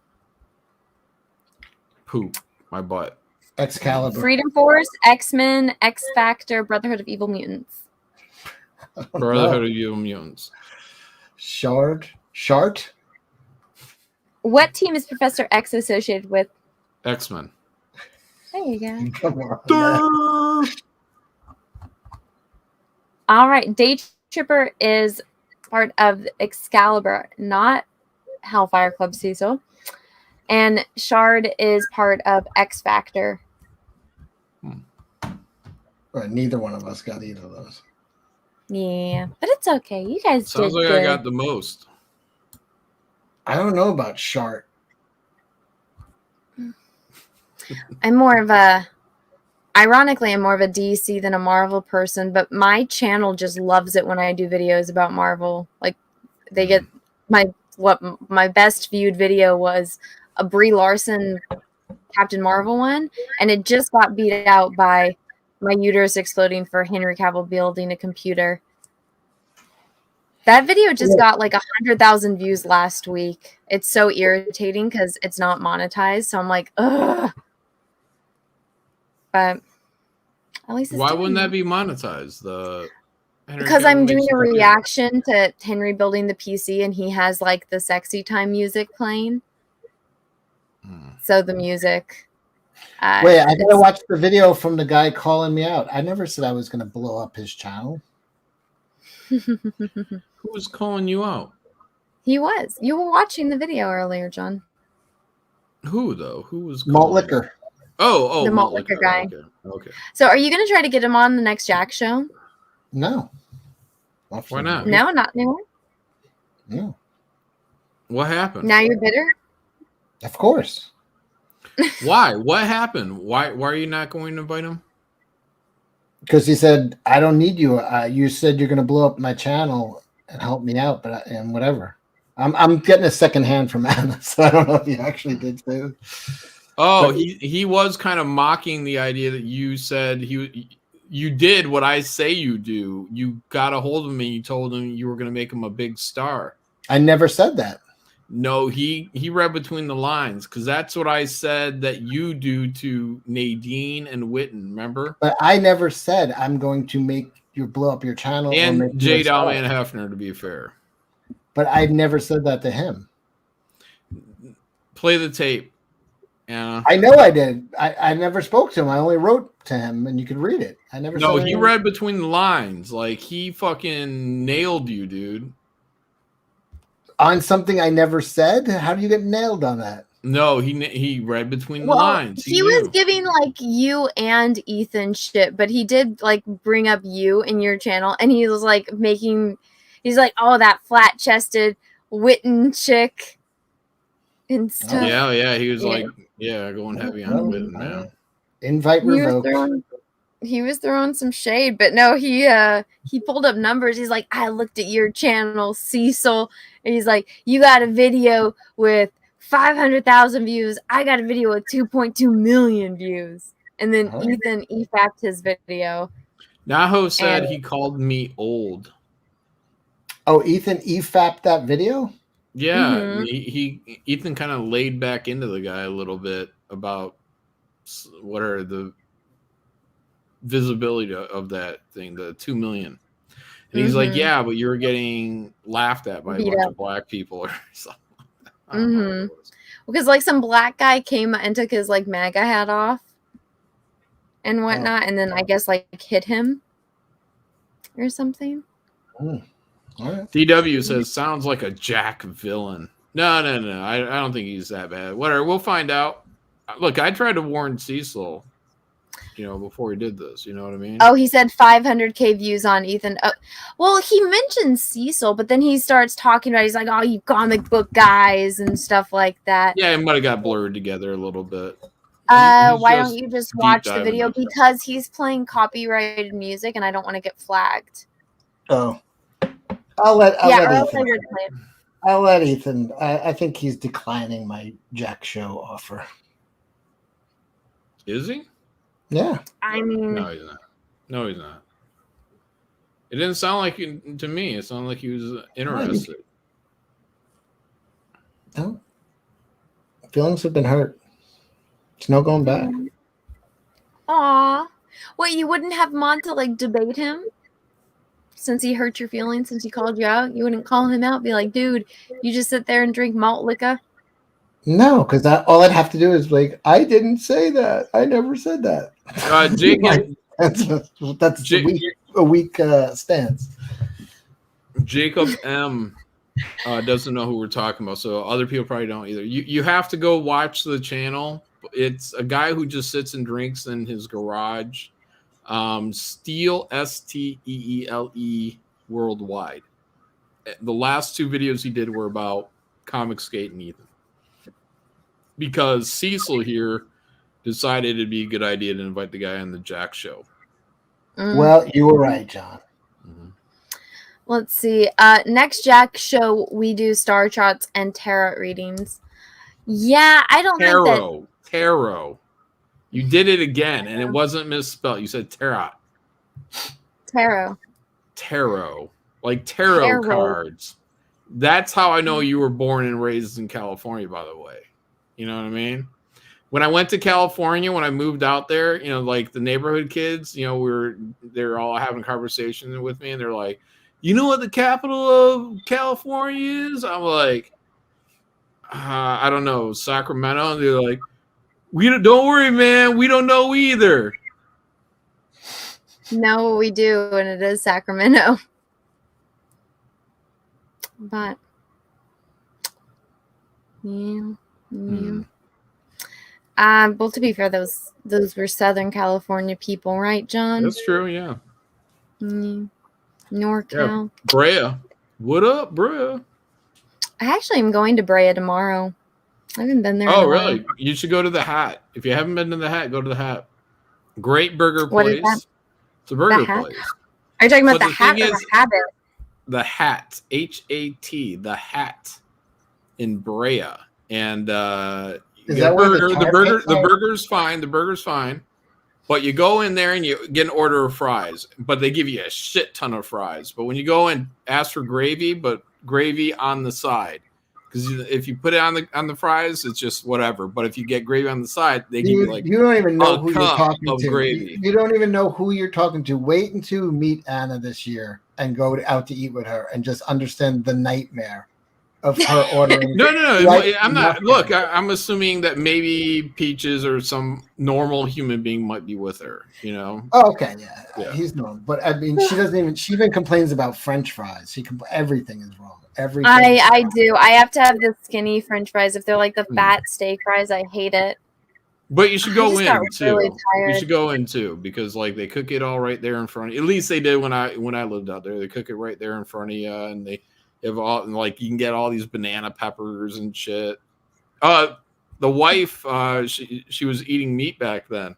Poop my butt. Excalibur. Freedom Force, X-Men, X Factor, Brotherhood of Evil Mutants. Brotherhood of Evil Mutants. Shard. What team is Professor X associated with? X-Men. There you go. Come on. All right. Day Tripper is part of Excalibur, not Hellfire Club, Cecil. And Shard is part of X Factor. Right, neither one of us got either of those. Yeah, but it's okay. You guys Sounds did like good. I got the most. I don't know about Shard. I'm more of a DC than a Marvel person, but my channel just loves it when I do videos about Marvel. Like they get my best viewed video was a Brie Larson Captain Marvel one, and it just got beat out by my uterus exploding for Henry Cavill building a computer. That video just got like 100,000 views last week. It's so irritating because it's not monetized. So I'm like, ugh. But at least it's Why doing wouldn't it. that be monetized? Because I'm doing a reaction to Henry building the PC, and he has like the sexy time music playing. So the music. Wait, I gotta watch the video from the guy calling me out. I never said I was gonna blow up his channel. Who was calling you out? He was. You were watching the video earlier, John. Who though? Who was Malt calling? liquor? Oh, The malt liquor guy. Okay. So are you going to try to get him on the next Jack show? No. Why not? No, not anymore. No. What happened? Now you're bitter? Of course. Why? What happened? Why are you not going to invite him? Because he said, I don't need you. You said you're going to blow up my channel and help me out, but and whatever. I'm getting a second hand from Anna, so I don't know if he actually did too. Oh, he was kind of mocking the idea that you said you did what I say you do. You got a hold of me. You told him you were going to make him a big star. I never said that. No, he read between the lines because that's what I said that you do to Nadine and Witten. Remember? But I never said I'm going to make you blow up your channel. And J. Dalman Hefner, to be fair. But I never said that to him. Play the tape. Yeah. I know I did. I never spoke to him. I only wrote to him, and you could read it. I never. No, said he anything. read between the lines. Like he fucking nailed you, dude. On something I never said. How do you get nailed on that? No, he read between the lines. He was giving like you and Ethan shit, but he did like bring up you in your channel, and he was like he's like, oh, that flat chested Witten chick and stuff. Yeah, he was like, going heavy on Witten, man. Invite revoked. He was throwing some shade, but no, he pulled up numbers. He's like, I looked at your channel, Cecil, and he's like, you got a video with 500,000 views. I got a video with 2.2 million views. And then Ethan EFAP'd his video. Naho said he called me old. Oh, Ethan EFAP'd that video? Yeah, Ethan kind of laid back into the guy a little bit about what are the visibility of that thing, the 2 million. And he's like, yeah, but you were getting laughed at by a bunch of black people or something. Because like some black guy came and took his like MAGA hat off and whatnot, and then I guess like hit him or something. DW says sounds like a Jack villain. No. I don't think he's that bad. Whatever, we'll find out. Look, I tried to warn Cecil, before he did this. You know what I mean? Oh, he said 500K views on Ethan. Oh, well, he mentioned Cecil, but then he starts talking about. He's like, "Oh, you comic book guys and stuff like that." Yeah, it might have got blurred together a little bit. Why don't you just watch the video? Because he's playing copyrighted music, and I don't want to get flagged. Oh. I'll let Ethan. I think he's declining my Jack Show offer. Is he? Yeah. I mean, No, he's not. It didn't sound like to me. It sounded like he was interested. No. Feelings have been hurt. There's no going back. Aw. What, you wouldn't have him on to like debate him? Since he hurt your feelings, since he called you out, you wouldn't call him out, be like, dude, you just sit there and drink malt liquor? No, because all I'd have to do is like, I didn't say that. I never said that. Jacob, that's a weak stance. Jacob M doesn't know who we're talking about, so other people probably don't either. You have to go watch the channel. It's a guy who just sits and drinks in his garage. Steel STEELE worldwide. The last two videos he did were about comic skate and Ethan, because Cecil here decided it'd be a good idea to invite the guy on the Jack Show. Well, you were right, John. Let's see. Next Jack Show, we do star charts and tarot readings. Yeah, I don't think that tarot. You did it again, and it wasn't misspelled. You said tarot. Tarot. Like tarot cards. That's how I know you were born and raised in California, by the way. You know what I mean? When I went to California, when I moved out there, like the neighborhood kids, they're all having conversations with me, and they're like, you know what the capital of California is? I'm like, I don't know, Sacramento. And they're like, don't worry, man. We don't know either. No, we do, and it is Sacramento. But yeah. Well, to be fair, those were Southern California people, right, John? That's true. Yeah. NorCal. Yeah. Brea. What up, Brea? I actually am going to Brea tomorrow. I haven't been there. Oh, really? You should go to the Hat. If you haven't been to the Hat, go to the Hat. Great burger place. What is that? It's a burger place. Are you talking about the Hat or the Habit? The Hat. HAT. The Hat in Brea. And is that where the burger's fine. The burger's fine. But you go in there and you get an order of fries. But they give you a shit ton of fries. But when you go and ask for gravy, but gravy on the side. Because if you put it on the fries, it's just whatever. But if you get gravy on the side, they give you like you don't even know who you're talking to. Gravy. You don't even know who you're talking to. Wait until you meet Anna this year and go out to eat with her and just understand the nightmare of her ordering. No. I'm not. Look, I'm assuming that maybe Peaches or some normal human being might be with her. Oh, okay, yeah. He's normal. But I mean, she even complains about French fries. Everything is wrong. Everything. I do. I have to have the skinny French fries. If they're like the fat steak fries, I hate it. But you should go in too. Really You should go in too, because like they cook it all right there in front of you. At least they did when I lived out there. They cook it right there in front of you, and they have all like you can get all these banana peppers and shit. The wife, she was eating meat back then.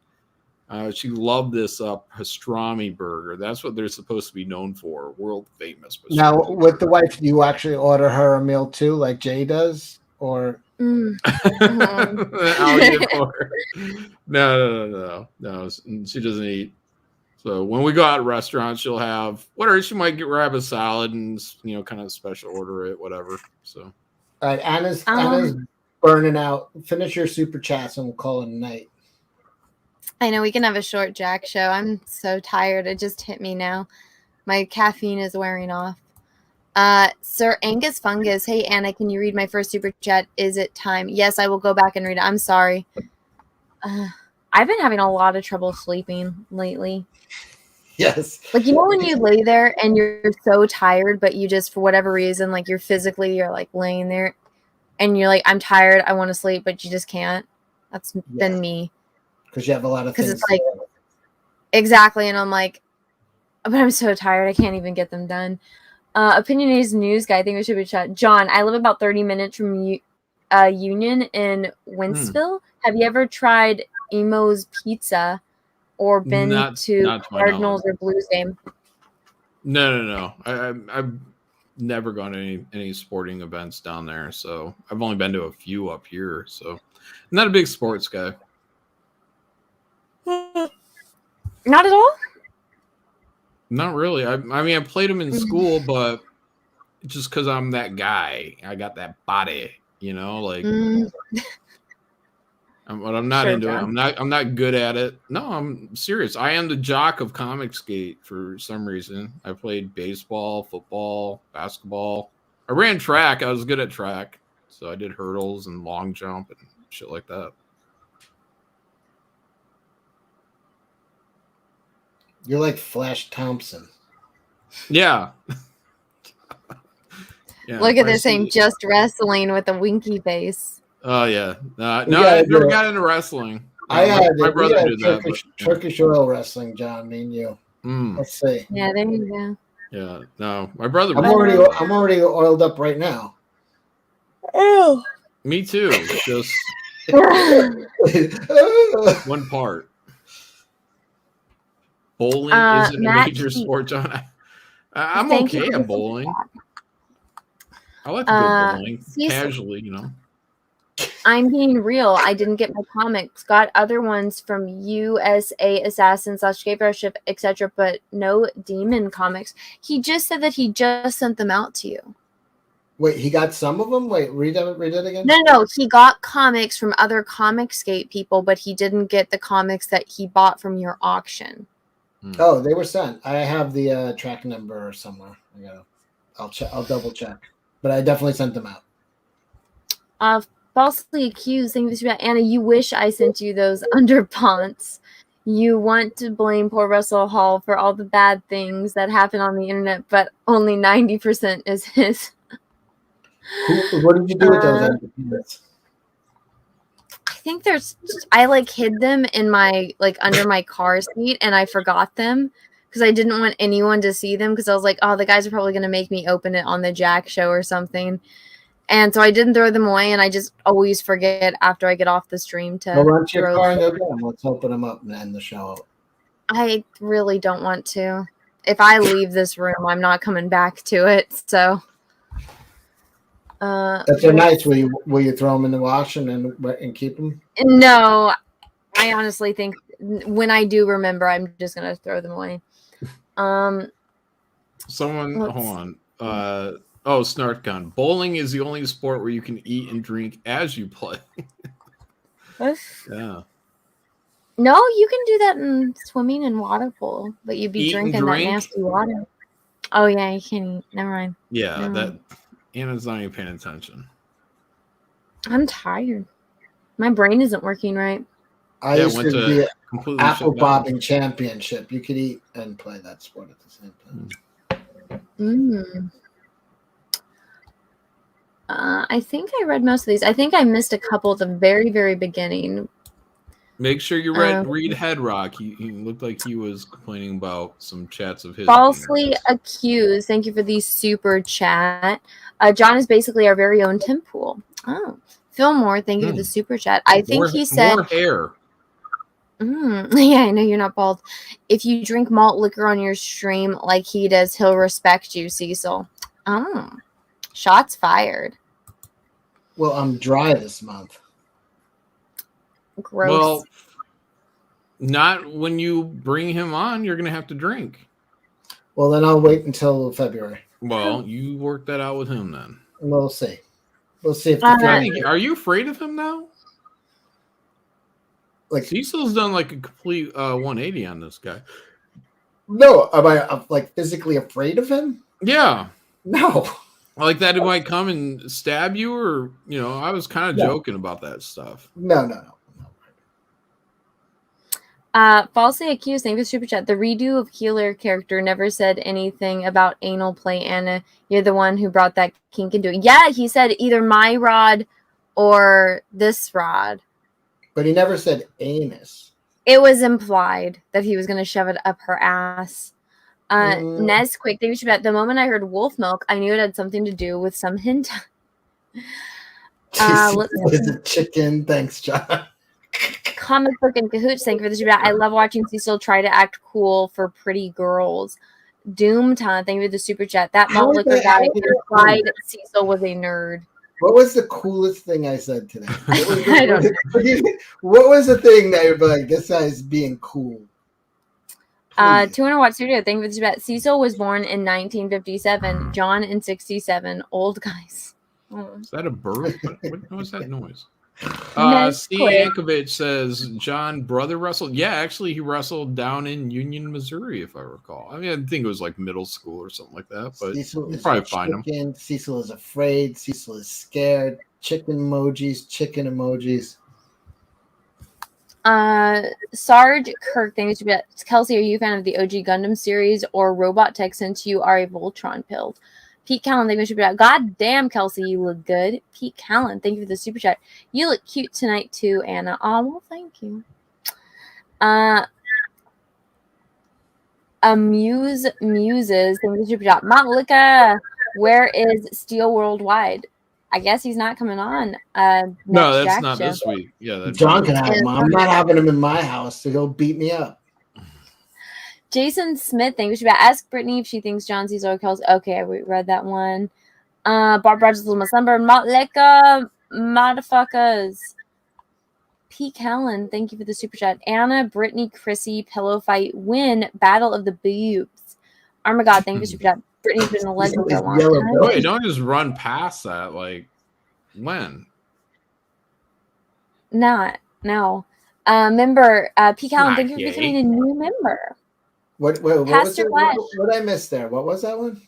She loved this pastrami burger. That's what they're supposed to be known for, world famous. Now, with the wife, do you actually order her a meal too, like Jay does, or I'll eat it for her. No. She doesn't eat. So when we go out to restaurants, she'll have whatever. She might grab a salad and kind of special order it, whatever. So. All right, Anna's burning out. Finish your super chats and we'll call it a night. I know we can have a short Jack show. I'm so tired. It just hit me now. My caffeine is wearing off. Sir Angus Fungus. Hey, Anna, can you read my first super chat? Is it time? Yes, I will go back and read it. I'm sorry. I've been having a lot of trouble sleeping lately. Yes. Like, when you lay there and you're so tired, but you just, for whatever reason, like you're like laying there and you're like, I'm tired. I want to sleep, but you just can't. That's been me. Because you have a lot of things. Because it's like, exactly. And I'm like, but I'm so tired. I can't even get them done. Opinionated news guy. I think we should be chat. John, I live about 30 minutes from Union in Wentzville. Have you ever tried Emo's Pizza or been to Cardinals or Blues game? No. I've never gone to any sporting events down there, so I've only been to a few up here. So I'm not a big sports guy. Not at all? Not really. I mean, I played them in school, but just because I'm that guy, I got that body, like. But I'm not into it. I'm not good at it. No, I'm serious. I am the jock of Comicsgate for some reason. I played baseball, football, basketball. I ran track. I was good at track, so I did hurdles and long jump and shit like that. You're like Flash Thompson. Yeah. Look at this saying just wrestling with a winky face. Oh yeah. No, I never got into wrestling. My brother did that. Turkish oil wrestling, John. Me and you. Let's see. Yeah, there you go. Yeah. No, my brother. I'm already oiled up right now. Oh. Me too. Just one part. Bowling isn't a major sport, John. I'm okay at bowling. I like to go bowling casually, I'm being real. I didn't get my comics. Got other ones from USA Assassins, /Gabrielship, etc., but no Demon comics. He just said that he just sent them out to you. Wait, he got some of them? Wait, read it again? No. He got comics from other Comicsgate people, but he didn't get the comics that he bought from your auction. Oh, they were sent. I have the track number somewhere. I'll check. I'll double check. But I definitely sent them out. Falsely accused. Thank you, Anna. You wish I sent you those underpants. You want to blame poor Russell Hall for all the bad things that happen on the internet, but only 90% is his. What did you do with those underpants? I think I hid them in my under my car seat, and I forgot them because I didn't want anyone to see them because I was like, oh, the guys are probably going to make me open it on the Jack show or something. And so I didn't throw them away, and I just always forget after I get off the stream to run to your car and go get them. Let's open them up and end the show. I really don't want to. If I leave this room, I'm not coming back to it. So that's so nice. Will you throw them in the wash and keep them? No, I honestly think when I do remember, I'm just gonna throw them away. Someone, hold on. Oh, Snartgun. Bowling is the only sport where you can eat and drink as you play. Yeah. No, you can do that in swimming and water polo, but you'd be drinking that nasty water. Oh yeah, you can't eat. Never mind. Yeah, that Anna's not even paying attention. I'm tired. My brain isn't working right. I used to be an apple bobbing championship. You could eat and play that sport at the same time. I think I read most of these. I think I missed a couple at the very, very beginning. Make sure you read Headrock. He looked like he was complaining about some chats of his. Falsely accused. Thank you for the super chat. John is basically our very own Tim Pool. Oh, Fillmore, thank you for the super chat. I think he said more hair. Yeah, I know you're not bald. If you drink malt liquor on your stream like he does, he'll respect you, Cecil. Oh, shots fired. Well, I'm dry this month. Gross. Well, not when you bring him on. You're gonna have to drink. Well, then I'll wait until February. Well, you work that out with him then. We'll see. We'll see if Are you afraid of him now? Like Cecil's done like a complete 180 on this guy. No, am I like physically afraid of him? Yeah. No. Like that it might come and stab you, or I was kind of joking about that stuff. No. Falsely accused, thank you for super chat. The redo of Healer character never said anything about anal play, Anna. You're the one who brought that kink into it. Yeah, he said either my rod or this rod. But he never said anus. It was implied that he was going to shove it up her ass. Nez, quick, thank you for super chat. The moment I heard wolf milk, I knew it had something to do with some hint. Is a chicken. Thanks, John. Comic book and cahoots, thank you for the super chat. I love watching Cecil try to act cool for pretty girls. Doomtown, thank you for the super chat. That malt liquor guy implied Cecil was a nerd. What was the coolest thing I said today? I don't know. What was the thing that you're like, this guy's being cool? 200 Watt Studio, thank you for the super chat. Cecil was born in 1957, John in 67. Old guys. Is that a bird? What was that noise? C. Yankovic says John brother wrestled. Yeah, actually, he wrestled down in Union, Missouri, if I recall. I mean, I think it was like middle school or something like that. But Cecil you is probably a find him. chicken. Cecil is afraid. Cecil is scared. Chicken emojis. Chicken emojis. Sarge Kirk, thank you for that. Kelsey, are you a fan of the OG Gundam series or Robot Tech since you are a Voltron pilled? Pete Callan, thank you for the super chat. God damn, Kelsey, you look good. Pete Callan, thank you for the super chat. You look cute tonight too, Anna. Oh, well, thank you. Muses, thank you for the super chat. Malika, where is Steel Worldwide? I guess he's not coming on. No, that's Jack not show. this week. Yeah, John can have him. I'm not having him in my house, so he'll beat me up. Jason Smith, thank you. Ask Brittany if she thinks John Cecil or Kelsey. Okay, we read that one. Bob Rogers, Little Sunburn, Motleka, motherfuckers. Pete Callan, thank you for the super chat. Anna, Brittany, Chrissy, pillow fight, win, battle of the boobs. Armagod, thank you for the super chat. Brittany's been a legend for a long time. Wait, don't just run past that. Like, when? No. Member, Pete Callan, thank you for becoming a new member. What was Pastor it? Flash. What did I miss there? What was that one?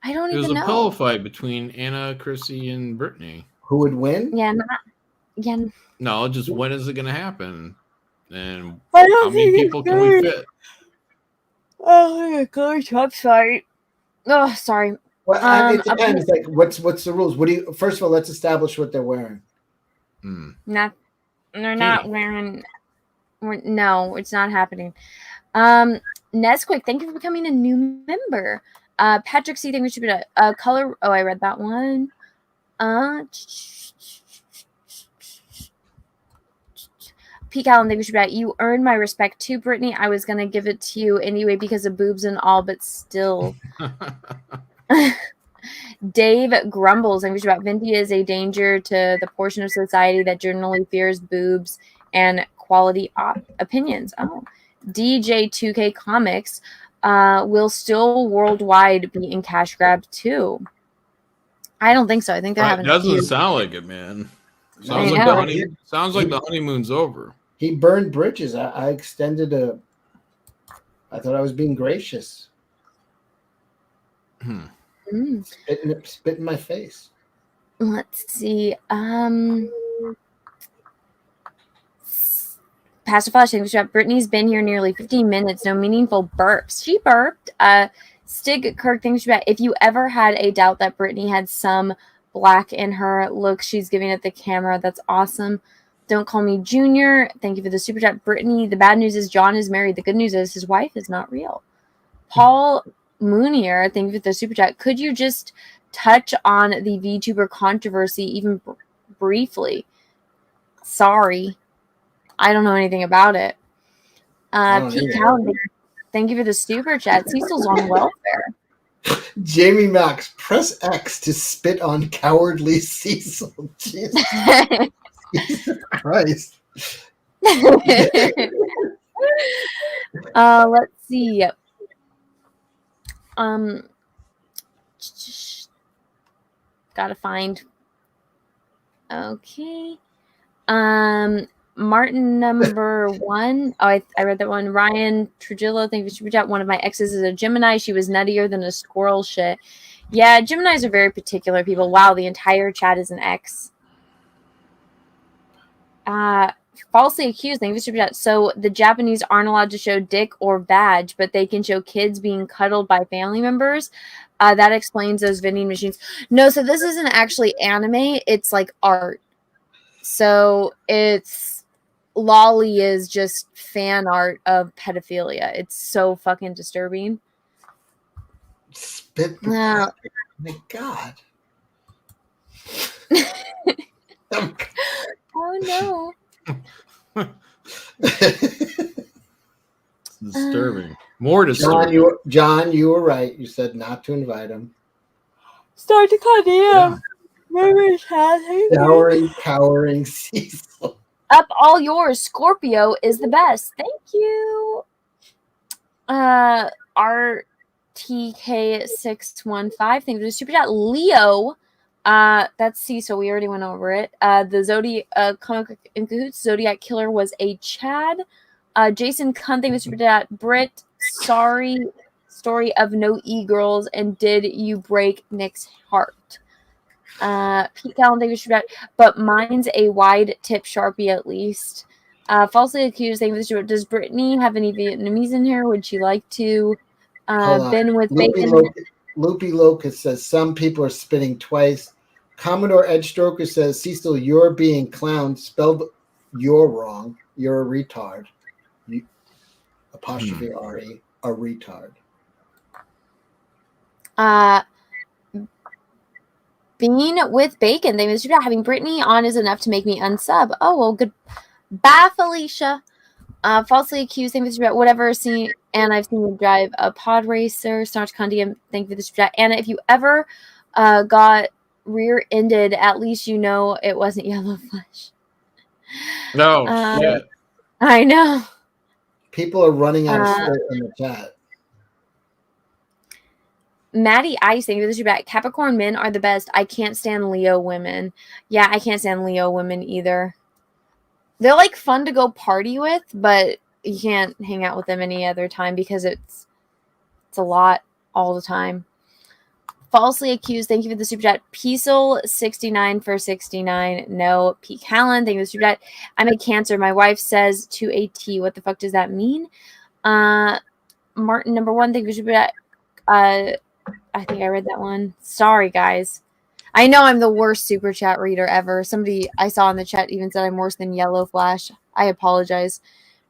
I don't It was even a know. pillow fight between Anna, Chrissy, and Brittany. Who would win? Yeah, No, just when is it going to happen? And I don't how many think people it's can we good. fit? Oh my gosh, I'm sorry. Oh, sorry. Well, I mean, it depends. Like, what's the rules? What do you? First of all, let's establish what they're wearing. They're not wearing. No, it's not happening. Nesquik, thank you for becoming a new member. Patrick C, thank you for the color. Oh, I read that one. Pete Allen, thank you for that. You earned my respect too, Brittany. I was gonna give it to you anyway because of boobs and all, but still. Dave Grumbles, thank you for that. Venti is a danger to the portion of society that generally fears boobs and quality opinions. Oh, DJ2K Comics will still worldwide be in cash grab too. I don't think so. I think they're having. It doesn't a few. sound like it, man. I Sounds like the honeymoon's over. He burned bridges. I extended a. I thought I was being gracious. Spit in my face. Let's see. Pastor Flash, thank you for that. Brittany's been here nearly 15 minutes. No meaningful burps. She burped. Stig Kirk, thank you for that. If you ever had a doubt that Brittany had some black in her look, she's giving it the camera. That's awesome. Don't call me Junior. Thank you for the super chat. Brittany, the bad news is John is married. The good news is his wife is not real. Paul Moonier, thank you for the super chat. Could you just touch on the VTuber controversy even briefly? Sorry. I don't know anything about it. Pete Callan, thank you for the super chat. Cecil's on welfare. Jamie Max, press X to spit on cowardly Cecil. Jesus, Jesus Christ. Let's see. Gotta find. Okay. Martin number 1. Oh, I read that one. Ryan Trujillo, thank you for super chat. One of my exes is a Gemini. She was nuttier than a squirrel shit. Yeah, Geminis are very particular people. Wow, the entire chat is an X. Falsely accused, thank you for super chat. So the Japanese aren't allowed to show dick or badge, but they can show kids being cuddled by family members. That explains those vending machines. No, so this isn't actually anime. It's like art. So it's lolly is just fan art of pedophilia. It's so fucking disturbing. Spit. No. My God. Oh no. Disturbing. More disturbing. John, you were right. You said not to invite him. Start to condemn. Cowering Cecil. Up all yours. Scorpio is the best. Thank you. RTK615. Thank you for the super chat. Leo. That's Cecil. We already went over it. The Zodiac comic in cahoots. Zodiac killer was a Chad. Jason Cunt. Thank you for the super chat. Britt. Sorry. Story of no e-girls, and did you break Nick's heart? Pete Callan, thank you for that. But mine's a wide tip Sharpie at least. Falsely accused, thank you for that. Does Brittany have any Vietnamese in here? Would she like to? Been with Bacon. Loopy Locust says some people are spitting twice. Commodore Edgestroker says, Cecil, you're being clowned. Spelled you're wrong. You're a retard. Apostrophe R-E, a retard. Being with Bacon, they was having Brittany on is enough to make me unsub. Oh well, good. Bye, Felicia. Falsely accused, thank you for that. Whatever. See, and I've seen you drive a pod racer. Snarch Condium, thank you for this. Anna, if you ever got rear-ended, at least you know it wasn't yellow flesh. No, shit. I know. People are running out of shit in the chat. Maddie Ice, thank you for this. Capricorn men are the best. I can't stand Leo women. Yeah, I can't stand Leo women either. They're like fun to go party with, but you can't hang out with them any other time because it's a lot all the time. Falsely accused, thank you for the super chat. Peasel 69 for 69. No. Pete Callan, thank you for the super chat. I'm a Cancer. My wife says to a T. What the fuck does that mean? Martin number 1, thank you for the super chat. I think I read that one. Sorry, guys. I know I'm the worst super chat reader ever. Somebody I saw in the chat even said I'm worse than Yellow Flash. I apologize.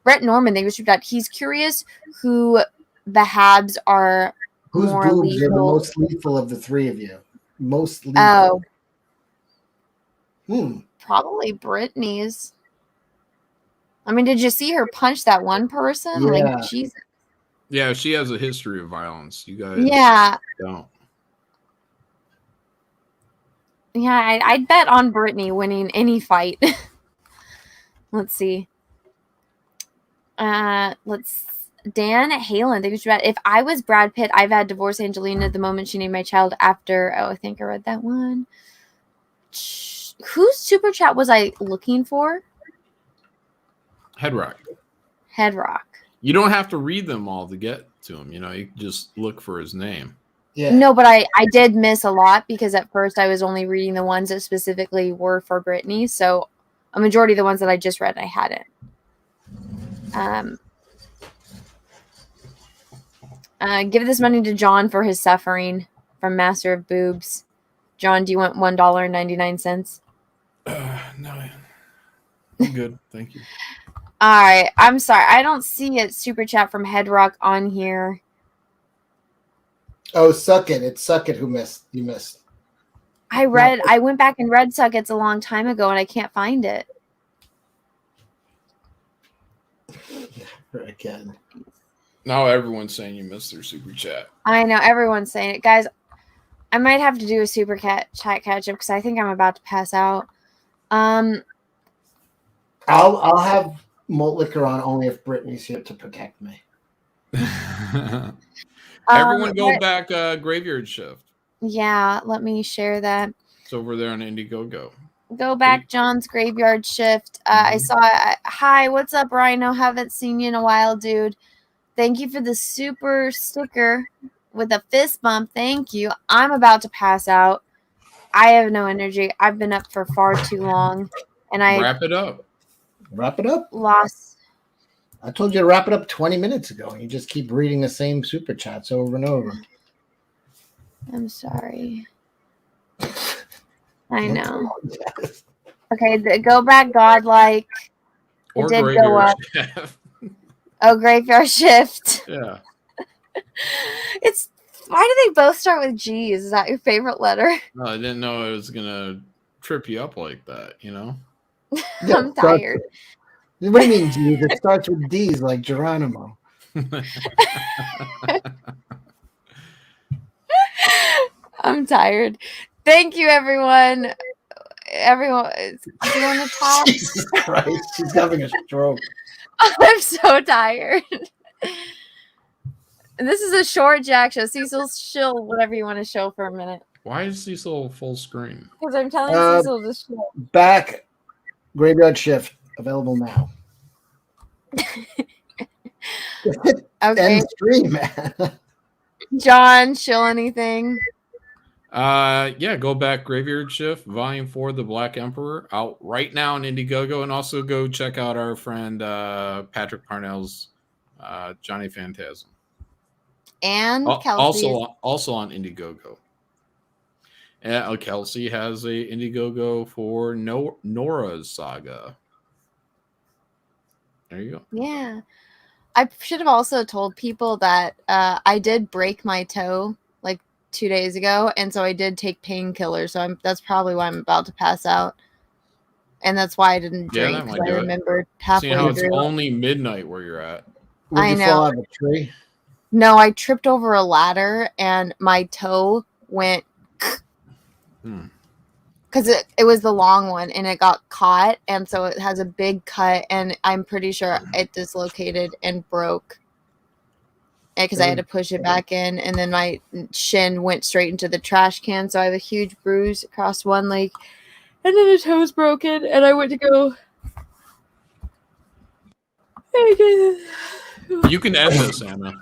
Brett Norman, thank you for super chat. He's curious who the Habs are. Whose more boobs lethal. are the most lethal of the three of you? Most lethal. Oh. Probably Brittany's. I mean, did you see her punch that one person? Yeah. Like, Jesus. Yeah, she has a history of violence. You guys don't. Yeah, I'd bet on Brittany winning any fight. Let's see. Dan Halen, thank you for that. If I was Brad Pitt, I've had divorce Angelina the moment she named my child after. Oh, I think I read that one. Whose super chat was I looking for? Headrock. Headrock. You don't have to read them all to get to him. You know, you just look for his name. Yeah. No, but I did miss a lot because at first I was only reading the ones that specifically were for Brittany. So a majority of the ones that I just read, I hadn't. Give this money to John for his suffering from Master of Boobs. John, do you want $1.99? No, I'm good. Thank you. All right. I'm sorry. I don't see a super chat from Headrock on here. Oh, Suck It. It's Suck It who missed. You missed. I went back and read Suck It's a long time ago and I can't find it. Never again. Now everyone's saying you missed their super chat. I know everyone's saying it, guys. I might have to do a super chat catch up because I think I'm about to pass out. I'll have malt liquor on only if Brittany's here to protect me. Everyone go back Graveyard Shift. Yeah, let me share that. It's over there on Indiegogo. Go back, John's Graveyard Shift. I saw it. Hi, what's up, Rhino? Haven't seen you in a while, dude. Thank you for the super sticker with a fist bump. Thank you. I'm about to pass out. I have no energy. I've been up for far too long. And I wrap it up. Wrap it up. Lost. I told you to wrap it up 20 minutes ago. You just keep reading the same super chats over and over. I'm sorry. I know. Okay, go back, Godlike. Or it did Graveyard go up. Shift. Oh, Graveyard Shift. Yeah. It's why do they both start with G's? Is that your favorite letter? No, I didn't know it was gonna trip you up like that, you know? I'm tired. What do you mean, G's? It starts with D's like Geronimo. I'm tired. Thank you, everyone. Everyone, do you want to talk? Jesus Christ, she's having a stroke. I'm so tired. This is a short Jack show. Cecil, chill whatever you want to show for a minute. Why is Cecil full screen? Because I'm telling Cecil to chill. Back Graveyard Shift available now. Okay. End stream, man. John, chill anything. Yeah, go back Graveyard Shift, Volume 4, The Black Emperor, out right now on Indiegogo, and also go check out our friend Patrick Parnell's Johnny Phantasm. And Kelsey. Also on Indiegogo. And Kelsey has a Indiegogo for Nora's Saga. There you go. Yeah. I should have also told people that I did break my toe like 2 days ago, and so I did take painkillers. So that's probably why I'm about to pass out, and that's why I didn't drink. Yeah, that might I do it. remembered halfway Seeing how it's through. only midnight where you're at. I Would you know. fall out of a tree? No, I tripped over a ladder, and my toe went because it was the long one, and it got caught, and so it has a big cut, and I'm pretty sure it dislocated and broke. Because I had to push it back in, and then my shin went straight into the trash can, so I have a huge bruise across one leg, and then the toe's broken, and I went to go. You can end this, Anna.